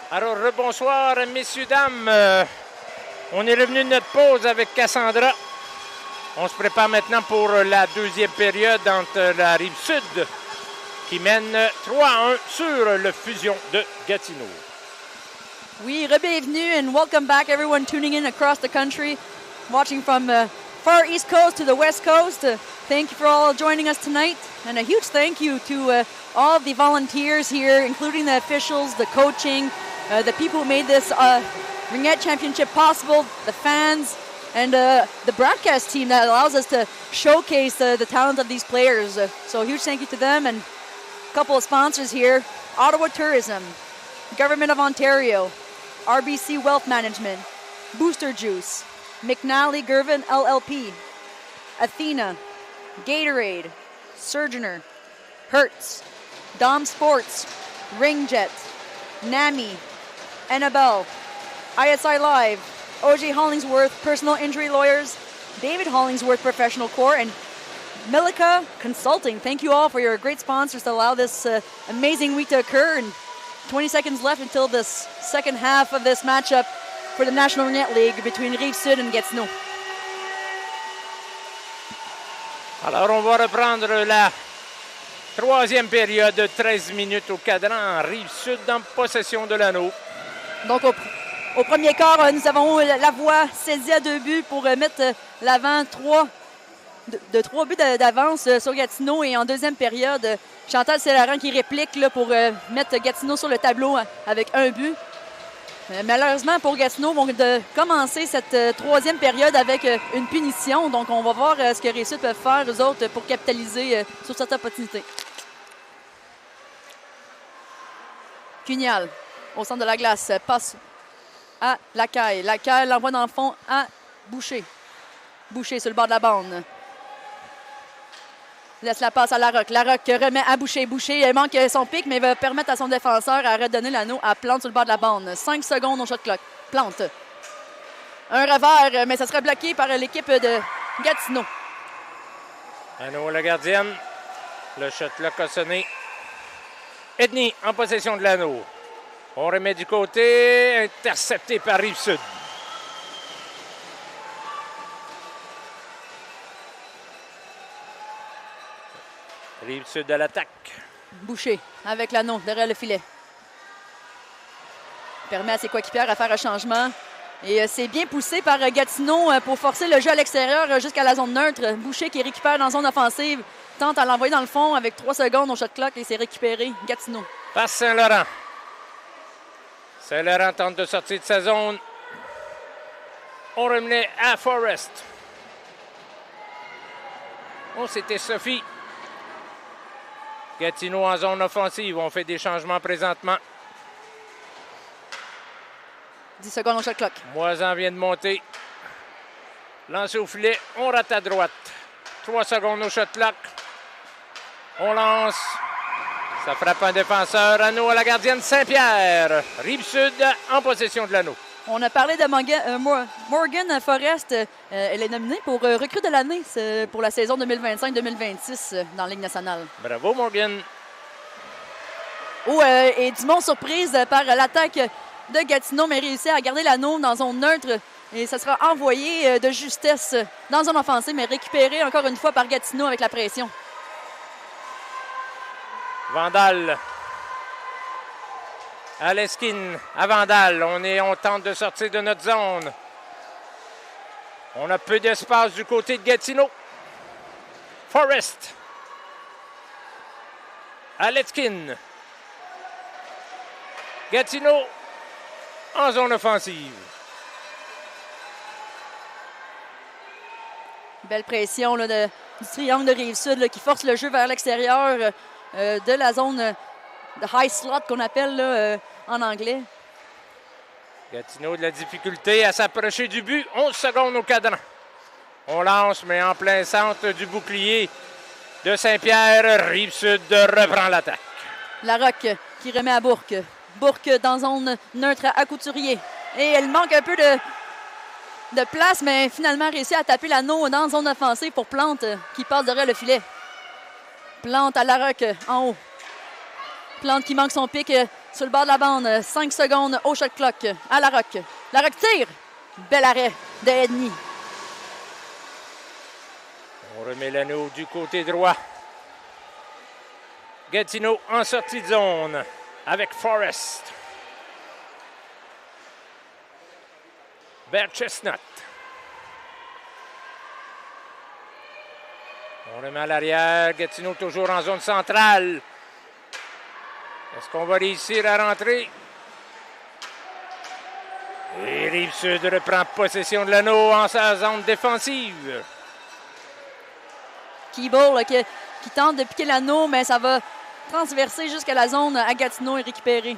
Alors, bonsoir, messieurs, dames. On est revenu de notre pause avec Cassandra. On se prépare maintenant pour la deuxième période entre la Rive-Sud qui mène 3-1 sur le Fusion de Gatineau. Oui, re-bienvenue and welcome back everyone tuning in across the country, watching from far east coast to the west coast. Thank you for all joining us tonight, and a huge thank you to all of the volunteers here, including the officials, the coaching, the people who made this Ringette Championship possible, the fans, and the broadcast team that allows us to showcase the talent of these players. So a huge thank you to them, and a couple of sponsors here: Ottawa Tourism, Government of Ontario, RBC Wealth Management, Booster Juice, McNally Gervin LLP, Athena, Gatorade, Surgeoner, Hertz, Dom Sports, Ringjet, NAMI, Annabelle, ISI Live, OJ Hollingsworth Personal Injury Lawyers, David Hollingsworth Professional Corps, and Milica Consulting. Thank you all for your great sponsors to allow this amazing week to occur. And 20 seconds left until this second half of this matchup for the National Ringette League between Rive-Sud and Gatineau. Alors, on va reprendre la troisième période de 13 minutes au cadran. Rive-Sud en possession de l'anneau. Donc, au premier quart, nous avons la voie saisie à 2 buts pour mettre l'avant 3 buts d'avance sur Gatineau. Et en deuxième période, Chantal Célaran qui réplique là, pour mettre Gatineau sur le tableau avec 1 but. Malheureusement pour Gatineau, vont commencer cette troisième période avec une punition. Donc, on va voir ce que Rive-Sud peuvent faire, eux autres, pour capitaliser sur cette opportunité. Cunial, au centre de la glace, passe à Lacaille. Lacaille l'envoie dans le fond à Boucher. Boucher sur le bord de la bande. Laisse la passe à Larocque. Larocque remet à Boucher. Boucher il manque son pic, mais va permettre à son défenseur à redonner l'anneau à Plante sur le bord de la bande. 5 secondes au shot clock. Plante. Un revers, mais ça sera bloqué par l'équipe de Gatineau. Anneau, la gardienne. Le shot clock a sonné. Edney en possession de l'anneau. On remet du côté. Intercepté par Rive-Sud. Rive-Sud à l'attaque. Boucher avec l'anneau derrière le filet. Permet à ses coéquipières à faire un changement. Et c'est bien poussé par Gatineau pour forcer le jeu à l'extérieur jusqu'à la zone neutre. Boucher qui récupère dans la zone offensive. Tente à l'envoyer dans le fond avec 3 secondes au shot clock et c'est récupéré. Gatineau. Passe Saint-Laurent. Saint-Laurent tente de sortir de sa zone. On remet à Forrest. Oh, c'était Sophie. Gatineau en zone offensive. On fait des changements présentement. 10 secondes au shot clock. Moisan vient de monter. Lancé au filet. On rate à droite. 3 secondes au shot clock. On lance. Ça frappe un défenseur. Anneau à la gardienne Saint-Pierre. Rive-Sud en possession de l'anneau. On a parlé de Morgan Forrest. Elle est nominée pour recrue de l'année pour la saison 2025-2026 dans la Ligue nationale. Bravo, Morgan. Et Dumont surprise par l'attaque de Gatineau, mais réussit à garder l'anneau dans zone neutre. Et ça sera envoyé de justesse dans zone offensive, mais récupéré encore une fois par Gatineau avec la pression. Vandal. Aleskin à Vandal. On tente de sortir de notre zone. On a peu d'espace du côté de Gatineau. Forrest. Aleskin. Gatineau en zone offensive. Belle pression là, du triangle de Rive-Sud là, qui force le jeu vers l'extérieur de la zone de high slot qu'on appelle là, en anglais. Gatineau de la difficulté à s'approcher du but. 11 secondes au cadran. On lance, mais en plein centre du bouclier de Saint-Pierre. Rive-Sud reprend l'attaque. Larocque qui remet à Bourque. Bourque dans zone neutre à Couturier. Et elle manque un peu de place, mais finalement réussit à taper l'anneau dans zone offensive pour Plante qui passe derrière le filet. Plante à Larocque en haut. Plante qui manque son pic sur le bord de la bande. 5 secondes au shot clock. À Larocque. Larocque tire. Bel arrêt de Edney. On remet l'anneau du côté droit. Gatineau en sortie de zone avec Forrest. Bear Chestnut. On remet à l'arrière. Gatineau toujours en zone centrale. Est-ce qu'on va réussir à rentrer? Et Rive-Sud reprend possession de l'anneau en sa zone défensive. Keeble qui tente de piquer l'anneau, mais ça va transverser jusqu'à la zone à Gatineau et récupérer.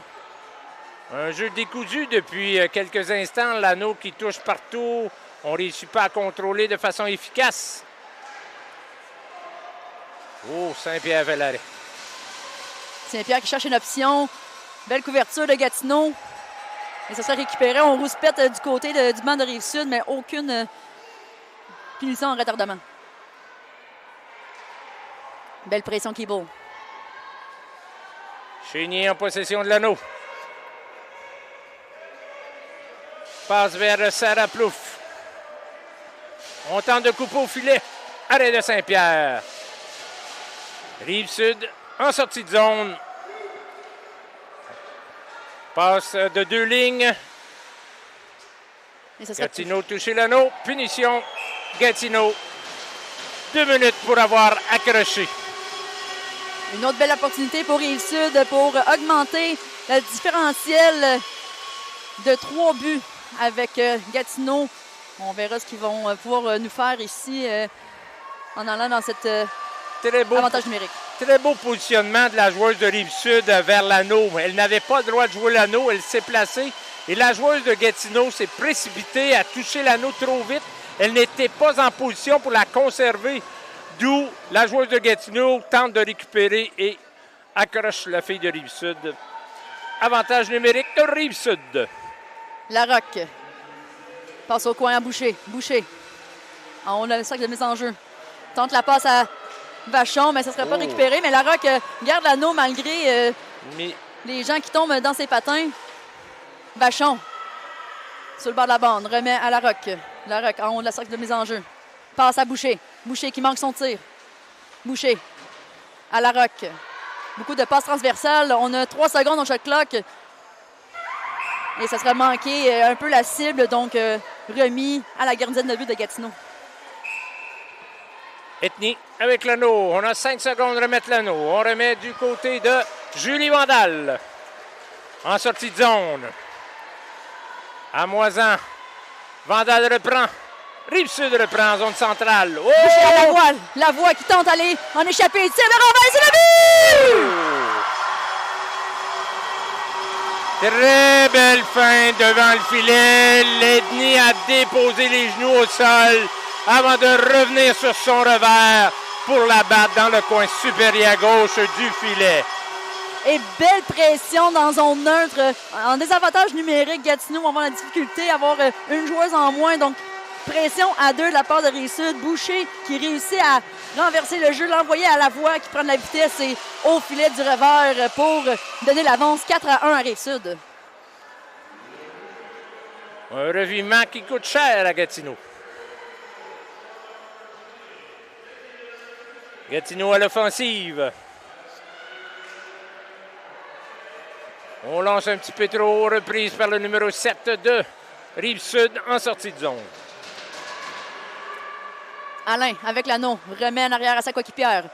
Un jeu décousu depuis quelques instants. L'anneau qui touche partout. On ne réussit pas à contrôler de façon efficace. Oh, Saint-Pierre fait l'arrêt. Saint-Pierre qui cherche une option. Belle couverture de Gatineau. Et ça sera récupéré. On rouspète du côté du banc de Rive-Sud, mais aucune punition en retardement. Belle pression Keeble. Chénier en possession de l'anneau. Passe vers Sarah Plouffe. On tente de couper au filet. Arrêt de Saint-Pierre. Rive-Sud en sortie de zone. Passe de 2 lignes. Gatineau touché l'anneau. Punition. Gatineau. 2 minutes pour avoir accroché. Une autre belle opportunité pour Rive-Sud pour augmenter le différentiel de 3 buts avec Gatineau. On verra ce qu'ils vont pouvoir nous faire ici en allant dans cette avantage numérique. Très beau positionnement de la joueuse de Rive-Sud vers l'anneau. Elle n'avait pas le droit de jouer l'anneau. Elle s'est placée. Et la joueuse de Gatineau s'est précipitée à toucher l'anneau trop vite. Elle n'était pas en position pour la conserver. D'où la joueuse de Gatineau tente de récupérer et accroche la fille de Rive-Sud. Avantage numérique de Rive-Sud. Larocque passe au coin à Boucher. Boucher. On a le sac de mise en jeu. Tente la passe à Vachon, mais ça ne sera pas récupéré. Mais Larocque garde l'anneau malgré les gens qui tombent dans ses patins. Vachon sur le bord de la bande. Remet à Larocque. Larocque en haut de la sac de mise en jeu. Passe à Boucher. Boucher qui manque son tir. Boucher à Larocque. Beaucoup de passes transversales. On a 3 secondes au shot clock. Et ça sera manqué un peu la cible. Donc remis à la gardienne de but de Gatineau. Edney avec l'anneau. On a 5 secondes de remettre l'anneau. On remet du côté de Julie Vandal. En sortie de zone. À Moisan. Vandal reprend. Rive-Sud reprend en zone centrale. Oh! La voie qui tente d'aller en échapper. Tire de renvers, c'est le but! Très belle fin devant le filet. Edney a déposé les genoux au sol avant de revenir sur son revers pour la battre dans le coin supérieur gauche du filet. Et belle pression dans zone neutre. En désavantage numérique, Gatineau va avoir la difficulté à avoir une joueuse en moins. Donc, pression à 2 de la part de Rive-Sud. Boucher qui réussit à renverser le jeu, l'envoyer à la voie, qui prend de la vitesse et au filet du revers pour donner l'avance 4-1 à Rive-Sud. Un revirement qui coûte cher à Gatineau. Gatineau à l'offensive. On lance un petit peu trop, reprise par le numéro 7 de Rive-Sud en sortie de zone. Alain, avec l'anneau, remet en arrière à sa coéquipière.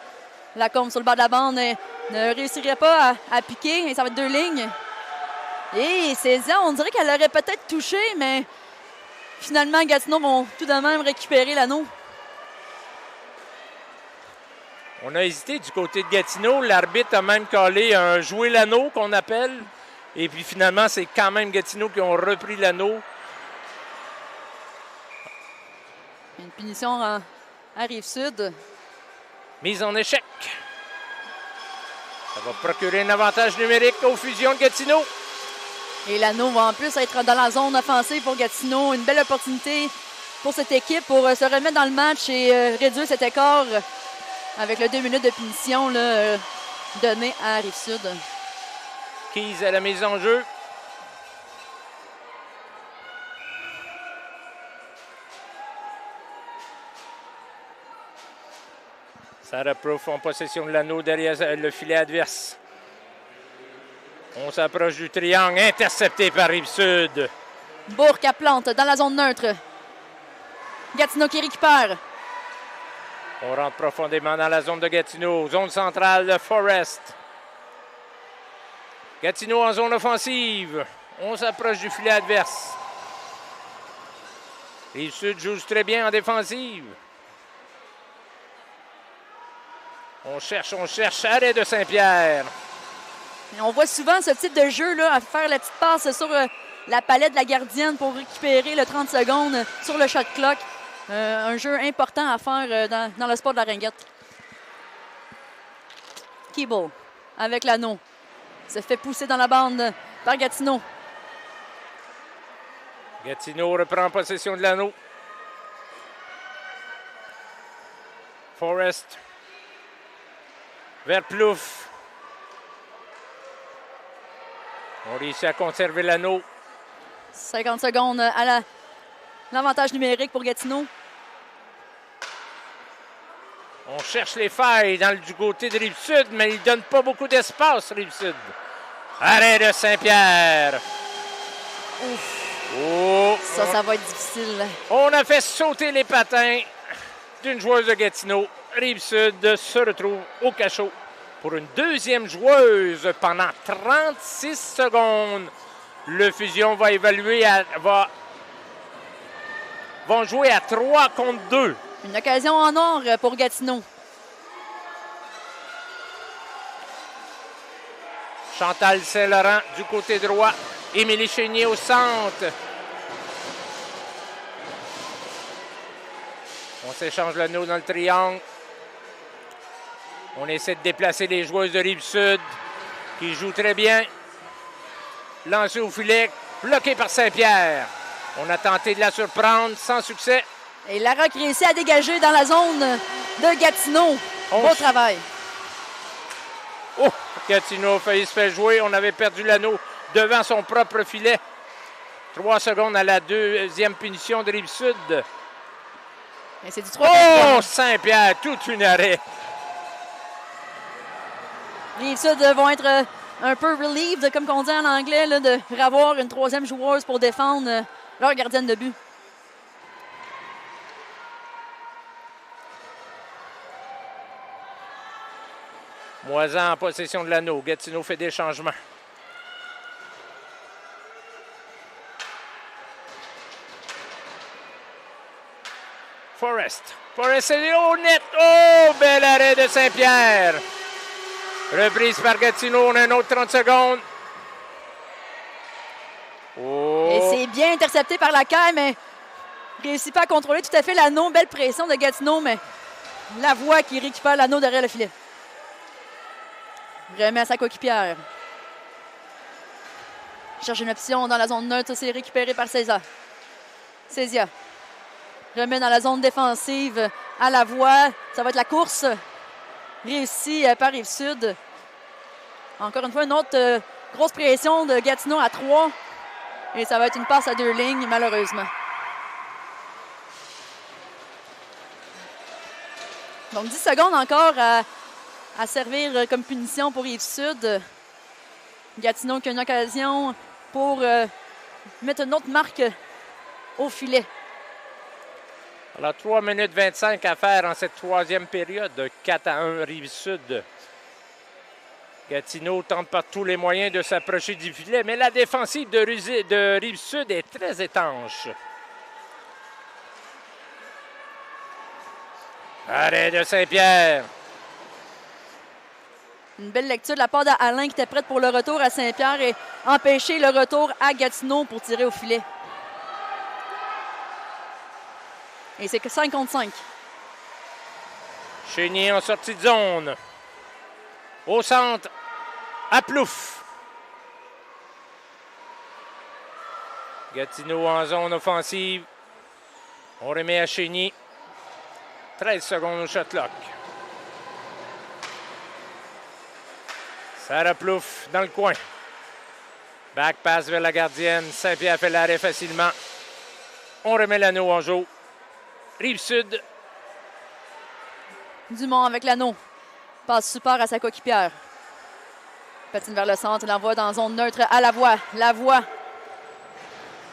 Lacombe sur le bas de la bande ne réussirait pas à piquer et ça va être 2 lignes. Et Cézanne, on dirait qu'elle aurait peut-être touché, mais finalement, Gatineau vont tout de même récupérer l'anneau. On a hésité du côté de Gatineau. L'arbitre a même collé un jouer l'anneau qu'on appelle. Et puis finalement, c'est quand même Gatineau qui ont repris l'anneau. Une punition à Rive-Sud. Mise en échec. Ça va procurer un avantage numérique aux fusions de Gatineau. Et l'anneau va en plus être dans la zone offensive pour Gatineau. Une belle opportunité pour cette équipe pour se remettre dans le match et réduire cet écart avec le 2 minutes de punition là, donné à Rive-Sud. Keys à la mise en jeu. Sarah Proof en possession de l'anneau derrière le filet adverse. On s'approche du triangle, intercepté par Rive-Sud. Bourque à plante dans la zone neutre. Gatineau qui récupère. On rentre profondément dans la zone de Gatineau. Zone centrale de Forest. Gatineau en zone offensive. On s'approche du filet adverse. Rive-Sud joue très bien en défensive. On cherche. Arrêt de Saint-Pierre. Et on voit souvent ce type de jeu-là, à faire la petite passe sur la palette de la gardienne pour récupérer le 30 secondes sur le shot clock. Un jeu important à faire dans le sport de la ringette. Keeble avec l'anneau. Se fait pousser dans la bande par Gatineau. Gatineau reprend possession de l'anneau. Forest. Vers Plouffe. On réussit à conserver l'anneau. 50 secondes à l'avantage numérique pour Gatineau. On cherche les failles du côté de Rive-Sud, mais il ne donne pas beaucoup d'espace, Rive-Sud. Arrêt de Saint-Pierre. Oh, Ça va être difficile. On a fait sauter les patins d'une joueuse de Gatineau. Rive-Sud se retrouve au cachot pour une deuxième joueuse pendant 36 secondes. Le Fusion va vont jouer à 3 contre 2. Une occasion en or pour Gatineau. Chantal Saint-Laurent du côté droit. Émilie Chénier au centre. On s'échange l'anneau dans le triangle. On essaie de déplacer les joueuses de Rive-Sud qui jouent très bien. Lancé au filet, bloqué par Saint-Pierre. On a tenté de la surprendre sans succès. Et Lara qui réussit à dégager dans la zone de Gatineau. Beau travail. Oh, Gatineau a failli se faire jouer. On avait perdu l'anneau devant son propre filet. 3 secondes à la deuxième punition de Rive-Sud. Et c'est du 3. Oh, Saint-Pierre, toute une arrêt. Rive-Sud vont être un peu relieved, comme on dit en anglais, là, de revoir une troisième joueuse pour défendre leur gardienne de but. Moisan en possession de l'anneau. Gatineau fait des changements. Forest est au net. Oh, bel arrêt de Saint-Pierre. Reprise par Gatineau. On a un autre 30 secondes. Oh. Et c'est bien intercepté par la caille, mais réussit pas à contrôler tout à fait l'anneau. Belle pression de Gatineau, mais la voix qui récupère l'anneau derrière le filet. Remet à sa coéquipière. Cherche une option dans la zone neutre. C'est récupéré par Cézia. Cézia remet dans la zone défensive à la voix. Ça va être la course réussie par Rive-Sud. Encore une fois, une autre grosse pression de Gatineau à 3. Et ça va être une passe à 2 lignes, malheureusement. Donc 10 secondes encore à servir comme punition pour Rive-Sud. Gatineau qui a une occasion pour mettre une autre marque au filet. Alors, 3 minutes 25 à faire en cette troisième période. 4-1 Rive-Sud. Gatineau tente par tous les moyens de s'approcher du filet, mais la défensive de Rive-Sud est très étanche. Arrêt de Saint-Pierre. Une belle lecture de la part d'Alain qui était prête pour le retour à Saint-Pierre et empêcher le retour à Gatineau pour tirer au filet. Et c'est que 5 contre 5. Chénier en sortie de zone. Au centre, à Plouffe. Gatineau en zone offensive. On remet à Chénier. 13 secondes au shot clock. Sarah Plouffe dans le coin. Back pass vers la gardienne. Saint-Pierre fait l'arrêt facilement. On remet l'anneau en jeu. Rive-Sud. Dumont avec l'anneau. Passe super à sa coéquipière. Patine vers le centre, l'envoie dans zone neutre à Lavoie. Lavoie.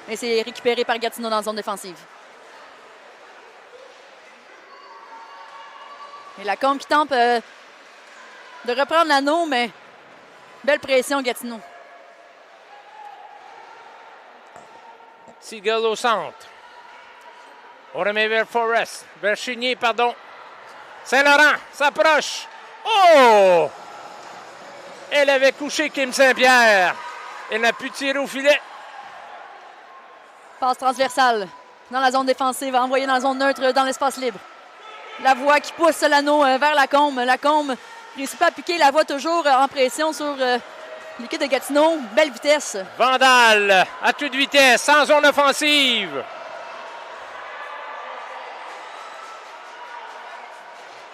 Et c'est récupéré par Gatineau dans zone défensive. Et Lacombe qui tente de reprendre l'anneau, mais belle pression Gatineau. Seagull au centre. On remet vers Forrest. Vers Chigny, pardon. Saint-Laurent s'approche. Oh! Elle avait couché Kim Saint-Pierre. Elle n'a pu tirer au filet. Passe transversale dans la zone défensive, envoyée dans la zone neutre, dans l'espace libre. Lavoie qui pousse l'anneau vers Lacombe. Lacombe réussit pas à piquer. Lavoie toujours en pression sur l'équipe de Gatineau. Belle vitesse. Vandal à toute vitesse, sans zone offensive.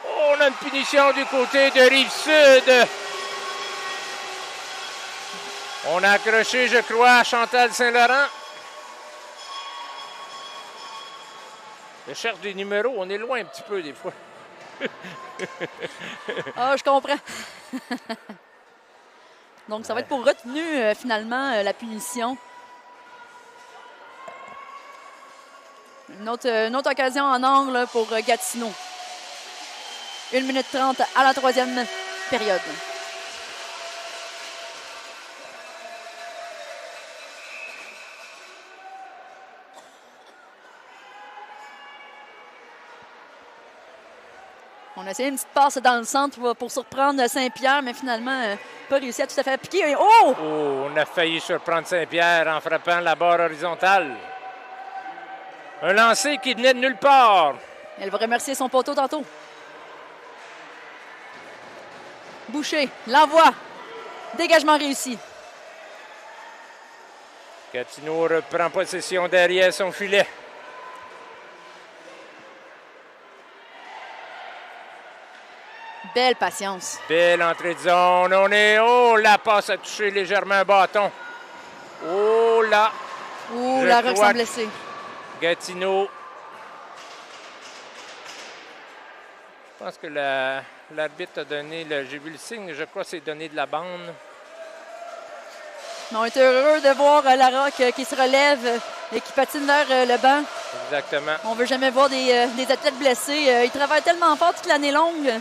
Oh, on a une punition du côté de Rive-Sud. On a accroché, je crois, Chantal Saint-Laurent. Je cherche des numéros, on est loin un petit peu des fois. Ah, je comprends. Donc, ça va être pour retenue, finalement, la punition. Une autre occasion en angle pour Gatineau. 1 minute 30 à la 3e période. On a essayé une petite passe dans le centre pour surprendre Saint-Pierre, mais finalement, pas réussi à tout à fait piquer. Oh! Oh, on a failli surprendre Saint-Pierre en frappant la barre horizontale. Un lancer qui venait de nulle part. Elle va remercier son poteau tantôt. Boucher, l'envoie. Dégagement réussi. Gatineau reprend possession derrière son filet. Belle patience. Belle entrée de zone. On est... Oh, la passe a touché légèrement un bâton. Oh là. Ouh, Je la Rock crois semble blessée. Gatineau. Je pense que l'arbitre a donné... J'ai vu le signe, je crois que c'est donné de la bande. On est heureux de voir la Rock qui se relève et qui patine vers le banc. Exactement. On ne veut jamais voir des athlètes blessés. Ils travaillent tellement fort toute l'année longue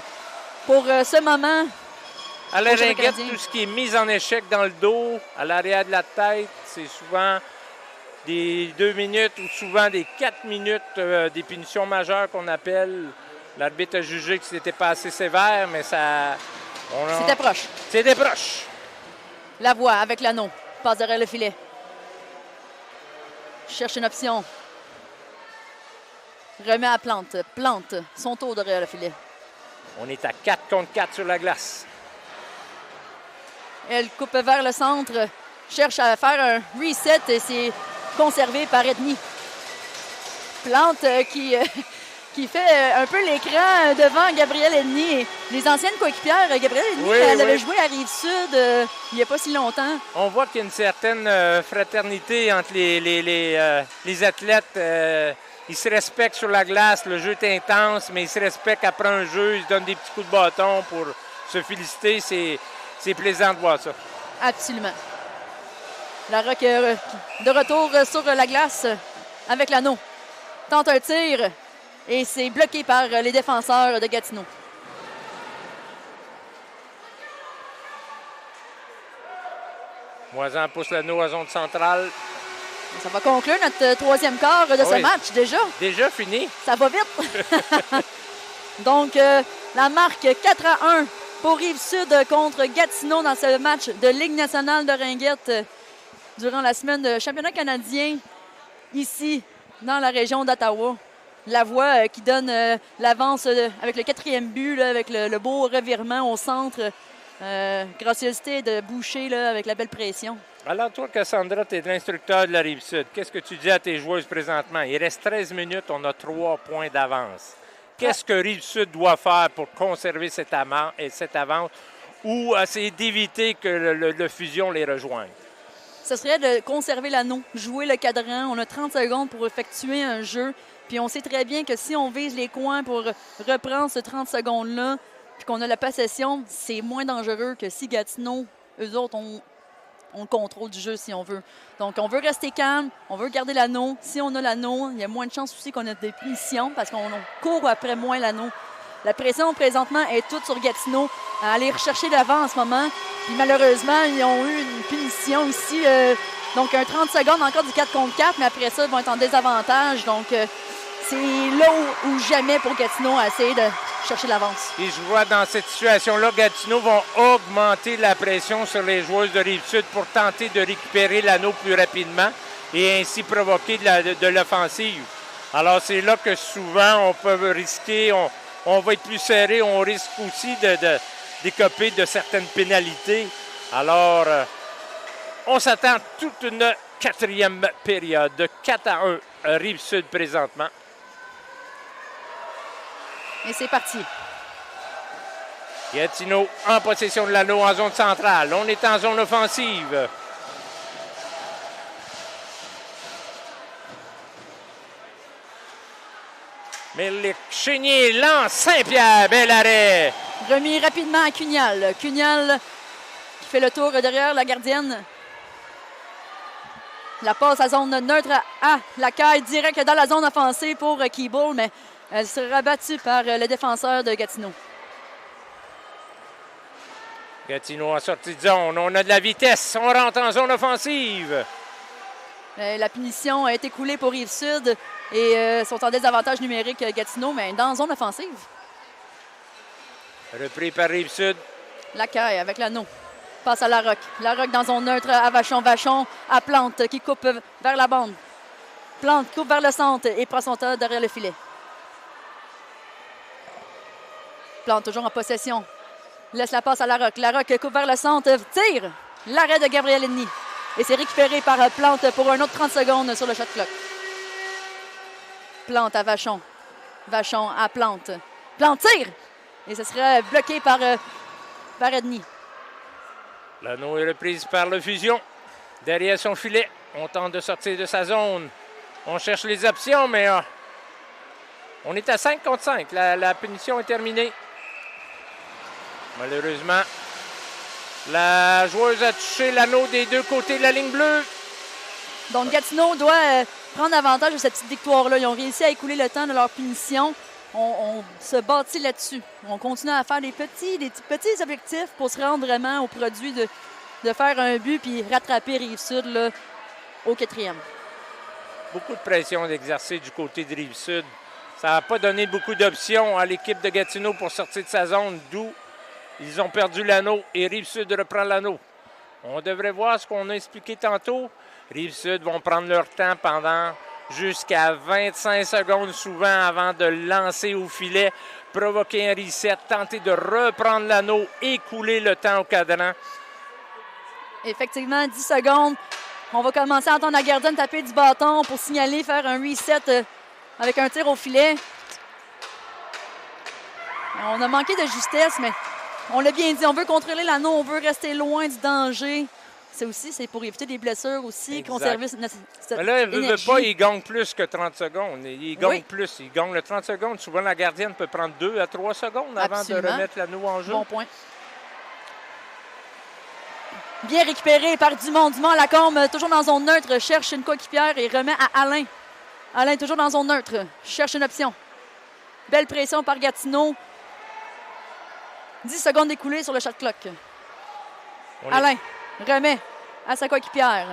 pour ce moment. À la ringuette, tout ce qui est mis en échec dans le dos, à l'arrière de la tête, c'est souvent des 2 minutes ou souvent des 4 minutes, des punitions majeures qu'on appelle. L'arbitre a jugé que c'était pas assez sévère, mais ça... C'était proche. C'était proche. Lavoie avec l'anneau. Passe derrière le filet. Cherche une option. Remet à Plante. Plante son tour derrière le filet. On est à 4 contre 4 sur la glace. Elle coupe vers le centre. Cherche à faire un reset et c'est conservé par Edny. Plante qui fait un peu l'écran devant Gabrielle Edny. Les anciennes coéquipières, Gabrielle Edny, elle avait joué à Rive-Sud il n'y a pas si longtemps. On voit qu'il y a une certaine fraternité entre les athlètes. Ils se respectent sur la glace, le jeu est intense, mais ils se respectent après un jeu, ils se donnent des petits coups de bâton pour se féliciter. C'est plaisant de voir ça. Absolument. La Rock de retour sur la glace avec l'anneau. Tente un tir. Et c'est bloqué par les défenseurs de Gatineau. Moisan pousse l'anneau à zone centrale. Ça va conclure notre 3e quart de ce match déjà. Déjà fini. Ça va vite. Donc, la marque 4-1 pour Rive-Sud contre Gatineau dans ce match de Ligue nationale de ringuette durant la semaine de championnat canadien ici dans la région d'Ottawa. Lavoie qui donne l'avance avec le 4e but, là, avec le beau revirement au centre. Graciosité de Boucher là, avec la belle pression. Alors toi, Cassandra, tu es l'instructeur de la Rive-Sud. Qu'est-ce que tu dis à tes joueuses présentement? Il reste 13 minutes, on a 3 points d'avance. Qu'est-ce que Rive-Sud doit faire pour conserver cette avance ou essayer d'éviter que le fusion les rejoigne? ce serait de conserver l'anneau, jouer le cadran. On a 30 secondes pour effectuer un jeu. Puis on sait très bien que si on vise les coins pour reprendre ce 30 secondes-là, puis qu'on a la possession, c'est moins dangereux que si Gatineau, eux autres, ont le contrôle du jeu, si on veut. Donc, on veut rester calme, on veut garder l'anneau. Si on a l'anneau, il y a moins de chances aussi qu'on ait des punitions parce qu'on court après moins l'anneau. La pression, présentement, est toute sur Gatineau à aller rechercher l'avant en ce moment. Puis malheureusement, ils ont eu une punition ici. Donc, un 30 secondes encore du 4 contre 4, mais après ça, ils vont être en désavantage. Donc, c'est là ou jamais pour Gatineau à essayer de chercher l'avance. Et je vois dans cette situation-là, Gatineau vont augmenter la pression sur les joueuses de Rive-Sud pour tenter de récupérer l'anneau plus rapidement et ainsi provoquer de l'offensive. Alors, c'est là que souvent, on peut risquer, on va être plus serré, on risque aussi d'écoper de certaines pénalités. Alors, on s'attend à toute une quatrième période de 4-1 Rive-Sud présentement. Et c'est parti. Gatineau en possession de l'anneau en zone centrale. On est en zone offensive. Mais les Chénier lance Saint-Pierre. Bel arrêt. Remis rapidement à Cugnal. Cugnal qui fait le tour derrière la gardienne. La passe à zone neutre à Lacaille, direct dans la zone offensive pour Keeble, mais elle sera battue par le défenseur de Gatineau. Gatineau en sortie de zone. On a de la vitesse. On rentre en zone offensive. La punition a été coulée pour Rive-Sud et sont en désavantage numérique Gatineau, mais dans zone offensive. Repris par Rive-Sud. Lacaille avec l'anneau. Passe à Larocque. Larocque dans zone neutre à Vachon. Vachon à Plante qui coupe vers la bande. Plante coupe vers le centre et prend son tas derrière le filet. Plante toujours en possession. Laisse la passe à Larocque. Larocque coupe vers le centre. Tire. L'arrêt de Gabriel Edney. Et c'est récupéré par Plante pour un autre 30 secondes sur le shot clock. Plante à Vachon. Vachon à Plante. Plante tire. Et ce sera bloqué par Edney. L'anneau est reprise par le Fusion. Derrière son filet, on tente de sortir de sa zone. On cherche les options, mais on est à 5 contre 5. La punition est terminée. Malheureusement, la joueuse a touché l'anneau des deux côtés de la ligne bleue. Donc, Gatineau doit prendre avantage de cette petite victoire-là. Ils ont réussi à écouler le temps de leur punition. On se bâtit là-dessus. On continue à faire des petits objectifs pour se rendre vraiment au produit de faire un but puis rattraper Rive-Sud là, au 4e. Beaucoup de pression d'exercer du côté de Rive-Sud. Ça n'a pas donné beaucoup d'options à l'équipe de Gatineau pour sortir de sa zone, d'où ils ont perdu l'anneau et Rive-Sud reprend l'anneau. On devrait voir ce qu'on a expliqué tantôt. Rive-Sud vont prendre leur temps pendant jusqu'à 25 secondes souvent avant de lancer au filet, provoquer un reset, tenter de reprendre l'anneau et couler le temps au cadran. Effectivement, 10 secondes. On va commencer à entendre la gardienne taper du bâton pour signaler, faire un reset avec un tir au filet. On a manqué de justesse, mais on l'a bien dit, on veut contrôler l'anneau, on veut rester loin du danger. C'est pour éviter des blessures aussi, conserver cette mais là, elle énergie. veut pas, il gagne plus que 30 secondes. Il gagne plus, il gagne le 30 secondes. Souvent, la gardienne peut prendre 2 à 3 secondes avant de remettre l'anneau en jeu. Bon point. Bien récupéré par Dumont. Dumont à la combe, toujours dans zone neutre, cherche une coéquipière et remet à Alain. Alain, toujours dans zone neutre, cherche une option. Belle pression par Gatineau. 10 secondes écoulées sur le shot clock. Alain remet à sa coéquipière.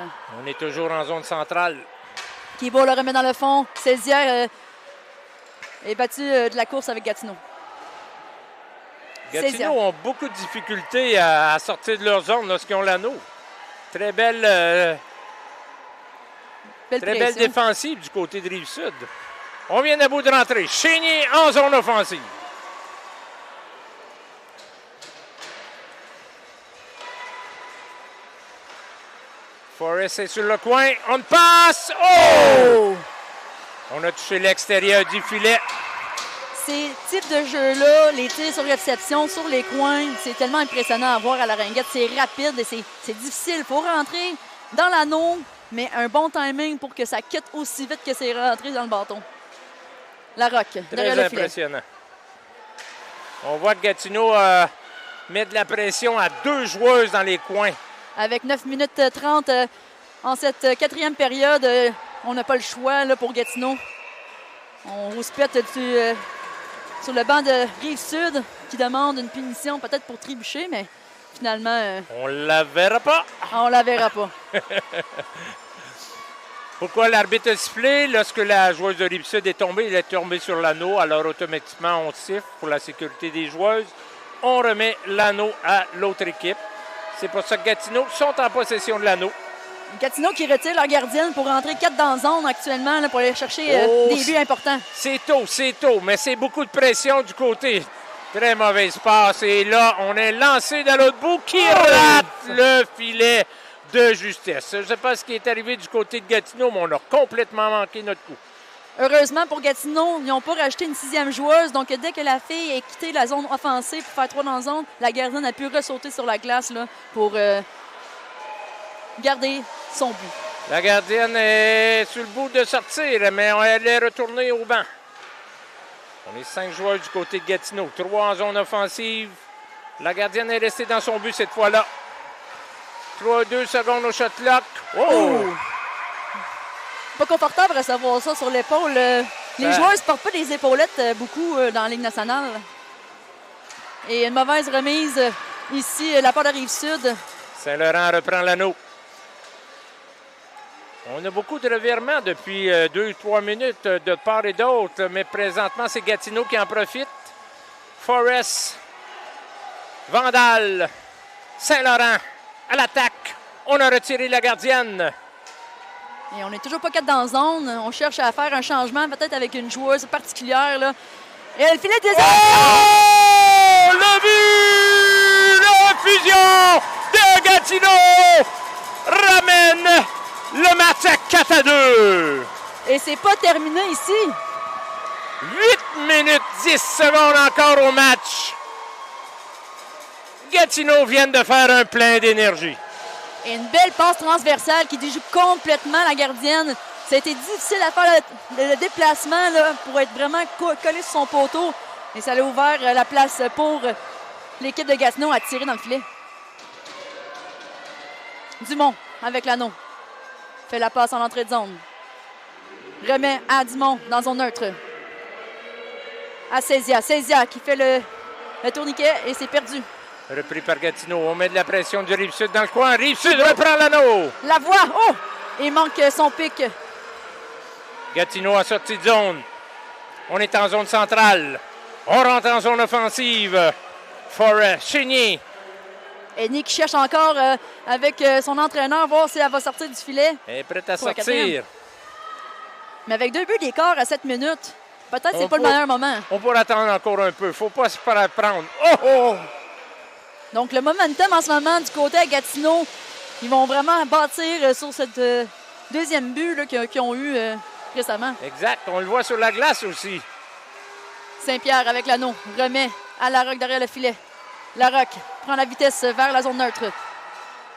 On est toujours en zone centrale. Kibo le remet dans le fond. Césière est battu de la course avec Gatineau. Gatineau ont beaucoup de difficultés à sortir de leur zone lorsqu'ils ont l'anneau. Très belle défensive du côté de Rive-Sud. On vient à bout de rentrer. Chénier en zone offensive. Forrest est sur le coin. On passe. Oh! On a touché l'extérieur du filet. Ces types de jeux-là, les tirs sur réception, sur les coins, c'est tellement impressionnant à voir à la Ringette. C'est rapide et c'est difficile. Il faut rentrer dans l'anneau, mais un bon timing pour que ça quitte aussi vite que c'est rentré dans le bâton. La roque, derrière le filet. Très impressionnant. On voit que Gatineau met de la pression à 2 joueuses dans les coins. Avec 9 minutes 30 en cette 4e période, on n'a pas le choix là, pour Gatineau. On rouspète sur le banc de Rive-Sud qui demande une punition peut-être pour trébucher, mais finalement... on la verra pas. On la verra pas. Pourquoi l'arbitre a sifflé? Lorsque la joueuse de Rive-Sud est tombée, elle est tombée sur l'anneau. Alors automatiquement, on siffle pour la sécurité des joueuses. On remet l'anneau à l'autre équipe. C'est pour ça que Gatineau sont en possession de l'anneau. Gatineau qui retire leur gardienne pour rentrer 4 dans la zone actuellement là, pour aller chercher des buts importants. C'est tôt, mais c'est beaucoup de pression du côté. Très mauvaise passe. Et là, on est lancé dans l'autre bout qui rate le filet de justesse. Je ne sais pas ce qui est arrivé du côté de Gatineau, mais on a complètement manqué notre coup. Heureusement pour Gatineau, ils n'ont pas rajouté une 6e joueuse. Donc, dès que la fille a quitté la zone offensive pour faire 3 dans la zone, la gardienne a pu ressauter sur la glace là, pour garder son but. La gardienne est sur le bout de sortir, mais elle est retournée au banc. On est 5 joueurs du côté de Gatineau, 3 en zone offensive. La gardienne est restée dans son but cette fois-là. 2 secondes au shot clock. Oh! Pas confortable de recevoir ça sur l'épaule. Les joueurs ne portent pas des épaulettes beaucoup dans la Ligue nationale. Et une mauvaise remise ici, la part de Rive-Sud. Saint-Laurent reprend l'anneau. On a beaucoup de revirements depuis 2-3 minutes de part et d'autre, mais présentement, c'est Gatineau qui en profite. Forrest, Vandal, Saint-Laurent à l'attaque. On a retiré la gardienne. Et on n'est toujours pas 4 dans la zone. On cherche à faire un changement, peut-être avec une joueuse particulière. Là. Et le filet des... Oh! Le but! La fusion de Gatineau ramène le match à 4-2. Et c'est pas terminé ici. 8 minutes 10 secondes encore au match. Gatineau vient de faire un plein d'énergie. Et une belle passe transversale qui déjoue complètement la gardienne. Ça a été difficile à faire le déplacement là, pour être vraiment collé sur son poteau. Et ça a ouvert la place pour l'équipe de Gatineau à tirer dans le filet. Dumont avec l'anneau. Fait la passe en entrée de zone. Remet à Dumont dans zone neutre. À Cézia. Cézia qui fait le tourniquet et c'est perdu. Repris par Gatineau. On met de la pression du Rive-Sud dans le coin. Rive-Sud reprend l'anneau. La voie. Oh! Il manque son pic. Gatineau a sorti de zone. On est en zone centrale. On rentre en zone offensive. Forest, Chénier. Edney qui cherche encore avec son entraîneur, voir si elle va sortir du filet. Elle est prête à sortir. Mais avec 2 buts d'écart à 7 minutes, peut-être c'est pas le meilleur moment. On pourrait attendre encore un peu. Faut pas se faire prendre. Oh, oh! Donc le momentum en ce moment du côté à Gatineau, ils vont vraiment bâtir sur cette deuxième but là, qu'ils ont eu récemment. Exact. On le voit sur la glace aussi. Saint-Pierre avec l'anneau remet à la roque derrière le filet. La roque prend la vitesse vers la zone neutre.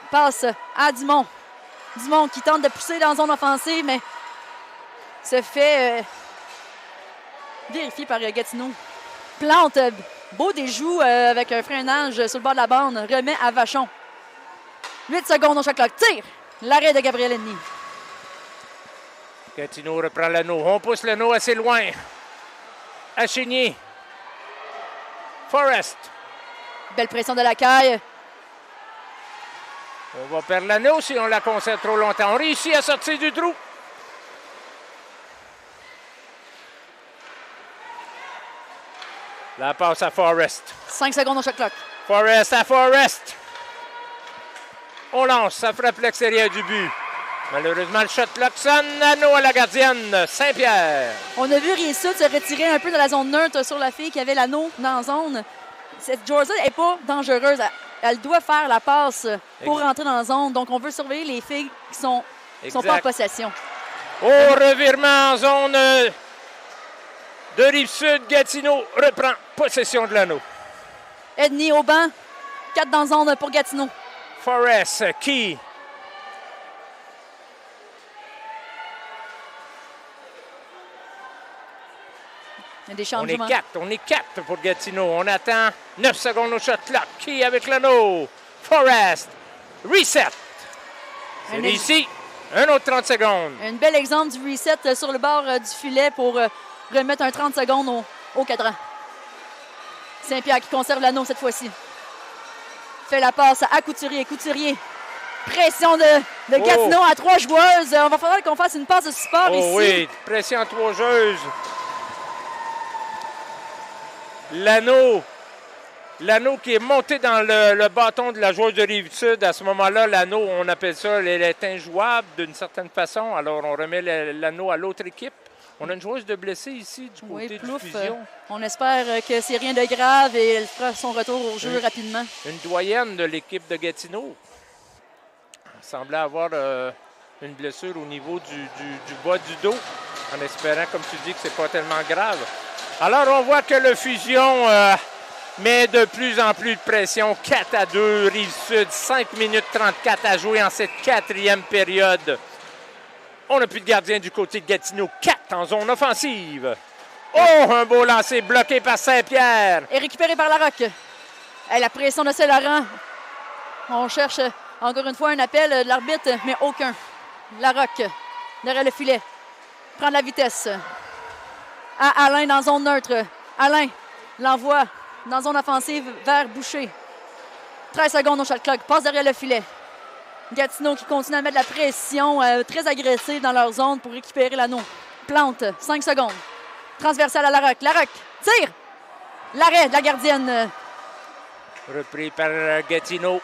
Passe à Dumont. Dumont qui tente de pousser dans la zone offensive, mais se fait vérifier par Gatineau. Plante, beau déjoue avec un freinage sur le bord de la bande. Remet à Vachon. 8 secondes au shot clock. Tire! L'arrêt de Gabriel Edney. Gatineau reprend l'anneau. On pousse l'anneau assez loin. À Chénier. Forrest. Belle pression de la caille. On va perdre l'anneau si on la conserve trop longtemps. On réussit à sortir du trou. La passe à Forrest. 5 secondes au shot clock. Forrest à Forrest. On lance, ça frappe l'extérieur du but. Malheureusement, le shot clock sonne. Anneau à la gardienne, Saint-Pierre. On a vu Rive-Sud se retirer un peu de la zone neutre sur la fille qui avait l'anneau dans la zone. Cette Georgia n'est pas dangereuse. Elle doit faire la passe pour rentrer dans la zone. Donc, on veut surveiller les filles qui sont pas en possession. Au revirement en zone de Rive-Sud, Gatineau reprend possession de l'anneau. Edney au banc. 4 dans la zone pour Gatineau. Forrest qui Il y a des On changements. est 4 pour Gatineau. On attend 9 secondes au shot clock. Qui avec l'anneau? Forrest. Reset. C'est réussi. Un autre 30 secondes. Un bel exemple du reset sur le bord du filet pour remettre un 30 secondes au cadran. Saint-Pierre qui conserve l'anneau cette fois-ci. Fait la passe à Couturier. Couturier. Pression de Gatineau à 3 joueuses. On va falloir qu'on fasse une passe de support ici. Oui, pression à 3 joueuses. L'anneau qui est monté dans le bâton de la joueuse de Rive-Sud. À ce moment-là, l'anneau, on appelle ça, elle est injouable d'une certaine façon. Alors, on remet l'anneau à l'autre équipe. On a une joueuse de blessée ici du côté Plouf, de Fusion. on espère que c'est rien de grave et elle fera son retour au jeu rapidement. Une doyenne de l'équipe de Gatineau. Elle semblait avoir une blessure au niveau du bas du dos, en espérant, comme tu dis, que c'est pas tellement grave. Alors, on voit que le Fusion met de plus en plus de pression. 4-2, Rive-Sud, 5 minutes 34 à jouer en cette 4e période. On n'a plus de gardien du côté de Gatineau. 4 en zone offensive. Oh, un beau lancer bloqué par Saint-Pierre. Et récupéré par Larocque. Et la pression de Saint-Laurent. On cherche encore une fois un appel de l'arbitre, mais aucun. Larocque, derrière le filet. Prend de la vitesse. À Alain dans zone neutre. Alain l'envoie dans zone offensive vers Boucher. 13 secondes au shot clock. Passe derrière le filet. Gatineau qui continue à mettre de la pression très agressive dans leur zone pour récupérer l'anneau. Plante, 5 secondes. Transversale à Larocque. Larocque, tire! L'arrêt de la gardienne. Repris par Gatineau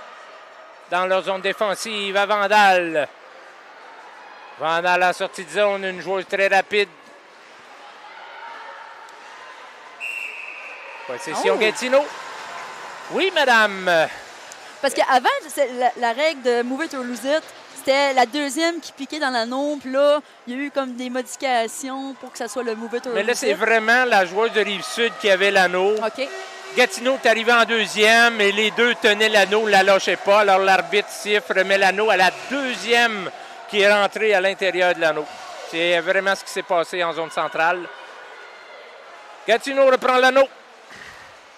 dans leur zone défensive à Vandal. Vandal à la sortie de zone, une joueuse très rapide. Possession Gatineau. Oui, madame. Parce qu'avant, la règle de Move it or lose it, c'était la deuxième qui piquait dans l'anneau. Puis là, il y a eu comme des modifications pour que ça soit le Move it or lose it. Mais là, c'est vraiment la joueuse de Rive-Sud qui avait l'anneau. OK. Gatineau est arrivé en deuxième et les deux tenaient l'anneau, ne la lâchaient pas. Alors l'arbitre siffle, remet l'anneau à la deuxième qui est rentrée à l'intérieur de l'anneau. C'est vraiment ce qui s'est passé en zone centrale. Gatineau reprend l'anneau.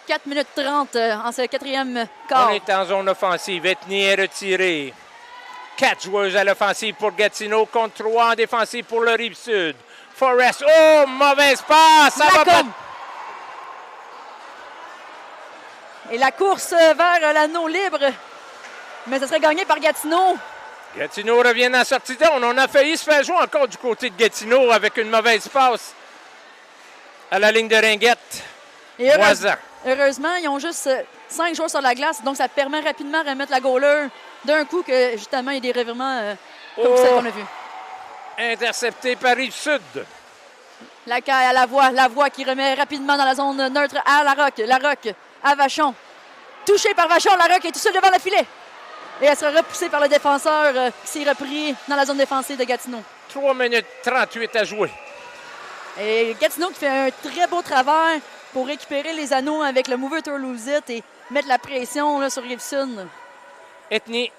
4 minutes 30 en ce 4e quart. On est en zone offensive. Ethnie est retiré. 4 joueuses à l'offensive pour Gatineau contre 3 en défensive pour le Rive-Sud. Forrest, oh, mauvaise passe! Ça va pas... Et la course vers l'anneau libre. Mais ça serait gagné par Gatineau. Gatineau revient dans la sortie de zone. On a failli se faire jouer encore du côté de Gatineau avec une mauvaise passe à la ligne de Ringette. Et heureusement, ils ont juste 5 joueurs sur la glace, donc ça permet rapidement de remettre la goaler d'un coup que, justement, il y a des revirements comme celle qu'on a vu. Intercepté par Rive-Sud. La caille à la voix qui remet rapidement dans la zone neutre à Larocque à Vachon. Touché par Vachon, Larocque est tout seul devant le filet. Et elle sera repoussée par le défenseur qui s'est repris dans la zone défensive de Gatineau. 3 minutes 38 à jouer. Et Gatineau qui fait un très beau travail pour récupérer les anneaux avec le Move it or lose it et mettre la pression là, sur Rive-Sud. Ethnie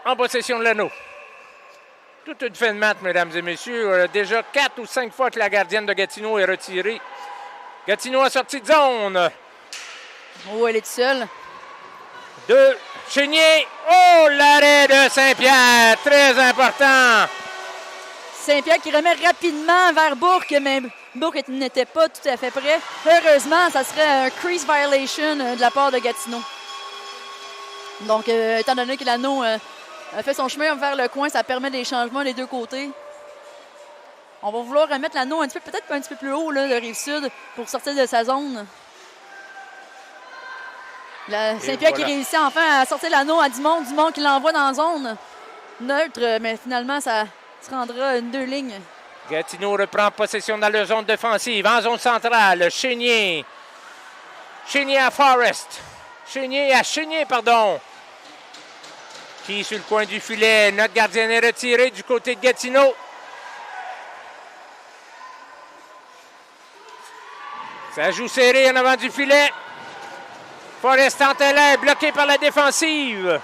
en possession de l'anneau. Toute une fin de match, mesdames et messieurs. Déjà 4 ou 5 fois que la gardienne de Gatineau est retirée. Gatineau a sorti de zone. Oh, elle est toute seule. 2, Chénier. Oh, l'arrêt de Saint-Pierre. Très important. Saint-Pierre qui remet rapidement vers Bourque, mais Bourque n'était pas tout à fait prêt. Heureusement, ça serait un crease violation de la part de Gatineau. Donc, étant donné que l'anneau a fait son chemin vers le coin, ça permet des changements des deux côtés. On va vouloir remettre l'anneau peut-être un petit peu plus haut là, de Rive-Sud pour sortir de sa zone. Saint-Pierre qui réussit enfin à sortir l'anneau à Dumont. Dumont qui l'envoie dans la zone neutre, mais finalement, ça se rendra une 2 lignes. Gatineau reprend possession dans la zone défensive, en zone centrale. Chénier. Chénier à Forrest. Chénier, pardon. Qui sur le coin du filet. Notre gardien est retiré du côté de Gatineau. Ça joue serré en avant du filet. Forrest tente l'air, bloqué par la défensive.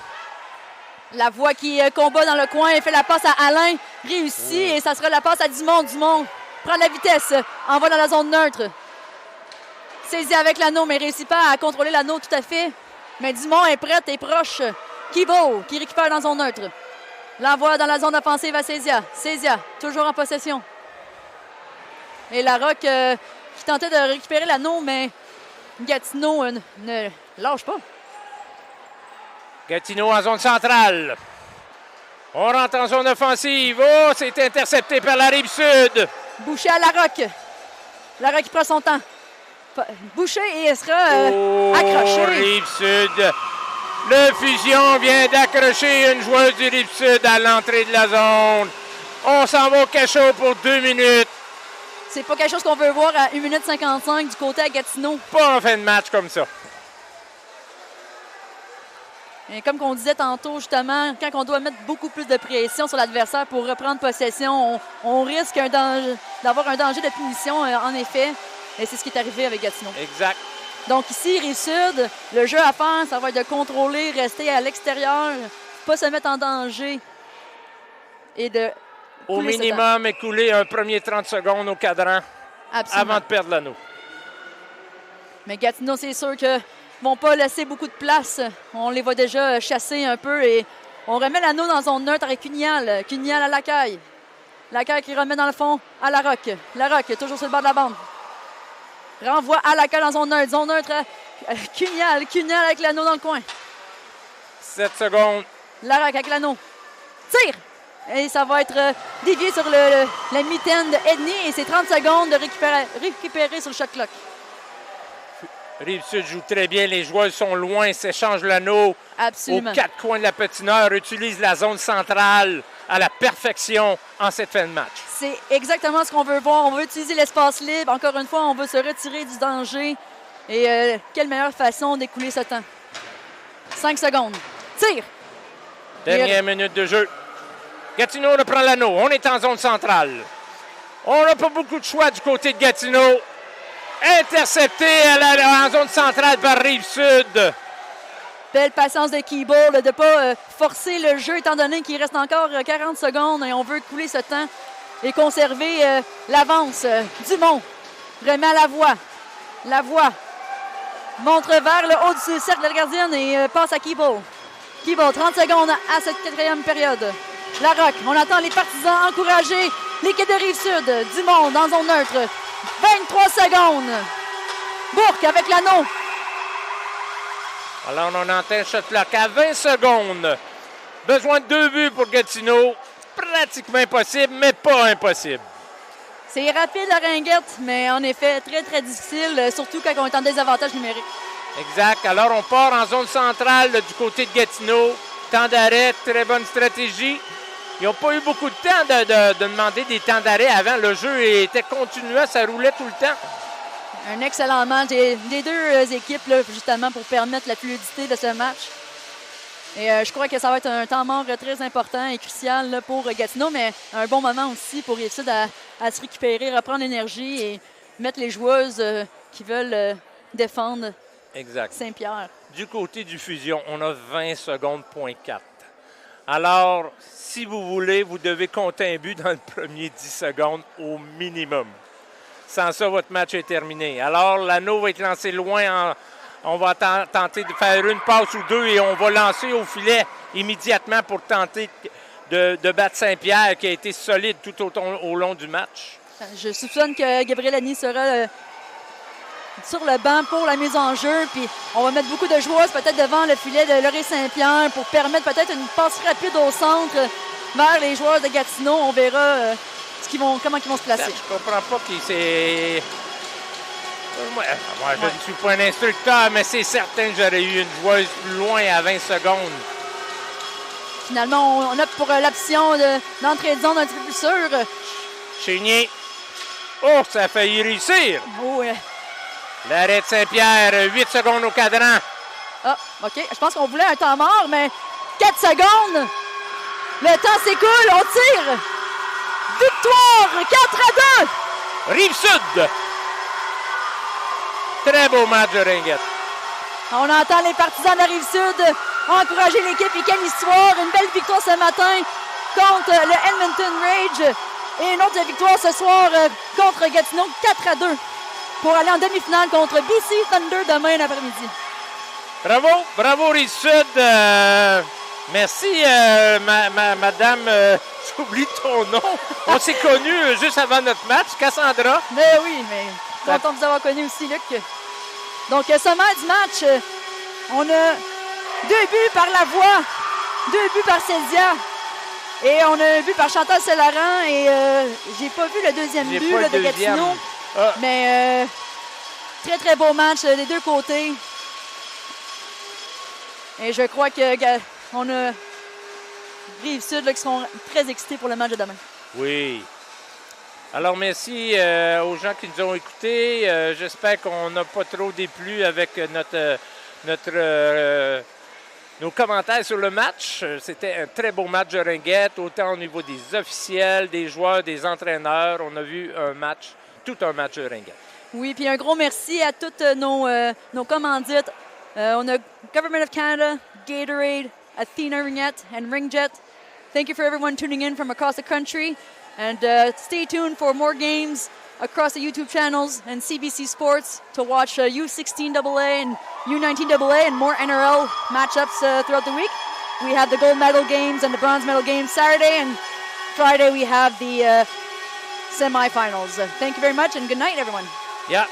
La voix qui combat dans le coin, fait la passe à Alain, réussit et ça sera la passe à Dumont. Dumont prend la vitesse, envoie dans la zone neutre. Saisit avec l'anneau, mais réussit pas à contrôler l'anneau tout à fait. Mais Dumont est prête et proche. Kibo qui récupère dans la zone neutre. L'envoie dans la zone offensive à Cézia. Cézia, toujours en possession. Et Larocque qui tentait de récupérer l'anneau, mais Gatineau ne lâche pas. Gatineau en zone centrale. On rentre en zone offensive. Oh, c'est intercepté par la Rive-Sud. Boucher à Larocque. Larocque qui prend son temps. Boucher et elle sera accroché. Rive-Sud. Le Fusion vient d'accrocher une joueuse du Rive-Sud à l'entrée de la zone. On s'en va au cachot pour 2 minutes. C'est pas quelque chose qu'on veut voir à 1 minute 55 du côté à Gatineau. Pas en fin de match comme ça. Et comme on disait tantôt, justement, quand on doit mettre beaucoup plus de pression sur l'adversaire pour reprendre possession, on risque d'avoir un danger de punition, en effet. Et c'est ce qui est arrivé avec Gatineau. Exact. Donc ici, Rive-Sud, le jeu à faire, ça va être de contrôler, rester à l'extérieur, pas se mettre en danger et de au minimum écouler un premier 30 secondes au cadran. Absolument. Avant de perdre l'anneau. Mais Gatineau, c'est sûr qu'ils ne vont pas laisser beaucoup de place. On les voit déjà chasser un peu et on remet l'anneau dans zone neutre avec Cunial. Cunial à Lacaille. Lacaille qui remet dans le fond à Larocque. Larocque toujours sur le bord de la bande. Renvoie à Lacaille dans zone neutre. Zone neutre à Cunial. Cunial avec l'anneau dans le coin. 7 secondes. Larocque avec l'anneau. Tire! Et ça va être dévié sur la mitaine de Edney et c'est 30 secondes de récupérer sur le shot clock. Rive-Sud joue très bien. Les joueurs sont loin, s'échangent l'anneau. Absolument. Aux 4 coins de la patinoire, utilise la zone centrale à la perfection en cette fin de match. C'est exactement ce qu'on veut voir. On veut utiliser l'espace libre. Encore une fois, on veut se retirer du danger. Et quelle meilleure façon d'écouler ce temps. 5 secondes. Tire! Dernière minute de jeu. Gatineau reprend l'anneau. On est en zone centrale. On n'a pas beaucoup de choix du côté de Gatineau. Intercepté en zone centrale par Rive-Sud. Belle patience de Keyboard de ne pas forcer le jeu étant donné qu'il reste encore 40 secondes et on veut couler ce temps et conserver l'avance. Dumont remet à la voie. La voie montre vers le haut du cercle de la gardienne et passe à Keyboard. Keyboard, 30 secondes à cette 4e période. Larocque, on attend les partisans encourager l'équipe de Rive-Sud. Dumont dans zone neutre. 23 secondes. Bourque avec l'anneau. Alors, on entend shot clock à 20 secondes. Besoin de 2 buts pour Gatineau. Pratiquement impossible, mais pas impossible. C'est rapide la ringuette, mais en effet, très, très difficile, surtout quand on est en désavantage numérique. Exact. Alors, on part en zone centrale du côté de Gatineau. Temps d'arrêt, très bonne stratégie. Ils n'ont pas eu beaucoup de temps de demander des temps d'arrêt avant. Le jeu était continuel, ça roulait tout le temps. Un excellent match des deux équipes, là, justement, pour permettre la fluidité de ce match. Et je crois que ça va être un temps mort très important et crucial là, pour Gatineau, mais un bon moment aussi pour Rive-Sud à se récupérer, reprendre l'énergie et mettre les joueuses qui veulent défendre Saint-Pierre. Du côté du Fusion, on a 20 secondes, point 4. Alors, si vous voulez, vous devez compter un but dans le premier 10 secondes au minimum. Sans ça, votre match est terminé. Alors, l'anneau va être lancé loin. On va tenter de faire une passe ou deux et on va lancer au filet immédiatement pour tenter de battre Saint-Pierre qui a été solide tout au long du match. Je soupçonne que Gabriel Annie sera sur le banc pour la mise en jeu. Puis on va mettre beaucoup de joueuses peut-être devant le filet de Laurier Saint-Pierre pour permettre peut-être une passe rapide au centre vers les joueurs de Gatineau. On verra comment ils vont se placer. Je comprends pas qui c'est. Moi, je ne suis pas un instructeur, mais c'est certain que j'aurais eu une joueuse plus loin à 20 secondes. Finalement, on opte pour l'option d'entrée de zone un petit peu plus sûre. Chénier. Oh, ça a failli réussir. Oh, l'arrêt de Saint-Pierre, 8 secondes au cadran. Ah, OK. Je pense qu'on voulait un temps mort, mais 4 secondes. Le temps s'écoule, on tire. Victoire, 4-2. Rive-Sud. Très beau match de Ringette. On entend les partisans de la Rive-Sud encourager l'équipe et quelle histoire. Une belle victoire ce matin contre le Edmonton Rage. Et une autre victoire ce soir contre Gatineau, 4-2, pour aller en demi-finale contre BC Thunder demain après-midi. Bravo, bravo Rive-Sud. Merci, madame, j'oublie ton nom. On s'est connus juste avant notre match, Cassandra. Mais oui, mais content de vous avoir connu aussi, Luc. Donc, sommaire du match, on a 2 buts par Lavoie, 2 buts par Célia, et on a un but par Chantal Cellaran, et j'ai pas vu le deuxième but là, de Gatineau, mais très, très beau match des deux côtés. Et je crois qu'on a Rive-Sud qui sont très excités pour le match de demain. Oui. Alors, merci aux gens qui nous ont écoutés. J'espère qu'on n'a pas trop déplu avec nos commentaires sur le match. C'était un très beau match de Ringette, autant au niveau des officiels, des joueurs, des entraîneurs. On a vu tout un match de Ringette. Oui, puis un gros merci à toutes nos commandites. On a Government of Canada, Gatorade, Athena Ringette, and Ringjet. Thank you for everyone tuning in from across the country. And stay tuned for more games across the YouTube channels and CBC Sports to watch U16AA and U19AA and more NRL matchups throughout the week. We have the gold medal games and the bronze medal games Saturday, and Friday we have the semifinals. Thank you very much, and good night, everyone. Yeah.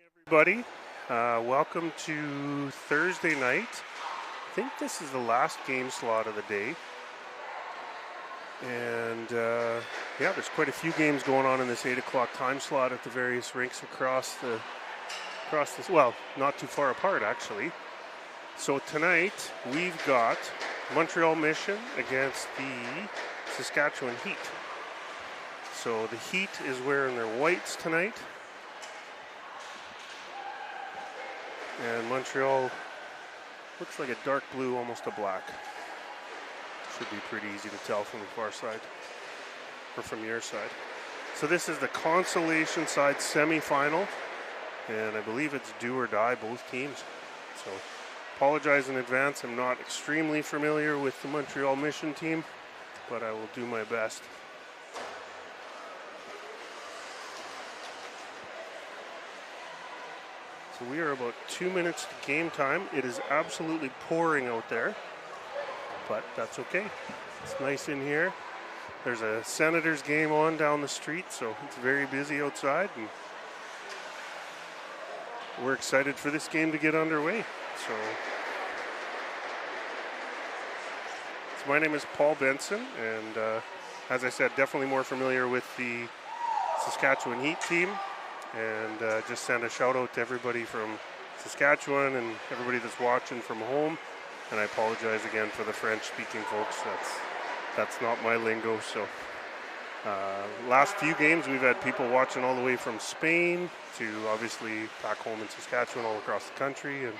Everybody, welcome to Thursday night. I think this is the last game slot of the day. And yeah, there's quite a few games going on in this 8 o'clock time slot at the various rinks across this, well, not too far apart actually. So tonight we've got Montreal Mission against the Saskatchewan Heat. So the Heat is wearing their whites tonight. And Montreal looks like a dark blue, almost a black. Should be pretty easy to tell from the far side, or from your side. So this is the consolation side semifinal, and I believe it's do or die, both teams. So apologize in advance, I'm not extremely familiar with the Montreal Mission team, but I will do my best. So we are about 2 minutes to game time. It is absolutely pouring out there, but that's okay. It's nice in here. There's a Senators game on down the street, so it's very busy outside, and we're excited for this game to get underway. So my name is Paul Benson, and as I said, definitely more familiar with the Saskatchewan Heat team. And just send a shout out to everybody from Saskatchewan and everybody that's watching from home. And I apologize again for the French speaking folks. That's not my lingo. So last few games we've had people watching all the way from Spain to obviously back home in Saskatchewan, all across the country. And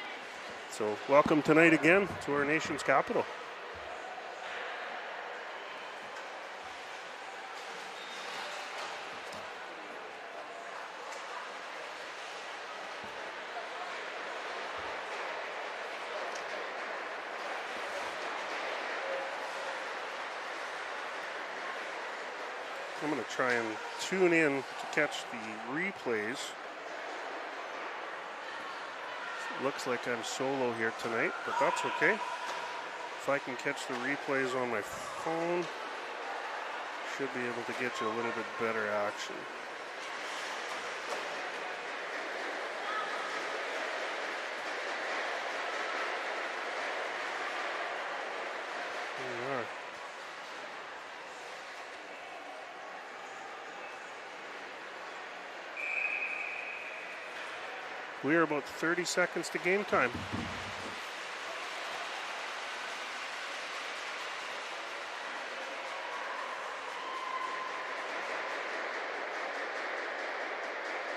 so welcome tonight again to our nation's capital. I'm going to try and tune in to catch the replays. Looks like I'm solo here tonight, but that's okay. If I can catch the replays on my phone, should be able to get you a little bit better action. There we are. We are about 30 seconds to game time.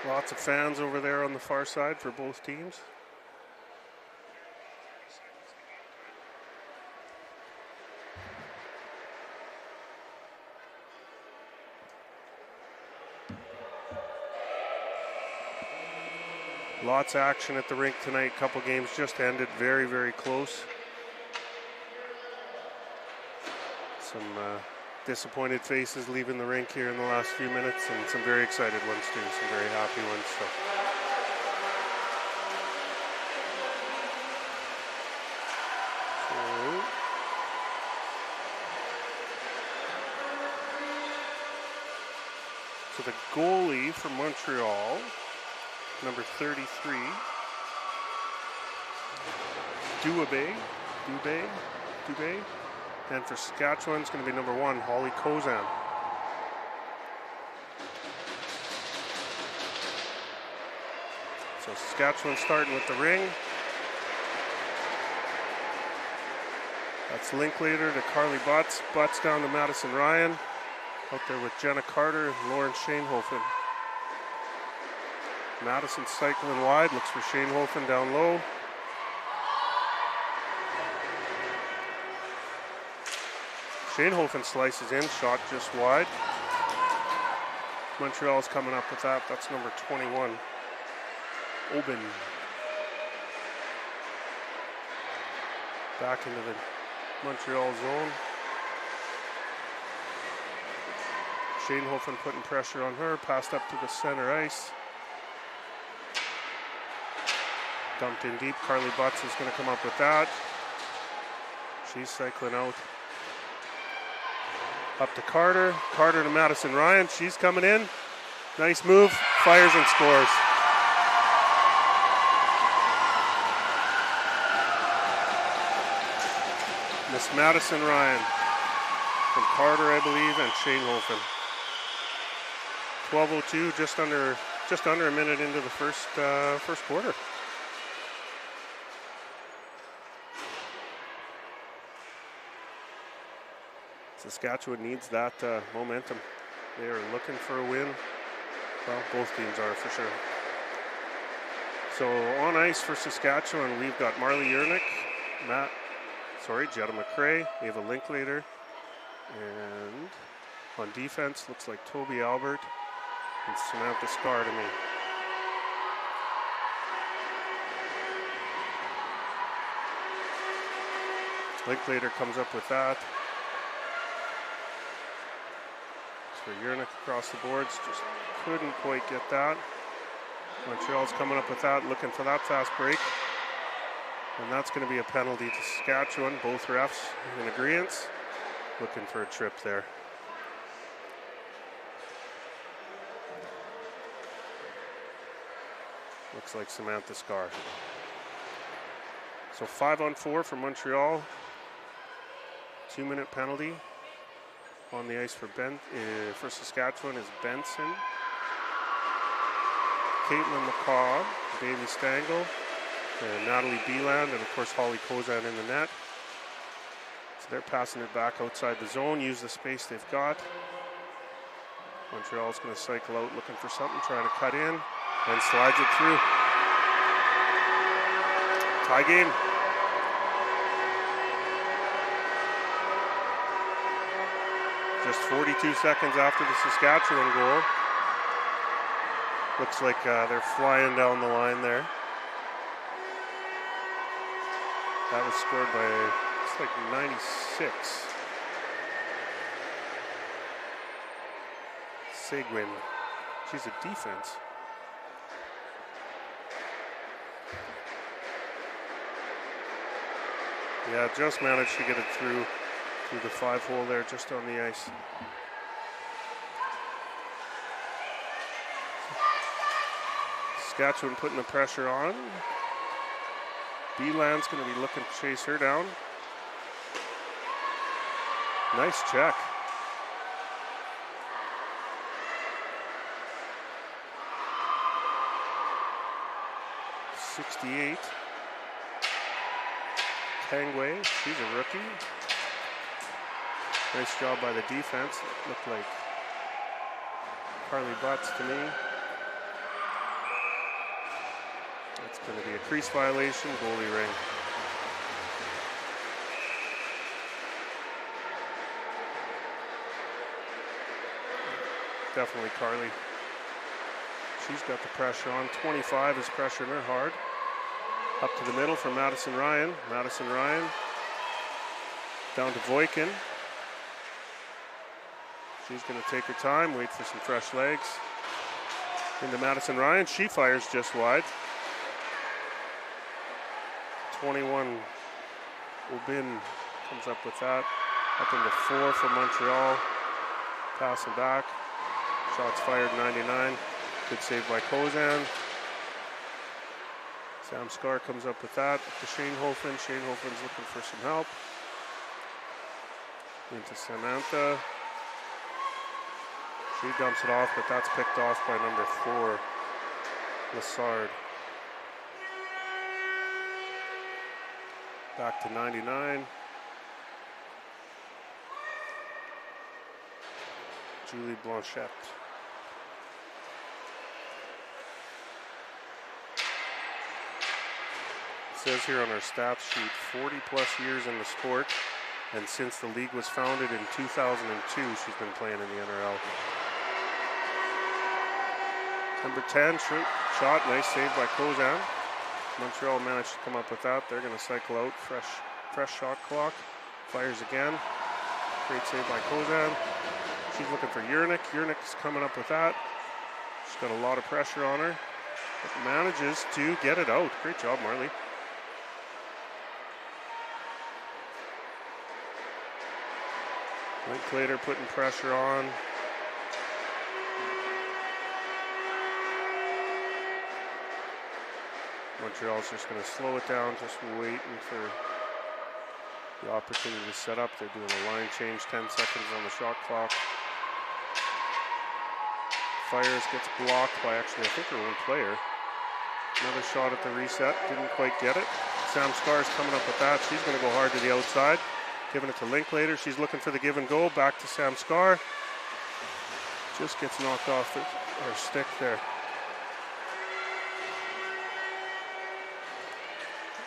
Lots of fans over there on the far side for both teams. Lots of action at the rink tonight. Couple games just ended very, very close. Some disappointed faces leaving the rink here in the last few minutes, and some very excited ones too, some very happy ones. So the goalie for Montreal, number 33, Dubé. And for Saskatchewan, it's going to be number 1, Holly Kozan. So Saskatchewan starting with the ring. That's Linklater to Carly Butts. Butts down to Madison Ryan. Out there with Jenna Carter and Lauren Shanehofen. Madison cycling wide, looks for Shanehofen down low. Shanehofen slices in, shot just wide. Montreal's coming up with that. That's number 21, Oben. Back into the Montreal zone. Shanehofen putting pressure on her, passed up to the center ice. Dumped in deep. Carly Butts is going to come up with that. She's cycling out. Up to Carter. Carter to Madison Ryan. She's coming in. Nice move. Fires and scores. Miss Madison Ryan from Carter, I believe, and Shane Holfen. 12:02, just under a minute into the first quarter. Saskatchewan needs that momentum. They are looking for a win. Well, both teams are for sure. So on ice for Saskatchewan, we've got Marley Yernick, Jetta McCrae, Ava Linklater, and on defense, looks like Toby Albert and Samantha Scar to me. Linklater comes up with that. For Yernick across the boards, just couldn't quite get that. Montreal's coming up with that, looking for that fast break. And that's going to be a penalty to Saskatchewan. Both refs in agreement. Looking for a trip there. Looks like Samantha Scar. So 5-on-4 for Montreal. 2-minute penalty. On the ice for Saskatchewan is Benson, Caitlin McCaw, Bailey Stangl, and Natalie Beeland, and of course Holly Kozan in the net. So they're passing it back outside the zone, use the space they've got. Montreal's going to cycle out looking for something, trying to cut in, and slides it through. Tie game. Just 42 seconds after the Saskatchewan goal. Looks like they're flying down the line there. That was scored by, it's like 96. Seguin. She's a defense. Yeah, just managed to get it through the 5-hole there, just on the ice. Saskatchewan putting the pressure on. Beeland's going to be looking to chase her down. Nice check. '68. Tangway, she's a rookie. Nice job by the defense. It looked like Carly Butts to me. That's going to be a crease violation, goalie ring. Definitely Carly. She's got the pressure on. 25 is pressuring her hard. Up to the middle for Madison Ryan. Madison Ryan down to Voikin. She's going to take her time, wait for some fresh legs. Into Madison Ryan. She fires just wide. 21 Aubin comes up with that. Up into 4 for Montreal. Passing back. Shots fired 99. Good save by Kozan. Sam Scar comes up with that. To Shane Holfen. Shane Holfen's looking for some help. Into Samantha. She dumps it off, but that's picked off by number 4, Lassard. Back to 99. Julie Blanchette. It says here on our stats sheet, 40 plus years in the sport, and since the league was founded in 2002, she's been playing in the NRL. Number 10, shot, nice save by Kozan. Montreal managed to come up with that. They're going to cycle out, fresh shot clock. Fires again. Great save by Kozan. She's looking for Yernick. Yernick's coming up with that. She's got a lot of pressure on her, but manages to get it out. Great job, Marley. Linklater putting pressure on. Montreal's just going to slow it down, just waiting for the opportunity to set up. They're doing a line change, 10 seconds on the shot clock. Fires gets blocked by actually, I think, her own player. Another shot at the reset, didn't quite get it. Sam Scar's coming up with that. She's going to go hard to the outside. Giving it to Linklater. She's looking for the give and go. Back to Sam Scar. Just gets knocked off her stick there.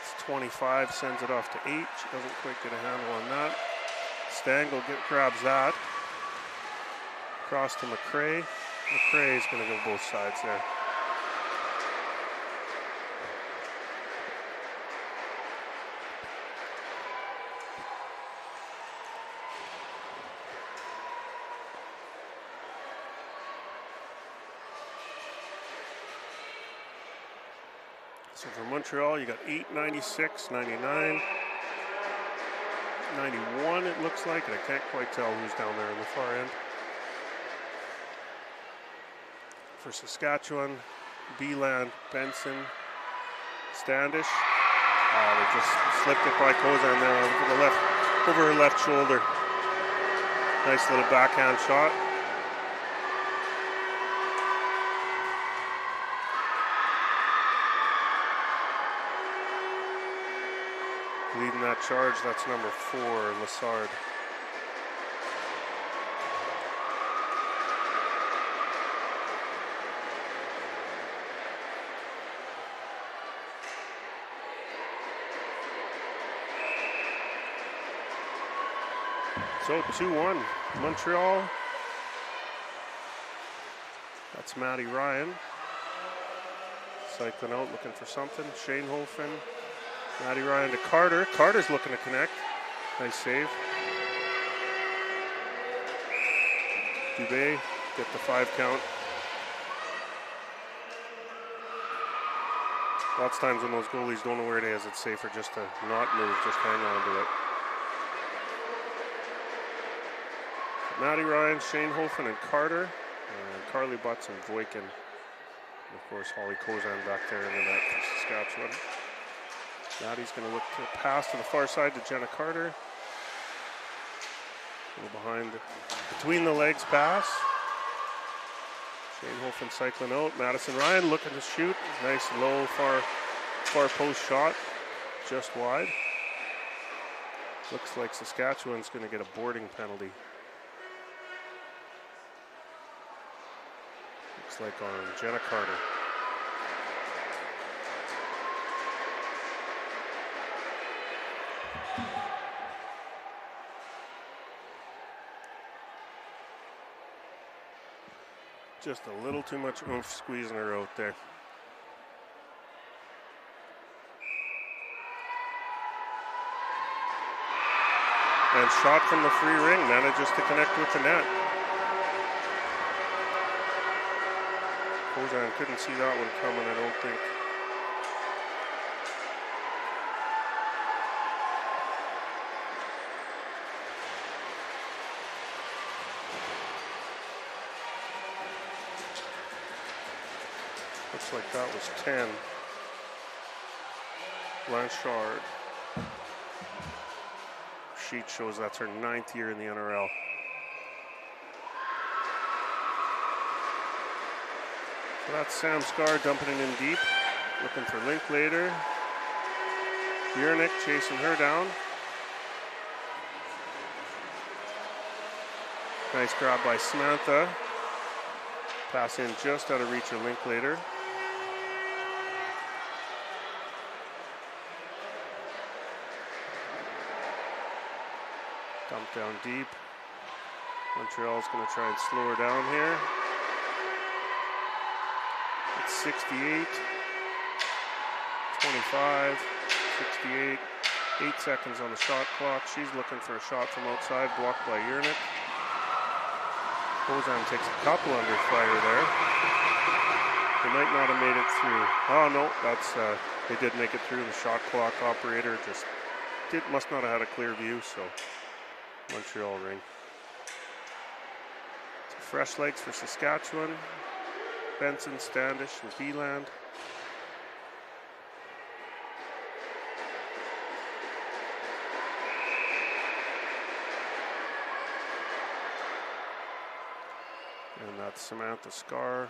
It's 25, sends it off to 8. She doesn't quite get a handle on that. Stangl grabs that. Cross to McRae. McRae is going to go both sides there. So for Montreal, you got 8, 96, 99, 91 it looks like, and I can't quite tell who's down there on the far end. For Saskatchewan, Beeland, Benson, Standish. They just slipped it by Kozan there over her left shoulder. Nice little backhand shot. Leading that charge, that's number 4, Lassard. So 2-1, Montreal. That's Maddie Ryan. Cycling out, looking for something. Shane Hofen. Maddie Ryan to Carter. Carter's looking to connect. Nice save. Dubé get the 5 count. Lots of times when those goalies don't know where it is, it's safer just to not move, just hang on to it. Maddie Ryan, Shane Hofen, and Carter. And Carly Butts and Voikin. And of course, Holly Kozan back there in the net for Saskatchewan. Maddie's going to look to pass to the far side to Jenna Carter. Go behind, between the legs pass. Shane Hofen cycling out. Madison Ryan looking to shoot. Nice low far post shot, just wide. Looks like Saskatchewan's going to get a boarding penalty. Looks like on Jenna Carter. Just a little too much oomph squeezing her out there. And shot from the free ring, manages to connect with the net. Kozan couldn't see that one coming, I don't think. Looks like that was 10. Blanchard. Sheet shows that's her 9th year in the NRL. So that's Sam Scar dumping it in deep. Looking for Linklater. Yernick chasing her down. Nice grab by Samantha. Pass in just out of reach of Linklater. Dump down deep. Montreal's going to try and slow her down here. It's 68, 25, 68, 8 seconds on the shot clock. She's looking for a shot from outside, blocked by Yernick. Kozan takes a couple under fire there. They might not have made it through. Oh no, that's they did make it through. The shot clock operator just must not have had a clear view, so Montreal ring. So fresh legs for Saskatchewan. Benson, Standish, and Beeland. And that's Samantha Scar,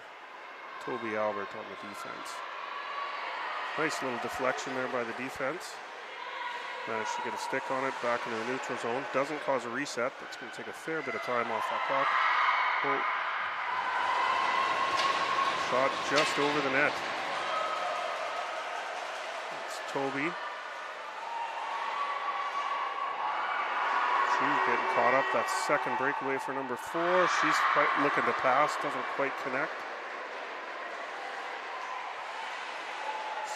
Toby Albert on the defense. Nice little deflection there by the defense. Managed to get a stick on it, back into the neutral zone. Doesn't cause a reset, but it's going to take a fair bit of time off that clock. Oh. Shot just over the net. It's Toby. She's getting caught up. That's second breakaway for number 4. She's quite looking to pass, doesn't quite connect.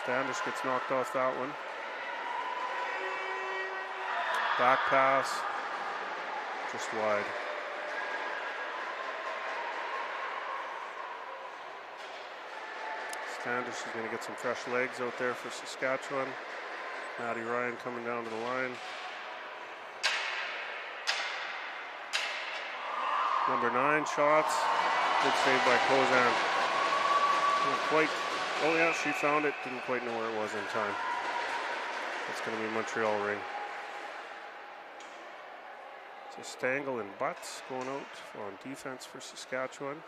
Standish gets knocked off that one. Back pass, just wide. Standish is going to get some fresh legs out there for Saskatchewan. Maddie Ryan coming down to the line. Number 9 shots. Good save by Kozan. Didn't quite, oh yeah, she found it. Didn't quite know where it was in time. It's going to be Montreal Ring. So Stangl and Butts going out on defense for Saskatchewan.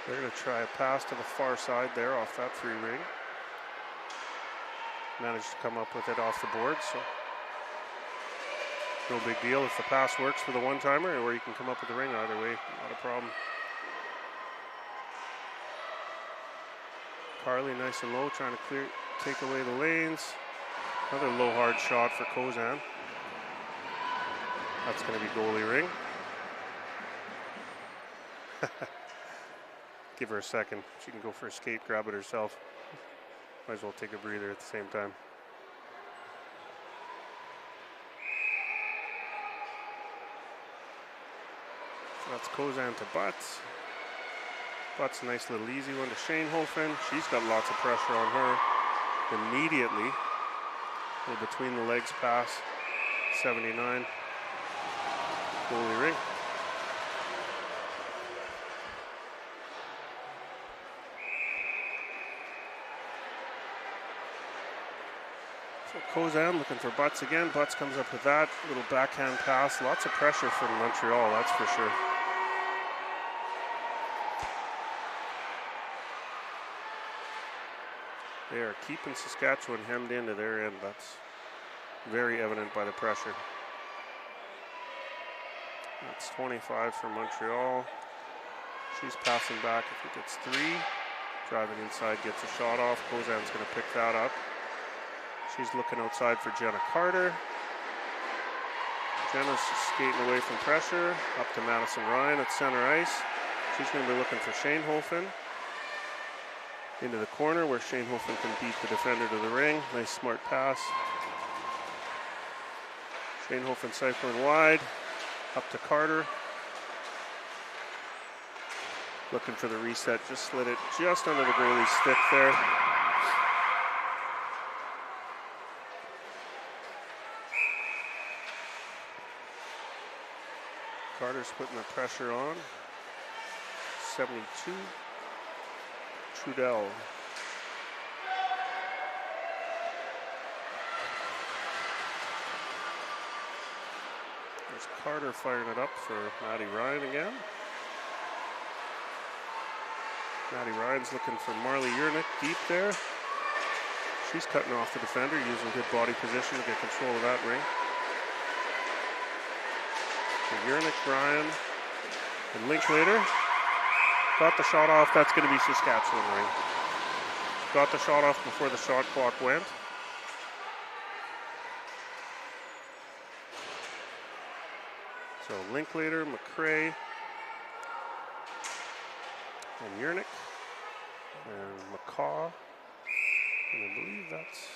They're going to try a pass to the far side there off that 3 ring. Managed to come up with it off the board, so no big deal if the pass works for the one-timer, or you can come up with the ring either way, not a problem. Carly nice and low, trying to take away the lanes. Another low hard shot for Kozan. That's going to be goalie ring. Give her a second. She can go for a skate, grab it herself. Might as well take a breather at the same time. So that's Kozan to Butts. Butts, a nice little easy one to Shanehofen. She's got lots of pressure on her immediately. A little between the legs pass. 79. Goalie ring. So Kozan looking for Butts again. Butts comes up with that little backhand pass. Lots of pressure from Montreal, that's for sure. They are keeping Saskatchewan hemmed into their end. That's very evident by the pressure. That's 25 for Montreal. She's passing back. I think it's 3. Driving inside, gets a shot off. Kozan's going to pick that up. She's looking outside for Jenna Carter. Jenna's skating away from pressure. Up to Madison Ryan at center ice. She's going to be looking for Shanehofen. Into the corner where Shanehofen can beat the defender to the ring. Nice smart pass. Shanehofen cycling wide. Up to Carter. Looking for the reset. Just slid it just under the goalie's stick there. Carter's putting the pressure on. 72. Trudell. There's Carter firing it up for Maddie Ryan again. Maddie Ryan's looking for Marley Yernick deep there. She's cutting off the defender, using good body position to get control of that ring. Yernick, Ryan, and Linklater. Got the shot off. That's going to be Saskatchewan ring. Got the shot off before the shot clock went. So Linklater, McRae, and Yernick, and McCaw, and I believe that's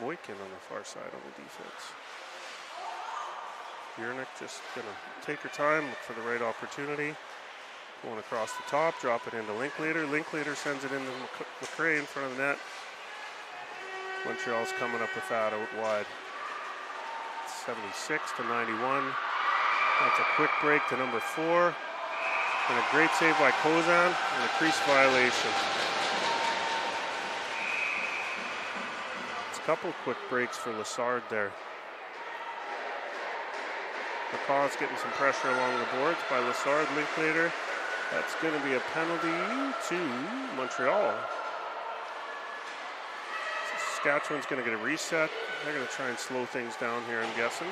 Voikin on the far side on the defense. Yernick just going to take her time, look for the right opportunity. Going across the top, drop it into Linklater. Linklater sends it into McRae in front of the net. Montreal's coming up with that out wide. 76 to 91. That's a quick break to number 4. And a great save by Kozan and a crease violation. It's a couple of quick breaks for Lessard there. McCaw's getting some pressure along the boards by Lessard. Linklater. That's going to be a penalty to Montreal. Saskatchewan's going to get a reset. They're going to try and slow things down here, I'm guessing.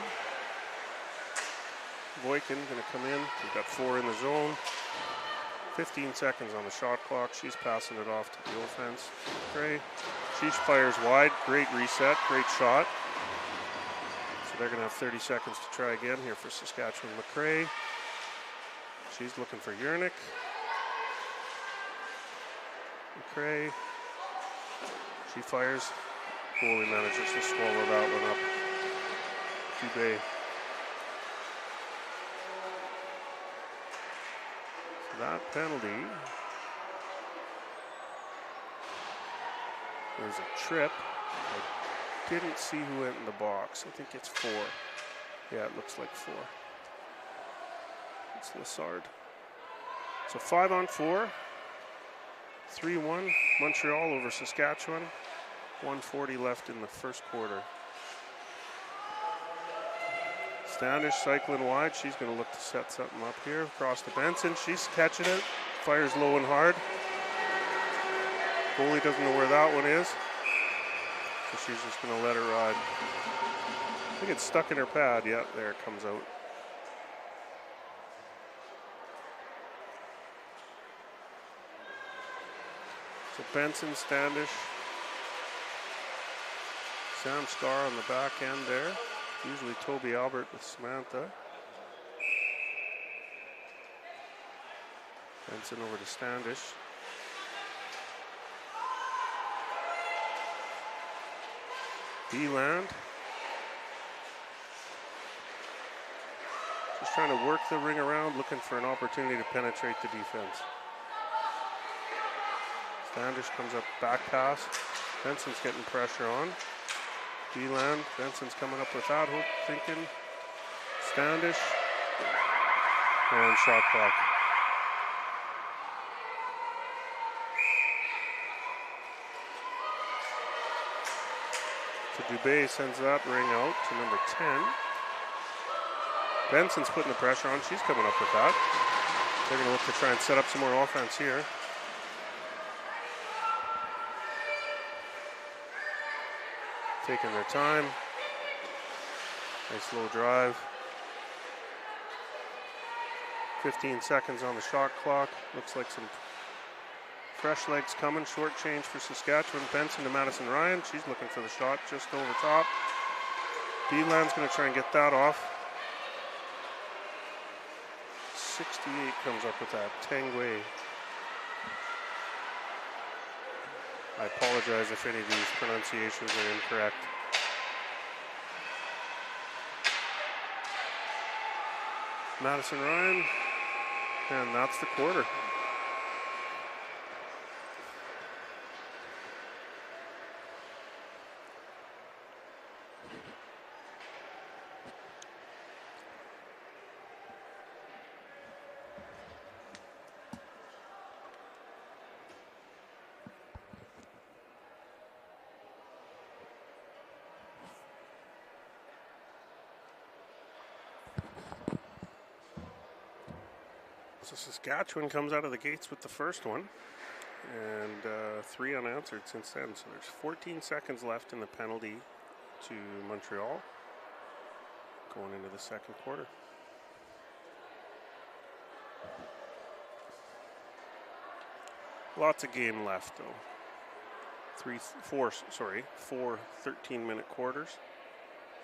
Voikin going to come in. We've got 4 in the zone. 15 seconds on the shot clock. She's passing it off to the offense. Gray. She fires wide. Great reset. Great shot. So they're going to have 30 seconds to try again here for Saskatchewan. McCray. She's looking for Yernick. McCray. She fires. Goalie manages to swallow that one up. Dubé. That penalty. There's a trip. I didn't see who went in the box. I think it's 4. Yeah, it looks like 4. It's Lessard. So 5-on-4. 3-1. Montreal over Saskatchewan. 1:40 left in the first quarter. Standish cycling wide. She's going to look to set something up here. Across to Benson. She's catching it. Fires low and hard. Goalie doesn't know where that one is. So she's just going to let her ride. I think it's stuck in her pad. Yeah, there it comes out. So Benson, Standish. Sam Scar on the back end there. Usually Toby Albert with Samantha. Benson over to Standish. D-Land. Just trying to work the ring around, looking for an opportunity to penetrate the defense. Standish comes up back pass. Benson's getting pressure on. D-Land, Benson's coming up with that, thinking. Standish. And shot clock. So Dubé sends that ring out to number 10. Benson's putting the pressure on. She's coming up with that. They're going to look to try and set up some more offense here. Taking their time. Nice low drive. 15 seconds on the shot clock. Looks like some fresh legs coming. Short change for Saskatchewan. Benson to Madison Ryan. She's looking for the shot just over top. D-Land's going to try and get that off. 68 comes up with that. Tangway. I apologize if any of these pronunciations are incorrect. Madison Ryan, and that's the quarter. So Saskatchewan comes out of the gates with the first one, and 3 unanswered since then. So there's 14 seconds left in the penalty to Montreal going into the second quarter. Lots of game left though. 4 13-minute quarters,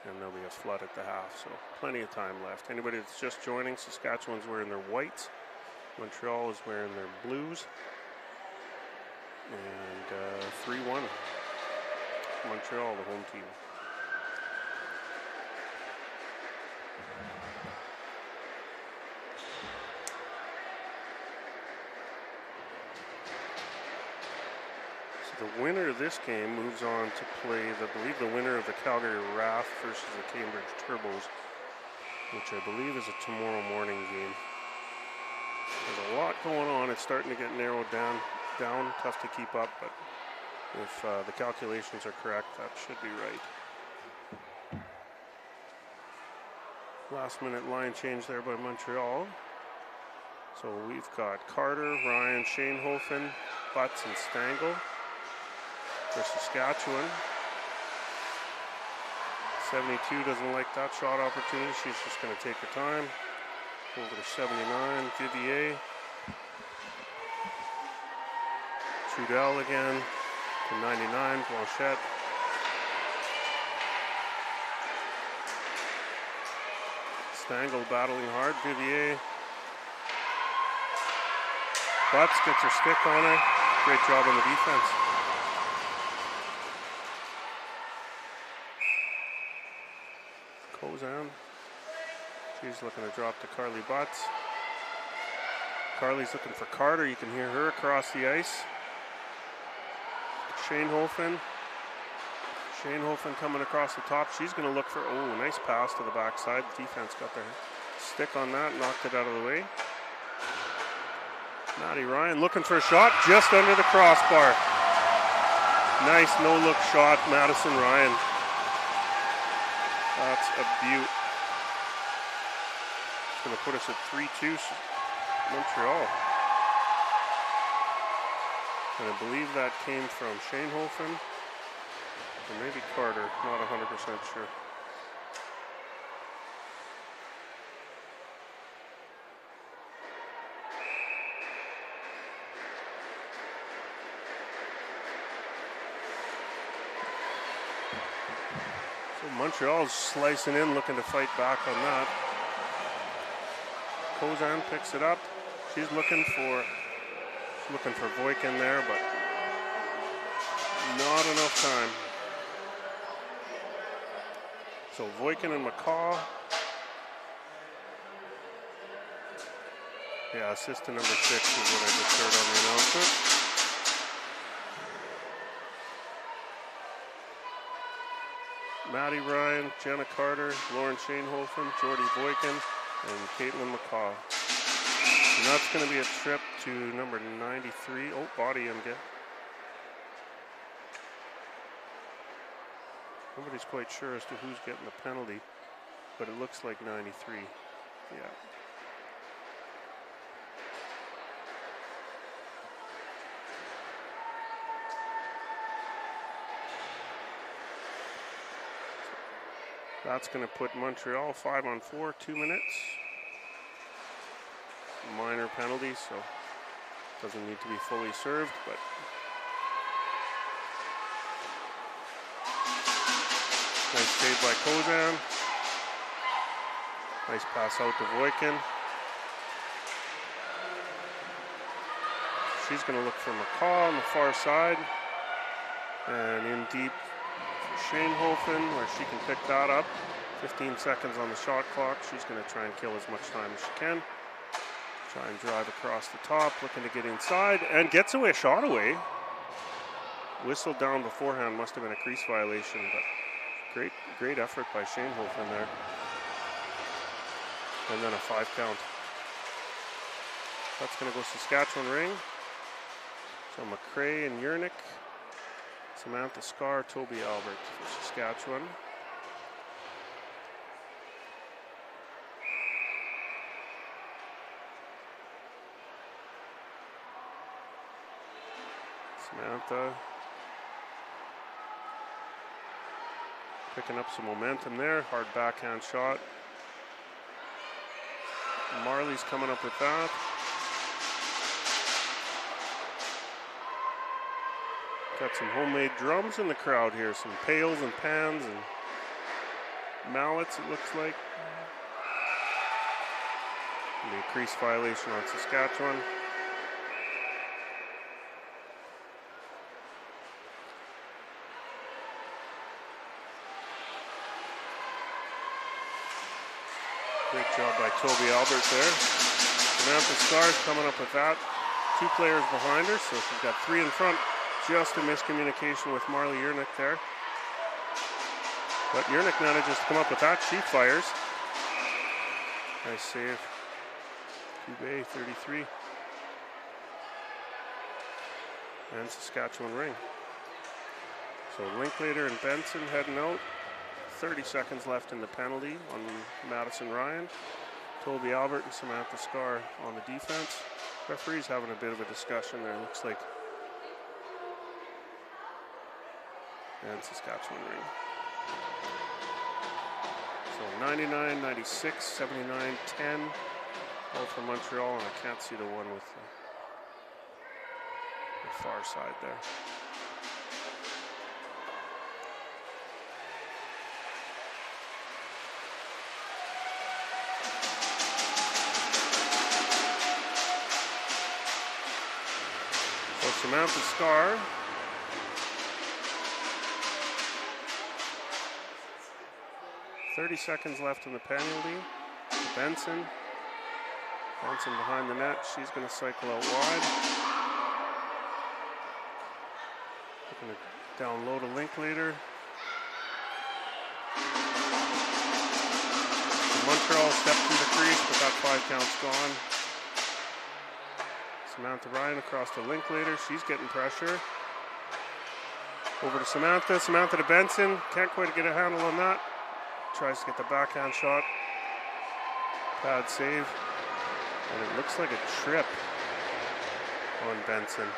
and there'll be a flood at the half, so plenty of time left. Anybody that's just joining, Saskatchewan's wearing their whites. Montreal is wearing their blues. And 3-1. Montreal, the home team. So the winner of this game moves on to play, I believe, the winner of the Calgary Wrath versus the Cambridge Turbos, which I believe is a tomorrow morning game. There's a lot going on. It's starting to get narrowed down. Tough to keep up, but if the calculations are correct, that should be right. Last minute line change there by Montreal. So we've got Carter, Ryan, Schoenhofen, Butts, and Stangl for Saskatchewan. 72 doesn't like that shot opportunity. She's just going to take her time. Over to 79, Vivier. Trudel again to 99, Blanchette. Stangl battling hard, Vivier. Butts gets her stick on her. Great job on the defense. Kozan. She's looking to drop to Carly Butts. Carly's looking for Carter. You can hear her across the ice. Schoenhofen coming across the top. She's going to look for, oh, nice pass to the backside. The defense got their stick on that, knocked it out of the way. Maddie Ryan looking for a shot just under the crossbar. Nice no-look shot, Madison Ryan. That's a beaut. It's going to put us at 3-2 Montreal. And I believe that came from Schoenhofen, or maybe Carter, not 100% sure. So Montreal's slicing in, looking to fight back on that. Kozan picks it up. She's looking for Voikin there, but not enough time. So Voikin and McCaw. Yeah, assistant number 6 is what I just heard on the announcement. Maddie Ryan, Jenna Carter, Lauren Schoenhofen, Jordy Voikin, and Caitlin McCaw. And that's going to be a trip to number 93. Oh, body in again. Nobody's quite sure as to who's getting the penalty, but it looks like 93. Yeah. That's going to put Montreal 5-on-4, 2 minutes. Minor penalty, so doesn't need to be fully served, but nice save by Kozan. Nice pass out to Voikin. She's going to look for McCaw on the far side, and in deep for Schoenhofen, where she can pick that up. 15 seconds on the shot clock. She's going to try and kill as much time as she can. Try and drive across the top, looking to get inside, and gets away, shot away. Whistled down beforehand, must have been a crease violation, but great effort by Schoenhofen there. And then a 5 count. That's going to go Saskatchewan Ring. So McCrae and Yernick, Samantha Scar, Toby Albert for Saskatchewan. Samantha picking up some momentum there. Hard backhand shot. Marley's coming up with that. Got some homemade drums in the crowd here. Some pails and pans and mallets, it looks like. Maybe a crease violation on Saskatchewan. Great job by Toby Albert there. Samantha Scar's coming up with that. 2 players behind her, so she's got 3 in front. Just a miscommunication with Marley Yernick there. But Yernick manages to come up with that. She fires. Nice save. Dubé, 33. And Saskatchewan Ring. So Linklater and Benson heading out. 30 seconds left in the penalty on Madison Ryan. Toby Albert and Samantha Scar on the defense. Referees having a bit of a discussion there. Looks like. And Saskatchewan Ring. So 99, 96, 79, 10. All for Montreal, and I can't see the one with the far side there. So Samantha Scar. .30 seconds left in the penalty. Benson. Benson behind the net. She's going to cycle out wide. Looking to down low to Linklater. Montreal stepped through the crease, but that 5 count's gone. Samantha Ryan across to Linklater. She's getting pressure. Over to Samantha. Samantha to Benson. Can't quite get a handle on that. Tries to get the backhand shot. Pad save. And it looks like a trip on Benson.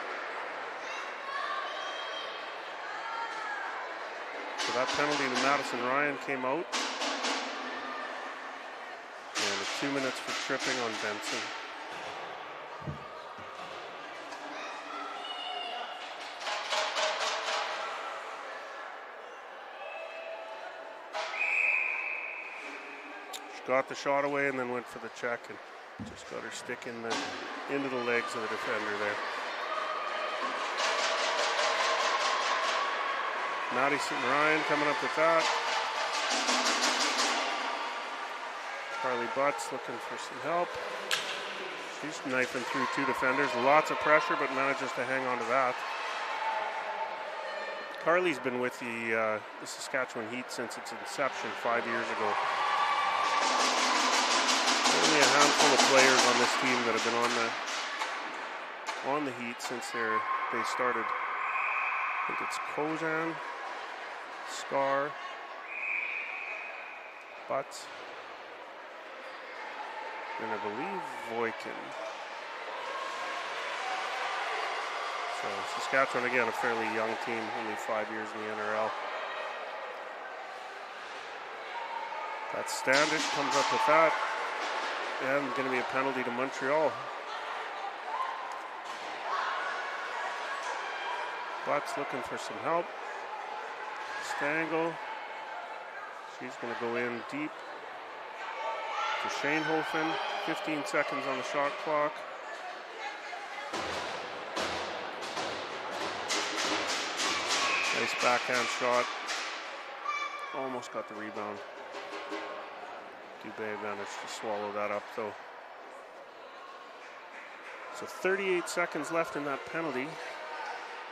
So that penalty to Madison Ryan came out. And 2 minutes for tripping on Benson. Got the shot away and then went for the check and just got her stick into the legs of the defender there. Madison Ryan coming up with that. Carly Butts looking for some help. She's knifing through 2 defenders. Lots of pressure, but manages to hang on to that. Carly's been with the Saskatchewan Heat since its inception 5 years ago. Only a handful of players on this team that have been on the Heat since they started. I think it's Kozan, Scar, Butts, and I believe Voikin. So Saskatchewan, again, a fairly young team, only 5 years in the NRL. That Standish comes up with that. And going to be a penalty to Montreal. Butts looking for some help. Stangl. She's going to go in deep to Shanehofen. 15 seconds on the shot clock. Nice backhand shot. Almost got the rebound. Dubé managed to swallow that up though. So 38 seconds left in that penalty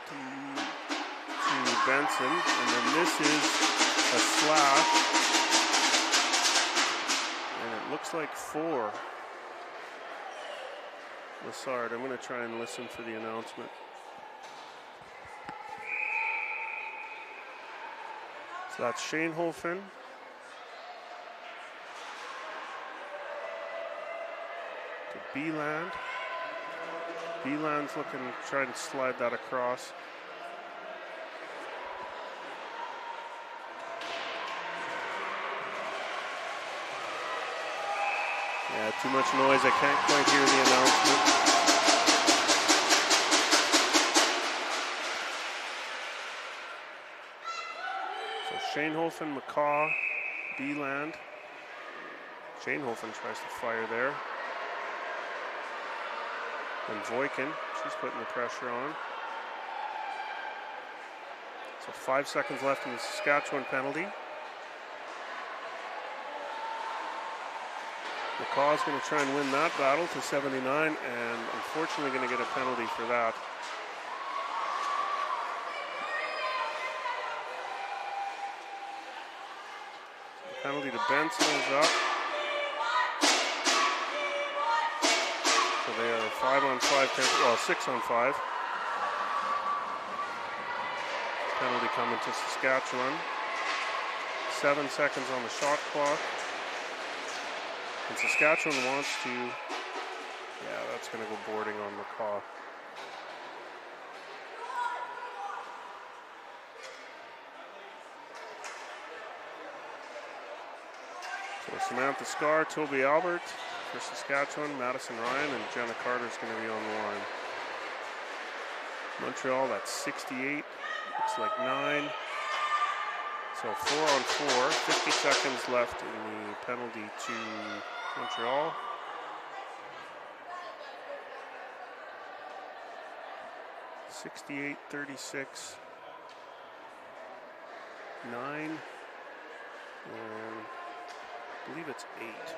to Benson. And then this is a slash. And it looks like 4. Lassard, I'm going to try and listen for the announcement. So that's Shanehofen. Beeland. Beeland's looking to try and slide that across. Yeah, too much noise. I can't quite hear the announcement. So Shanehofen, McCaw, Beeland. Shanehofen tries to fire there. And Voikin, she's putting the pressure on. So 5 seconds left in the Saskatchewan penalty. McCaw's going to try and win that battle to 79, and unfortunately going to get a penalty for that. The penalty to Benson is up. 6 on 5. Penalty coming to Saskatchewan. 7 seconds on the shot clock. And Saskatchewan wants to, yeah, that's going to go boarding on McCaw. So Samantha Scar, Toby Albert for Saskatchewan, Madison Ryan, and Jenna Carter's going to be on the line. Montreal, that's 68. Looks like 9. So 4 on 4. 50 seconds left in the penalty to Montreal. (68-36), 9, and I believe it's 8.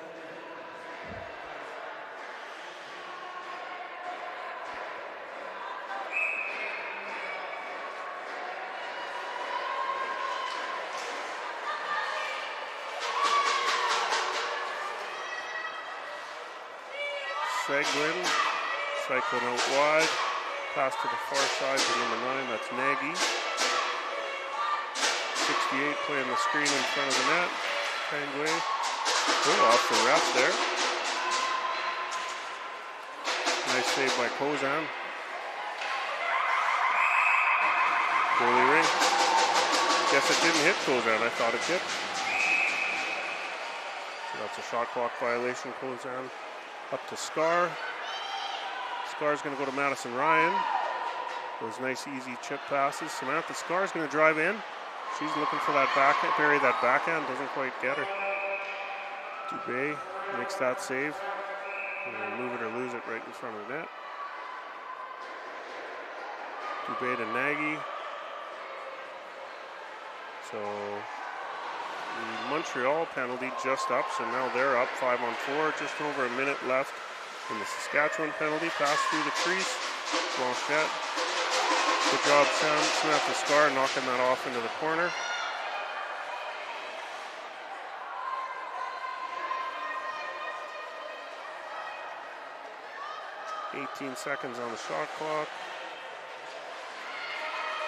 Seguin, cycling out wide, pass to the far side to number 9, that's Nagy. 68 playing the screen in front of the net. Tanguay, off the ref there. Nice save by Kozan. Goalie Rink. Guess it didn't hit Kozan, I thought it did. So that's a shot clock violation, Kozan. Up to Scar. Scar's going to go to Madison Ryan. Those nice, easy chip passes. Samantha Scar's going to drive in. She's looking for that backhand, bury that backhand. Doesn't quite get her. Dubé makes that save. And move it or lose it right in front of the net. Dubé to Nagy. So the Montreal penalty just up, so now they're up 5 on 4. Just over a minute left in the Saskatchewan penalty. Pass through the crease. Blanchette. Good job, Samantha Scar, knocking that off into the corner. (18 seconds on the shot clock.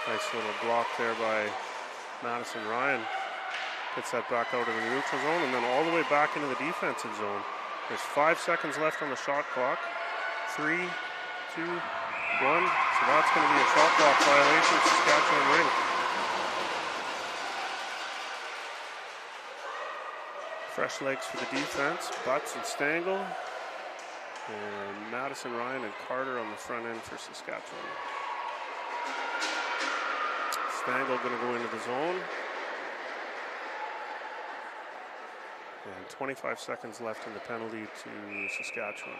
Nice little block there by Madison Ryan. Gets that back out of the neutral zone and then all the way back into the defensive zone. There's 5 seconds left on the shot clock. 3, 2, 1. So that's going to be a shot clock violation, Saskatchewan Rink. Fresh legs for the defense. Butts and Stangl. And Madison Ryan and Carter on the front end for Saskatchewan. Stangl going to go into the zone. And 25 seconds left in the penalty to Saskatchewan.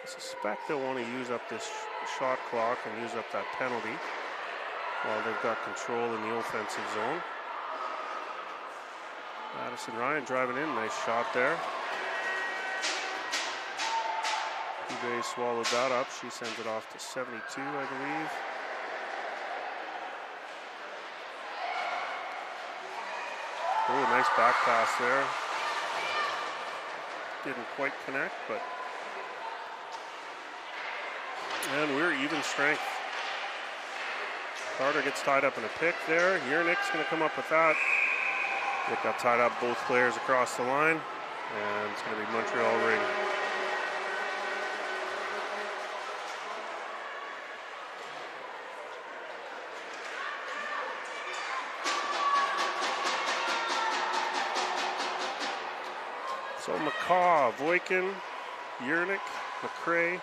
I suspect they'll want to use up this shot clock and use up that penalty while they've got control in the offensive zone. Madison Ryan driving in, nice shot there. Dubé swallowed that up. She sends it off to 72, I believe. Oh, nice back pass there. Didn't quite connect, but. And we're even strength. Carter gets tied up in a pick there. Yernick's going to come up with that. It got tied up both players across the line. And it's going to be Montreal Ring. So McCaw, Voikin, Yernick, McCrae,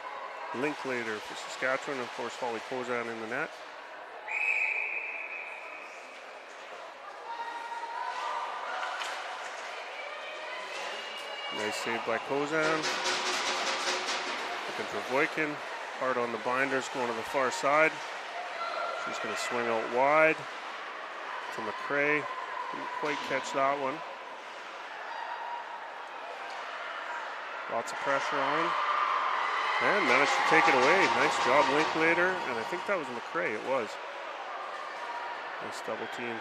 Linklater for Saskatchewan, and of course Holly Kozan in the net. Nice save by Kozan. Looking for Voikin. Hard on the binders, going to the far side. She's going to swing out wide to McCrae. Didn't quite catch that one. Lots of pressure on. And managed to take it away. Nice job, Linklater. And I think that was McCrae. It was. Nice double team.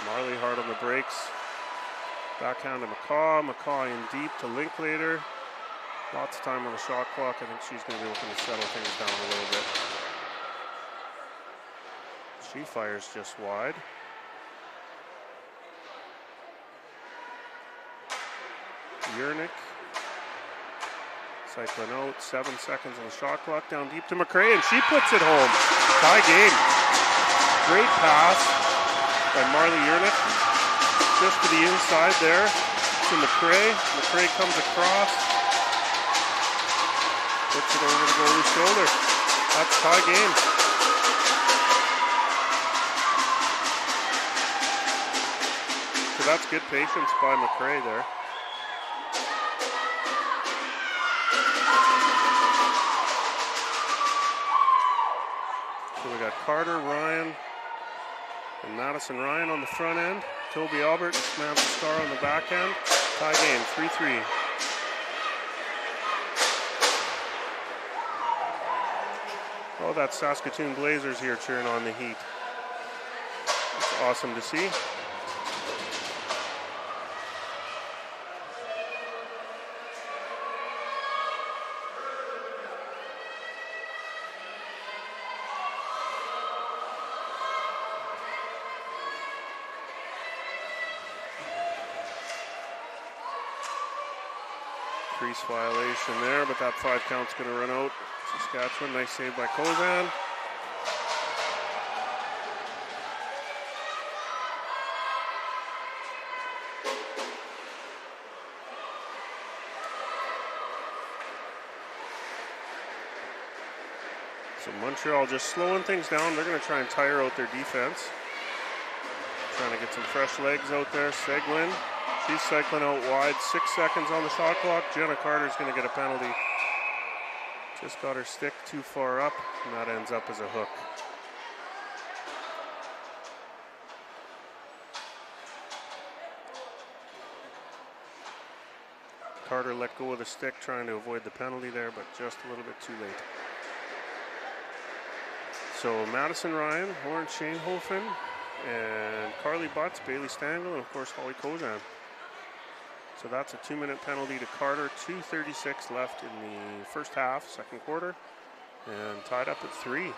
Marley hard on the brakes. Backhand to McCaw. McCaw in deep to Linklater. Lots of time on the shot clock. I think she's going to be looking to settle things down a little bit. She fires just wide. Yernick. Cycling out. 7 seconds on the shot clock. Down deep to McRae, and she puts it home. Tie game. Great pass by Marley Yernick. Just to the inside there to McRae. McRae comes across. Puts it over the goalie's shoulder. That's tie game. So that's good patience by McRae there. So we got Carter, Ryan, and Madison Ryan on the front end. Toby Albert and Samantha Starr on the back end. Tie game, 3-3. Oh, that's Saskatoon Blazers here cheering on the Heat. It's awesome to see. Crease violation there, but that 5 count's going to run out. Saskatchewan, nice save by Kozan. So Montreal just slowing things down. They're going to try and tire out their defense. Trying to get some fresh legs out there. Seguin, she's cycling out wide. 6 seconds on the shot clock. Jenna Carter's going to get a penalty. Just got her stick too far up, and that ends up as a hook. Carter let go of the stick, trying to avoid the penalty there, but just a little bit too late. So Madison Ryan, Lauren Shanehofen, and Carly Butts, Bailey Stangl, and of course Holly Kozan. So that's a 2-minute penalty to Carter. 2:36 left in the first half, second quarter, and tied up at 3.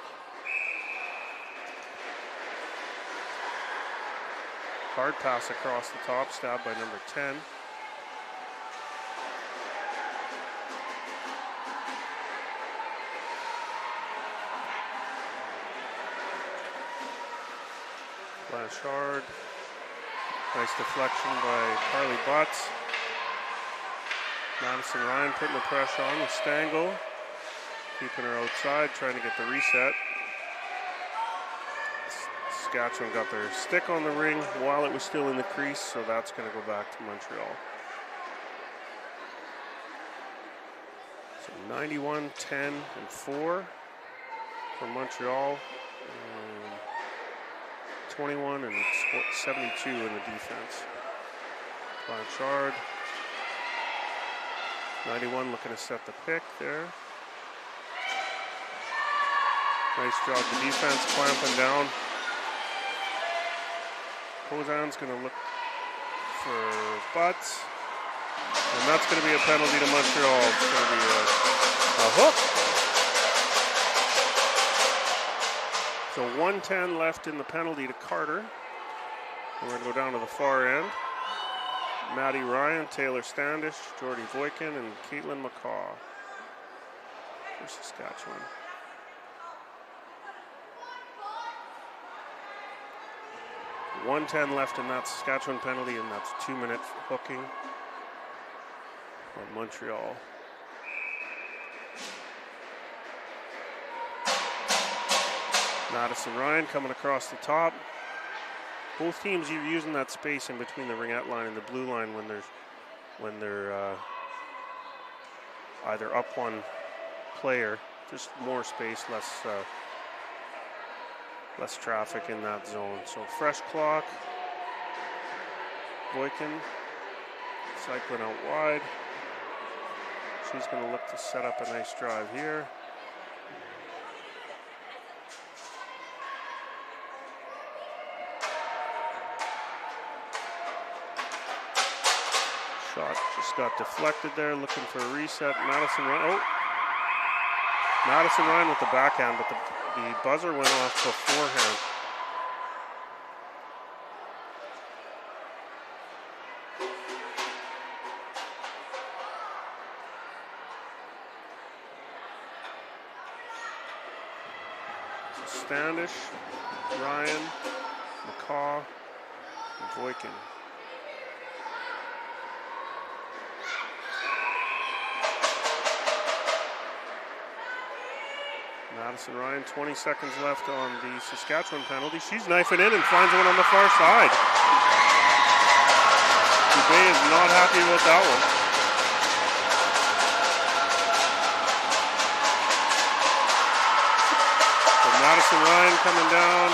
Hard pass across the top, stabbed by number 10. Blanchard. Nice deflection by Carly Butts. Madison Ryan putting the pressure on with Stangl. Keeping her outside, trying to get the reset. Saskatchewan got their stick on the ring while it was still in the crease, so that's going to go back to Montreal. So 91, 10, and 4 for Montreal. 21 and 72 in the defense. Blanchard. 91 looking to set the pick there. Nice job the defense clamping down. Kozan's going to look for Butts. And that's going to be a penalty to Montreal. It's going to be a hook. So 1:10 left in the penalty to Carter. We're going to go down to the far end. Maddie Ryan, Taylor Standish, Jordy Voikin, and Caitlin McCaw for Saskatchewan. .110 left in that Saskatchewan penalty, and that's 2-minute hooking on Montreal. Madison Ryan coming across the top. Both teams are using that space in between the ringette line and the blue line when they're either up one player, just more space, less traffic in that zone. So fresh clock. Voikin cycling out wide. She's going to look to set up a nice drive here. Shot just got deflected there, looking for a reset. Madison Ryan, Madison Ryan with the backhand, but the buzzer went off beforehand. Standish, Ryan, McCaw, and Voikin. Madison Ryan, 20 seconds left on the Saskatchewan penalty. She's knifing in and finds one on the far side. Dubé is not happy about that one. So Madison Ryan coming down.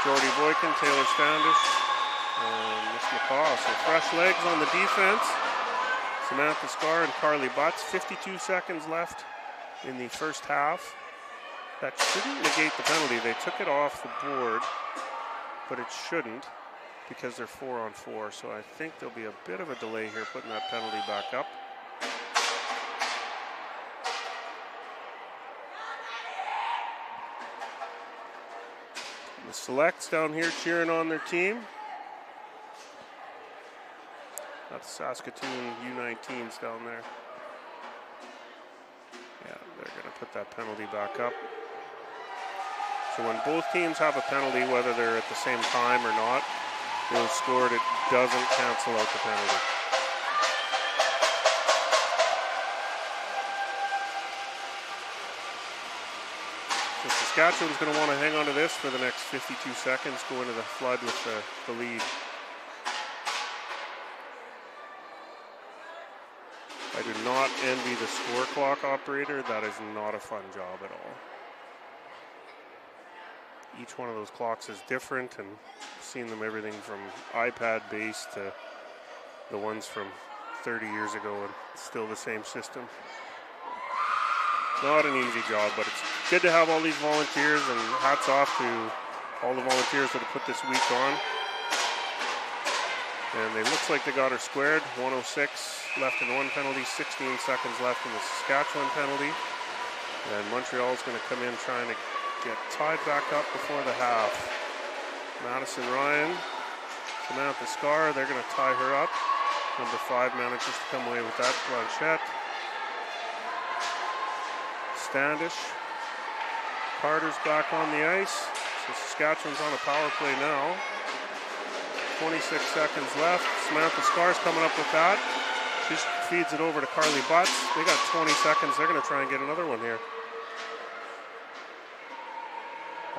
Jordy Voikin, Taylor Standish, and Miss McCaw. So fresh legs on the defense. Samantha Scar and Carly Butts. 52 seconds left in the first half. That shouldn't negate the penalty. They took it off the board, but it shouldn't because they're 4-on-4. So I think there'll be a bit of a delay here putting that penalty back up. The selects down here cheering on their team. That's Saskatoon U19s down there. Yeah, they're going to put that penalty back up. So when both teams have a penalty, whether they're at the same time or not, it was scored, it doesn't cancel out the penalty. So Saskatchewan's going to want to hang on to this for the next 52 seconds, go into the flood with the lead. I do not envy the score clock operator. That is not a fun job at all. Each one of those clocks is different, and I've seen them everything from iPad based to the ones from 30 years ago, and it's still the same system. Not an easy job, but it's good to have all these volunteers, and hats off to all the volunteers that have put this week on. And it looks like they got her squared. 106 left in one penalty, 16 seconds left in the Saskatchewan penalty. And Montreal's going to come in trying to get tied back up before the half. Madison Ryan, Samantha Scar, they're going to tie her up. Number 5 manages to come away with that. Blanchette. Standish. Carter's back on the ice. So Saskatchewan's on a power play now. 26 seconds left. Samantha Scar's coming up with that. She feeds it over to Carly Butts. They got 20 seconds. They're going to try and get another one here.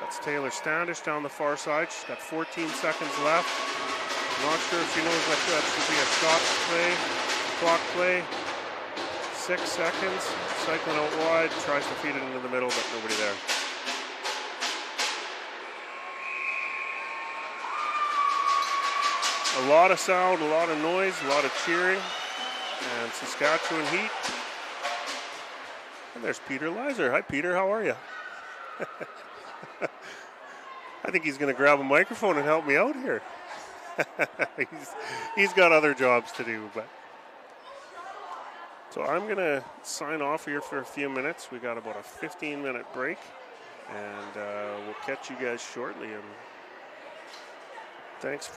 That's Taylor Standish down the far side. She's got 14 seconds left. Not sure if she knows that should be a shot play, clock play. 6 seconds. Cycling out wide. Tries to feed it into the middle, but nobody there. A lot of sound, a lot of noise, a lot of cheering. And Saskatchewan Heat. And there's Peter Leiser. Hi, Peter. How are you? I think he's going to grab a microphone and help me out here. he's got other jobs to do. But so I'm going to sign off here for a few minutes. We got about a 15-minute break. And we'll catch you guys shortly. And thanks for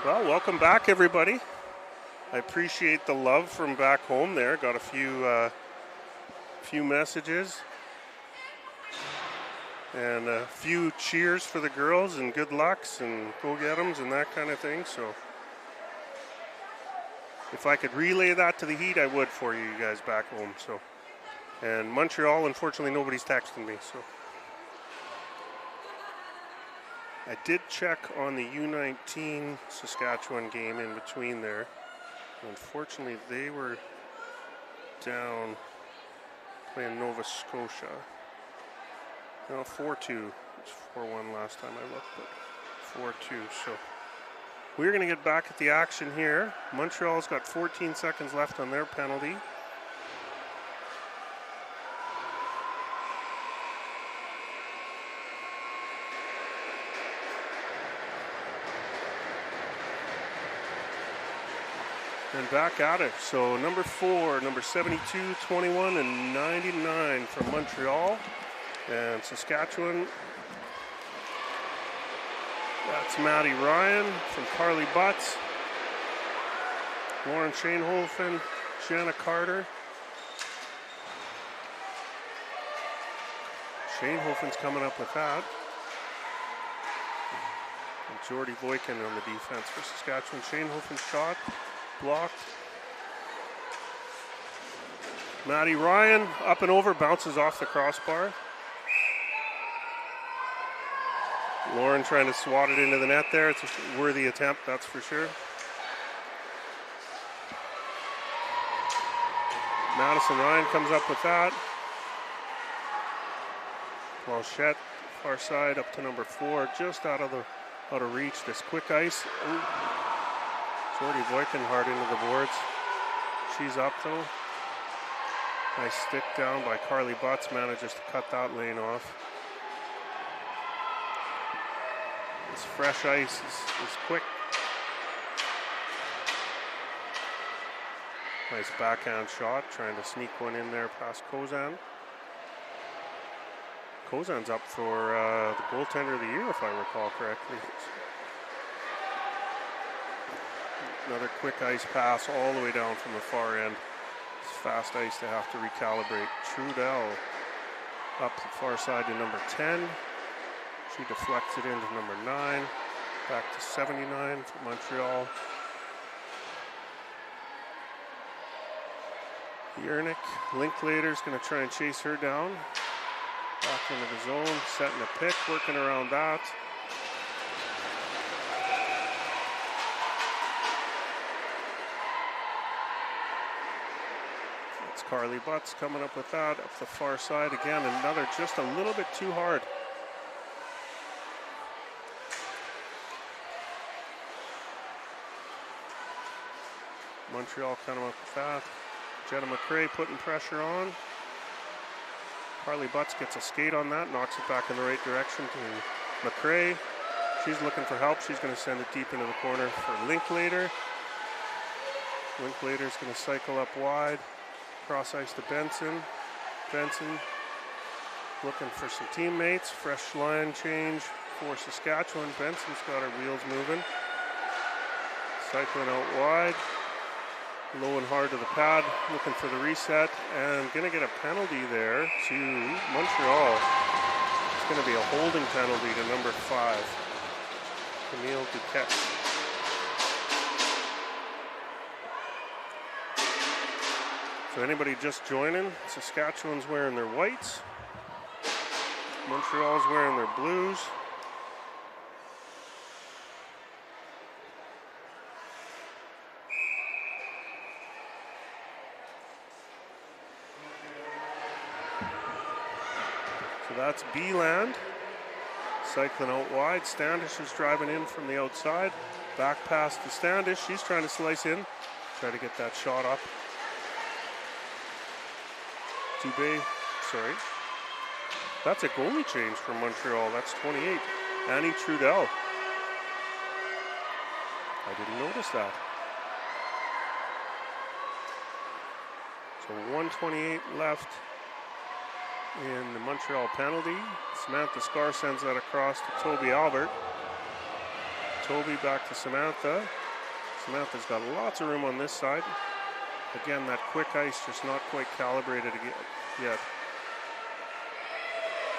Well, welcome back, everybody. I appreciate the love from back home there. Got a few messages and a few cheers for the girls and good lucks and go get 'ems and that kind of thing. So if I could relay that to the Heat, I would for you guys back home. So, and Montreal, unfortunately, nobody's texting me. So I did check on the U19 Saskatchewan game in between there. Unfortunately, they were down playing Nova Scotia. No, 4-2. It's 4-1 last time I looked, but 4-2. So we're going to get back at the action here. Montreal's got 14 seconds left on their penalty. And back at it. So number 4, number 72, 21, and 99 from Montreal. And Saskatchewan, that's Maddie Ryan from Carly Butts. Lauren Shanehofen, Shanna Carter. Shanehofen's coming up with that. And Jordy Voikin on the defense for Saskatchewan. Shanehofen shot. Blocked. Maddie Ryan up and over, bounces off the crossbar. Lauren trying to swat it into the net there. It's a worthy attempt, that's for sure. Madison Ryan comes up with that. Blanchette, far side up to number 4, just out of reach. This quick ice. Ooh. Jordy Voikin hard into the boards. She's up though. Nice stick down by Carly Butts. Manages to cut that lane off. This fresh ice is quick. Nice backhand shot. Trying to sneak one in there past Kozan. Kozan's up for the goaltender of the year, if I recall correctly. Another quick ice pass all the way down from the far end. It's fast ice to have to recalibrate. Trudell up the far side to number 10. She deflects it into number 9. Back to 79 for Montreal. Yernick, Linklater's going to try and chase her down. Back into the zone, setting a pick, working around that. Carly Butts coming up with that up the far side again. Another just a little bit too hard. Montreal coming up with that. Jenna McRae putting pressure on. Carly Butts gets a skate on that, knocks it back in the right direction to McRae. She's looking for help. She's going to send it deep into the corner for Linklater. Linklater's going to cycle up wide. Cross ice to Benson. Benson looking for some teammates. Fresh line change for Saskatchewan. Benson's got her wheels moving. Cycling out wide. Low and hard to the pad. Looking for the reset. And going to get a penalty there to Montreal. It's going to be a holding penalty to number 5. Camille Duquette. So anybody just joining, Saskatchewan's wearing their whites. Montreal's wearing their blues. So that's Beeland. Cycling out wide. Standish is driving in from the outside. Back pass to Standish. She's trying to slice in. Try to get that shot up. Dubé, sorry. That's a goalie change for Montreal. That's 28. Annie Trudell. I didn't notice that. So 1:28 left in the Montreal penalty. Samantha Scar sends that across to Toby Albert. Toby back to Samantha. Samantha's got lots of room on this side. Again, that quick ice just not quite calibrated yet.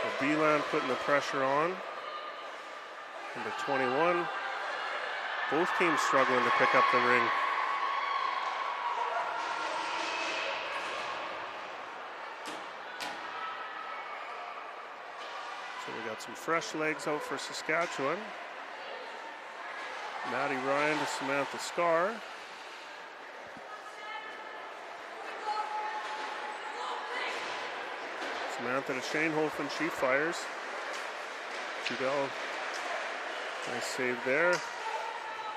So Beeland putting the pressure on. Number 21. Both teams struggling to pick up the ring. So we got some fresh legs out for Saskatchewan. Maddie Ryan to Samantha Scar. Samantha to Shane Holfen, she fires. Trudell, nice save there.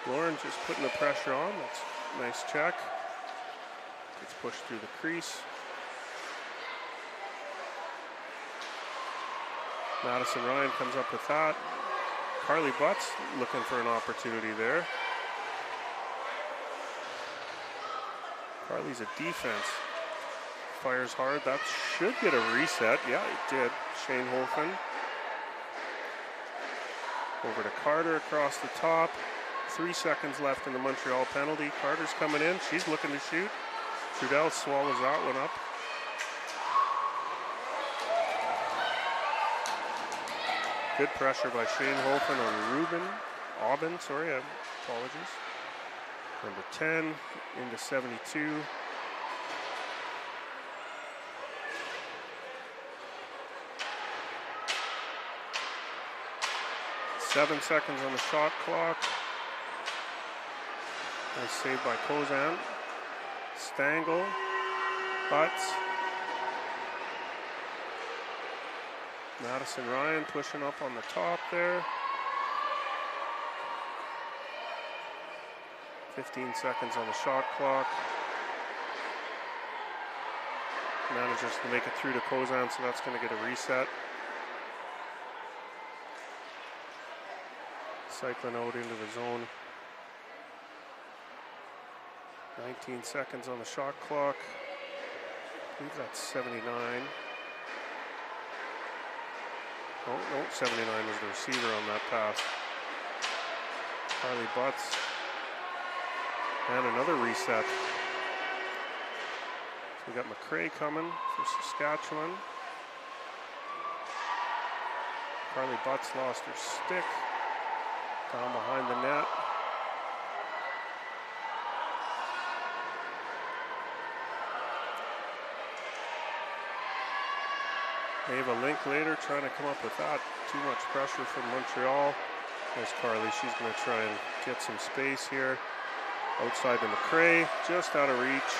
Lauren just putting the pressure on, that's a nice check. Gets pushed through the crease. Madison Ryan comes up with that. Carly Butts looking for an opportunity there. Carly's a defense. Fires hard. That should get a reset. Yeah, it did. Shane Holfen. Over to Carter across the top. 3 seconds left in the Montreal penalty. Carter's coming in. She's looking to shoot. Trudell swallows that one up. Good pressure by Shane Holfen on Aubin, apologies. Number 10 into 72. Seven seconds on the shot clock. Nice save by Kozan. Stangl. Butts. Madison Ryan pushing up on the top there. 15 seconds on the shot clock. Manages to make it through to Kozan, so that's going to get a reset. Cycling out into the zone. 19 seconds on the shot clock. I believe that's 79. Oh, no, 79 was the receiver on that pass. Carly Butts. And another reset. So we got McCray coming for Saskatchewan. Carly Butts lost her stick. Down behind the net. Ava Linklater trying to come up with that. Too much pressure from Montreal. There's Carly. She's going to try and get some space here. Outside to McCray. Just out of reach.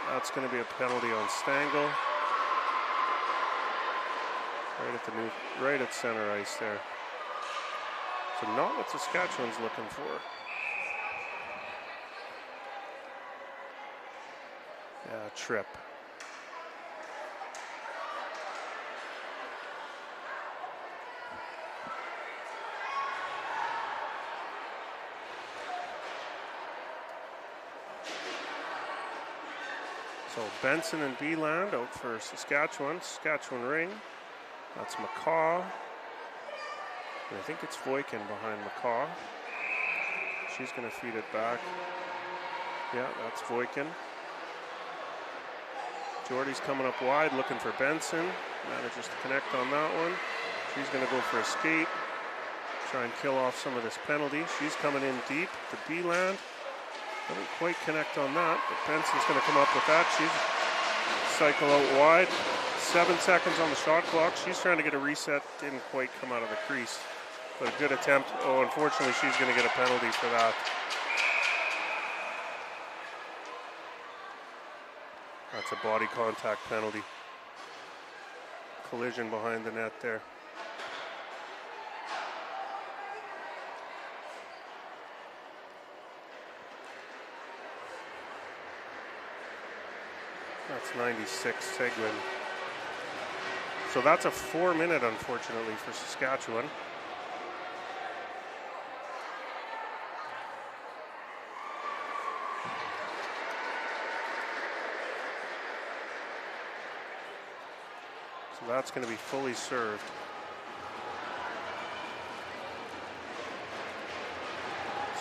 That's going to be a penalty on Stangl. Right at center ice there. So not what Saskatchewan's looking for. Yeah, trip. So Benson and Beeland out for Saskatchewan Ring. That's McCaw. And I think it's Voikin behind McCaw. She's going to feed it back. Yeah, that's Voikin. Jordy's coming up wide, looking for Benson. Manages to connect on that one. She's going to go for a skate. Try and kill off some of this penalty. She's coming in deep to Beeland. Doesn't quite connect on that, but Benson's going to come up with that. She's cycle out wide. 7 seconds on the shot clock. She's trying to get a reset. Didn't quite come out of the crease. But a good attempt. Oh, unfortunately, she's going to get a penalty for that. That's a body contact penalty. Collision behind the net there. That's 96 Seguin. So that's a 4-minute, unfortunately, for Saskatchewan. So that's going to be fully served.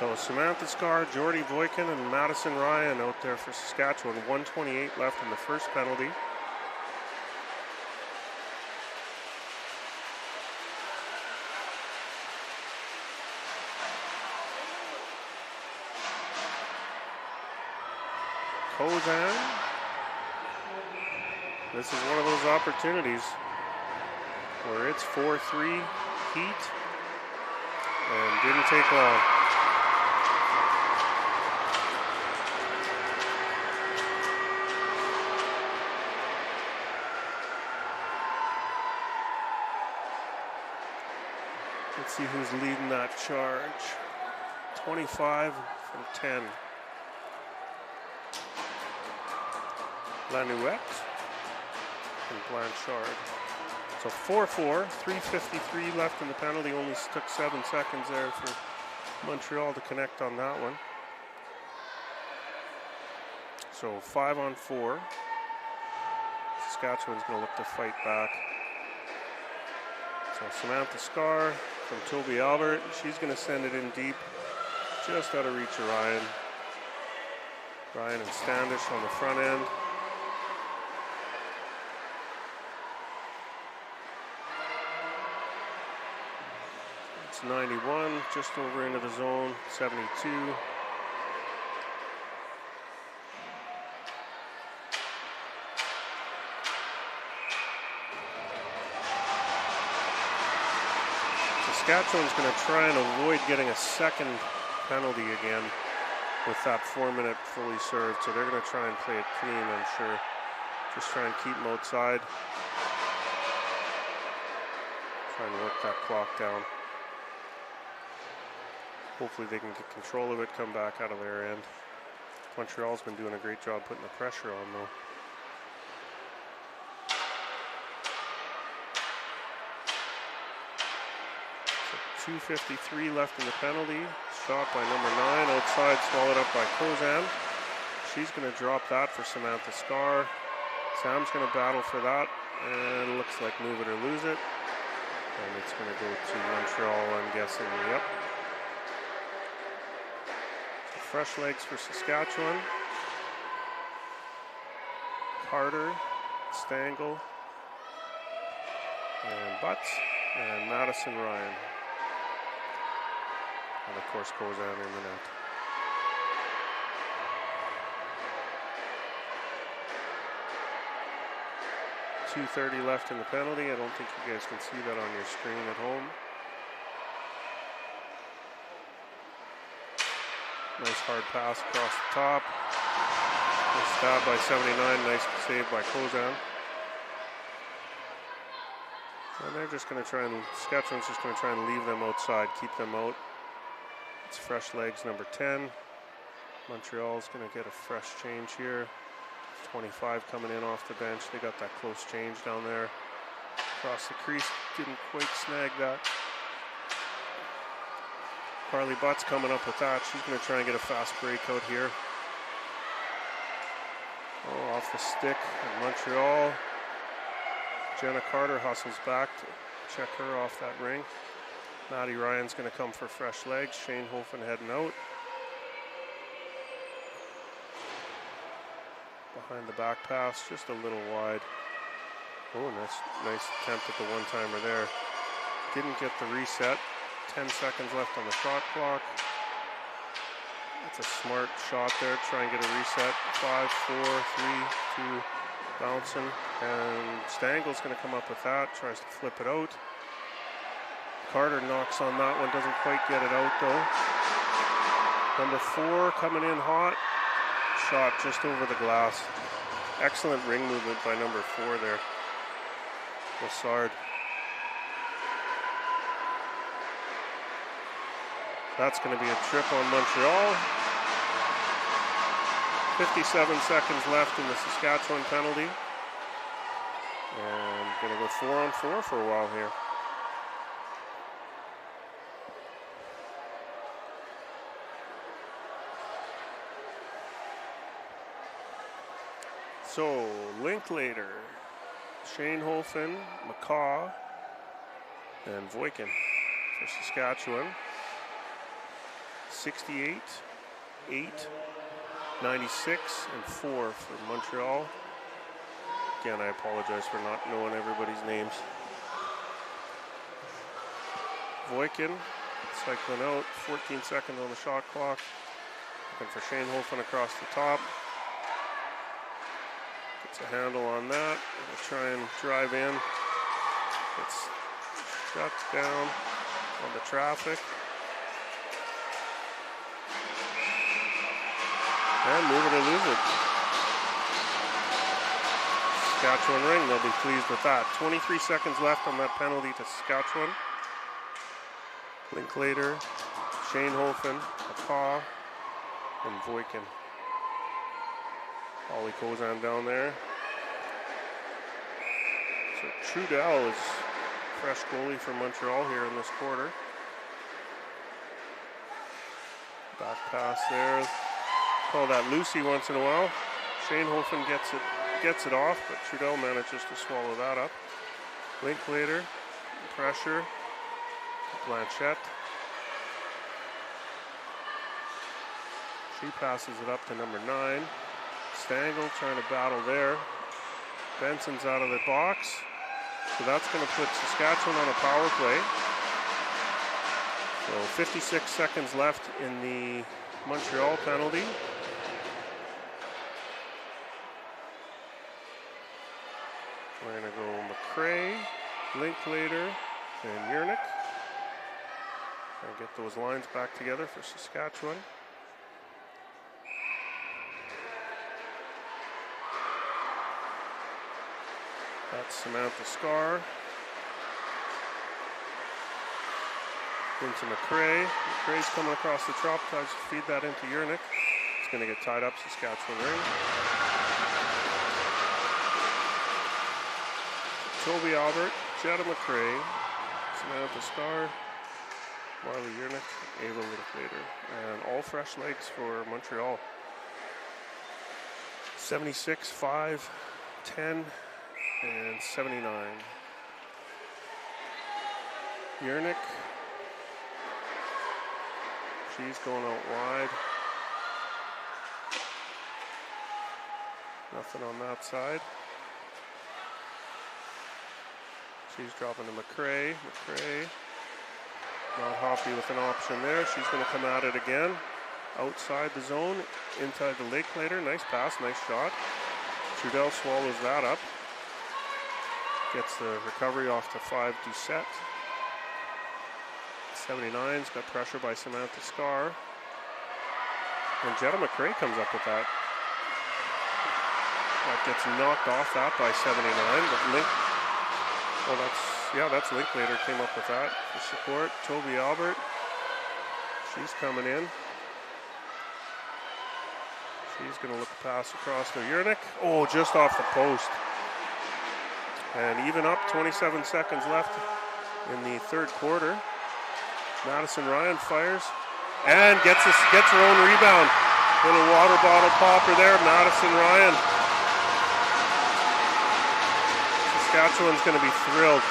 So Samantha Scar, Jordy Boykin, and Madison Ryan out there for Saskatchewan. 1:28 left in the first penalty. Kozan. This is one of those opportunities where it's 4-3 Heat and didn't take long. Let's see who's leading that charge. 25 from 10. Lanouette and Blanchard. So 4-4, 3:53 left in the penalty. Only took 7 seconds there for Montreal to connect on that one. So 5-on-4. Saskatchewan's going to look to fight back. So Samantha Scar from Toby Albert. She's going to send it in deep, just out of reach of Ryan. Ryan and Standish on the front end. It's 91, just over into the zone, 72. Saskatchewan's going to try and avoid getting a second penalty again with that 4-minute fully served. So they're going to try and play it clean, I'm sure. Just try and keep them outside. Try and work that clock down. Hopefully they can get control of it, come back out of their end. Montreal's been doing a great job putting the pressure on, though. So 2:53 left in the penalty. Shot by number 9, outside, swallowed up by Kozan. She's going to drop that for Samantha Scar. Sam's going to battle for that, and looks like move it or lose it. And it's going to go to Montreal, I'm guessing. Yep. Fresh legs for Saskatchewan. Carter, Stangl, and Butts, and Madison Ryan. And of course Kozan in the net. .230 left in the penalty. I don't think you guys can see that on your screen at home. Nice hard pass across the top. Nice stab by 79. Nice save by Kozan. And they're just going to try and, Saskatchewan's just going to try and leave them outside, keep them out. It's fresh legs, number 10. Montreal's going to get a fresh change here. 25 coming in off the bench. They got that close change down there. Across the crease, didn't quite snag that. Carly Butts coming up with that. She's going to try and get a fast breakout here. Oh, off the stick in Montreal. Jenna Carter hustles back to check her off that ring. Maddie Ryan's going to come for fresh legs. Shane Hofen heading out. Behind the back pass, just a little wide. Oh, nice attempt at the one-timer there. Didn't get the reset. 10 seconds left on the shot clock. That's a smart shot there. Try and get a reset. 5, 4, 3, 2, bouncing. And Stangel's going to come up with that. Tries to flip it out. Carter knocks on that one. Doesn't quite get it out though. Number 4 coming in hot. Shot just over the glass. Excellent ring movement by number 4 there. Lassard. That's going to be a trip on Montreal. 57 seconds left in the Saskatchewan penalty. And going to go 4-on-4 for a while here. So, Linklater, Shane Hofen, McCaw, and Voikin for Saskatchewan. 68, 8, 96, and 4 for Montreal. Again, I apologize for not knowing everybody's names. Voikin cycling out, 14 seconds on the shot clock. Looking for Shane Holfen across the top. Gets a handle on that. We'll try and drive in. Gets shut down on the traffic. And move it or lose it. Saskatchewan Ring, they'll be pleased with that. 23 seconds left on that penalty to Saskatchewan. Linklater, Shane Holfen, Akaw, and Voikin. Ollie Kozan down there. So Trudell is fresh goalie for Montreal here in this quarter. Back pass there. Call that loosey once in a while. Shane Holfen gets it off, but Trudell manages to swallow that up. Linklater, pressure. Blanchette. She passes it up to number 9. Stangl trying to battle there. Benson's out of the box. So that's going to put Saskatchewan on a power play. So 56 seconds left in the Montreal penalty. We're going to go McRae, Linklater, and Yernick. And get those lines back together for Saskatchewan. That's Samantha Scar. Into McRae. McRae's coming across the top, tries to feed that into Yernick. It's going to get tied up, Saskatchewan Ring. Toby Albert, Jetta McRae, Samantha Scar, Marley Yernick, Ava Linklater, and all fresh legs for Montreal. 76, 5, 10, and 79. Yernick, she's going out wide. Nothing on that side. She's dropping to McRae. McRae. Not Hoppy with an option there. She's going to come at it again. Outside the zone, inside the Linklater. Nice pass, nice shot. Trudell swallows that up. Gets the recovery off to 5 Doucette. 79's got pressure by Samantha Scar. And Jetta McRae comes up with that. That gets knocked off that by 79. But that's Linklater came up with that for support. Toby Albert, she's coming in. She's going to look to pass across to Yernick. Oh, just off the post. And even up, 27 seconds left in the third quarter. Madison Ryan fires and gets her own rebound. Little water bottle popper there, Madison Ryan. Saskatchewan's going to be thrilled.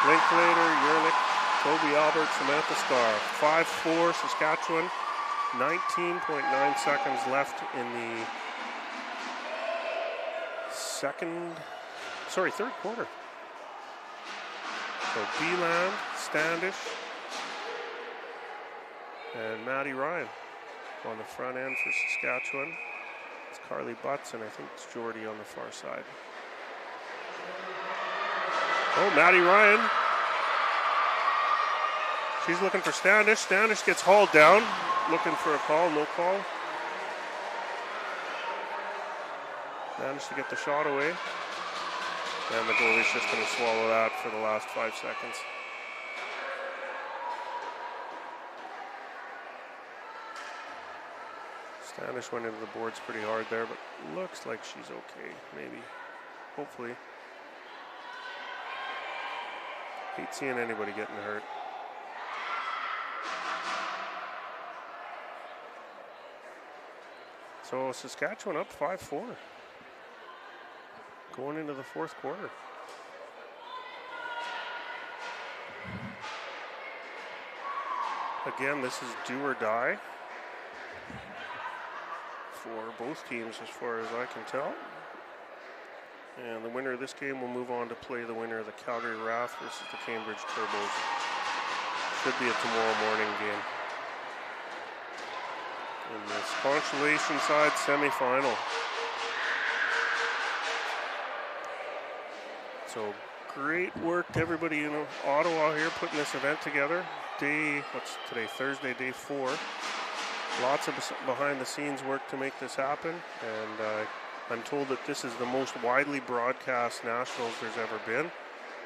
Linklater, Yernick, Toby Albert, Samantha Scar. 5-4 Saskatchewan. 19.9 seconds left in the third quarter. So Beeland, Standish, and Maddie Ryan on the front end for Saskatchewan. It's Carly Butts, and I think it's Jordy on the far side. Oh, Maddie Ryan. She's looking for Standish. Standish gets hauled down. Looking for a call, no call. Managed to get the shot away. And the goalie's just going to swallow that for the last 5 seconds. Standish went into the boards pretty hard there, but looks like she's okay, maybe. Hopefully. Hate seeing anybody getting hurt. So Saskatchewan up 5-4. Going into the fourth quarter. Again, this is do or die for both teams as far as I can tell. And the winner of this game will move on to play the winner of the Calgary Wrath versus the Cambridge Turbos. Should be a tomorrow morning game. In this consolation side semifinal. So great work to everybody in Ottawa here putting this event together. What's today? Thursday, day 4. Lots of behind the scenes work to make this happen. And I'm told that this is the most widely broadcast nationals there's ever been,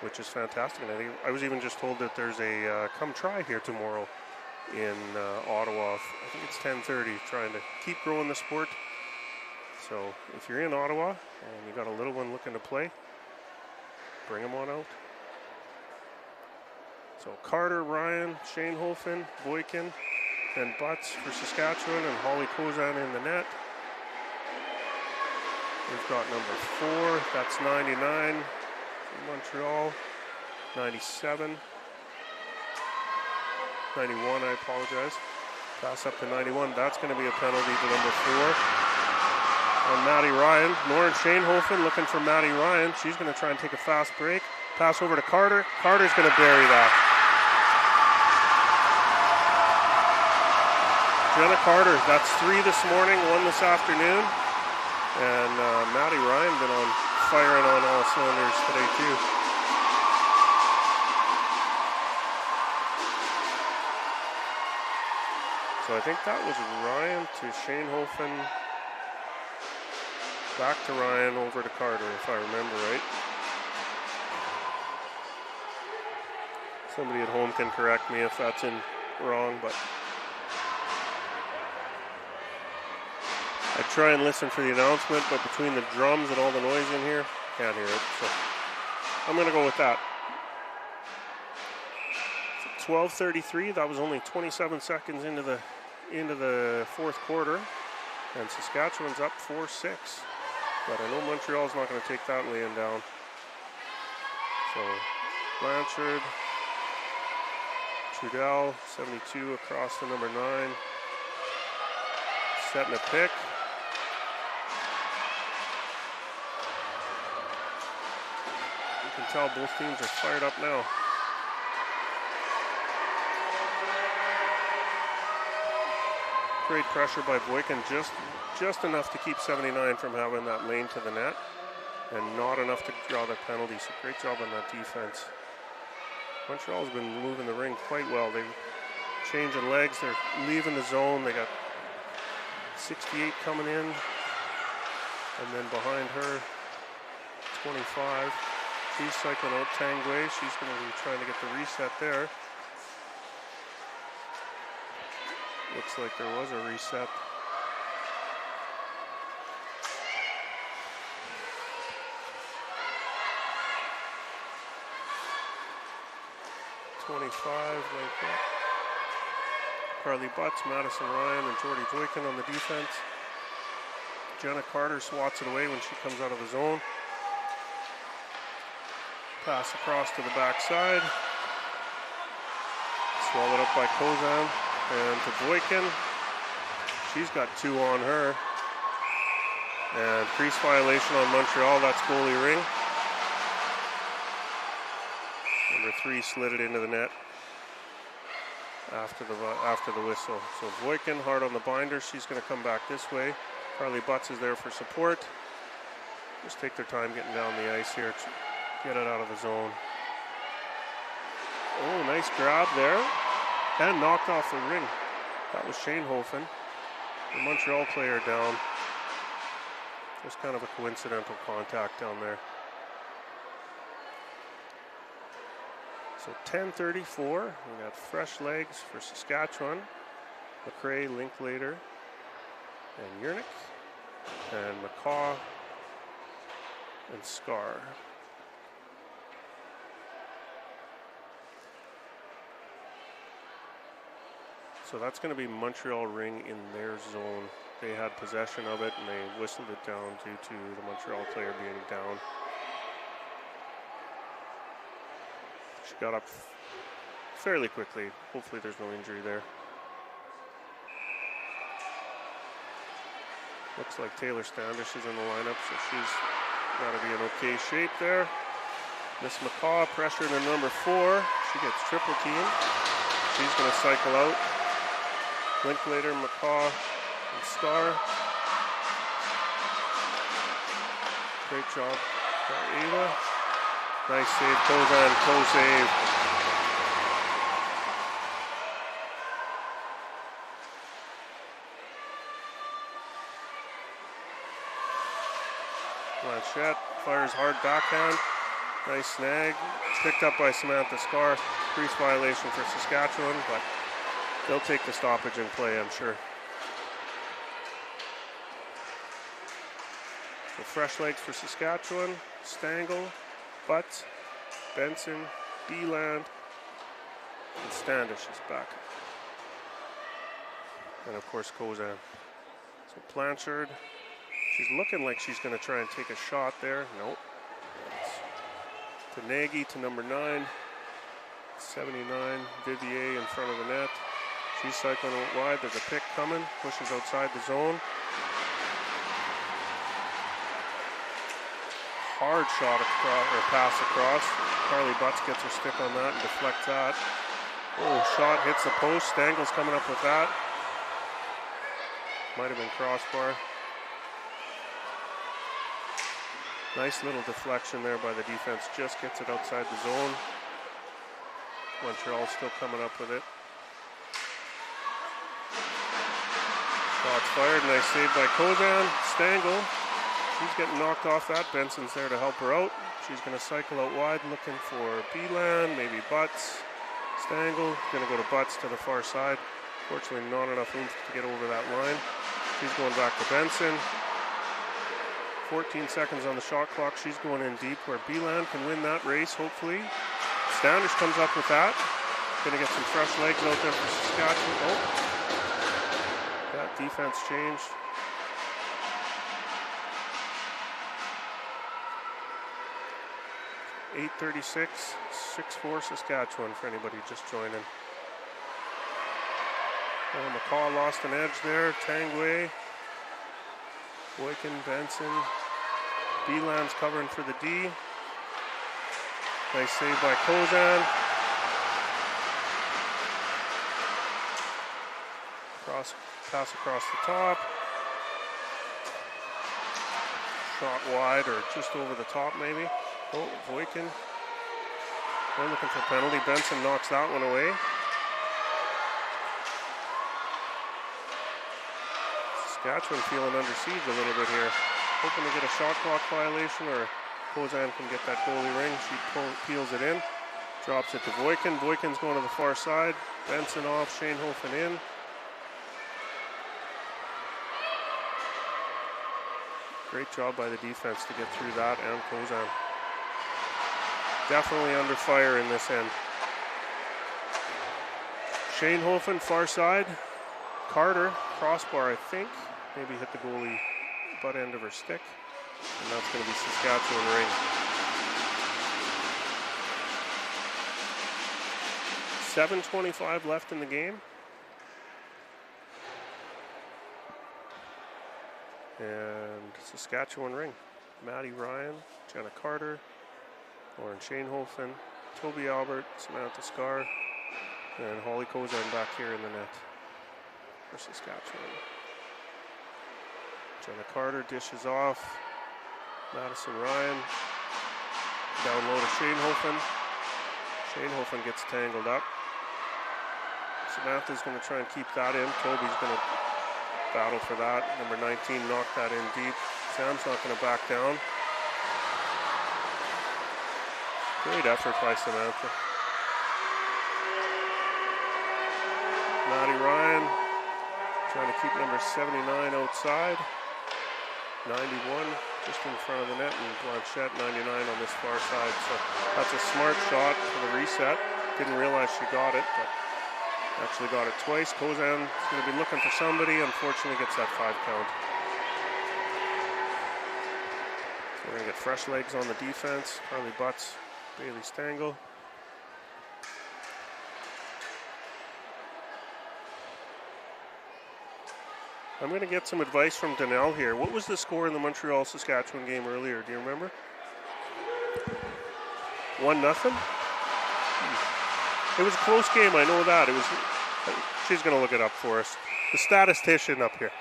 which is fantastic. And I was even just told that there's a come try here tomorrow in Ottawa. I think it's 10:30, trying to keep growing the sport. So if you're in Ottawa and you got a little one looking to play, bring them on out. So Carter, Ryan, Schoenhofen, Boykin, and Butts for Saskatchewan, and Holly Kozan in the net. We've got number 4, that's 99 from Montreal, 97, 91, I apologize. Pass up to 91, that's going to be a penalty to number 4. On Maddie Ryan, Lauren Schoenhofen looking for Maddie Ryan. She's going to try and take a fast break. Pass over to Carter. Carter's going to bury that. Jenna Carter, that's 3 this morning, 1 this afternoon. And Maddie Ryan been on firing on all cylinders today too. So I think that was Ryan to Schoenhofen, back to Ryan, over to Carter, if I remember right. Somebody at home can correct me if that's wrong, but I try and listen for the announcement, but between the drums and all the noise in here, can't hear it. So I'm going to go with that. 12:33. That was only 27 seconds into the fourth quarter, and Saskatchewan's up 4-6. But I know Montreal's not going to take that laying down. So Blanchard, Trudell, 72 across to number 9, setting a pick. You can tell both teams are fired up now. Great pressure by Boykin, just enough to keep 79 from having that lane to the net, and not enough to draw the penalty. So great job on that defense. Montreal's been moving the ring quite well. They're changing legs, they're leaving the zone. They got 68 coming in, and then behind her, 25. She's cycling out Tangway. She's going to be trying to get the reset there. Looks like there was a reset. Like that. Carly Butts, Madison Ryan, and Jordy Boykin on the defense. Jenna Carter swats it away when she comes out of the zone. Pass across to the backside. Swallowed up by Kozan. And to Boykin. She's got 2 on her. And crease violation on Montreal. That's goalie Ring. Number 3 slid it into the net after the whistle. So Boykin hard on the binder. She's going to come back this way. Carly Butts is there for support. Just take their time getting down the ice here. Get it out of the zone. Oh, nice grab there. And knocked off the ring. That was Schoenhofen. The Montreal player down. Just kind of a coincidental contact down there. So 10:34. We got fresh legs for Saskatchewan. McRae, Linklater, and Yernick. And McCaw and Scar. So that's going to be Montreal Ring in their zone. They had possession of it and they whistled it down due to the Montreal player being down. She got up fairly quickly. Hopefully there's no injury there. Looks like Taylor Standish is in the lineup, so she's got to be in okay shape there. Miss McCaw pressured in number 4. She gets triple teamed. She's going to cycle out. Linklater, McCaw, and Scar. Great job by Ava. Nice save, Kozan, close save. Blanchette fires hard backhand. Nice snag. Picked up by Samantha Scar. Crease violation for Saskatchewan, but they'll take the stoppage in play, I'm sure. So fresh legs for Saskatchewan. Stangl, Butts, Benson, Beeland, and Standish is back. And of course Kozan. So Blanchard, she's looking like she's going to try and take a shot there. Nope. To Nagy, to number 9. 79, Vivier in front of the net. She's cycling out wide. There's a pick coming. Pushes outside the zone. Hard shot across, or pass across. Carly Butts gets her stick on that and deflects that. Oh, shot hits the post. Stangel's coming up with that. Might have been crossbar. Nice little deflection there by the defense. Just gets it outside the zone. Montreal still coming up with it. Shots fired. Nice save by Kozan. Stangl. She's getting knocked off that. Benson's there to help her out. She's going to cycle out wide looking for Beeland, maybe Butts. Stangl going to go to Butts to the far side. Fortunately, not enough oomph to get over that line. She's going back to Benson. 14 seconds on the shot clock. She's going in deep where Beeland can win that race, hopefully. Standish comes up with that. Going to get some fresh legs out there for Saskatchewan. Oh, that defense changed. .836, 6-4 Saskatchewan for anybody just joining. Oh, McCaw lost an edge there. Tangway, Boykin, Benson. Beeland's covering for the D. Nice save by Kozan. Pass across the top. Shot wide or just over the top maybe. Oh, Boykin. They're looking for penalty. Benson knocks that one away. Saskatchewan feeling under siege a little bit here. Hoping to get a shot clock violation, or Kozan can get that goalie ring. She peels it in. Drops it to Boykin. Boykin's going to the far side. Benson off. Schoenhofen in. Great job by the defense to get through that, and Kozan. Definitely under fire in this end. Schoenhofen, far side. Carter, crossbar, I think. Maybe hit the goalie butt end of her stick. And that's going to be Saskatchewan ring. 7:25 left in the game. And Saskatchewan ring. Maddie Ryan, Jenna Carter, Lauren Schoenhofen, Toby Albert, Samantha Scar, and Holly Kozan back here in the net for Saskatchewan. Jenna Carter dishes off. Madison Ryan down low to Schoenhofen. Schoenhofen gets tangled up. Samantha's going to try and keep that in. Toby's going to battle for that. Number 19 knocked that in deep. Sam's not going to back down. Great effort by Samantha. Maddie Ryan trying to keep number 79 outside. 91 just in front of the net, and Blanchette 99 on this far side. So that's a smart shot for the reset. Didn't realize she got it, but actually got it twice. Kozan is going to be looking for somebody. Unfortunately gets that 5 count. So we're going to get fresh legs on the defense. Carly Butts, Bailey Stangl. I'm going to get some advice from Donnell here. What was the score in the Montreal-Saskatchewan game earlier? Do you remember? 1-0? It was a close game, I know that. She's going to look it up for us. The statistician up here.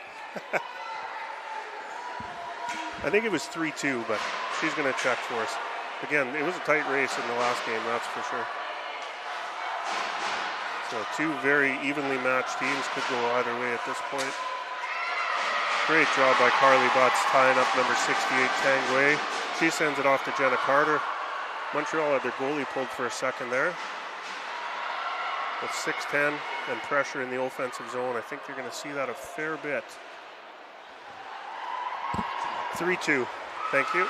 I think it was 3-2, but she's going to check for us. Again, it was a tight race in the last game, that's for sure. So two very evenly matched teams, could go either way at this point. Great job by Carly Butts tying up number 68, Tang Wei. She sends it off to Jenna Carter. Montreal had their goalie pulled for a second there. With 6-10 and pressure in the offensive zone, I think you're going to see that a fair bit. 3-2. Thank you.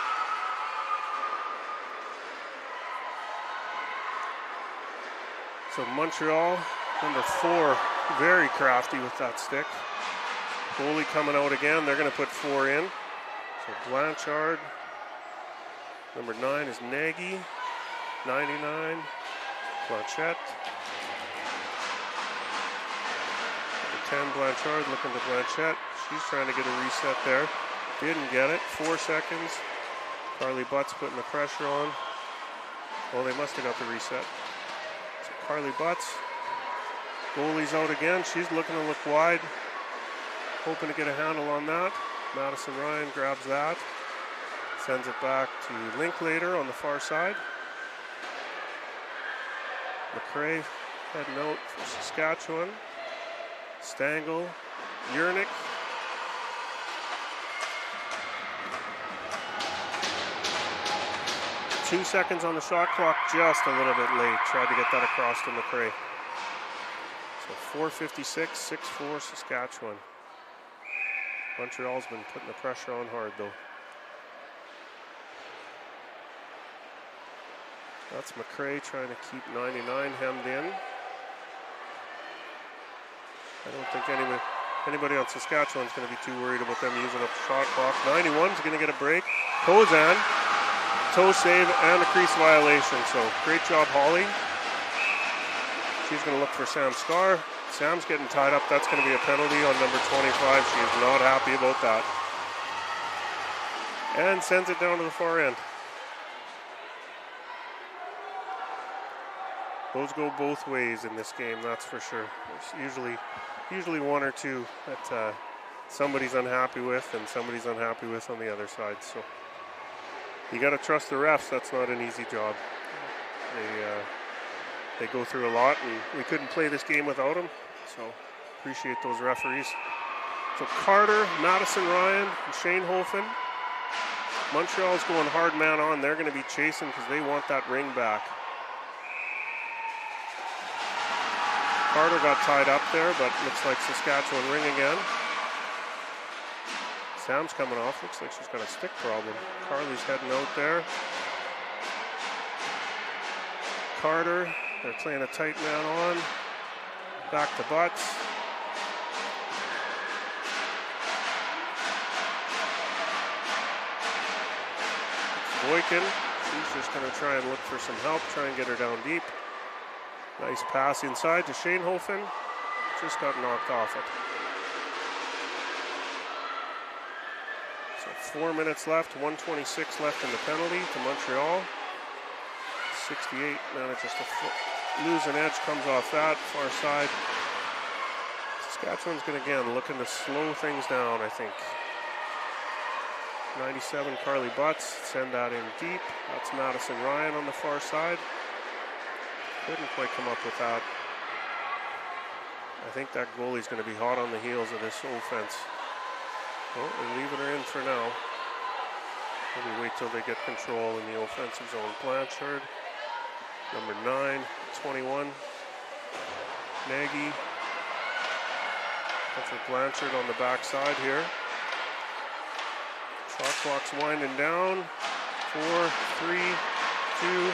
So Montreal, number 4, very crafty with that stick. Goalie coming out again. They're going to put 4 in. So Blanchard. Number 9 is Nagy. 99, Blanchette. 10, Blanchard looking to Blanchette. She's trying to get a reset there. Didn't get it. 4 seconds. Carly Butts putting the pressure on. Well, they must have got the reset. So Carly Butts. Goalie's out again. She's looking to look wide. Hoping to get a handle on that. Madison Ryan grabs that. Sends it back to Linklater on the far side. McRae heading out for Saskatchewan. Stangl, Yernick. Two seconds on the shot clock, just a little bit late. Tried to get that across to McRae. So 4:56, 6-4 Saskatchewan. Montreal's been putting the pressure on hard though. That's McRae trying to keep 99 hemmed in. I don't think anybody on Saskatchewan is going to be too worried about them using up the shot clock. 91 is going to get a break. Kozan, toe save and a crease violation. So great job, Holly. She's going to look for Sam Scar. Sam's getting tied up. That's going to be a penalty on number 25. She is not happy about that. And sends it down to the far end. Those go both ways in this game, that's for sure. There's usually one or two that somebody's unhappy with and somebody's unhappy with on the other side. So you got to trust the refs. That's not an easy job. They go through a lot, and we couldn't play this game without them. So appreciate those referees. So Carter, Madison Ryan, and Shane Hofen. Montreal's going hard man on. They're going to be chasing because they want that ring back. Carter got tied up there, but looks like Saskatchewan ring again. Sam's coming off. Looks like she's got a stick problem. Carly's heading out there. Carter, they're playing a tight man on. Back to Butts. Boykin, she's just going to try and look for some help, try and get her down deep. Nice pass inside to Shane Hofen. Just got knocked off it. So 4 minutes left, 1:26 left in the penalty to Montreal. 68 manages to lose an edge, comes off that far side. Saskatchewan's going to again looking to slow things down, I think. 97 Carly Butts, send that in deep. That's Madison Ryan on the far side. Couldn't quite come up with that. I think that goalie's going to be hot on the heels of this offense. Oh, they're leaving her in for now. Maybe wait till they get control in the offensive zone. Blanchard, number 9, 21. Nagy. That's for Blanchard on the backside here. Shot clock's winding down. 4, 3, 2.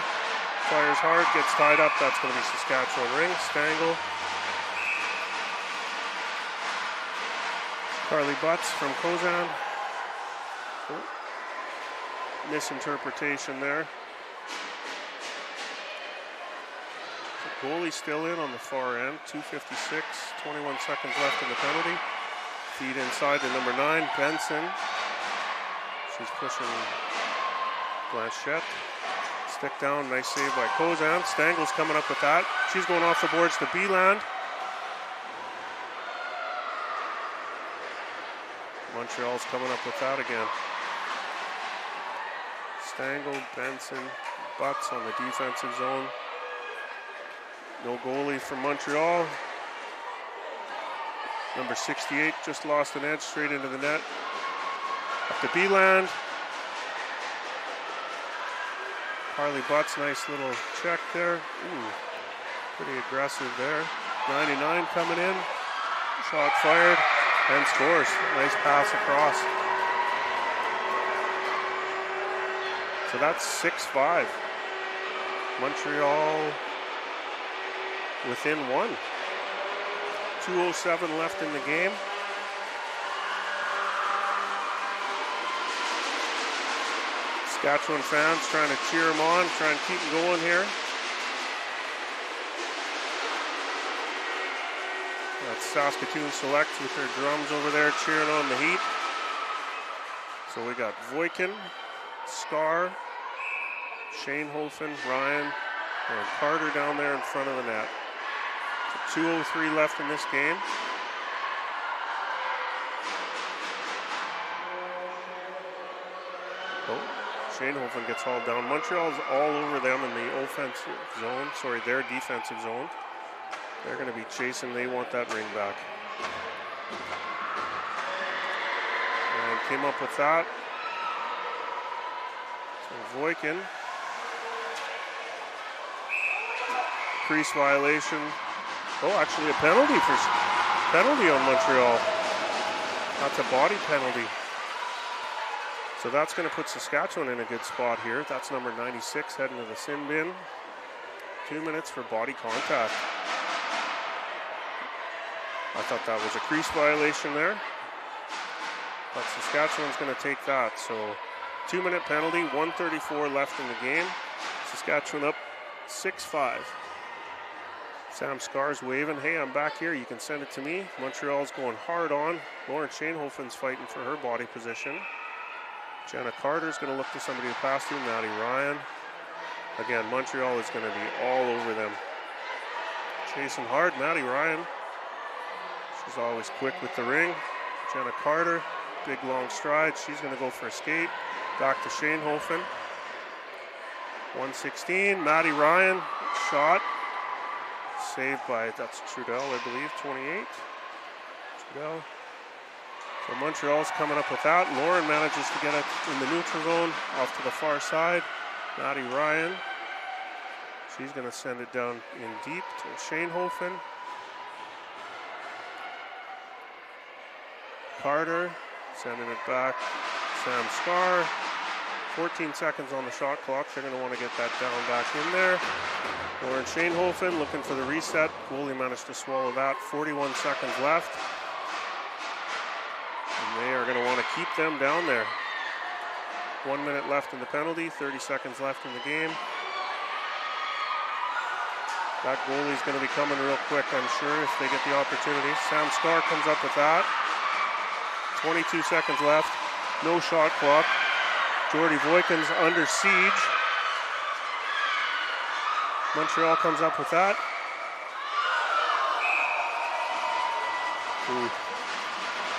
Fires hard, gets tied up. That's going to be Saskatchewan ring. Stangl. Carly Butts from Kozan. Oh. Misinterpretation there. The goalie still in on the far end. 2:56, 21 seconds left in the penalty. Feed inside to number 9, Benson. She's pushing Blanchette. Stick down, nice save by Kozan. Stangel's coming up with that. She's going off the boards to Beeland. Montreal's coming up with that again. Stangl, Benson, Butts on the defensive zone. No goalie for Montreal. Number 68 just lost an edge straight into the net. Up to Beeland. Harley Butts, nice little check there. Ooh, pretty aggressive there. 99 coming in. Shot fired and scores. Nice pass across. So that's 6-5. Montreal within 1. 2:07 left in the game. Saskatchewan fans trying to cheer them on, trying to keep them going here. That's Saskatoon Select with their drums over there cheering on the Heat. So we got Voikin, Scar, Shanehofen, Ryan, and Carter down there in front of the net. 2:03 left in this game. Oh, Shanehofen gets hauled down. Montreal's all over them in the offensive zone. Sorry, their defensive zone. They're going to be chasing. They want that ring back. And came up with that. So Voikin. Crease violation. Oh, actually a penalty on Montreal. That's a body penalty. So that's going to put Saskatchewan in a good spot here. That's number 96 heading to the sin bin. 2 minutes for body contact. I thought that was a crease violation there. But Saskatchewan's going to take that. So 2-minute penalty, 1:34 left in the game. Saskatchewan up 6-5. Sam Scar's waving, hey, I'm back here, you can send it to me. Montreal's going hard on. Lauren Shanehofen's fighting for her body position. Jenna Carter's going to look to somebody to pass to, Maddie Ryan. Again, Montreal is going to be all over them. Chasing hard, Maddie Ryan. She's always quick with the ring. Jenna Carter, big long stride. She's going to go for a skate. Back to Shanehofen. 1:16, Maddie Ryan, shot. Saved by, that's Trudell, I believe, 28. Trudell. So Montreal's coming up with that. Lauren manages to get it in the neutral zone, off to the far side. Maddie Ryan. She's going to send it down in deep to Shanehofen. Carter sending it back. Sam Scar. 14 seconds on the shot clock. They're going to want to get that down back in there. Lauren Shanehofen looking for the reset. Goalie managed to swallow that. 41 seconds left. And they are going to want to keep them down there. 1 minute left in the penalty. 30 seconds left in the game. That goalie's going to be coming real quick, I'm sure, if they get the opportunity. Sam Scar comes up with that. 22 seconds left. No shot clock. Jordy Voikin's under siege. Montreal comes up with that.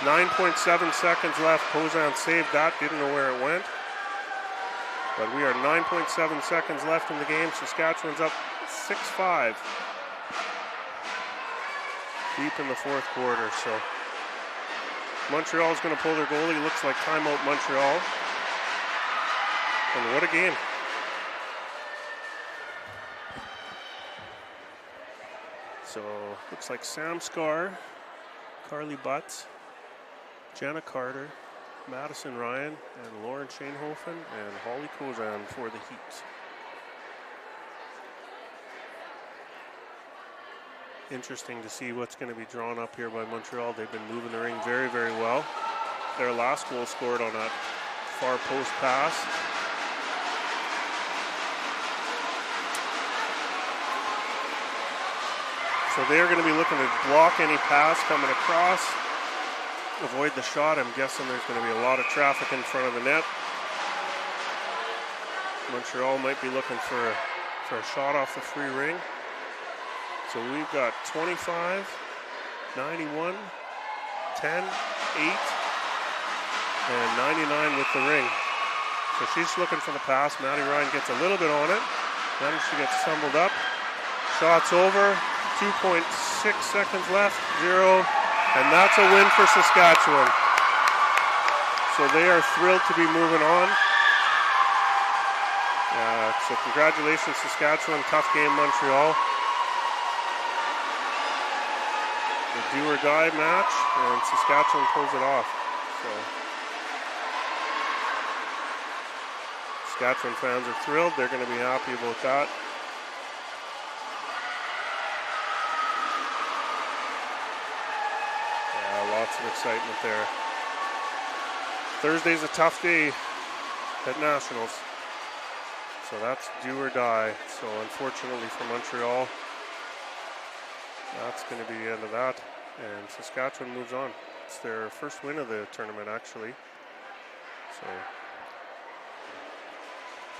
9.7 seconds left. Kozan saved that. Didn't know where it went. But we are 9.7 seconds left in the game. Saskatchewan's up 6-5. Deep in the fourth quarter. So Montreal's going to pull their goalie. Looks like timeout Montreal. And what a game. So looks like Sam Scar, Carly Butts, Jenna Carter, Madison Ryan, and Lauren Shanehofen, and Holly Kozan for the Heat. Interesting to see what's going to be drawn up here by Montreal. They've been moving the ring very, very well. Their last goal scored on a far post pass. So they're going to be looking to block any pass coming across. avoid the shot. I'm guessing there's going to be a lot of traffic in front of the net. Montreal might be looking for a shot off the free ring. So we've got 25, 91, 10, 8, and 99 with the ring. So she's looking for the pass. Maddie Ryan gets a little bit on it. Then she gets stumbled up. Shot's over. 2.6 seconds left. 0. And that's a win for Saskatchewan. So they are thrilled to be moving on. So congratulations, Saskatchewan. Tough game, Montreal. The do-or-die match, and Saskatchewan pulls it off. So Saskatchewan fans are thrilled. They're going to be happy about that. Lots of excitement there. Thursday's a tough day at Nationals. So that's do or die. So unfortunately for Montreal, that's going to be the end of that. And Saskatchewan moves on. It's their first win of the tournament, actually. So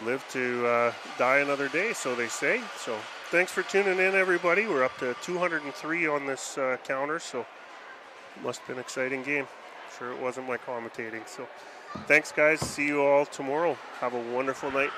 live to die another day, so they say. So thanks for tuning in, everybody. We're up to 203 on this counter, so it must have been an exciting game. Sure it wasn't my commentating. So thanks, guys. See you all tomorrow. Have a wonderful night.